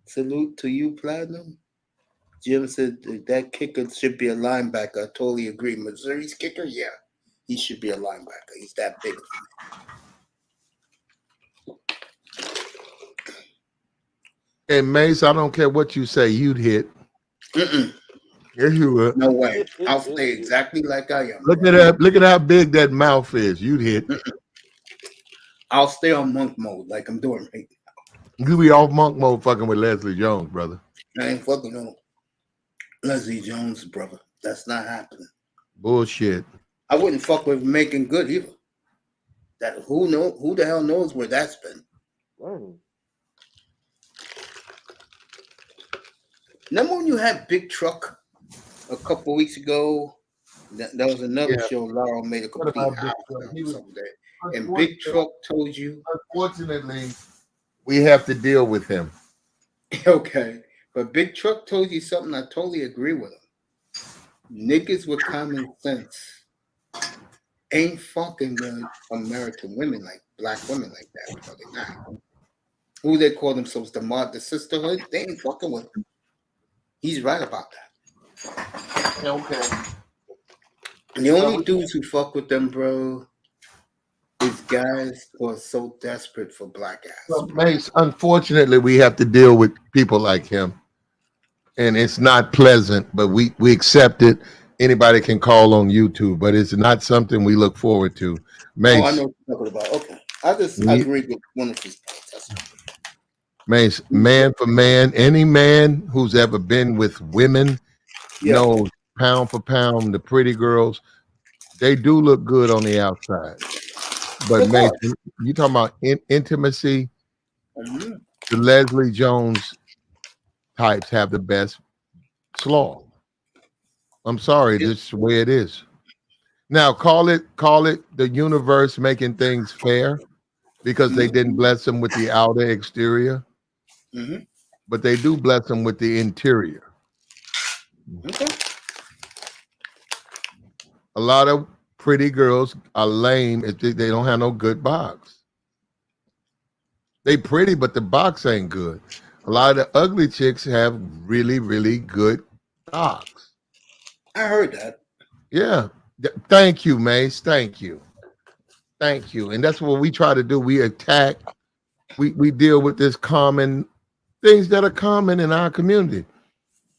Salute to you, Platinum. Jim said that kicker should be a linebacker. I totally agree. Missouri's kicker, yeah. He should be a linebacker. He's that big. And Mace, I don't care what you say, you'd hit. Mm-mm. Yes, you would. No way. I'll stay exactly like I am. Look at that. Look at how big that mouth is. You'd hit. Mm-mm. I'll stay on monk mode like I'm doing right now. You be off monk mode fucking with Leslie Jones, brother. I ain't fucking no Leslie Jones, brother. That's not happening. Bullshit. I wouldn't fuck with Megan Good either. That who the hell knows where that's been. Dang. Remember when you had Big Truck a couple weeks ago? That was another show Laurel made a complete house someday. And Big Truck told you. Unfortunately, we have to deal with him. Okay. But Big Truck told you something I totally agree with him. Niggas with common sense ain't fucking with American women, like black women like that. No, they're not. Who they call themselves, the sisterhood? They ain't fucking with them. He's right about that. Okay. And the only dudes who fuck with them, bro, is guys who are so desperate for black ass. So, Mace, unfortunately, we have to deal with people like him. And it's not pleasant, but we accept it. Anybody can call on YouTube, but it's not something we look forward to. Mace, I know what you're talking about. Okay. I just agree with one of his points. Mace, man for man, any man who's ever been with women knows pound for pound, the pretty girls, they do look good on the outside. But Mace, you talking about intimacy, the Leslie Jones types have the best slaw. I'm sorry, this is the way it is. Now call it the universe making things fair because they didn't bless them with the outer exterior, but they do bless them with the interior. Okay. A lot of pretty girls are lame if they don't have no good box. They pretty, but the box ain't good. A lot of the ugly chicks have really, really good box. I heard that. Yeah. Thank you, Mace. Thank you. Thank you. And that's what we try to do. We attack. We deal with this common things that are common in our community.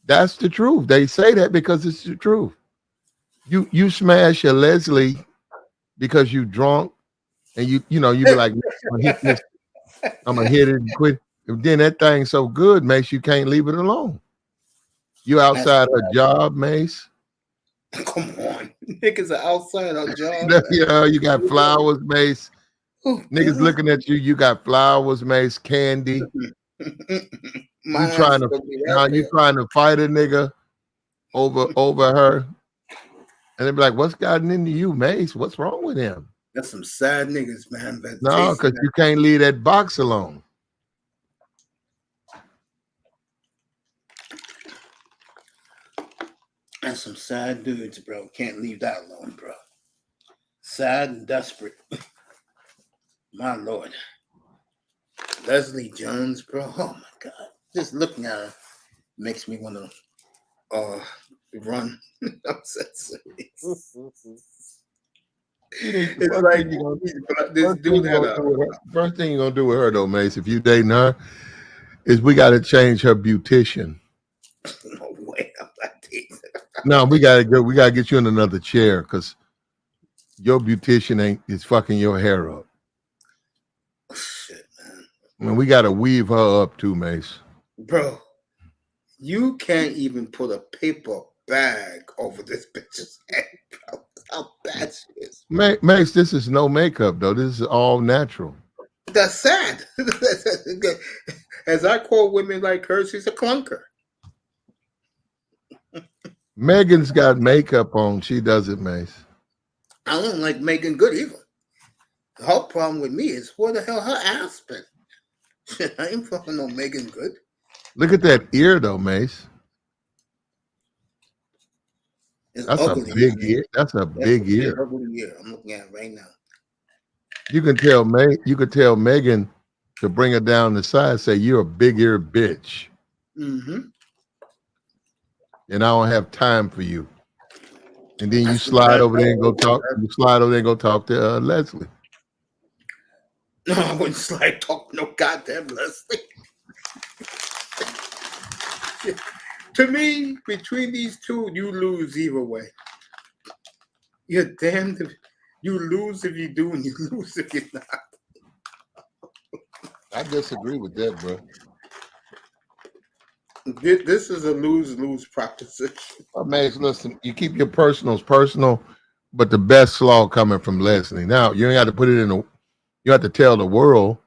That's the truth. They say that because it's the truth. You smash a Leslie because you drunk and you be like, I'm gonna hit this, I'm gonna hit it and quit. And then that thing so good, Mace, you can't leave it alone. You outside her job, Mace. Come on. Niggas are outside our job. You got flowers, Mace. Niggas looking at you. You got flowers, Mace, candy. You trying to fight a nigga over her, and they be like, "What's gotten into you, Mace? What's wrong with him?" That's some sad niggas, man. No, because you can't leave that box alone. That's some sad dudes, bro. Can't leave that alone, bro. Sad and desperate. My Lord. Leslie Jones, bro. Oh my God. Just looking at her makes me want to run. I'm so serious. It's like this dude first thing you're gonna do with her though, Mace, if you dating her, is we gotta change her beautician. No way. I'm not dating her. No, we gotta get you in another chair because your beautician is fucking your hair up. Shit, man. I mean, we gotta weave her up too, Mace. Bro, you can't even put a paper bag over this bitch's head, bro. How bad she is. Mace, this is no makeup though. This is all natural. That's sad. As I call women like her, she's a clunker. Megan's got makeup on. She doesn't, Mace. I don't like Megan Good either. The whole problem with me is where the hell her ass been? Shit, I ain't fucking no Megan Good. Look at that ear though, Mace. That's ugly, a big ear. That's a big ear. Ugly ear. I'm looking at it right now. You can tell Megan to bring her down the side. Say you're a big ear bitch. Mm-hmm. And I don't have time for you. And then you slide over there and go talk. You slide over there and go talk to Leslie. No, I wouldn't slide talk no goddamn Leslie. To me, between these two, you lose either way. You're damned if you lose if you do, and you lose if you're not. I disagree with that, bro. This is a lose-lose proposition. Mace, listen, you keep your personals personal, but the best slaw coming from Leslie. Now you ain't got to put it in you have to tell the world.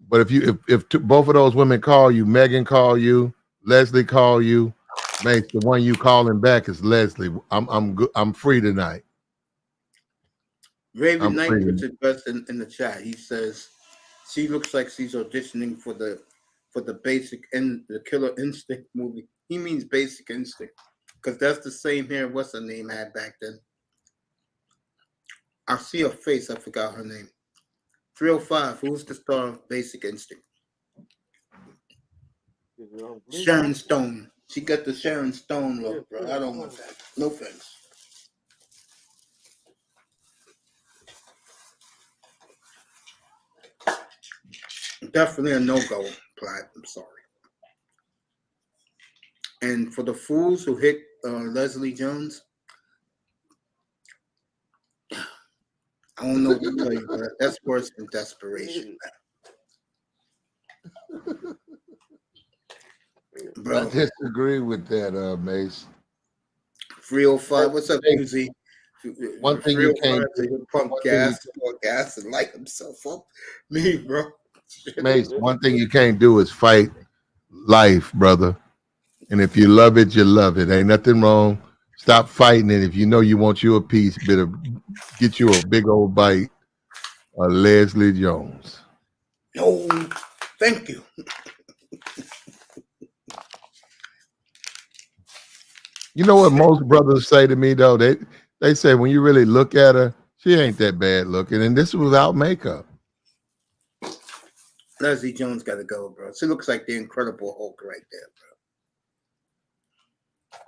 But if both of those women call you, Megan call you, Leslie call you, Mace, the one you calling back is Leslie. I'm good. I'm free tonight. Raven Knight puts it best in the chat. He says she looks like she's auditioning for the Basic and the Killer Instinct movie. He means Basic Instinct because that's the same hair. What's her name had back then? I see her face. I forgot her name. 305. Who's the star of Basic Instinct? Sharon Stone. She got the Sharon Stone look, bro. I don't want that. No offense. Definitely a no-go, Platt. I'm sorry. And for the fools who hit Leslie Jones, I don't know what to tell you, but that's worse than desperation. Bro, I disagree with that, Mace. 305. What's up, Uzi? One thing you can't pump gas and light himself up. Me, bro. Mace, one thing you can't do is fight life, brother. And if you love it, you love it. Ain't nothing wrong. Stop fighting it. If you know you want you a piece, better get you a big old bite of Leslie Jones. No, thank you. You know what most brothers say to me though? They say when you really look at her, she ain't that bad looking, and this was without makeup. Leslie Jones got to go, bro. She looks like the Incredible Hulk right there, bro.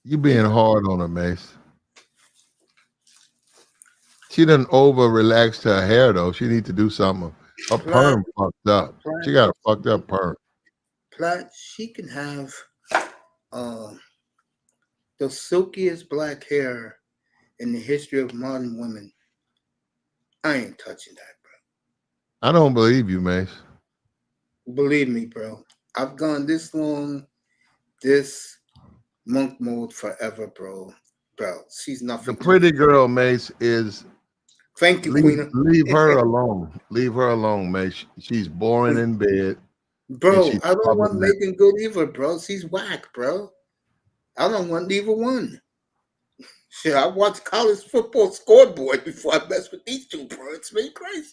You being hard on her, Mace. she done over relaxed her hair though. She need to do something. Her perm fucked up. She got a fucked up perm. Plat, she can have the silkiest black hair in the history of modern women. I ain't touching that, bro. I don't believe you, Mace. Believe me, bro. I've gone this long, this monk mode forever, bro. Bro, she's nothing. The pretty girl, Mace, is Thank you, Queen. leave her alone. Leave her alone, Mace. She's boring in bed. Bro, I don't want Megan Good either, bro. She's whack, bro. I don't want either one. Shit, I watch college football scoreboard before I mess with these two, bro. It's me crazy.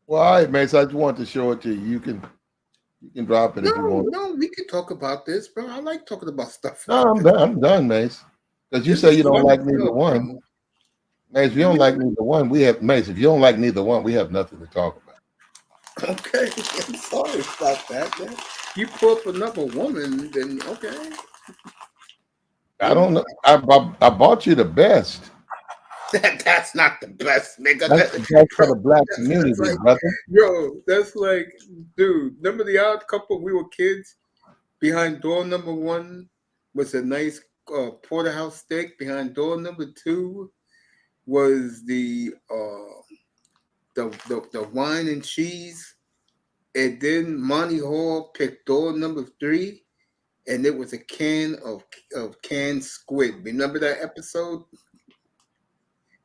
Well, all right, Mace. I just want to show it to you. You can drop it if you want. No, we can talk about this, bro. I like talking about stuff. No, I'm done, Mace. Because you say you don't like neither one. Bro. Mace, if you don't like neither one, we have Mace. If you don't like neither one, we have nothing to talk about. Okay, I'm sorry about that, man. You pull up another woman, then okay. I don't know. I bought you the best. That's not the best, nigga. That's the best for the black community, like, brother. Yo, that's like, dude. Remember the Odd Couple? We were kids. Behind door number 1 was a nice porterhouse steak. Behind door number 2 was the wine and cheese. And then Monty Hall picked door number 3, and it was a can of canned squid. Remember that episode?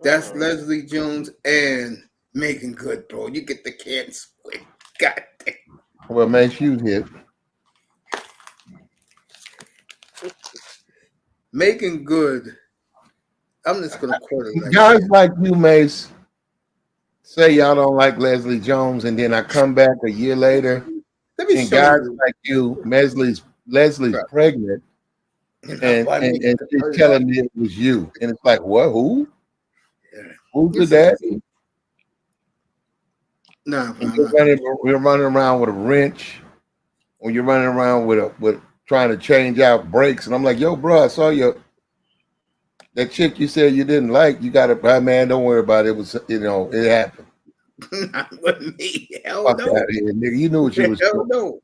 That's Leslie Jones and Megan Good, bro. You get the canned squid. God damn. Well, Mace, you hit. Megan Good. I'm just gonna quote it. Guys like you, Mace, say y'all don't like Leslie Jones, and then I come back a year later, and guys like you, Leslie's pregnant, and she's telling me it was you, and it's like, what? Who? Who did that? No, we're running around with a wrench. When you're running around with trying to change out brakes, and I'm like, yo, bro, I saw that chick you said you didn't like. You got it, man. Don't worry about it. It was, it happened. Not with me. Hell Fuck no. out of here, nigga. You knew what you was doing. No.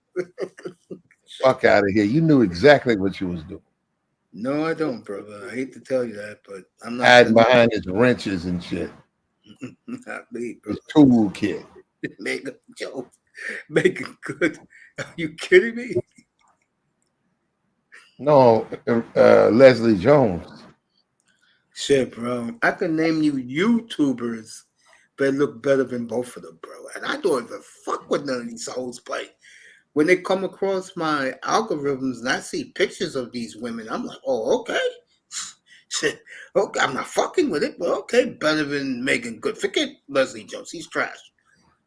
Fuck out of here. You knew exactly what you was doing. No, I don't, brother. I hate to tell you that, but I'm not hiding behind his wrenches and shit. Not me, bro. His tool kit. Make it good. Are you kidding me? No, Leslie Jones. Shit, bro. I can name you YouTubers that look better than both of them, bro. And I don't even fuck with none of these hoes play. When they come across my algorithms and I see pictures of these women, I'm like, oh, okay. Shit. Okay, I'm not fucking with it, but okay, better than Megan Good. Forget Leslie Jones. He's trash.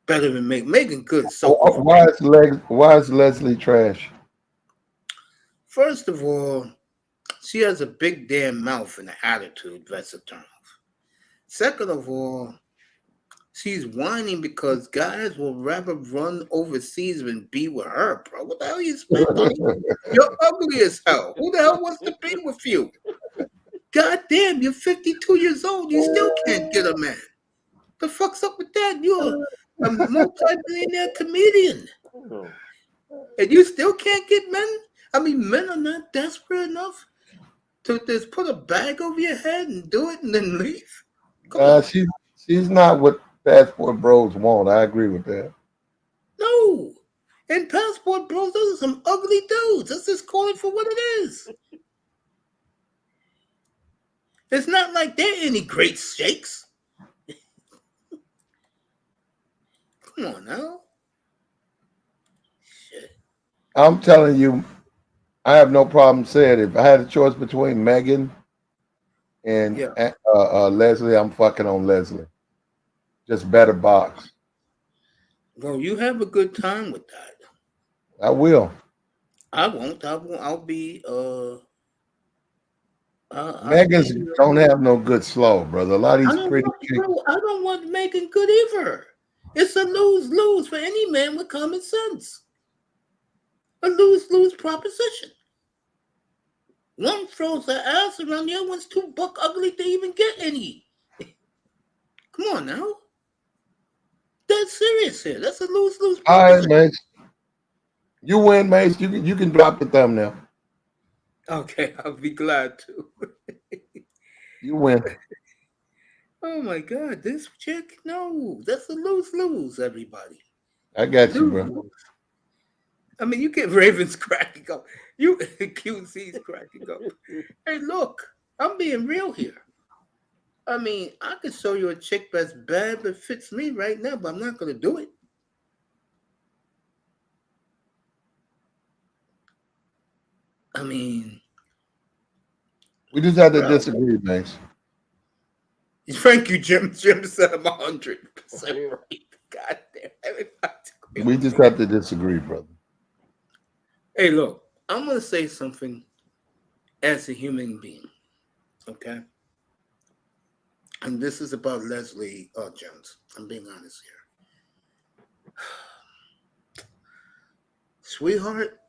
Better than Megan Good. So why is Leslie trash? First of all, she has a big damn mouth and an attitude. That's a turn off. Second of all, she's whining because guys will rather run overseas than be with her, bro. What the hell you spend money? You're ugly as hell. Who the hell wants to be with you? God damn, you're 52 years old. You still can't get a man. The fuck's up with that? You're a multi-millionaire comedian. And you still can't get men? I mean, men are not desperate enough to just put a bag over your head and do it and then leave? She's not what Passport Bros want. I agree with that. No. And Passport Bros, those are some ugly dudes. Let's just call it for what it is. It's not like they're any great shakes. Come on now. Shit. I'm telling you, I have no problem saying it. If I had a choice between Megan and Leslie, I'm fucking on Leslie. Just better box. Well, you have a good time with that. I will. I won't. I'll be Megan's don't have no good slow, brother. A lot of these pretty chicks. I don't want Megan Good either. It's a lose-lose for any man with common sense. A lose-lose proposition. One throws her ass around, the other one's too buck ugly to even get any. Come on now. That's serious here. That's a lose-lose All right, proposition. Mace. You win, Mace. You can drop the thumbnail. Okay, I'll be glad to. You win. Oh my God, this chick? No, that's a lose-lose, everybody. I got you, bro. Lose-lose. I mean, you get Ravens cracking up. You QC's cracking up. Hey, look, I'm being real here. I mean, I could show you a chick that's bad but fits me right now, but I'm not going to do it. I mean, We just have to bro. disagree, Mace. Thank you, Jim. Jim said I'm 100% right. God damn, everybody. We just have to disagree, brother. Hey, look, I'm going to say something as a human being, okay? And this is about Leslie Jones. I'm being honest here. Sweetheart,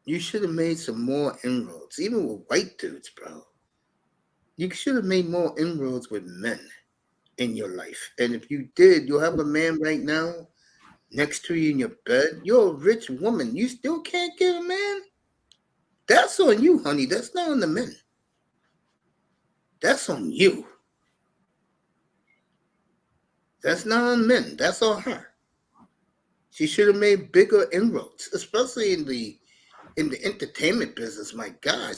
you should have made some more inroads, even with white dudes, bro. You should have made more inroads with men in your life. And if you did, you'll have a man right now next to you in your bed. You're a rich woman. You still can't get a man? That's on you, honey. That's not on the men. That's on you. That's not on men. That's on her. She should have made bigger inroads, especially in the entertainment business. My God,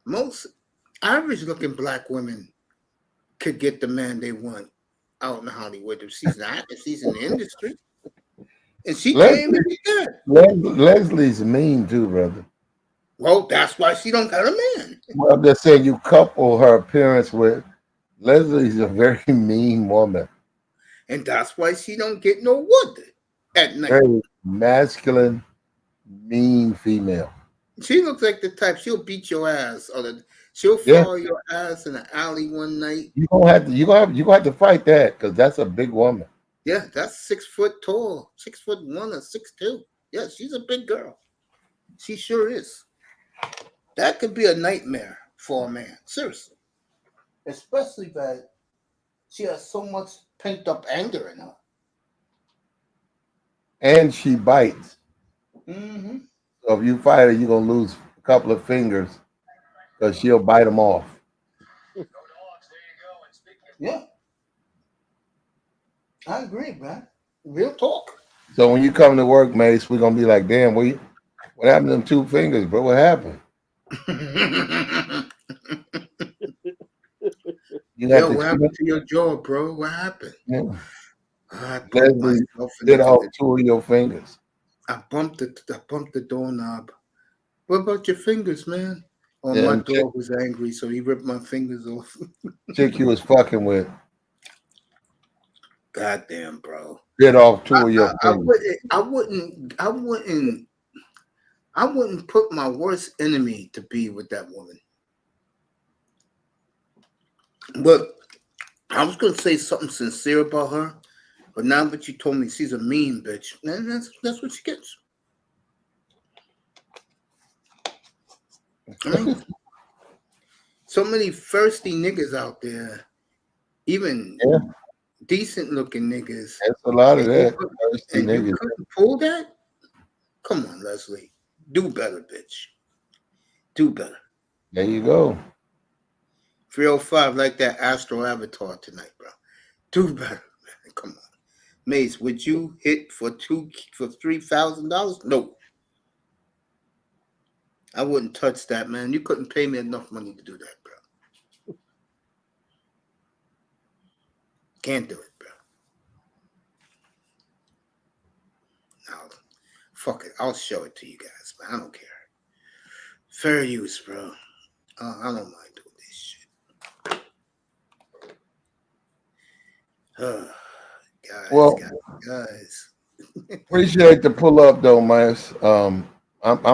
most average looking black women could get the man they want out in Hollywood if she's not, if she's in the industry. And she came and did that. Leslie's mean too, brother. Well, that's why she don't got a man. Well, I'm just saying you couple her appearance with Leslie's a very mean woman. And that's why she don't get no wood at night. Very masculine, mean female. She looks like the type she'll beat your ass, or she'll follow your ass in the alley one night. You gonna have to fight that because that's a big woman. Yeah, that's 6 foot tall, 6'1" or 6'2". Yeah, she's a big girl. She sure is. That could be a nightmare for a man, seriously. Especially that she has so much pent up anger in her. And she bites. Mm-hmm. So if you fight her, you're gonna lose a couple of fingers because she'll bite them off. Yeah. I agree, man. Real talk. So when you come to work, Mace, we're gonna be like, damn, what happened to them 2 fingers, bro? What happened? What happened to your jaw, bro? What happened? Yeah. I bumped Leslie myself did off 2 of your fingers. I bumped the doorknob. What about your fingers, man? Oh, Yeah, my dog was angry, so he ripped my fingers off. Chick you was fucking with Goddamn, bro. did off 2 of your fingers. I wouldn't put my worst enemy to be with that woman. But I was gonna say something sincere about her, but now that you told me she's a mean bitch, man, that's what she gets. I mean, so many thirsty niggas out there, even decent looking niggas. That's a lot of that. And you couldn't pull that? Come on, Leslie. Do better, bitch. Do better. There you go. 305 like that Astro Avatar tonight, bro. Do better, man. Come on. Mace, would you hit for $3,000? No. I wouldn't touch that, man. You couldn't pay me enough money to do that, bro. Can't do it, bro. No. Fuck it. I'll show it to you guys, but I don't care. Fair use, bro. I don't mind doing this shit. Guys. Appreciate the pull up though, man. I'm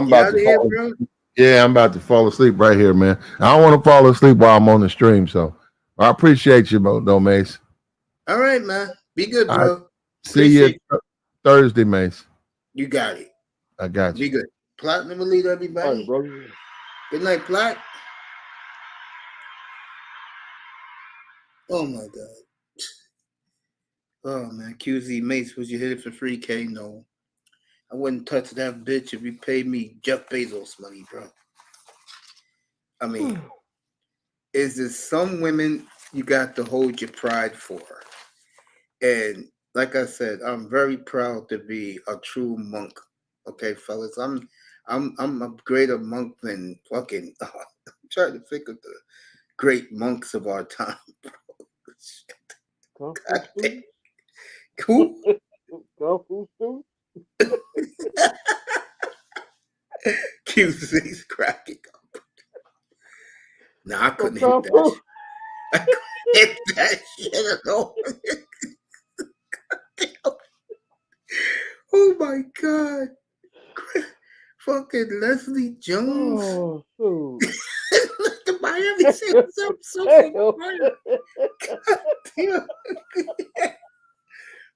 about to I'm about to fall asleep right here, man. I don't want to fall asleep while I'm on the stream, so I appreciate you, though, Mace. All right, man. Be good, bro. See you Thursday, Mace. You got it. I got Be you. good. Plot, never leave All everybody. right, brother. Good night, Plot. Oh my God. Oh man, QZ Mace, would you hit it for free? K? No. I wouldn't touch that bitch if you paid me Jeff Bezos money, bro. I mean, is there some women you got to hold your pride for? And like I said, I'm very proud to be a true monk. Okay, fellas, I'm a greater monk than fucking. I'm trying to think of the great monks of our time. Kung Fu God damn. students? Who? Kung Fu students? QC's cracking up. No, I Oh, couldn't hit Kung that. Fu. Shit. I couldn't hit that shit at all. Oh my God. Fucking Leslie Jones. Oh, shoot. The Miami Saints up so fucking fire. God damn.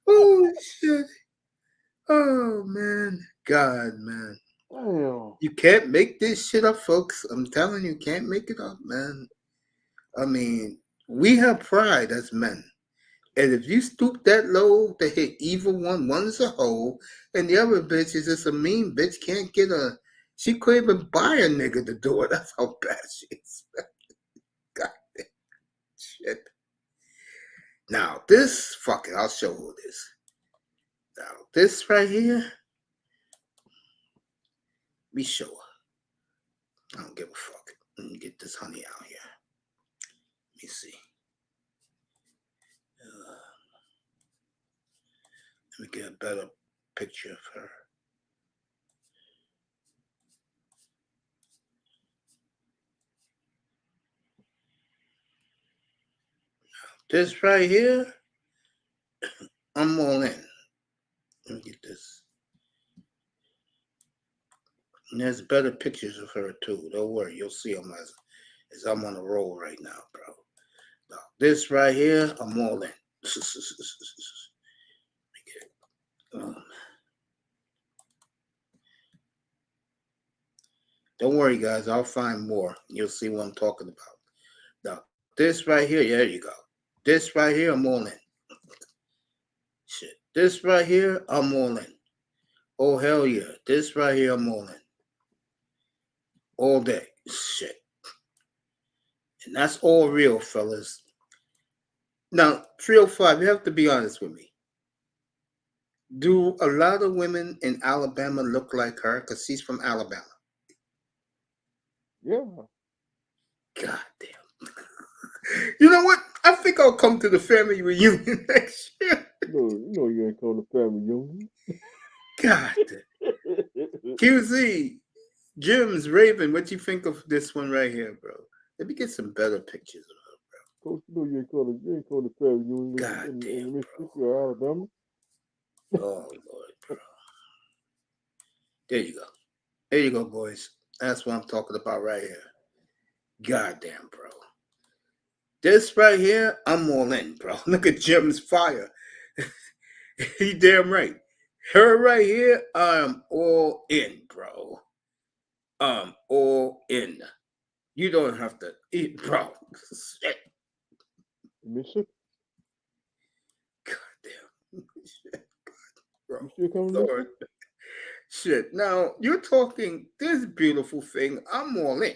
Oh shit. Oh man. God, man. Damn. You can't make this shit up, folks. I'm telling you, can't make it up, man. I mean, we have pride as men. And if you stoop that low to hit either one, one's a hoe, and the other bitch is just a mean bitch, can't get a. She couldn't even buy a nigga to do it. That's how bad she is. God damn shit. Now, this, fuck it, I'll show who it is. Now, this right here, be sure. I don't give a fuck. Let me get this honey out here. Let me see. Let me get a better picture of her. This right here, I'm all in. Let me get this. And there's better pictures of her too. Don't worry, you'll see them as I'm on a roll right now, bro. Now, this right here, I'm all in. Don't worry, guys. I'll find more. You'll see what I'm talking about. Now, this right here, there you go. This right here, I'm all in. Shit. This right here, I'm all in. Oh, hell yeah. This right here, I'm all in. All day. Shit. And that's all real, fellas. Now, 305, you have to be honest with me. Do a lot of women in Alabama look like her? Because she's from Alabama. Yeah. God damn. You know what? I think I'll come to the family reunion next year. No, you ain't calling the family union. God damn. QZ, Jim's Raven, what you think of this one right here, bro? Let me get some better pictures of her, Coach, no, you ain't calling the family union God in damn, Mississippi or Alabama. bro. Oh, Lord, bro. There you go. There you go, boys. That's what I'm talking about right here. Goddamn, bro. This right here, I'm all in, bro. Look at Jim's fire. He damn right. Her right here, I'm all in, bro. I'm all in. You don't have to eat, bro. Shit. Mississippi? Goddamn. Shit. Bro. You still coming to Lord. Mississippi? Shit. Now, you're talking this beautiful thing. I'm all in.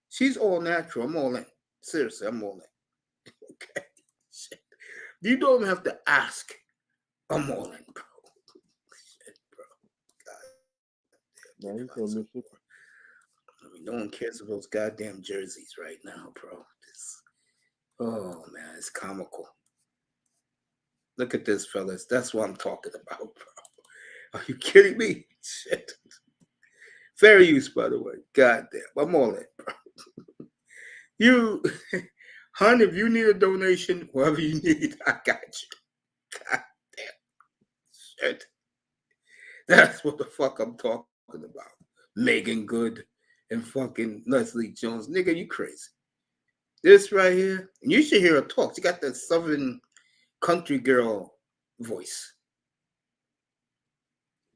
She's all natural. I'm all in. Seriously, I'm all in. Okay. Shit. You don't have to ask. I'm all in, bro. Shit, bro. God. Nah, you coming to Mississippi. I mean, no one cares about those goddamn jerseys right now, bro. Oh, man, it's comical. Look at this, fellas. That's what I'm talking about, bro. Are you kidding me? Shit. Fair use, by the way. Goddamn. I'm all in, bro. You, hon, if you need a donation, whatever you need, I got you. Goddamn. Shit. That's what the fuck I'm talking about. Megan Good and fucking Leslie Jones. Nigga, you crazy. This right here, and you should hear her talk. She got that southern country girl voice.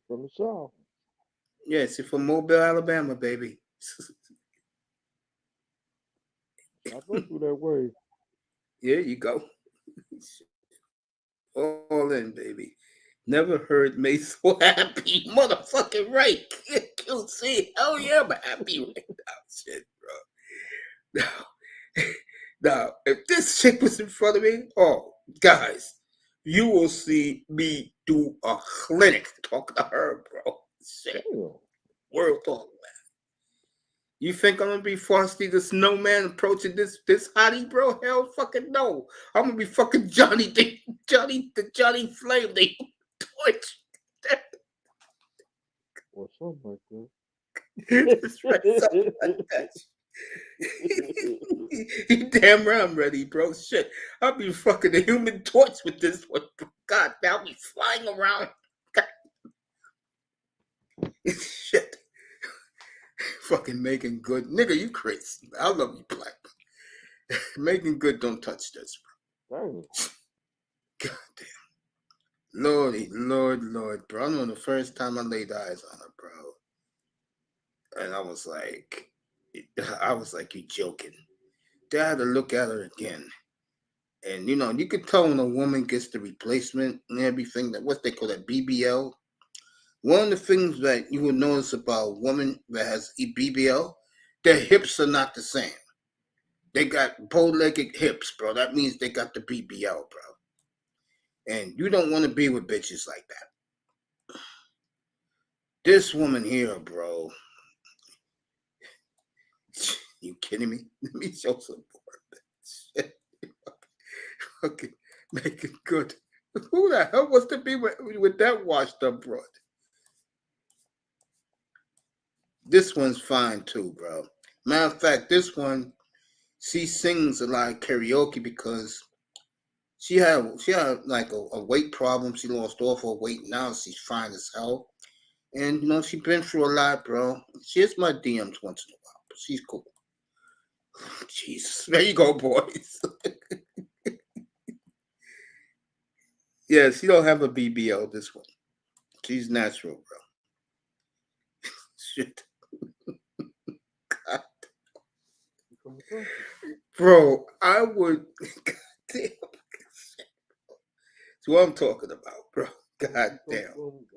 From the South. Yeah, she's from Mobile, Alabama, baby. I go through that way. Here you go. All in, baby. Never heard me so happy. Motherfucking right. QC. Hell yeah, I'm happy right now. Shit, bro. Now, now, if this chick was in front of me, oh, guys, you will see me do a clinic talking to her, bro. Shit. Damn. World talk, man. You think I'm gonna be Frosty the Snowman approaching this hottie, bro? Hell fucking no. I'm gonna be fucking Johnny the Johnny Flame the torch. Or something like that. That's right, something like that. You damn right I'm ready, bro. Shit. I'll be fucking the Human Torch with this one. God, I'll be flying around. Shit. Fucking Megan Good. Nigga, you crazy. I love you, Black. Megan Good don't touch this, bro. Damn. God damn. Lordy, Lord, bro. I remember the first time I laid eyes on her, bro. And I was like, you joking. Then I had to look at her again. And, you know, you could tell when a woman gets the replacement and everything, that what they call that BBL. One of the things that you will notice about a woman that has BBL, their hips are not the same. They got bow-legged hips, bro. That means they got the BBL, bro. And you don't want to be with bitches like that. This woman here, bro. You kidding me? Let me show some more. Okay, make it good. Who the hell wants to be with that washed up broad? This one's fine too, bro. Matter of fact, this one, she sings a lot of karaoke because she had like a weight problem. She lost all her weight. Now she's fine as hell. And, you know, she's been through a lot, bro. She hits my DMs once in a while, but she's cool. Jesus. There you go, boys. Yeah, she don't have a BBL, this one. She's natural, bro. Shit. God. Bro, I would. God damn. That's what I'm talking about, bro. God damn. I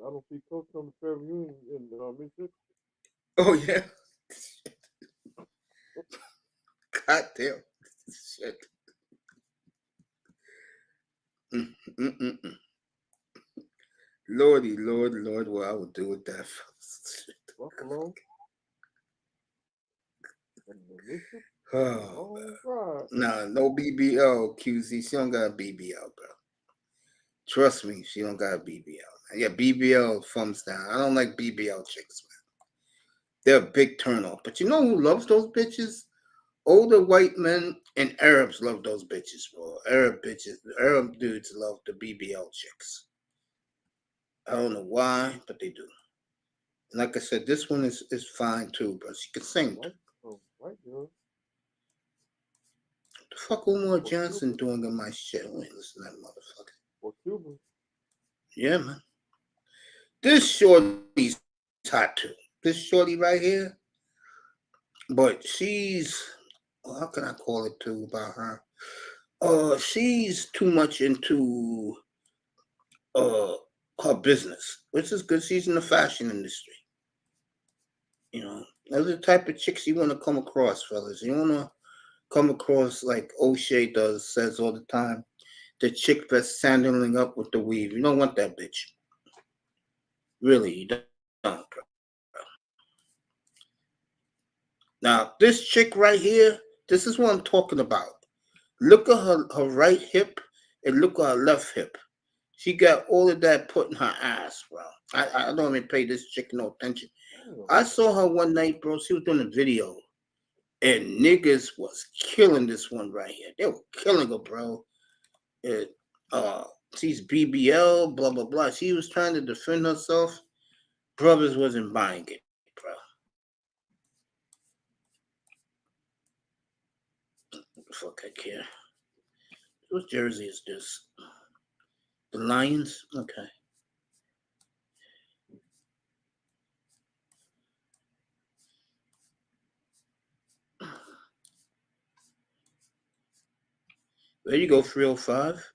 don't see Coach on the family reunion in Mississippi. Oh, yeah. God damn. Shit. Lordy, Lord, what I would do with that. Buffalo. Oh, right. nah, no BBL, QZ. She don't got a BBL, bro. Trust me, she don't got a BBL. Yeah, BBL thumbs down. I don't like BBL chicks, man. They're a big turnoff. But you know who loves those bitches? Older white men and Arabs love those bitches, bro. Arab dudes love the BBL chicks. I don't know why, but they do. And like I said, this one is fine too, bro. She can sing. White girl. What the fuck Umar Johnson doing in my shit? I ain't listen to that motherfucker. Or Cuba. Yeah, man. This shorty's hot too. This shorty right here. But she's, how can I call it too about her? She's too much into her business, which is good. She's in the fashion industry. You know, those are the type of chicks you want to come across, fellas. You want to come across like O'Shea says all the time, the chick that's sandling up with the weave. You don't want that bitch. Really, you don't, bro. Now, this chick right here, this is what I'm talking about. Look at her right hip and look at her left hip. She got all of that put in her ass, bro. I don't even pay this chick no attention. I saw her one night, bro. She was doing a video. And niggas was killing this one right here. They were killing her, bro. She's BBL, blah, blah, blah. She was trying to defend herself. Brothers wasn't buying it, bro. Fuck, I care. What jersey is this? The Lions? Okay. There you go, 305.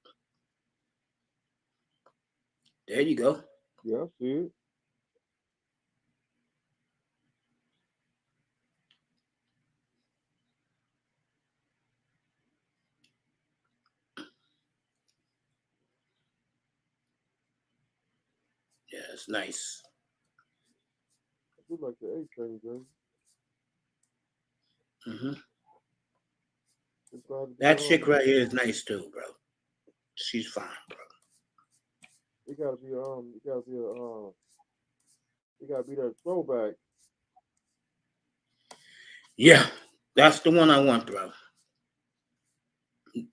There you go. Yeah, I see it. Yeah, it's nice. I do like the A-Train jersey. Hmm. It's glad to be That chick right here is nice too, bro. She's fine, bro. It gotta be that throwback. Yeah, that's the one I want, bro.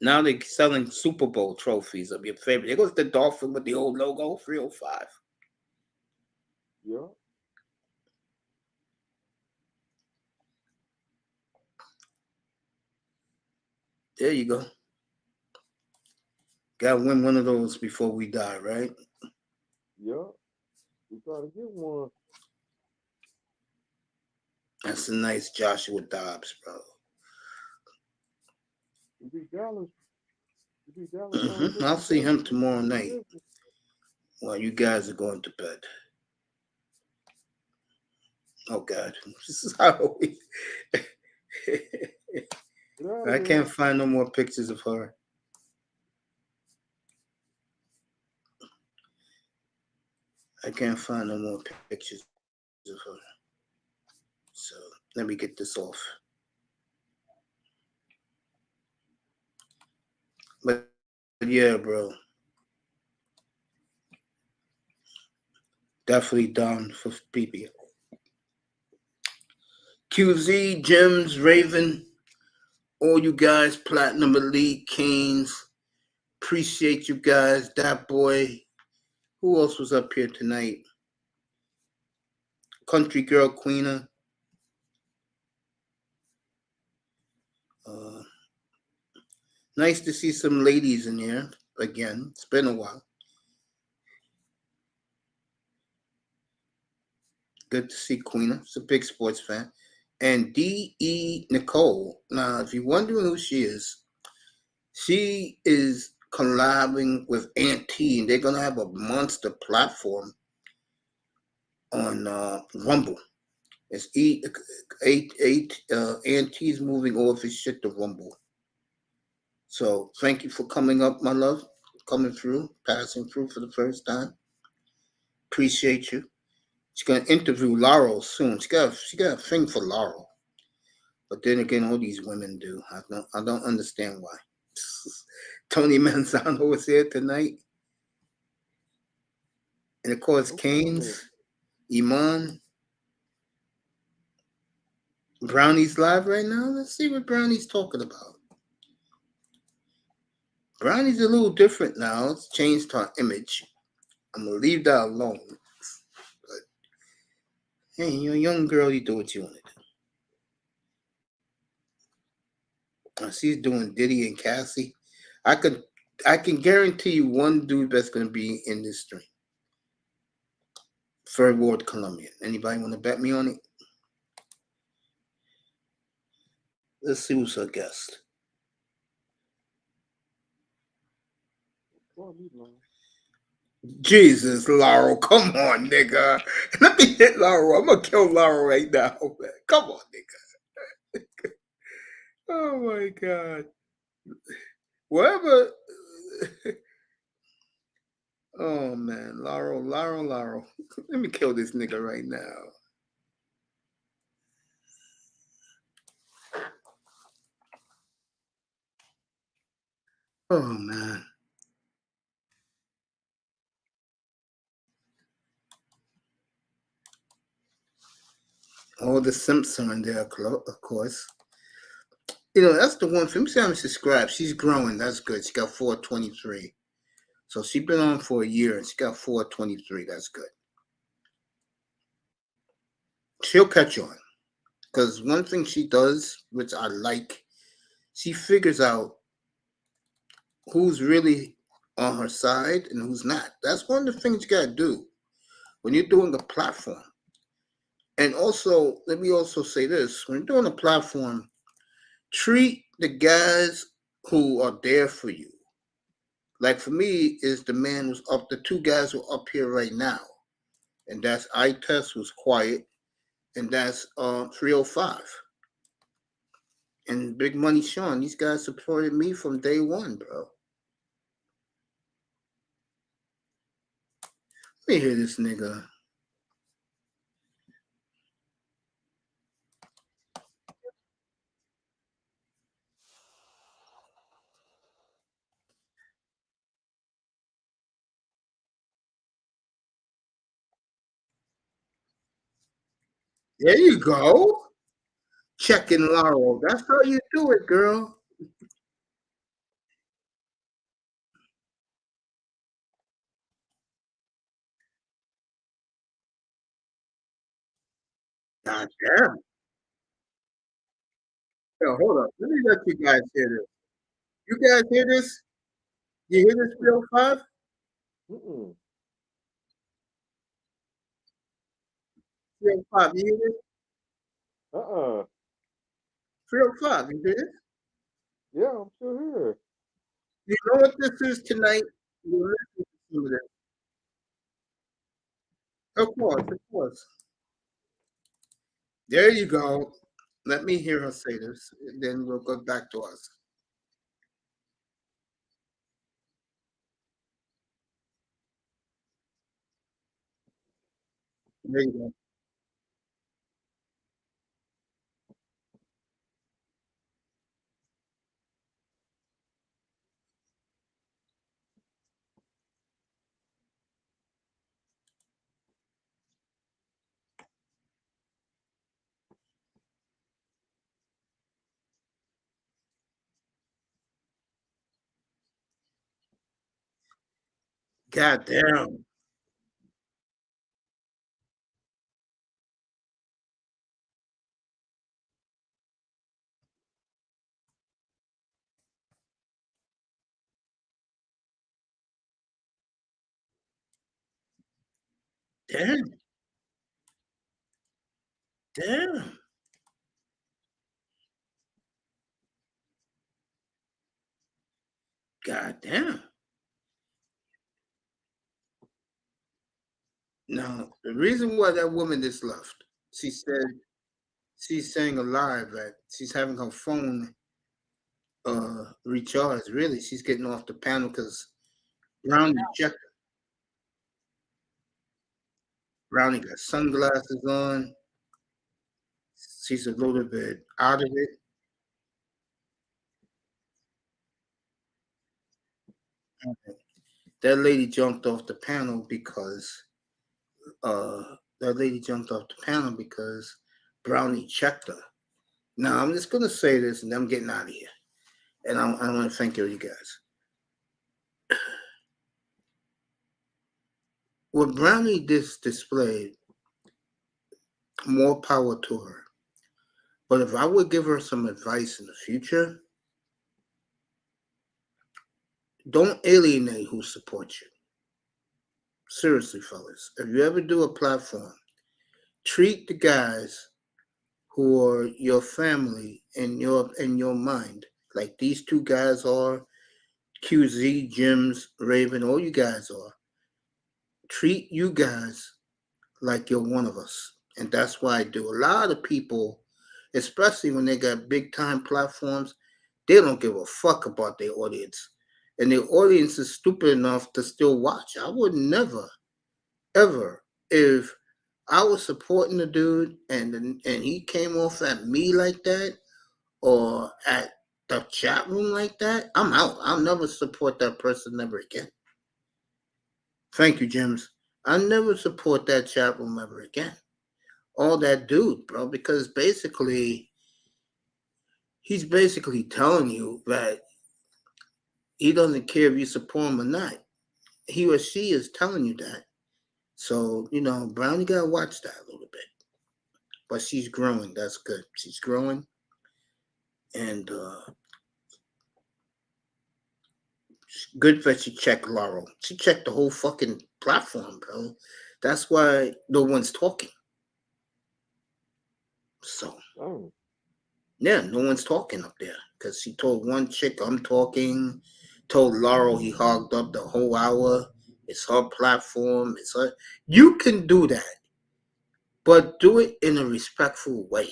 Now they're selling Super Bowl trophies of your favorite. There goes the dolphin with the old logo, 305. Yeah. There you go. Gotta win one of those before we die, right? Yeah. We try to get one. That's a nice Joshua Dobbs, bro. We beat Dallas. Dallas. I'll see him tomorrow night while you guys are going to bed. Oh, God. This is how I can't find no more pictures of her. I can't find no more pictures of her. So let me get this off. But yeah, bro. Definitely down for PP. QZ, Gems, Raven, all you guys, Platinum Elite, Canes. Appreciate you guys. That boy. Who else was up here tonight? Country Girl Queena. Nice to see some ladies in here again. It's been a while. Good to see Queena. She's a big sports fan. And D.E. Nicole. Now, if you're wondering who she is collabing with Aunt T, and they're going to have a monster platform on Rumble. It's Aunt T's moving all of his shit to Rumble. So thank you for coming up, my love. Coming through, passing through for the first time. Appreciate you. She's gonna interview Laurel soon. She got a thing for Laurel. But then again, all these women do. I don't understand why. Tony Manzano was here tonight. And of course, Canes, Iman. Brownie's live right now. Let's see what Brownie's talking about. Brownie's a little different now. It's changed her image. I'm gonna leave that alone. But hey, you're a young girl. You do what you want to do. She's doing Diddy and Cassie. I can guarantee you one dude that's gonna be in this stream. Third World Colombian. Anybody want to bet me on it? Let's see who's her guest. Jesus, Laurel, come on, nigga. Let me hit Laurel. I'm gonna kill Laurel right now, man. Come on, nigga. Oh my God. Whatever. Oh man, Laurel. Let me kill this nigga right now. Oh man. All the simps are in there, of course. You know, that's the one thing. Let me see how many subscribes. She's growing. That's good. She got 423. So she's been on for a year and she got 423. That's good. She'll catch on. Because one thing she does, which I like, she figures out who's really on her side and who's not. That's one of the things you got to do when you're doing a platform. And also, let me also say this. When you're doing a platform, treat the guys who are there for you. Like for me, is the man who's up, the two guys who are up here right now. And that's iTest, who's quiet, and that's 305. And Big Money Sean, these guys supported me from day one, bro. Let me hear this nigga. There you go. Checking Laurel. That's how you do it, girl. God damn. Yo, hold up. Let me let you guys hear this. You guys hear this? You hear this, 305? Mm-mm. 305, you hear this? 305, you hear this? Yeah, I'm still here. You know what this is tonight? You're listening to some of this. Of course, of course. There you go. Let me hear her say this, and then we'll go back to us. There you go. God damn. Damn. Damn. God damn. Now, the reason why that woman is left, she said she's saying alive that she's having her phone recharged. Really, she's getting off the panel because Brownie checked her. Brownie got sunglasses on. She's a little bit out of it. That lady jumped off the panel because that lady jumped off the panel because Brownie checked her. Now I'm just gonna say this, and I'm getting out of here. And I want to thank you guys. What Brownie displayed, more power to her. But if I would give her some advice in the future, don't alienate who supports you. Seriously, fellas, if you ever do a platform, treat the guys who are your family in your mind, like these two guys are, QZ, Jims, Raven, all you guys are. Treat you guys like you're one of us. And that's why I do. A lot of people, especially when they got big time platforms, they don't give a fuck about their audience. And their audience is stupid enough to still watch. I would never, ever, if I was supporting the dude and he came off at me like that or at the chat room like that, I'm out. I'll never support that person ever again. Thank you, Jims. I'll never support that chat room ever again. All that dude, bro, because basically he's basically telling you that he doesn't care if you support him or not. He or she is telling you that. So, Brown, you gotta watch that a little bit. But she's growing. That's good. She's growing. And good that she checked Laurel. She checked the whole fucking platform, bro. That's why no one's talking. So, Oh. yeah, no one's talking up there. because she told one chick I'm talking, told Laurel he hogged up the whole hour. It's her platform. It's her. You can do that, but do it in a respectful way.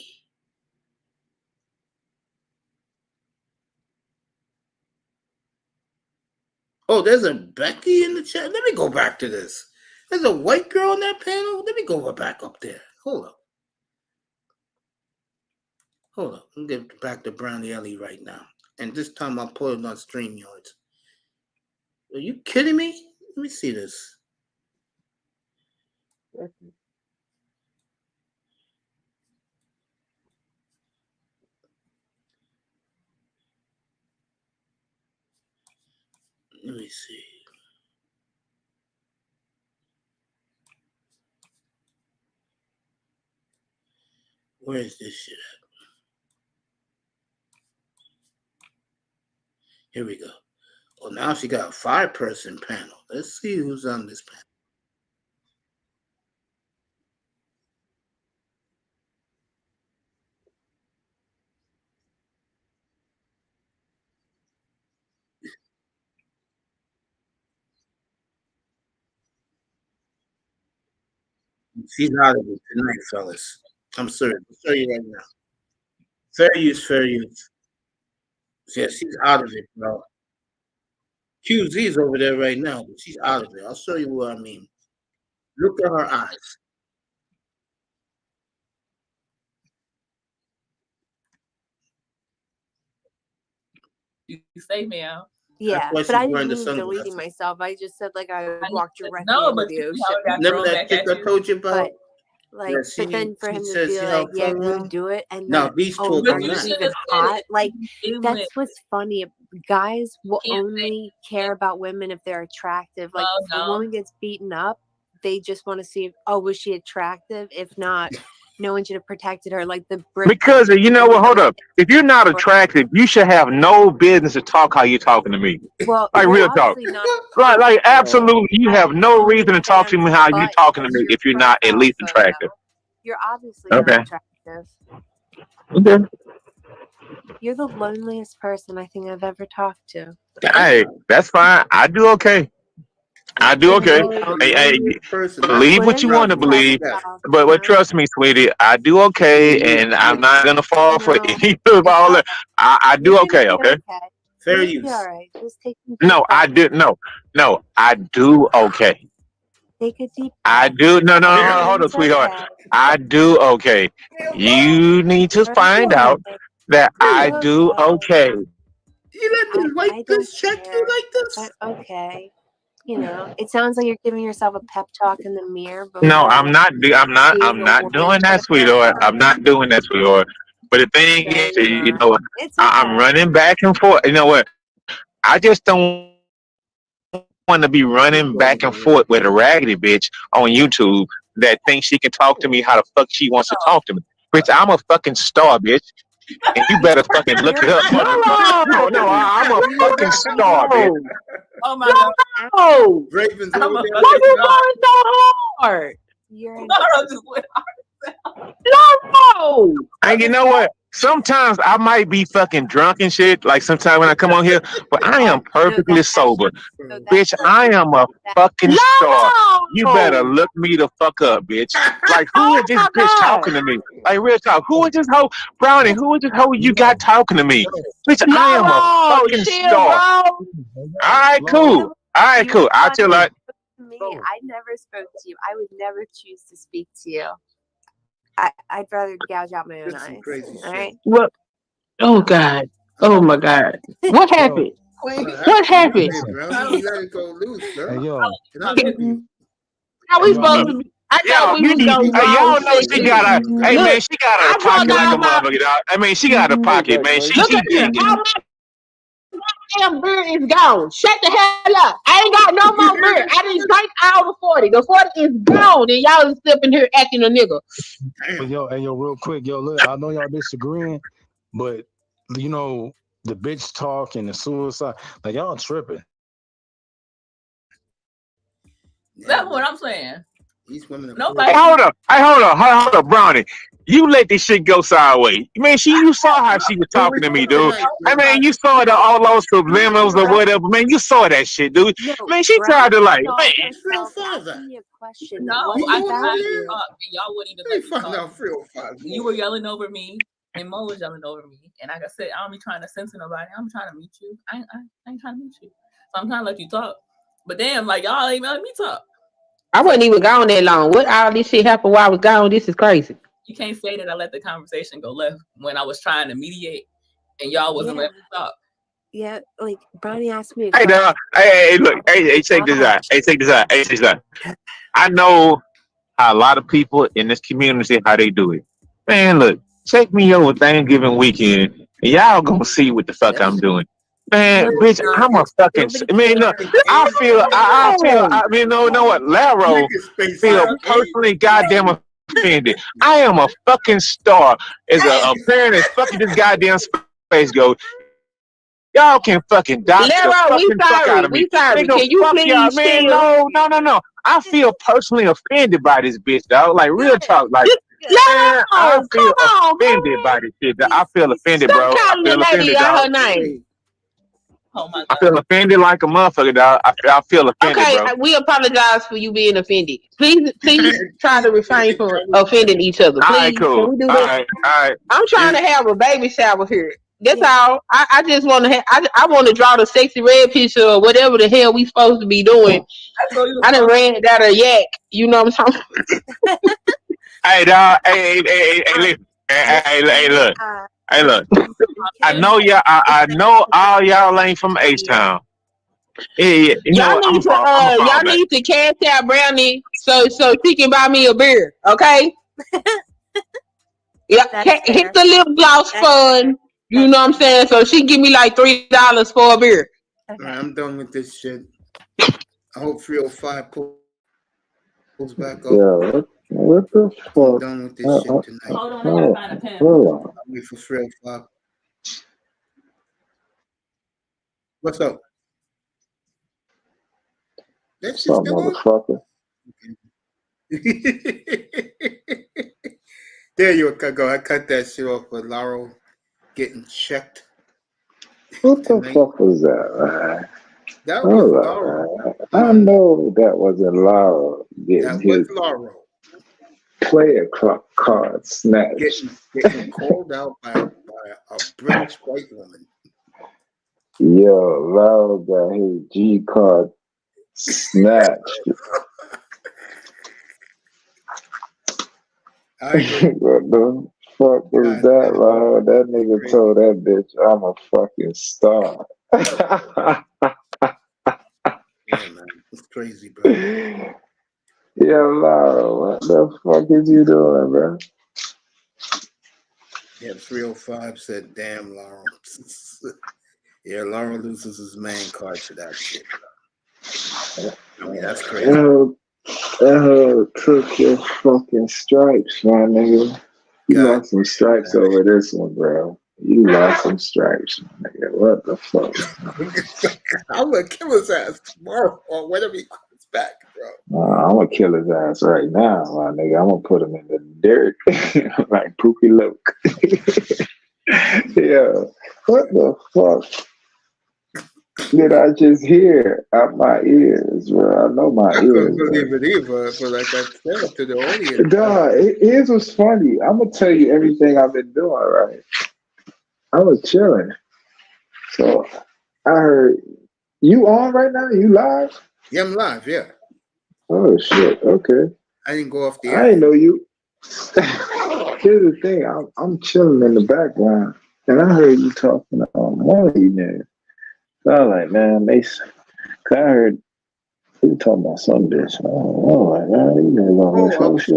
Oh, there's a Becky in the chat. Let me go back to this. There's a white girl in that panel. Let me go back up there. Hold up. I'm getting back to Brownie Ellie right now. And this time I'll put it on StreamYards. Are you kidding me? Let me see this. Let me see. Where is this shit at? Here we go. Well, now she got a 5-person panel. Let's see who's on this panel. She's out of it tonight, fellas. I'm sorry. I'll show you right now. Fair use. Yeah, she's out of it, bro. QZ's over there right now, but she's out of it. I'll show you what I mean. Look at her eyes. You say, ma'am. Yeah, why but she's I wearing didn't the mean deleting sunglasses. myself. I just said like I would walk directly No, into but the you ocean. know, it got Remember thrown that back chick at I you. told you about? But like, Yeah, but then for she him to says be she like, helped yeah, her go room. do it, and Now then, these oh, two are are you not. should even have said hot? it Like, in English. that's what's funny. Guys will Can't say only care about women if they're attractive. Like, Oh, if a no. woman gets beaten up, they just want to see, oh, was she attractive? If not, no one should have protected her. Like the Because you know what? Hold up. If you're not attractive, you should have no business to talk how you're talking to me. Well, Like you're real talk. obviously not Like attractive. absolutely, you have no reason to talk to me how you're But talking to me your if you're not at profile least photo, attractive. you're obviously not Okay. attractive. Okay. You're the loneliest person I think I've ever talked to. Hey, that's fine. I do okay. I do okay. Hey, believe what you want to believe, but trust me, sweetie, I do okay, and I'm not gonna fall for any of all that. I do okay, okay. Fair You'll be use. all right. Just take a deep No, I breath. do no, I do okay. Take a deep I breath. do no, hold on, Everything's sweetheart. okay. I do okay. You need to You're find okay. out that I You're do okay. okay. You let the white I don't bitch check you care. like this? But okay. You know, it sounds like you're giving yourself a pep talk in the mirror No, before I'm not. I'm being a not woman. doing that, sweetheart. I'm not doing that, sweetheart. But the thing No, is, you're you not. know, It's I'm okay. running back and forth. You know what? I just don't want to be running back and forth with a raggedy bitch on YouTube that thinks she can talk to me how the fuck she wants to talk to me. Bitch, I'm a fucking star, bitch. And you better fucking look it up, motherfucker. No, I'm a fucking star, bitch. Oh my God. Oh, Ravens I'm over a there. fucking why you making out. going so hard? You're Laura just went No. And you know what? Sometimes I might be fucking drunk and shit, like sometimes when I come on here, but I am perfectly sober. so Bitch, that's I am a fucking star. You better look me the fuck up, bitch. Like, who is this my bitch God. talking to me? Like, real talk. Who is this hoe? Brownie, who is this hoe you got talking to me? Bitch, I am a fucking chill, star. bro. All right, cool. All right, you cool. would I'll want tell to you. speak to me. I never spoke to you. I would never choose to speak to you. I'd rather gouge out my own That's some eyes. crazy All right. What? Oh God. Oh my God. What happened? What happened? Brownie, you let it go loose, girl. Hey yo, Can I help you? How we Yo, supposed to be? I thought we You was need, gonna go y'all know she sexy. got a, hey man, Look, she got I a pocket brought like a down my. motherfucker, dog. I mean, she got a pocket, man. She Look at here. big. All my damn beer is gone. Shut the hell up. I ain't got no more beer. I didn't drink all the 40. The 40 is gone, and y'all is sitting here acting a nigga. but yo, and yo, real quick, yo, look, I know y'all disagreeing, but you know the bitch talk and the suicide, like y'all tripping. That's what I'm saying. These women are Nobody. Hey, hold up, Brownie. You let this shit go sideways. Man, you saw how she was talking to me, dude. I mean, you saw all those subliminals or whatever. Man, you saw that shit, dude. No, Man, she Brian tried to like, saw man. herself asking me a question. No, What I about tried to you? talk, and y'all wouldn't even They let me found talk. out 305. You were yelling over me, and Mo was yelling over me. And like I said, I don't be trying to censor nobody. I'm trying to meet you. I ain't trying to meet you. So I'm trying to let you talk. But damn, like y'all ain't letting me talk. I wasn't even gone that long. What all this shit happened while I was gone? This is crazy. You can't say that I let the conversation go left when I was trying to mediate, and y'all wasn't letting me talk. Yeah, like Brownie asked me. Hey, dog. Hey, look. Hey, check this out. Hey, check this out. Hey, check this out. I know how a lot of people in this community how they do it. Man, look. Check me over Thanksgiving weekend, and y'all gonna see what the fuck I'm doing. Man, bitch, I'm a fucking. I mean, look, I mean, no, know what? Laro feel personally goddamn offended. I am a fucking star. As a parent is fucking this goddamn space goat. Y'all can fucking dox the Laro, we fucking fuck out of me. sorry. We sorry. Nigga, Can you fuck y'all, please man. chill? No. I feel personally offended by this bitch, dog. Like, real talk. Like, man, I feel offended by this shit. I feel offended, bro. Stop I calling the feel lady offended, out dog. her name. Oh my God. I feel offended like a motherfucker, dog. I feel offended, Okay, bro. we apologize for you being offended. Please try to refrain from offending each other. All right, Please, cool. can we do All that? right, all right. I'm trying to have a baby shower here. That's all. I just want to. I want to draw the sexy red picture or whatever the hell we supposed to be doing. I done ran out of yak. You know what I'm talking? Hey, dog. Hey, listen. Hey, look. Hey, look. I know y'all. I know all y'all ain't from H-Town. Yeah. You know Y'all what? I'm need to gonna fall y'all back. need to cash out Brownie so she can buy me a beer. Okay. Yeah, hit the lip gloss fund. You know what I'm saying? So she give me like $3 for a beer. Right, I'm done with this shit. I hope 305 pulls back up. Yeah, what the fuck? I'm done with this shit tonight. Hold on, I gotta find a pen. Hold on. I'll wait for 305. What's up? That shit's Some still on? motherfucker. There you go. I cut that shit off with Laurel getting checked. What the tonight. fuck was that, man? That was Hold Laurel. on, man. I know that wasn't Laura getting That his was Laurel player card snatched. getting called out by a British white woman. Yo, Laura got his G card snatched. I agree. What the fuck was that, Laura? That nigga told that bitch, I'm a fucking star. Yeah, man. It's crazy, bro. Yo, Laura, what the fuck is you doing, bro? Yeah, 305 said, damn, Laurel. Yeah, Laurel loses his man card to that shit, bro. I mean, that's crazy. That hoe took your fucking stripes, my nigga. You lost some stripes over this one, bro. You lost some stripes, my nigga. What the fuck? I'm gonna kill his ass tomorrow or whenever he comes back, bro. I'm gonna kill his ass right now, my nigga. I'm gonna put him in the dirt like Pookie Luke. Yeah, what the fuck did I just hear out my ears, bro? I know my I ears. couldn't believe it either, but like I said to the audience. Dog, here's what's funny. I'm gonna tell you everything I've been doing, right? I was chilling. So I heard you on right now? You live? Yeah, I'm live, yeah. Oh shit, okay. I didn't go off the I air. didn't know you. Here's the thing, I'm chilling in the background and I heard you talking on one of you niggas. So I was like, man, Mason. I heard you talking about some bitch. Oh my god, you niggas on this shit.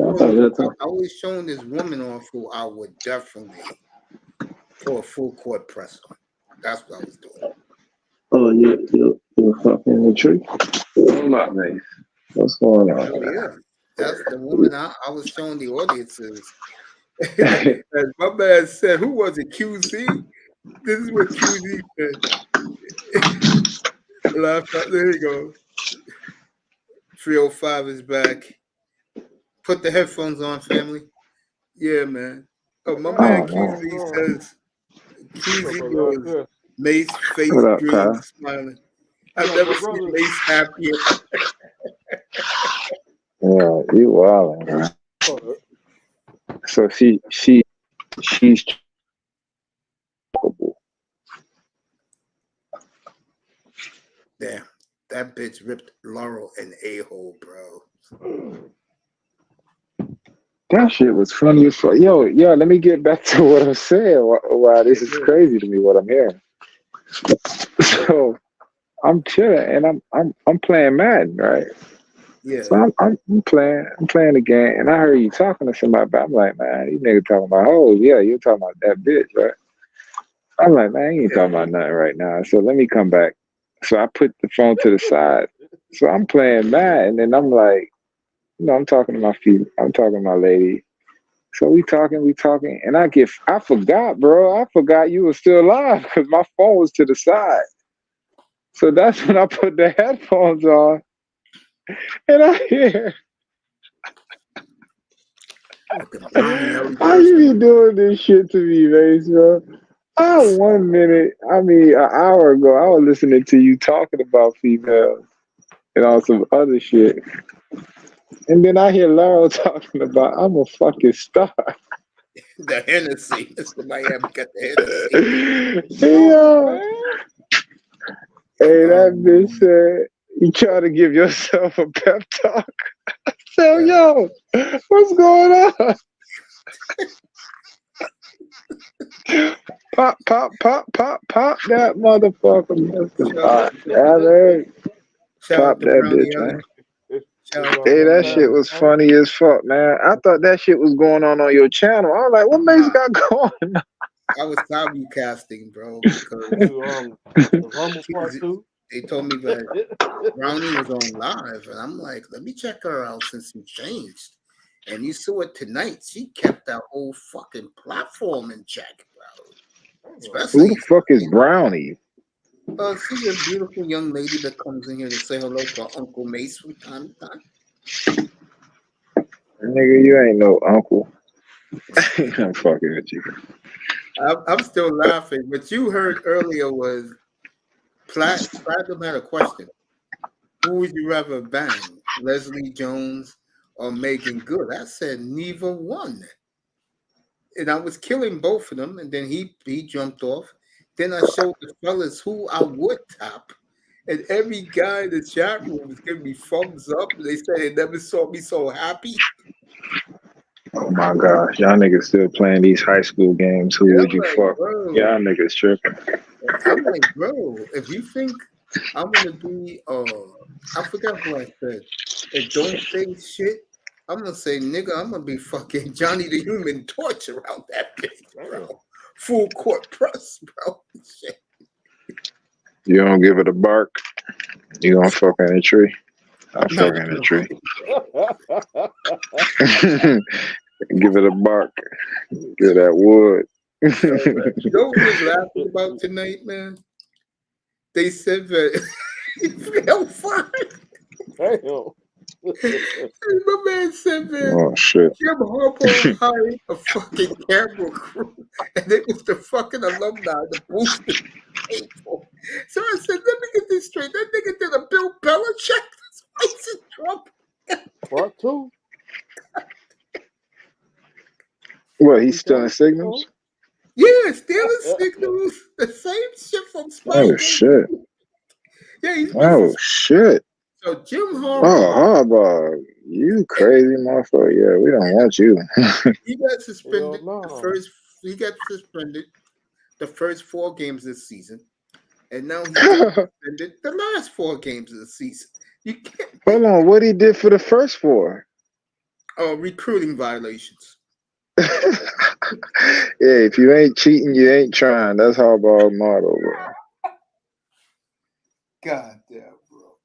I was showing this woman off who I would definitely throw a full court press on. That's what I was doing. Oh, you're fucking in the tree? Hold up, man. What's going on? Oh, yeah. That's the woman I was showing the audiences. As my man said, who was it? QZ? This is what QZ said. There you go. 305 is back. Put the headphones on, family. Yeah, man. Oh, my man Oh, man. Keezy says, Keezy What's was up, brother? Mace face What up, grin Kyle? smiling. What I've up, never my seen brother? Mace happier. Yeah, you wildin', man. Oh, So she's trouble. Damn, that bitch ripped Laurel an a-hole, bro. That shit was funny as fuck. Yo, let me get back to what I'm saying. Why this is crazy to me, what I'm hearing. So I'm chilling and I'm playing Madden, right? Yeah. So I'm playing the game, and I heard you talking to somebody, but I'm like, man, these niggas talking about hoes. Yeah, you're talking about that bitch, right? I'm like, man, you ain't talking about nothing right now. So let me come back. So I put the phone to the side. So I'm playing Madden, and I'm like, I'm talking to my I'm talking to my lady. So we talking, and I forgot, bro. I forgot you were still alive because my phone was to the side. So that's when I put the headphones on, and I hear, how you be doing this shit to me, Mace, bro? 1 minute, an hour ago, I was listening to you talking about females and all some other shit. And then I hear Laurel talking about, I'm a fucking star. The Hennessy. It's the Miami got the Hennessy. Hey, that bitch said, you try to give yourself a pep talk. So, yo, what's going on? Pop that motherfucker. Pop that bitch, man. Hey, that shit was funny as fuck, man. I thought that shit was going on your channel. I was like, what Mace got going on? I was simulcasting, bro, because they told me that Brownie was on live, and I'm like, let me check her out since she changed. And you saw it tonight. She kept that whole fucking platform in check, bro. Especially, who the fuck is Brownie? She's a beautiful young lady that comes in here to say hello to Uncle Mace from time to time. Nigga, you ain't no uncle. I'm fucking with you. I'm still laughing. What you heard earlier was Platinum had a question. Who would you rather bang, Leslie Jones or Megan Good? I said neither one. And I was killing both of them, and then he jumped off. Then I showed the fellas who I would top, and every guy in the chat room was giving me thumbs up. They said they never saw me so happy. Oh my gosh, y'all niggas still playing these high school games. Who would you fuck? Bro. Y'all niggas tripping. I'm like, bro, if you think I'm gonna be I forgot what I said. If don't say shit, I'm gonna say, nigga, I'm gonna be fucking Johnny the Human Torch around that bitch, bro. Full court press, bro. Shit. You don't give it a bark. You gonna fuck in a tree. I'm fucking in a tree. Give it a bark. Give that wood. You know what was laughing about tonight, man? They said that hell fine. My man said that Jim Harbaugh hired a fucking camera crew, and it was the fucking alumni, the boosters people. So I said, let me get this straight. That nigga did a Bill Belichick. This place is Trump. Part two. What, he's stealing signals? Yeah, stealing signals. The same shit from Spike. Oh, shit. Yeah, he's shit. So Jim Harbaugh. Oh, Harbaugh. You crazy motherfucker. Yeah, we don't want you. He got suspended he got suspended the first 4 games this season. And now he got suspended the last 4 games of the season. You can't Hold on, what he did for the first 4? Recruiting violations. Yeah, if you ain't cheating, you ain't trying. That's Harbaugh's motto, bro. God damn, bro.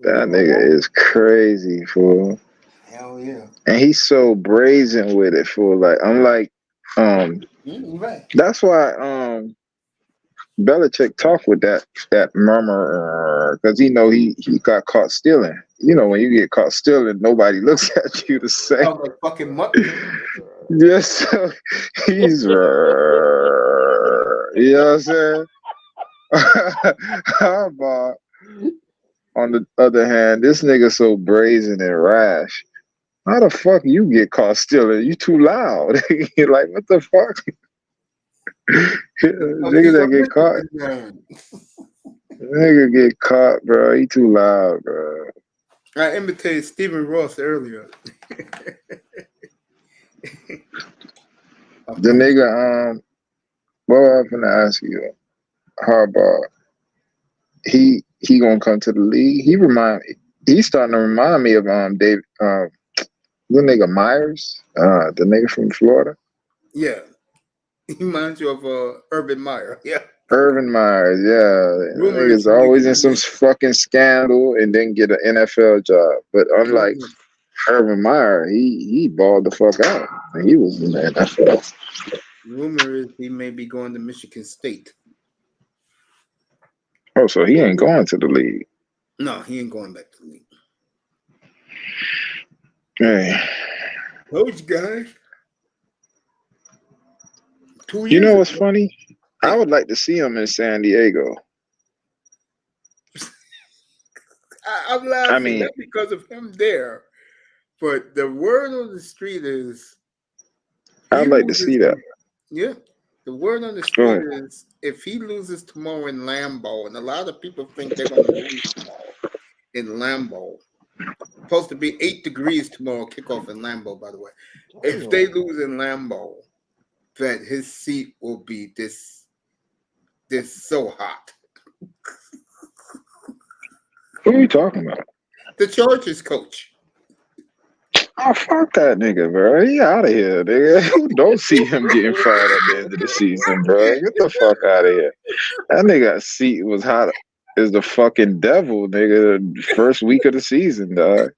That nigga is crazy, fool. Hell yeah. And he's so brazen with it, fool. Like, I'm like, right. That's why Belichick talked with that murmur, because he got caught stealing. You know, when you get caught stealing, nobody looks at you the same. Like fucking mutton. Yes, so he's you know what I'm saying? How about on the other hand, this nigga so brazen and rash. How the fuck you get caught stealing? You too loud. You're like, what the fuck? Niggas that get caught. Nigga get caught, bro. He too loud, bro. I imitated Stephen Ross earlier. The nigga, what was I finna ask you? Harbaugh. He gonna come to the league. He's starting to remind me of Dave the nigga Myers, the nigga from Florida. Yeah. He reminds you of Urban Meyer. Yeah. Urban Myers, yeah. Nigga's always in some fucking scandal and then get an NFL job. But unlike Urban Meyer, he balled the fuck out. And he was in the NFL. Rumor is he may be going to Michigan State. Oh, so he ain't going to the league. No, he ain't going back to the league. Hey. Those guys. 2 years You know what's ago. funny? I would like to see him in San Diego. I'm laughing I mean- not because of him there, but the word on the street is. I'd like to see that. Yeah, the word on the Go street ahead. is if he loses tomorrow in Lambeau, and a lot of people think they're going to lose tomorrow in Lambeau. Supposed to be 8 degrees tomorrow, kickoff in Lambeau, by the way. If they lose in Lambeau, that his seat will be this so hot. Who are you talking about? The Chargers coach. Oh, fuck that nigga, bro. He out of here, nigga. Don't see him getting fired at the end of the season, bro. Get the fuck out of here. That nigga seat was hot as the fucking devil, nigga. The first week of the season, dog.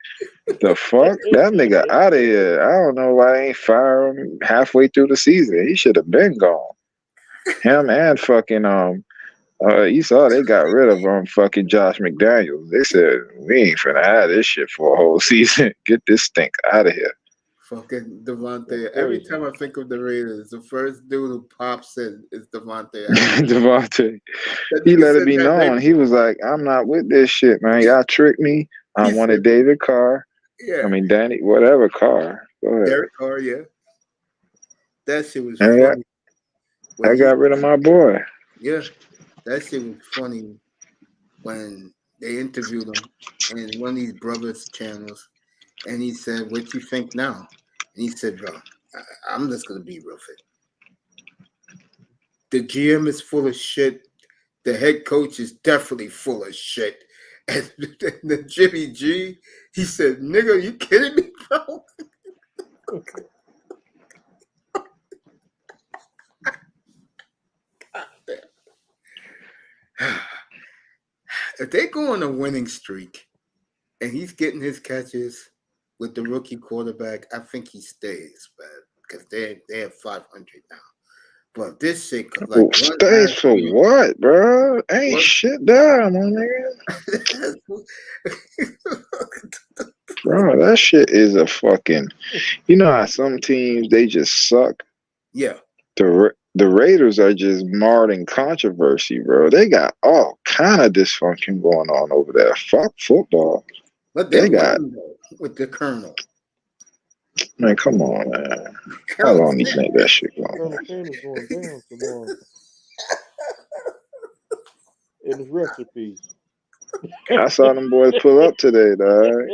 The fuck? That nigga out of here. I don't know why they ain't fire him halfway through the season. He should have been gone. Him and fucking you saw they got rid of fucking Josh McDaniels. They said we ain't finna have this shit for a whole season. Get this stink out of here. Fucking Devontae. Every time I think of the Raiders, the first dude who pops in is Devontae. Devontae. He let it be known. He was like, I'm not with this shit, man. Y'all tricked me. I wanted David Carr. Yeah. I mean Danny, whatever Carr. Go ahead. Derek Carr, yeah. That shit was And funny. I got rid of my boy. Yeah. That shit was funny when they interviewed him in one of these brothers' channels, and he said, "What you think now?" And he said, "Bro, I'm just gonna be real fit. The GM is full of shit. The head coach is definitely full of shit." And the Jimmy G, he said, "Nigga, you kidding me, bro?" If they go on a winning streak and he's getting his catches with the rookie quarterback, I think he stays, man, because they have 500 now. But this shit, like, stay for what, bro? Ain't shit down, my nigga. Bro, that shit is a fucking. You know how some teams they just suck. Yeah. The Raiders are just marred in controversy, bro. They got all kind of dysfunction going on over there. Fuck football. But they got with the Colonel. Man, come on, man. How long do you think that shit going on? Is going down tomorrow. In his recipes. I saw them boys pull up today, dog.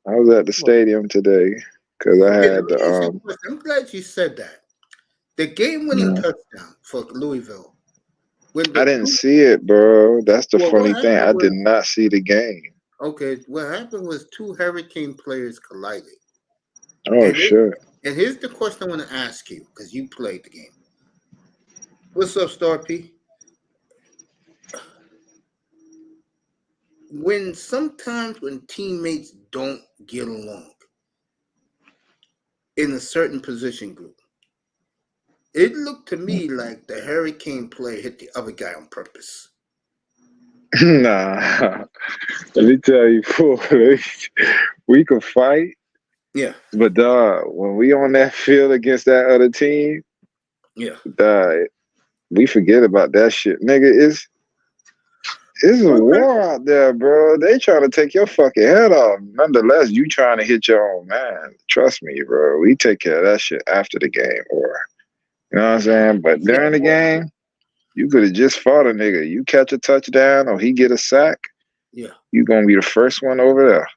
I was at the stadium today because I had the. I'm glad you said that. The game-winning touchdown for Louisville. I didn't see it, bro. That's the funny thing. I did not see the game. Okay, what happened was 2 Hurricane players collided. Oh, shit. And here's the question I want to ask you, because you played the game. What's up, Star P? Sometimes when teammates don't get along in a certain position group, it looked to me like the Hurricane player hit the other guy on purpose. Nah. Let me tell you, fool. We could fight, Yeah, But when we on that field against that other team, yeah. we forget about that shit, nigga. It's a war out there, bro. They trying to take your fucking head off. Nonetheless, you trying to hit your own man. Trust me, bro. We take care of that shit after the game, or you know what I'm saying. But during the game, you could have just fought a nigga. You catch a touchdown or he get a sack, Yeah. you gonna be the first one over there.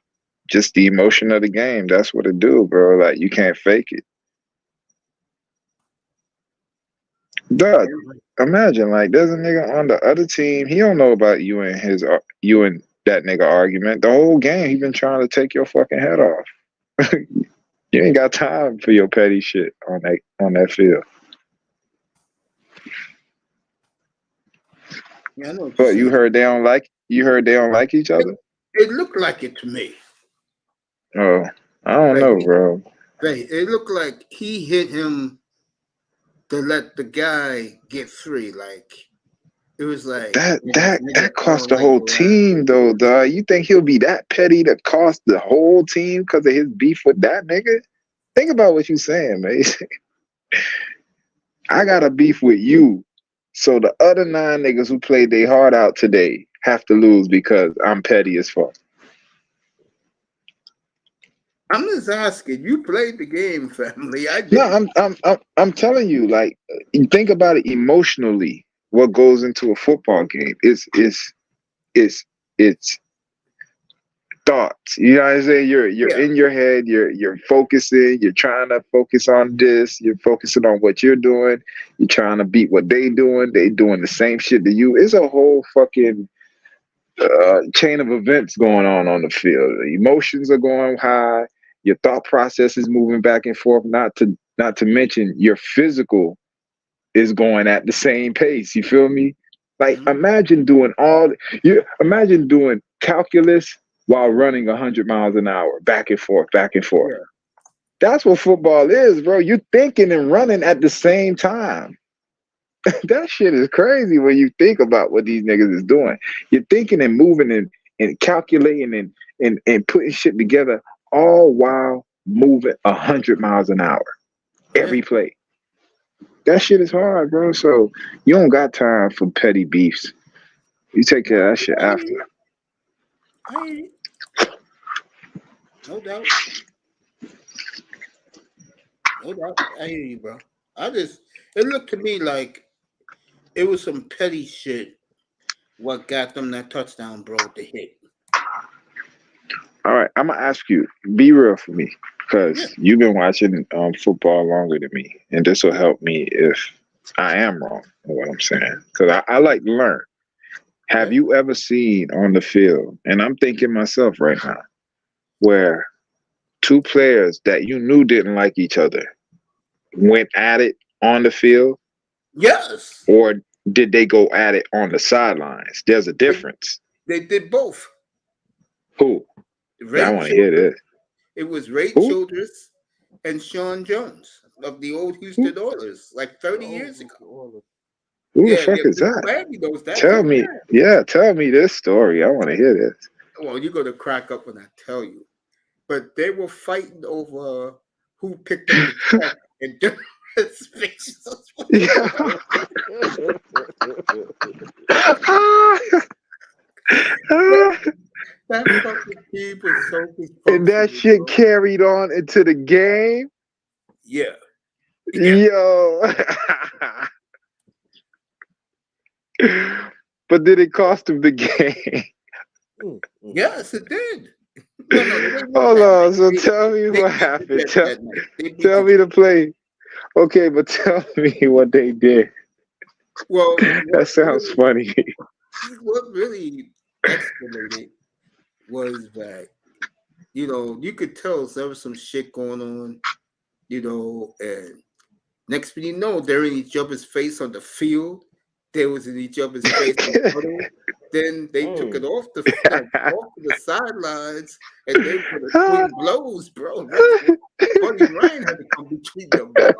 Just the emotion of the game. That's what it do, bro. Like you can't fake it. Dog, imagine like there's a nigga on the other team. He don't know about you and that nigga argument. The whole game he been trying to take your fucking head off. You ain't got time for your petty shit on that field. Yeah, I know what But you're you saying. heard they don't like each other? It looked like it to me. Oh, I don't know, bro. It looked like he hit him to let the guy get free. Like it was like That cost the whole team though, dog. You think he'll be that petty to cost the whole team because of his beef with that nigga? Think about what you saying, man. I got a beef with you, so the other 9 niggas who played their heart out today have to lose because I'm petty as fuck. I'm just asking. You played the game, family. I did. No, I'm telling you, like, you think about it emotionally. What goes into a football game is thoughts. You know what I'm saying? You're in your head. You're focusing. You're trying to focus on this. You're focusing on what you're doing. You're trying to beat what they doing. They doing the same shit to you. It's a whole fucking chain of events going on the field. The emotions are going high. Your thought process is moving back and forth. Not to mention your physical is going at the same pace. You feel me? Like imagine doing calculus while running 100 miles an hour, back and forth, back and forth. Yeah. That's what football is, bro. You're thinking and running at the same time. That shit is crazy when you think about what these niggas is doing. You're thinking and moving and calculating and putting shit together, all while moving 100 miles an hour every play. That shit is hard, bro. So you don't got time for petty beefs. You take care of that shit after. No doubt. No doubt. I hear you, bro. It looked to me like it was some petty shit what got them that touchdown, bro, to hit. All right, I'm going to ask you, be real for me, because you've been watching football longer than me, and this will help me if I am wrong in what I'm saying, because I like to learn. Have you ever seen on the field, and I'm thinking myself right now, where 2 players that you knew didn't like each other went at it on the field? Yes. Or did they go at it on the sidelines? There's a difference. They did both. Who? I want to hear this. It was Ray Childress and Sean Jones of the old Houston Oilers, like 30 years ago. Who the fuck is that? Tell me. Yeah, tell me this story. I want to hear this. Well, you're going to crack up when I tell you. But they were fighting over who picked up the check and different spaces. That fucking team was so and that shit carried on into the game? Yeah. Yo. But did it cost him the game? Yes, it did. Hold on. So tell me what happened. Tell me the play. Okay, but tell me what they did. Well, that sounds funny. What really escalated was that, you could tell there was some shit going on, and next thing you know, they're in each other's face on the field. They was in each other's face in the huddle. Then they took it off the sidelines, and they put twin blows, bro. Buddy Ryan had to come between them, bro.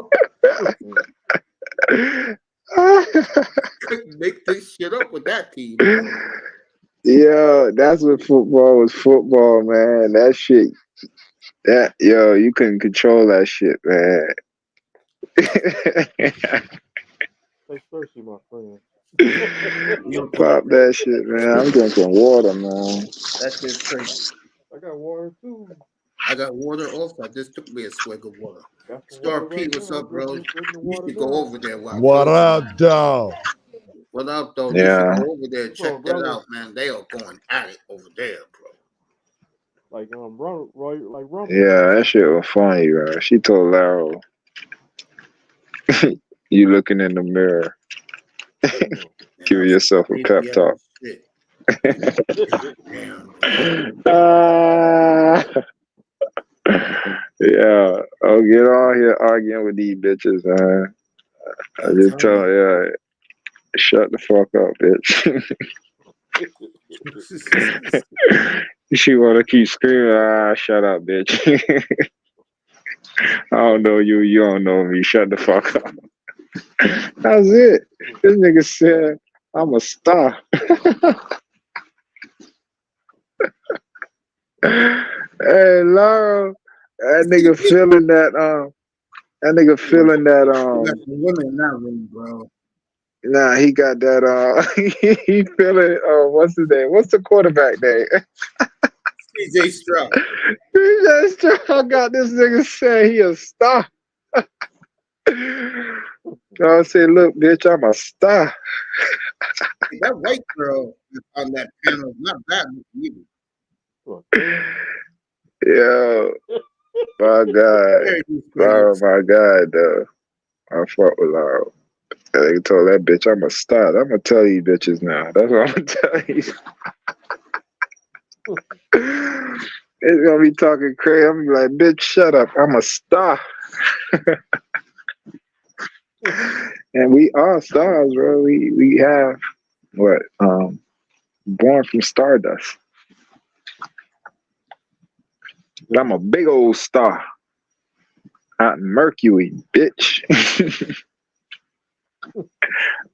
Couldn't make this shit up with that team. Yeah, that's what football was. Football, man. That shit. Yo, you couldn't control that shit, man. Stay thirsty, my friend. Pop that shit, man. I'm drinking water, man. That shit's crazy. I got water too. I got water also. I just took me a swig of water. Got some Star water P, right what's now. up, bro? Drinking the You water should go now. over there while What closing up, out. dog? What up, though? You Yeah. should go over there and Bro, check that brother. out, man. They are going at it over there, bro. Like Rumble. Yeah, that shit was funny, bro. She told Laro, you looking in the mirror. Give yourself a pep talk. Yeah. Oh, get on here arguing with these bitches, man. I just tell her, yeah, shut the fuck up, bitch. She wanna keep screaming, shut up, bitch. I don't know you, you don't know me. Shut the fuck up. That's it. This nigga said, I'm a star. Hey, Laura, that nigga feeling that, women now, bro. Nah, he got that, he feeling, what's his name? What's the quarterback name? CJ Stroud. CJ Stroud got this nigga saying he a star. I say, look, bitch, I'm a star. That white girl on that panel is not bad either. Yo, my God. Laura, my God, though. I fuck with Laura. They told that bitch, I'm a star. I'm going to tell you bitches now. That's what I'm going to tell you. It's going to be talking crazy. I'm going to be like, bitch, shut up. I'm a star. And we are stars, bro. We have, what, born from stardust. But I'm a big old star. Out in Mercury, bitch.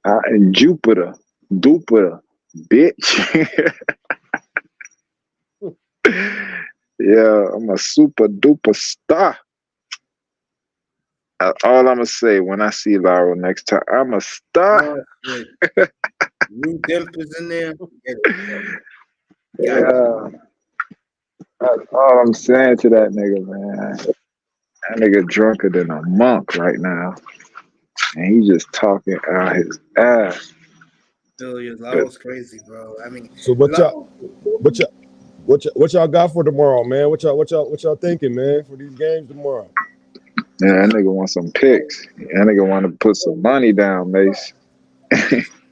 Out in Jupiter, bitch. Yeah, I'm a super duper star. All I'm gonna say when I see Laura next time, I'm a star. New dimples in there. Yeah. That's all I'm saying to that nigga, man. That nigga drunker than a monk right now. And he just talking out his ass. Dude, that was crazy, bro. I mean, So what y'all got for tomorrow, man? What y'all thinking, man, for these games tomorrow? Yeah, that nigga want some picks. That nigga want to put some money down, Mace.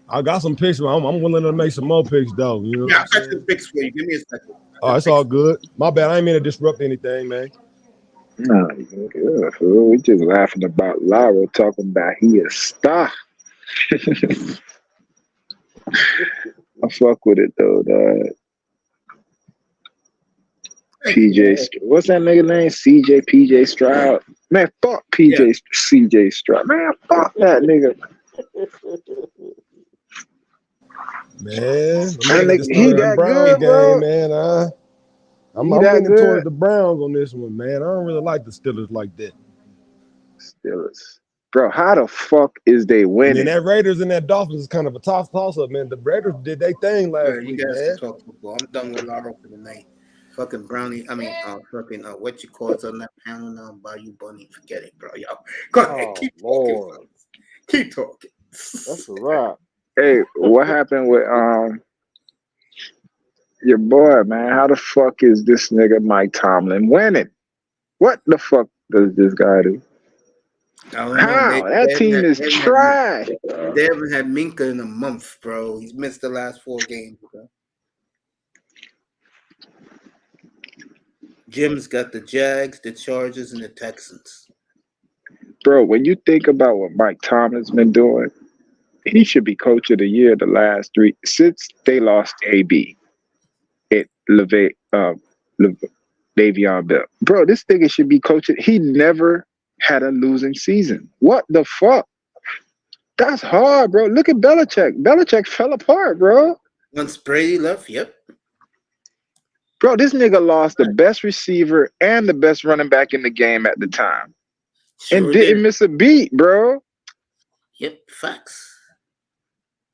I got some picks, but I'm willing to make some more picks, though. You know? Yeah, I got some picks for you. Give me a second. Oh, it's all good. My bad. I ain't mean to disrupt anything, man. No, good, fool. We just laughing about Lara talking about he a star. I fuck with it though, dog. PJ, what's that nigga name? PJ Stroud. Man, fuck CJ Stroud. Man, fuck that nigga. Man, he that good, bro. Man. I'm leaning towards the Browns on this one, man. I don't really like the Steelers like that. Steelers. Bro, how the fuck is they winning? And then that Raiders and that Dolphins is kind of a toss-up, man. The Raiders did their thing last week, You guys man. can talk football. I'm done with Laura for the night. Fucking Brownie, what you call it on that panel now, Bayou Bunny. Forget it, bro. Y'all go ahead, keep talking. Keep talking. That's a wrap. Hey, what happened with your boy, man? How the fuck is this nigga Mike Tomlin winning? What the fuck does this guy do? How? That team is trash. They haven't had Minka in a month, bro. He's missed the last 4 games, bro. Jim's got the Jags, the Chargers, and the Texans. Bro, when you think about what Mike Tomlin's been doing, he should be coach of the year the last 3 since they lost AB. Le'Veon Bell. Bro, this nigga should be coaching. He never had a losing season. What the fuck? That's hard, bro. Look at Belichick. Belichick fell apart, bro. Once Brady left, yep. Bro, this nigga lost the best receiver and the best running back in the game at the time. And Sure didn't did. miss a beat, bro. Yep, facts.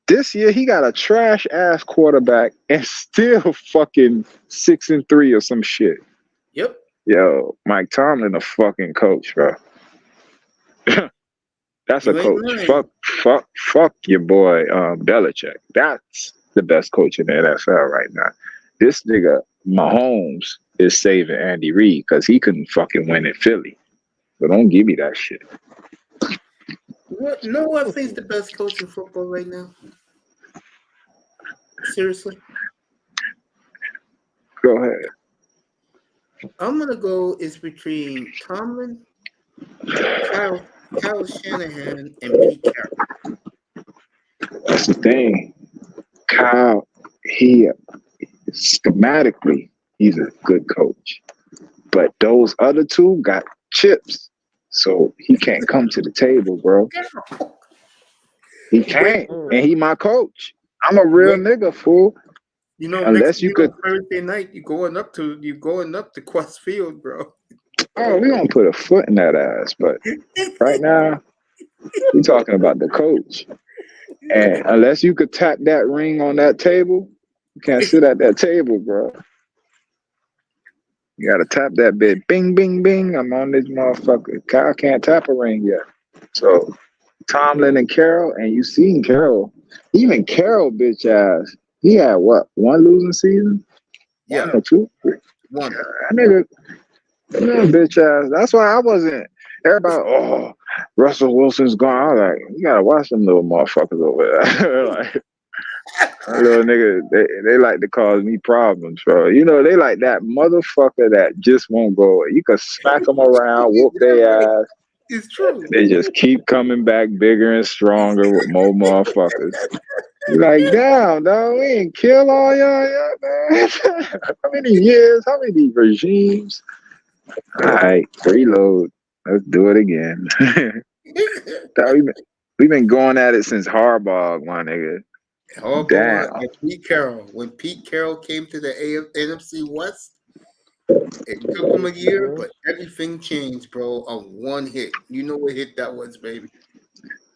This year he got a trash ass quarterback and still fucking 6-3 or some shit. Yep. Yo, Mike Tomlin a fucking coach, bro. That's a You ain't coach. lying. Fuck your boy Belichick. That's the best coach in the NFL right now. This nigga Mahomes is saving Andy Reid because he couldn't fucking win in Philly. So don't give me that shit. What? No, I think's the best coach in football right now. Seriously, Go ahead. I'm gonna go. It's between Tomlin, Kyle Shanahan, and Pete Carroll. That's the thing. Kyle, he schematically, he's a good coach. But those other two got chips. So he can't come to the table, bro. He can't. And he my coach. I'm a real nigga, fool. You know, Unless you could. Thursday night, you going up to Quest Field, bro. Oh, we gonna put a foot in that ass. But right now, we talking about the coach. And unless you could tap that ring on that table, you can't sit at that table, bro. You gotta tap that bit. Bing, bing, bing. I'm on this motherfucker. Kyle can't tap a ring yet. So Tomlin and Carroll, and you seen Carroll. Even Carroll, bitch ass. He had what? One losing season? Yeah. 1 or 2? One. That nigga, bitch ass. That's why I wasn't. Everybody, Russell Wilson's gone. I was like, you gotta watch them little motherfuckers over there. Like, little nigga, they like to cause me problems, bro. You know, they like that motherfucker that just won't go away. You can smack them around, whoop their ass. It's true. They just keep coming back bigger and stronger with more motherfuckers. You're like, damn, dog, we ain't kill all y'all yet, man. How many years? How many regimes? All right, reload. Let's do it again. We've been going at it since Harbaugh, my nigga. Harbaugh and Pete Carroll. When Pete Carroll came to the NFC West, it took him a year, but everything changed, bro, on one hit. You know what hit that was, baby?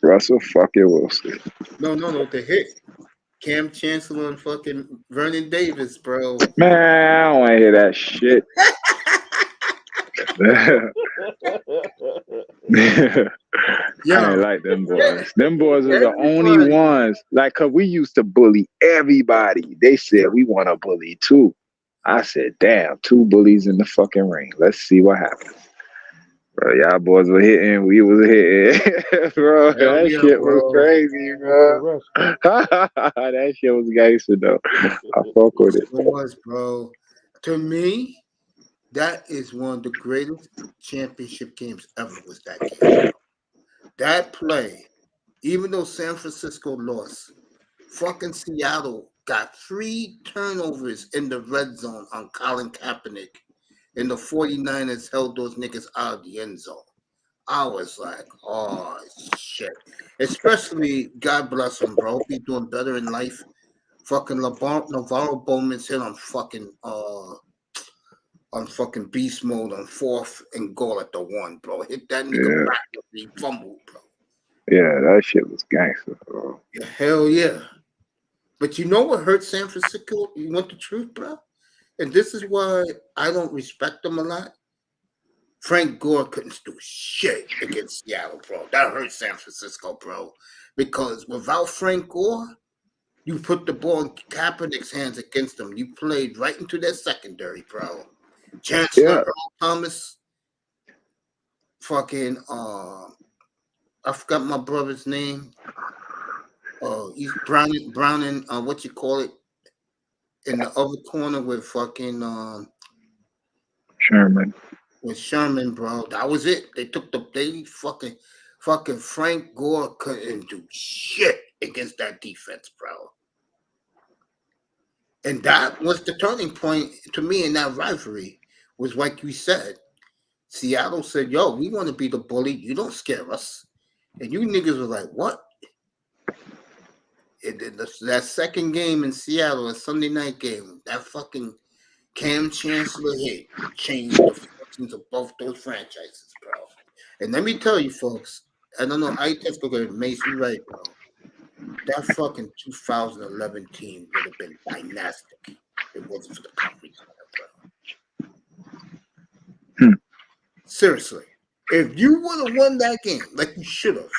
Russell fucking Wilson. No, the hit. Cam Chancellor and fucking Vernon Davis, bro. Man, I don't want to hear that shit. I ain't like them boys. Them boys are the only ones. Like, cause we used to bully everybody. They said we want to bully too. I said, damn, 2 bullies in the fucking ring. Let's see what happens. Bro, y'all boys were hitting, we was hitting. Bro, that shit was crazy, bro. That shit was gangster, though. I fuck with it. It was, bro. To me, that is one of the greatest championship games ever was that game. That play, even though San Francisco lost, fucking Seattle got 3 turnovers in the red zone on Colin Kaepernick, and the 49ers held those niggas out of the end zone. I was like, oh, shit. Especially, God bless him, bro. He's doing better in life. Fucking Navarro Bowman's hit on fucking beast mode on 4th and goal at the 1, bro. Hit that nigga back with the fumble, bro. Yeah, that shit was gangster, bro. Yeah, hell yeah. But you know what hurt San Francisco? You want the truth, bro? And this is why I don't respect them a lot. Frank Gore couldn't do shit against Seattle, bro. That hurt San Francisco, bro. Because without Frank Gore, you put the ball in Kaepernick's hands against them. You played right into their secondary, bro. Chancellor Earl Thomas, fucking, I forgot my brother's name. He's Browning, what you call it, in the other corner with fucking Sherman. With Sherman, bro. That was it. They took fucking Frank Gore couldn't do shit against that defense, bro. And that was the turning point to me in that rivalry, was like you said. Seattle said, yo, we want to be the bully. You don't scare us. And you niggas were like, what? That second game in Seattle, a Sunday night game, that fucking Cam Chancellor hit changed the fortunes of both those franchises, bro. And let me tell you, folks, I don't know. I just go to Mace, you right, bro. That fucking 2011 team would have been dynastic. It wasn't for the Popovich, bro. Seriously, if you would have won that game like you should have,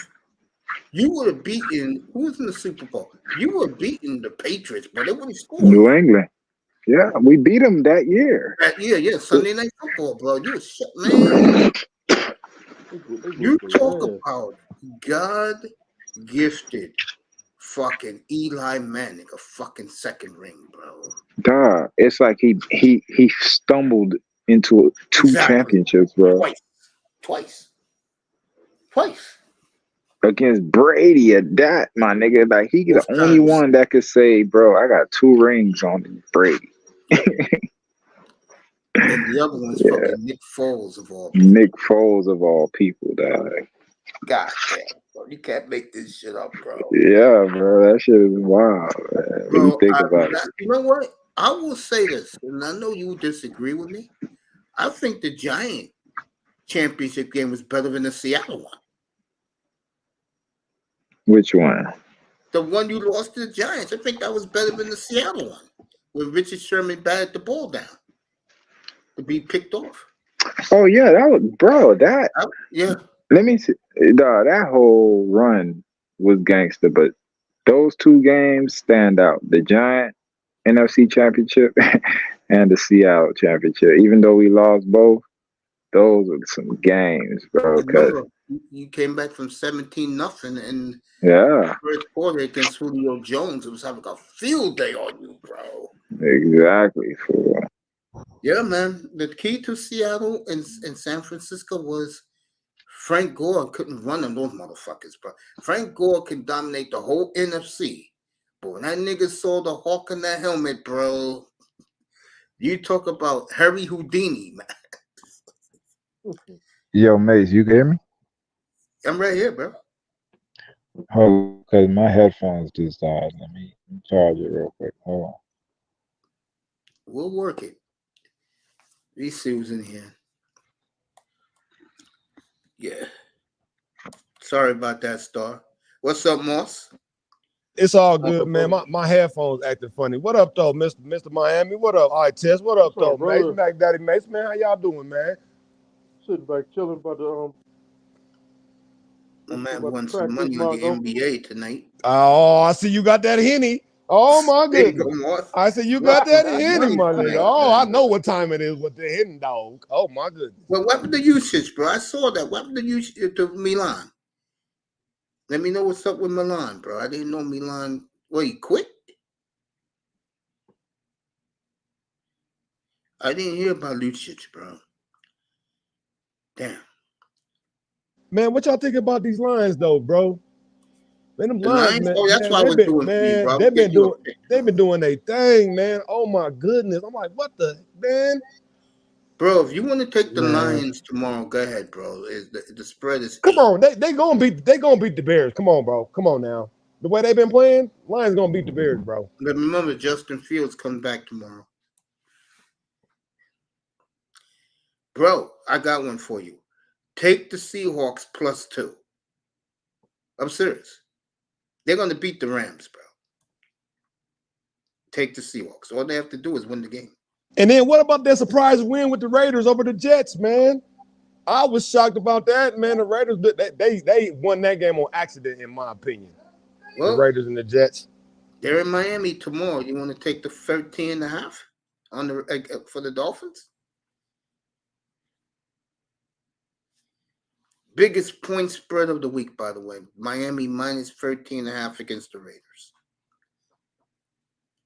you would have beaten who was in the Super Bowl. You would have beaten the Patriots, but they wouldn't score. New England. Yeah, we beat them that year. Yeah. Sunday Night Football, bro. You was shit, man. You talk about God gifted fucking Eli Manning a fucking second ring, bro. Duh. It's like he stumbled into two championships, bro. Twice. Against Brady at that, my nigga. Like he the only one that could say, bro, I got 2 rings on Brady. And the other one's fucking Nick Foles of all people. Nick Foles of all people, dog. God damn, bro. You can't make this shit up, bro. Yeah, bro. That shit is wild, man. When you think about it. You know what? I will say this, and I know you disagree with me. I think the Giant championship game was better than the Seattle one. Which one? The one you lost to the Giants. I think that was better than the Seattle one, when Richard Sherman batted the ball down to be picked off. Oh yeah, that was yeah. Let me see. Dog, that whole run was gangster, but those 2 games stand out. The Giant NFC championship and the Seattle championship. Even though we lost both, those were some games, bro. Remember, you came back from 17-0 and first quarter against Julio Jones. It was having a field day on you, bro. Exactly, fool. Yeah, man. The key to Seattle and San Francisco was Frank Gore couldn't run on those motherfuckers, bro. Frank Gore can dominate the whole NFC. But when that nigga saw the hawk in that helmet, bro, you talk about Harry Houdini, man. Yo, Mace, you can hear me? I'm right here, bro. Hold, because my headphones just died. Let me charge it real quick. Hold on. We'll work it. Let's see who's in here. Yeah. Sorry about that, Star. What's up, Moss? It's all good, man. My headphones acting funny. What up, though, Mr. Miami? What up, Tess? What up, though, Mace? Mac Daddy Mace, man. How y'all doing, man? Sitting back chilling about the My man won some money on the NBA tonight. Oh, I see you got that Henny. Oh my goodness. I said you got that Henny, my nigga. Oh, I know what time it is with the hidden dog. Oh my goodness. Well, what happened to usage, bro? I saw that. What happened to usage to Milan? Let me know what's up with Milan, bro. I didn't know Milan. Well, he quit? I didn't hear about Lucic, bro. Damn. Man, what y'all think about these lines, though, bro? Man, them lines, man. Oh, that's man, why I was doing man, bro. they've been doing their thing, man. Oh my goodness. I'm like, what the man? Bro, if you want to take the Lions tomorrow, go ahead, bro. The spread is Come on, they gonna beat the Bears. Come on, bro. Come on now. The way they've been playing, Lions gonna beat the Bears, bro. But remember, Justin Fields comes back tomorrow. Bro, I got one for you. Take the Seahawks +2. I'm serious. They're gonna beat the Rams, bro. Take the Seahawks. All they have to do is win the game. And then what about that surprise win with the Raiders over the Jets, man? I was shocked about that, man. The Raiders, they won that game on accident, in my opinion. Well, the Raiders and the Jets. They're in Miami tomorrow. You want to take the 13.5 on the for the Dolphins? Biggest point spread of the week, by the way. Miami minus 13.5 against the Raiders.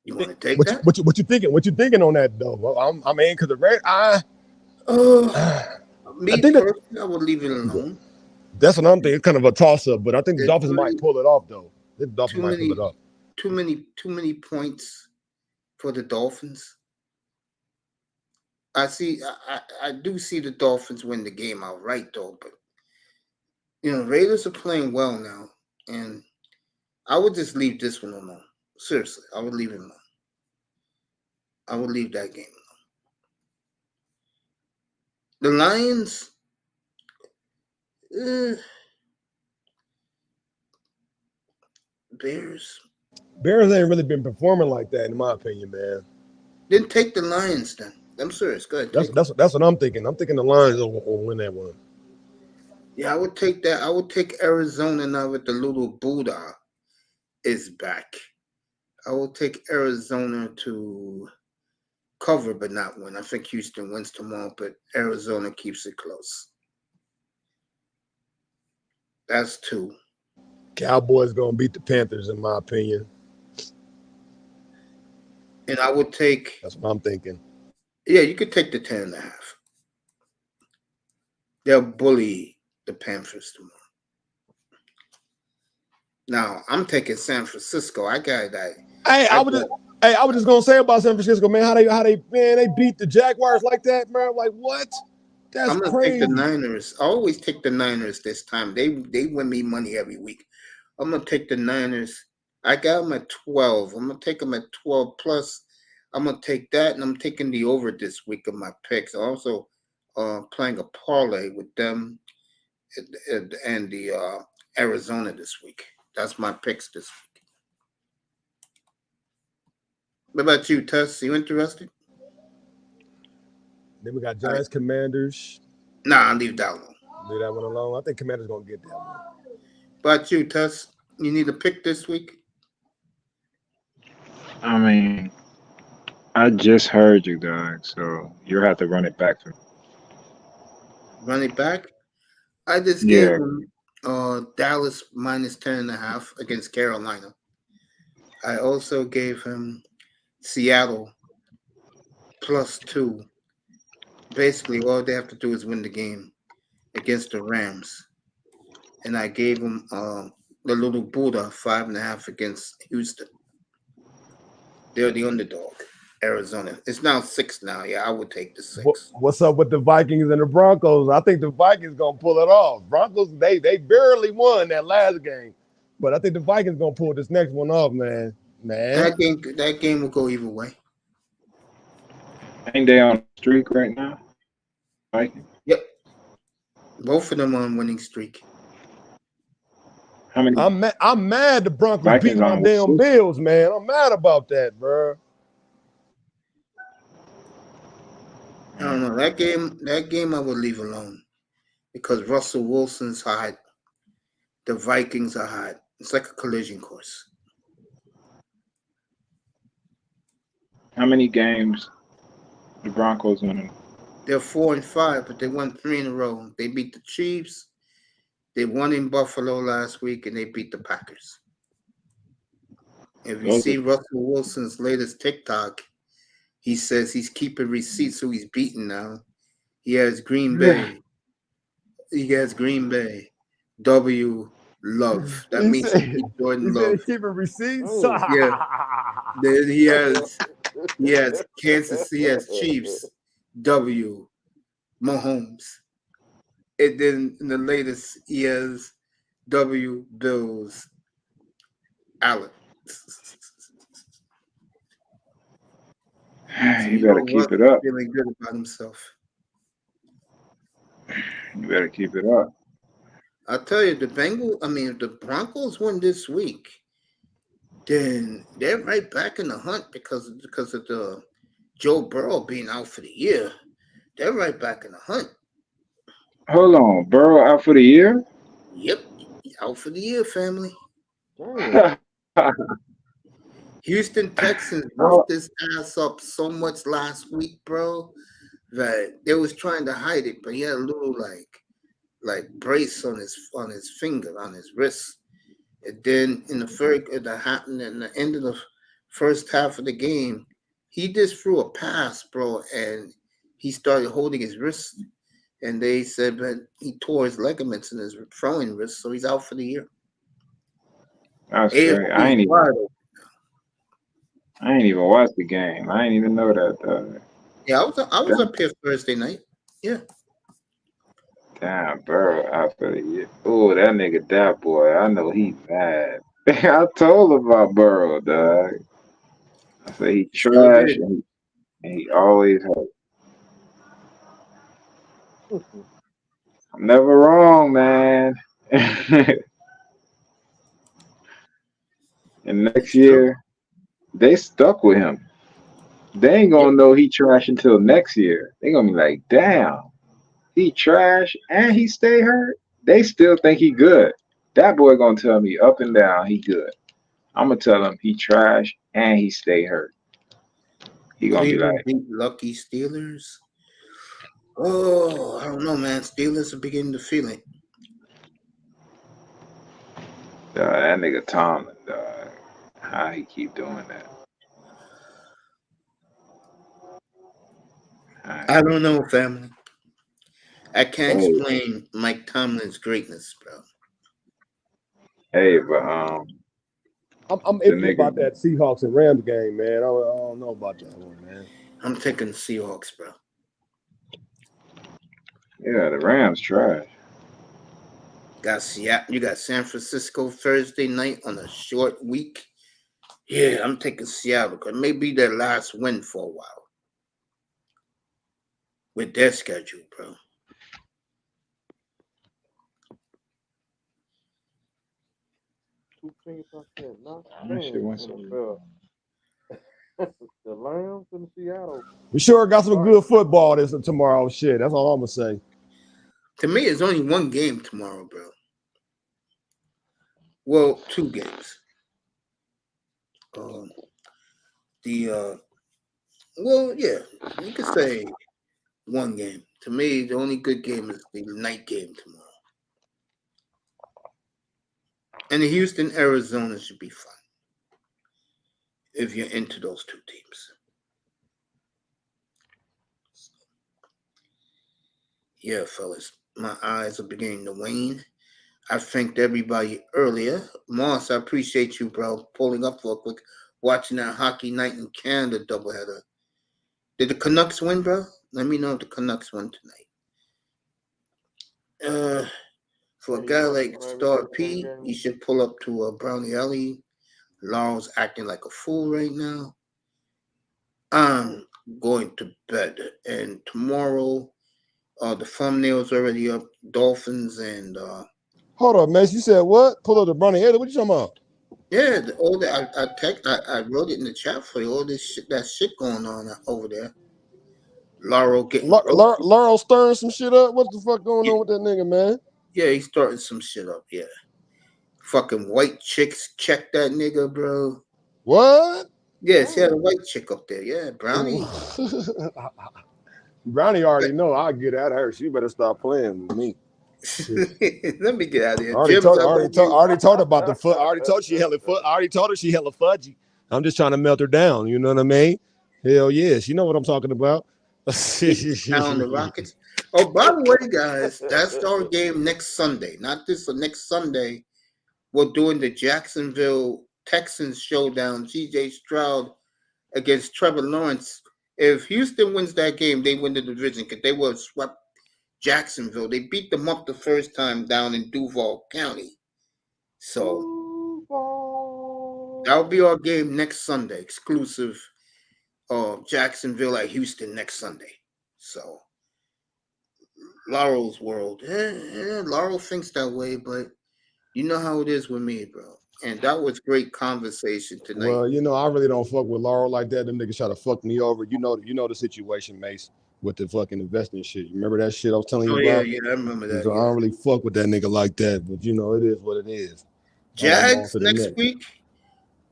You want to take that? What you thinking? What you thinking on that though? Well, I mean, because the Raiders, I would leave it alone. That's what I'm thinking. It's kind of a toss up, but I think the Dolphins might pull it off though. The Dolphins might pull it off. Too many points for the Dolphins. I do see the Dolphins win the game outright though, but Raiders are playing well now, and I would just leave this one alone. Seriously, I would leave it alone. I would leave that game The Lions. Bears. Bears ain't really been performing like that, in my opinion, man. Then take the Lions. Then I'm serious. Go ahead. That's what I'm thinking. I'm thinking the Lions will win that one. Yeah, I would take that. I would take Arizona now that the little Buddha is back. I will take Arizona to cover but not win. I think Houston wins tomorrow, but Arizona keeps it close. That's 2. Cowboys gonna beat the Panthers, in my opinion. And I would take. That's what I'm thinking. Yeah, you could take the 10.5. They'll bully the Panthers tomorrow. Now I'm taking San Francisco. I got that. I was just gonna say about San Francisco, man. How they beat the Jaguars like that, man. Like what? That's I'm gonna crazy. take the Niners. I always take the Niners this time. They win me money every week. I'm gonna take the Niners. I got them at 12. I'm gonna take them at 12 plus. I'm gonna take that, and I'm taking the over this week of my picks. I'm also playing a parlay with them and the Arizona this week. That's my picks this week. What about you, Tuss? You interested? Then we got Giants, Commanders. Nah, I'll leave that alone. Leave that one alone. I think Commanders gonna get that one. About you, Tuss? You need a pick this week? I mean, I just heard you, dog. So you'll have to run it back for me. Run it back? I just gave him Dallas minus 10.5 against Carolina. I also gave him Seattle plus 2. Basically, all they have to do is win the game against the Rams. And I gave him the little Buddha 5.5 against Houston. They're the underdog. Arizona. It's now 6 now. Yeah, I would take the 6. What's up with the Vikings and the Broncos? I think the Vikings gonna pull it off. Broncos, they barely won that last game, but I think the Vikings gonna pull this next one off, man. That game will go either way. Ain't they on streak right now? Vikings? Yep. Both of them on winning streak. How many? I'm mad the Broncos Vikings beat my on damn Bills, man. I'm mad about that, bro. I don't know. That game I would leave alone because Russell Wilson's hot. The Vikings are hot. It's like a collision course. How many games the Broncos winning? They're 4-5, but they won 3 in a row. They beat the Chiefs. They won in Buffalo last week, and they beat the Packers. If you see Russell Wilson's latest TikTok, he says he's keeping receipts, so he's beaten now. He has Green Bay. He has Green Bay. W Love. That means he beat Jordan Love. He's keeping receipts. Yeah. Then he has Kansas. He has Chiefs. W Mahomes. And then in the latest, he has W Bills. Allen. You better keep it up. Feeling good about himself. You better keep it up. I'll tell you, if the Broncos win this week, then they're right back in the hunt because of the Joe Burrow being out for the year. They're right back in the hunt. Hold on, Burrow out for the year? Yep, out for the year, family. Houston Texans roughed his ass up so much last week, bro, that they was trying to hide it, but he had a little like brace on his finger, on his wrist. And then in the end of the first half of the game, he just threw a pass, bro, and he started holding his wrist. And they said that he tore his ligaments in his throwing wrist, so he's out for the year. That's great. I ain't even watched the game. I ain't even know that. Yeah, I was up here Thursday night. Yeah. Damn, Burrow out for the year. Oh, that nigga, that boy. I know he mad. I told him about Burrow, dog. I said he trash and he always hurt. I'm never wrong, man. And next It's true. year, they stuck with him. They ain't Yeah. gonna know he trash until next year. They gonna be like, damn, he trash and he stay hurt. They still think he good. That boy gonna tell me up and down he good. I'm gonna tell him he trash and he stay hurt. He gonna be Cleveland like, beat lucky Steelers. Oh, I don't know, man. Steelers are beginning to feel it. that nigga Tomlin, dog. How he keep doing that? I don't know, family. I can't Hey, explain Mike Tomlin's greatness, bro. hey, but I'm the iffy nigga, about that Seahawks and Rams game, man. I don't know about that one, man. I'm taking the Seahawks, bro. yeah, the Rams trash. Got Seattle. You got San Francisco Thursday night on a short week. Yeah, I'm taking Seattle because maybe their last win for a while with their schedule, bro. Two teams I said not That shit stand went in so. the NFL. The Lambs and Seattle. We sure got some All good football this tomorrow. Shit, that's all I'm gonna say. To me, it's only one game tomorrow, bro. Well, two games. Well, yeah, you could say one game. To me, the only good game is the night game tomorrow. And the Houston, Arizona should be fun if you're into those two teams. Yeah, fellas, my eyes are beginning to wane. I thanked everybody earlier. Moss, I appreciate you, bro, pulling up real quick, watching that Hockey Night in Canada doubleheader. Did the Canucks win, bro? Let me know if the Canucks won tonight. For a you guy watching like Miami Star Hurricane P, game? you should pull up to Brownie Alley. Laurel's acting like a fool right now. I'm going to bed. And tomorrow, the thumbnail's already up. Dolphins and Hold up, man. You said what? Pull up the Bronny Head. What you talking about? yeah, I wrote it in the chat for you. All this shit, that shit going on over there. Laurel getting roasted. Laurel stirring some shit up. What the fuck going on with that nigga, man? Yeah, he's starting some shit up. Yeah, fucking white chicks check that nigga, bro. What? Yes, he had a white chick up there. Yeah, Brownie. Brownie already know I'll get out of her. She better stop playing with me. Let me get out of here. I already Jim's, told, I I love already told, you. I already told her about the foot. I already told she hella foot. I already told her she hella fudgy. I'm just trying to melt her down. You know what I mean? Hell yeah, she know what I'm talking about. Pound the Rockets. Oh, by the way, guys, that's our game next Sunday. Not this, but next Sunday. We're doing the Jacksonville Texans showdown. C.J. Stroud against Trevor Lawrence. If Houston wins that game, they win the division because they were swept Jacksonville. They beat them up the first time down in Duval County. So that'll be our game next Sunday, exclusive Jacksonville at Houston next Sunday. So Laurel's world. Laurel thinks that way, but you know how it is with me, bro. And that was great conversation tonight. Well, you know, I really don't fuck with Laurel like that. Them niggas try to fuck me over. You know the situation, Mace, with the fucking investing shit. You remember that shit I was telling you about? Yeah, I remember that. So Yeah. I don't really fuck with that nigga like that. But you know, it is what it is. Jags next week.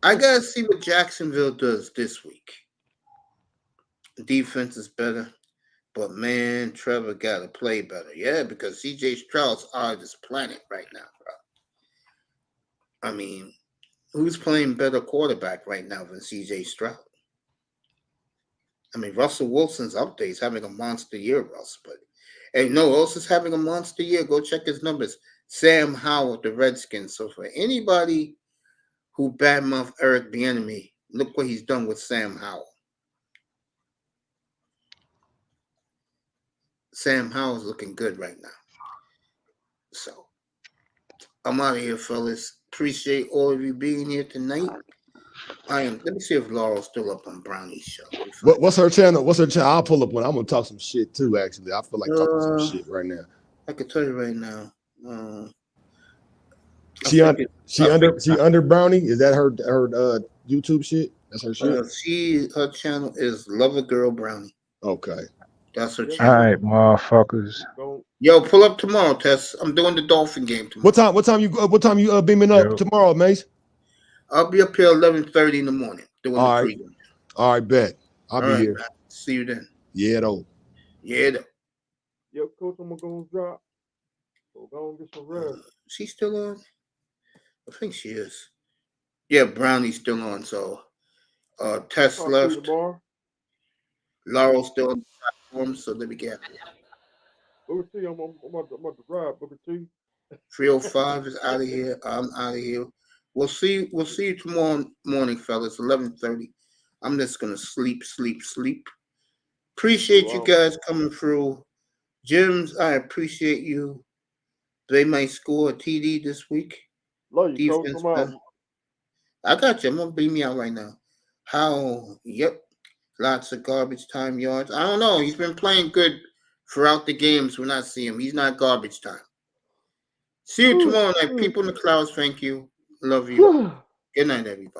I gotta see what Jacksonville does this week. Defense is better, but man, Trevor gotta play better. Yeah, because CJ Stroud's out of this planet right now, bro. I mean, who's playing better quarterback right now than CJ Stroud? I mean, Russell Wilson's up there. He's having a monster year, Russ. But hey, no, else is having a monster year. Go check his numbers. Sam Howell, the Redskins. So for anybody who badmouth Eric Bieniemy, look what he's done with Sam Howell. Sam Howell's looking good right now. So I'm out of here, fellas. Appreciate all of you being here tonight. I am. Let me see if Laurel's still up on Brownie's show. What's her channel? What's her channel? I'll pull up one. I'm gonna talk some shit too. Actually, I feel like talking some shit right now. I can tell you right now. She under Brownie. Is that her YouTube shit? That's her shit. Her channel is Lover Girl Brownie. Okay, that's her All channel. right, motherfuckers. Yo, pull up tomorrow, Tess. I'm doing the Dolphin game tomorrow. What time you beaming up tomorrow, Mace? I'll be up here 11:30 in the morning doing the pregame. All right, bet. I'll be here. Man. See you then. Yeah, though. Yeah, though. Yo, coach, I'm gonna drop. So go and get some rest. She's still on? I think she is. Yeah, Brownie's still on. So, Tess left. Laurel's still on the platform. So let me get. Booker T, I'm about to drive. Booker T. 305 is out of here. I'm out of here. We'll see you tomorrow morning, fellas. 11:30. I'm just gonna sleep. Appreciate you guys coming through. Jims, I appreciate you. They might score a TD this week. Love you, Defense, Coach. Come man. I got you. I'm gonna beam me out right now. How? Yep. Lots of garbage time yards. I don't know. He's been playing good throughout the games when I see him. He's not garbage time. See you tomorrow night. People in the clouds, thank you. Love you. Good night, everybody.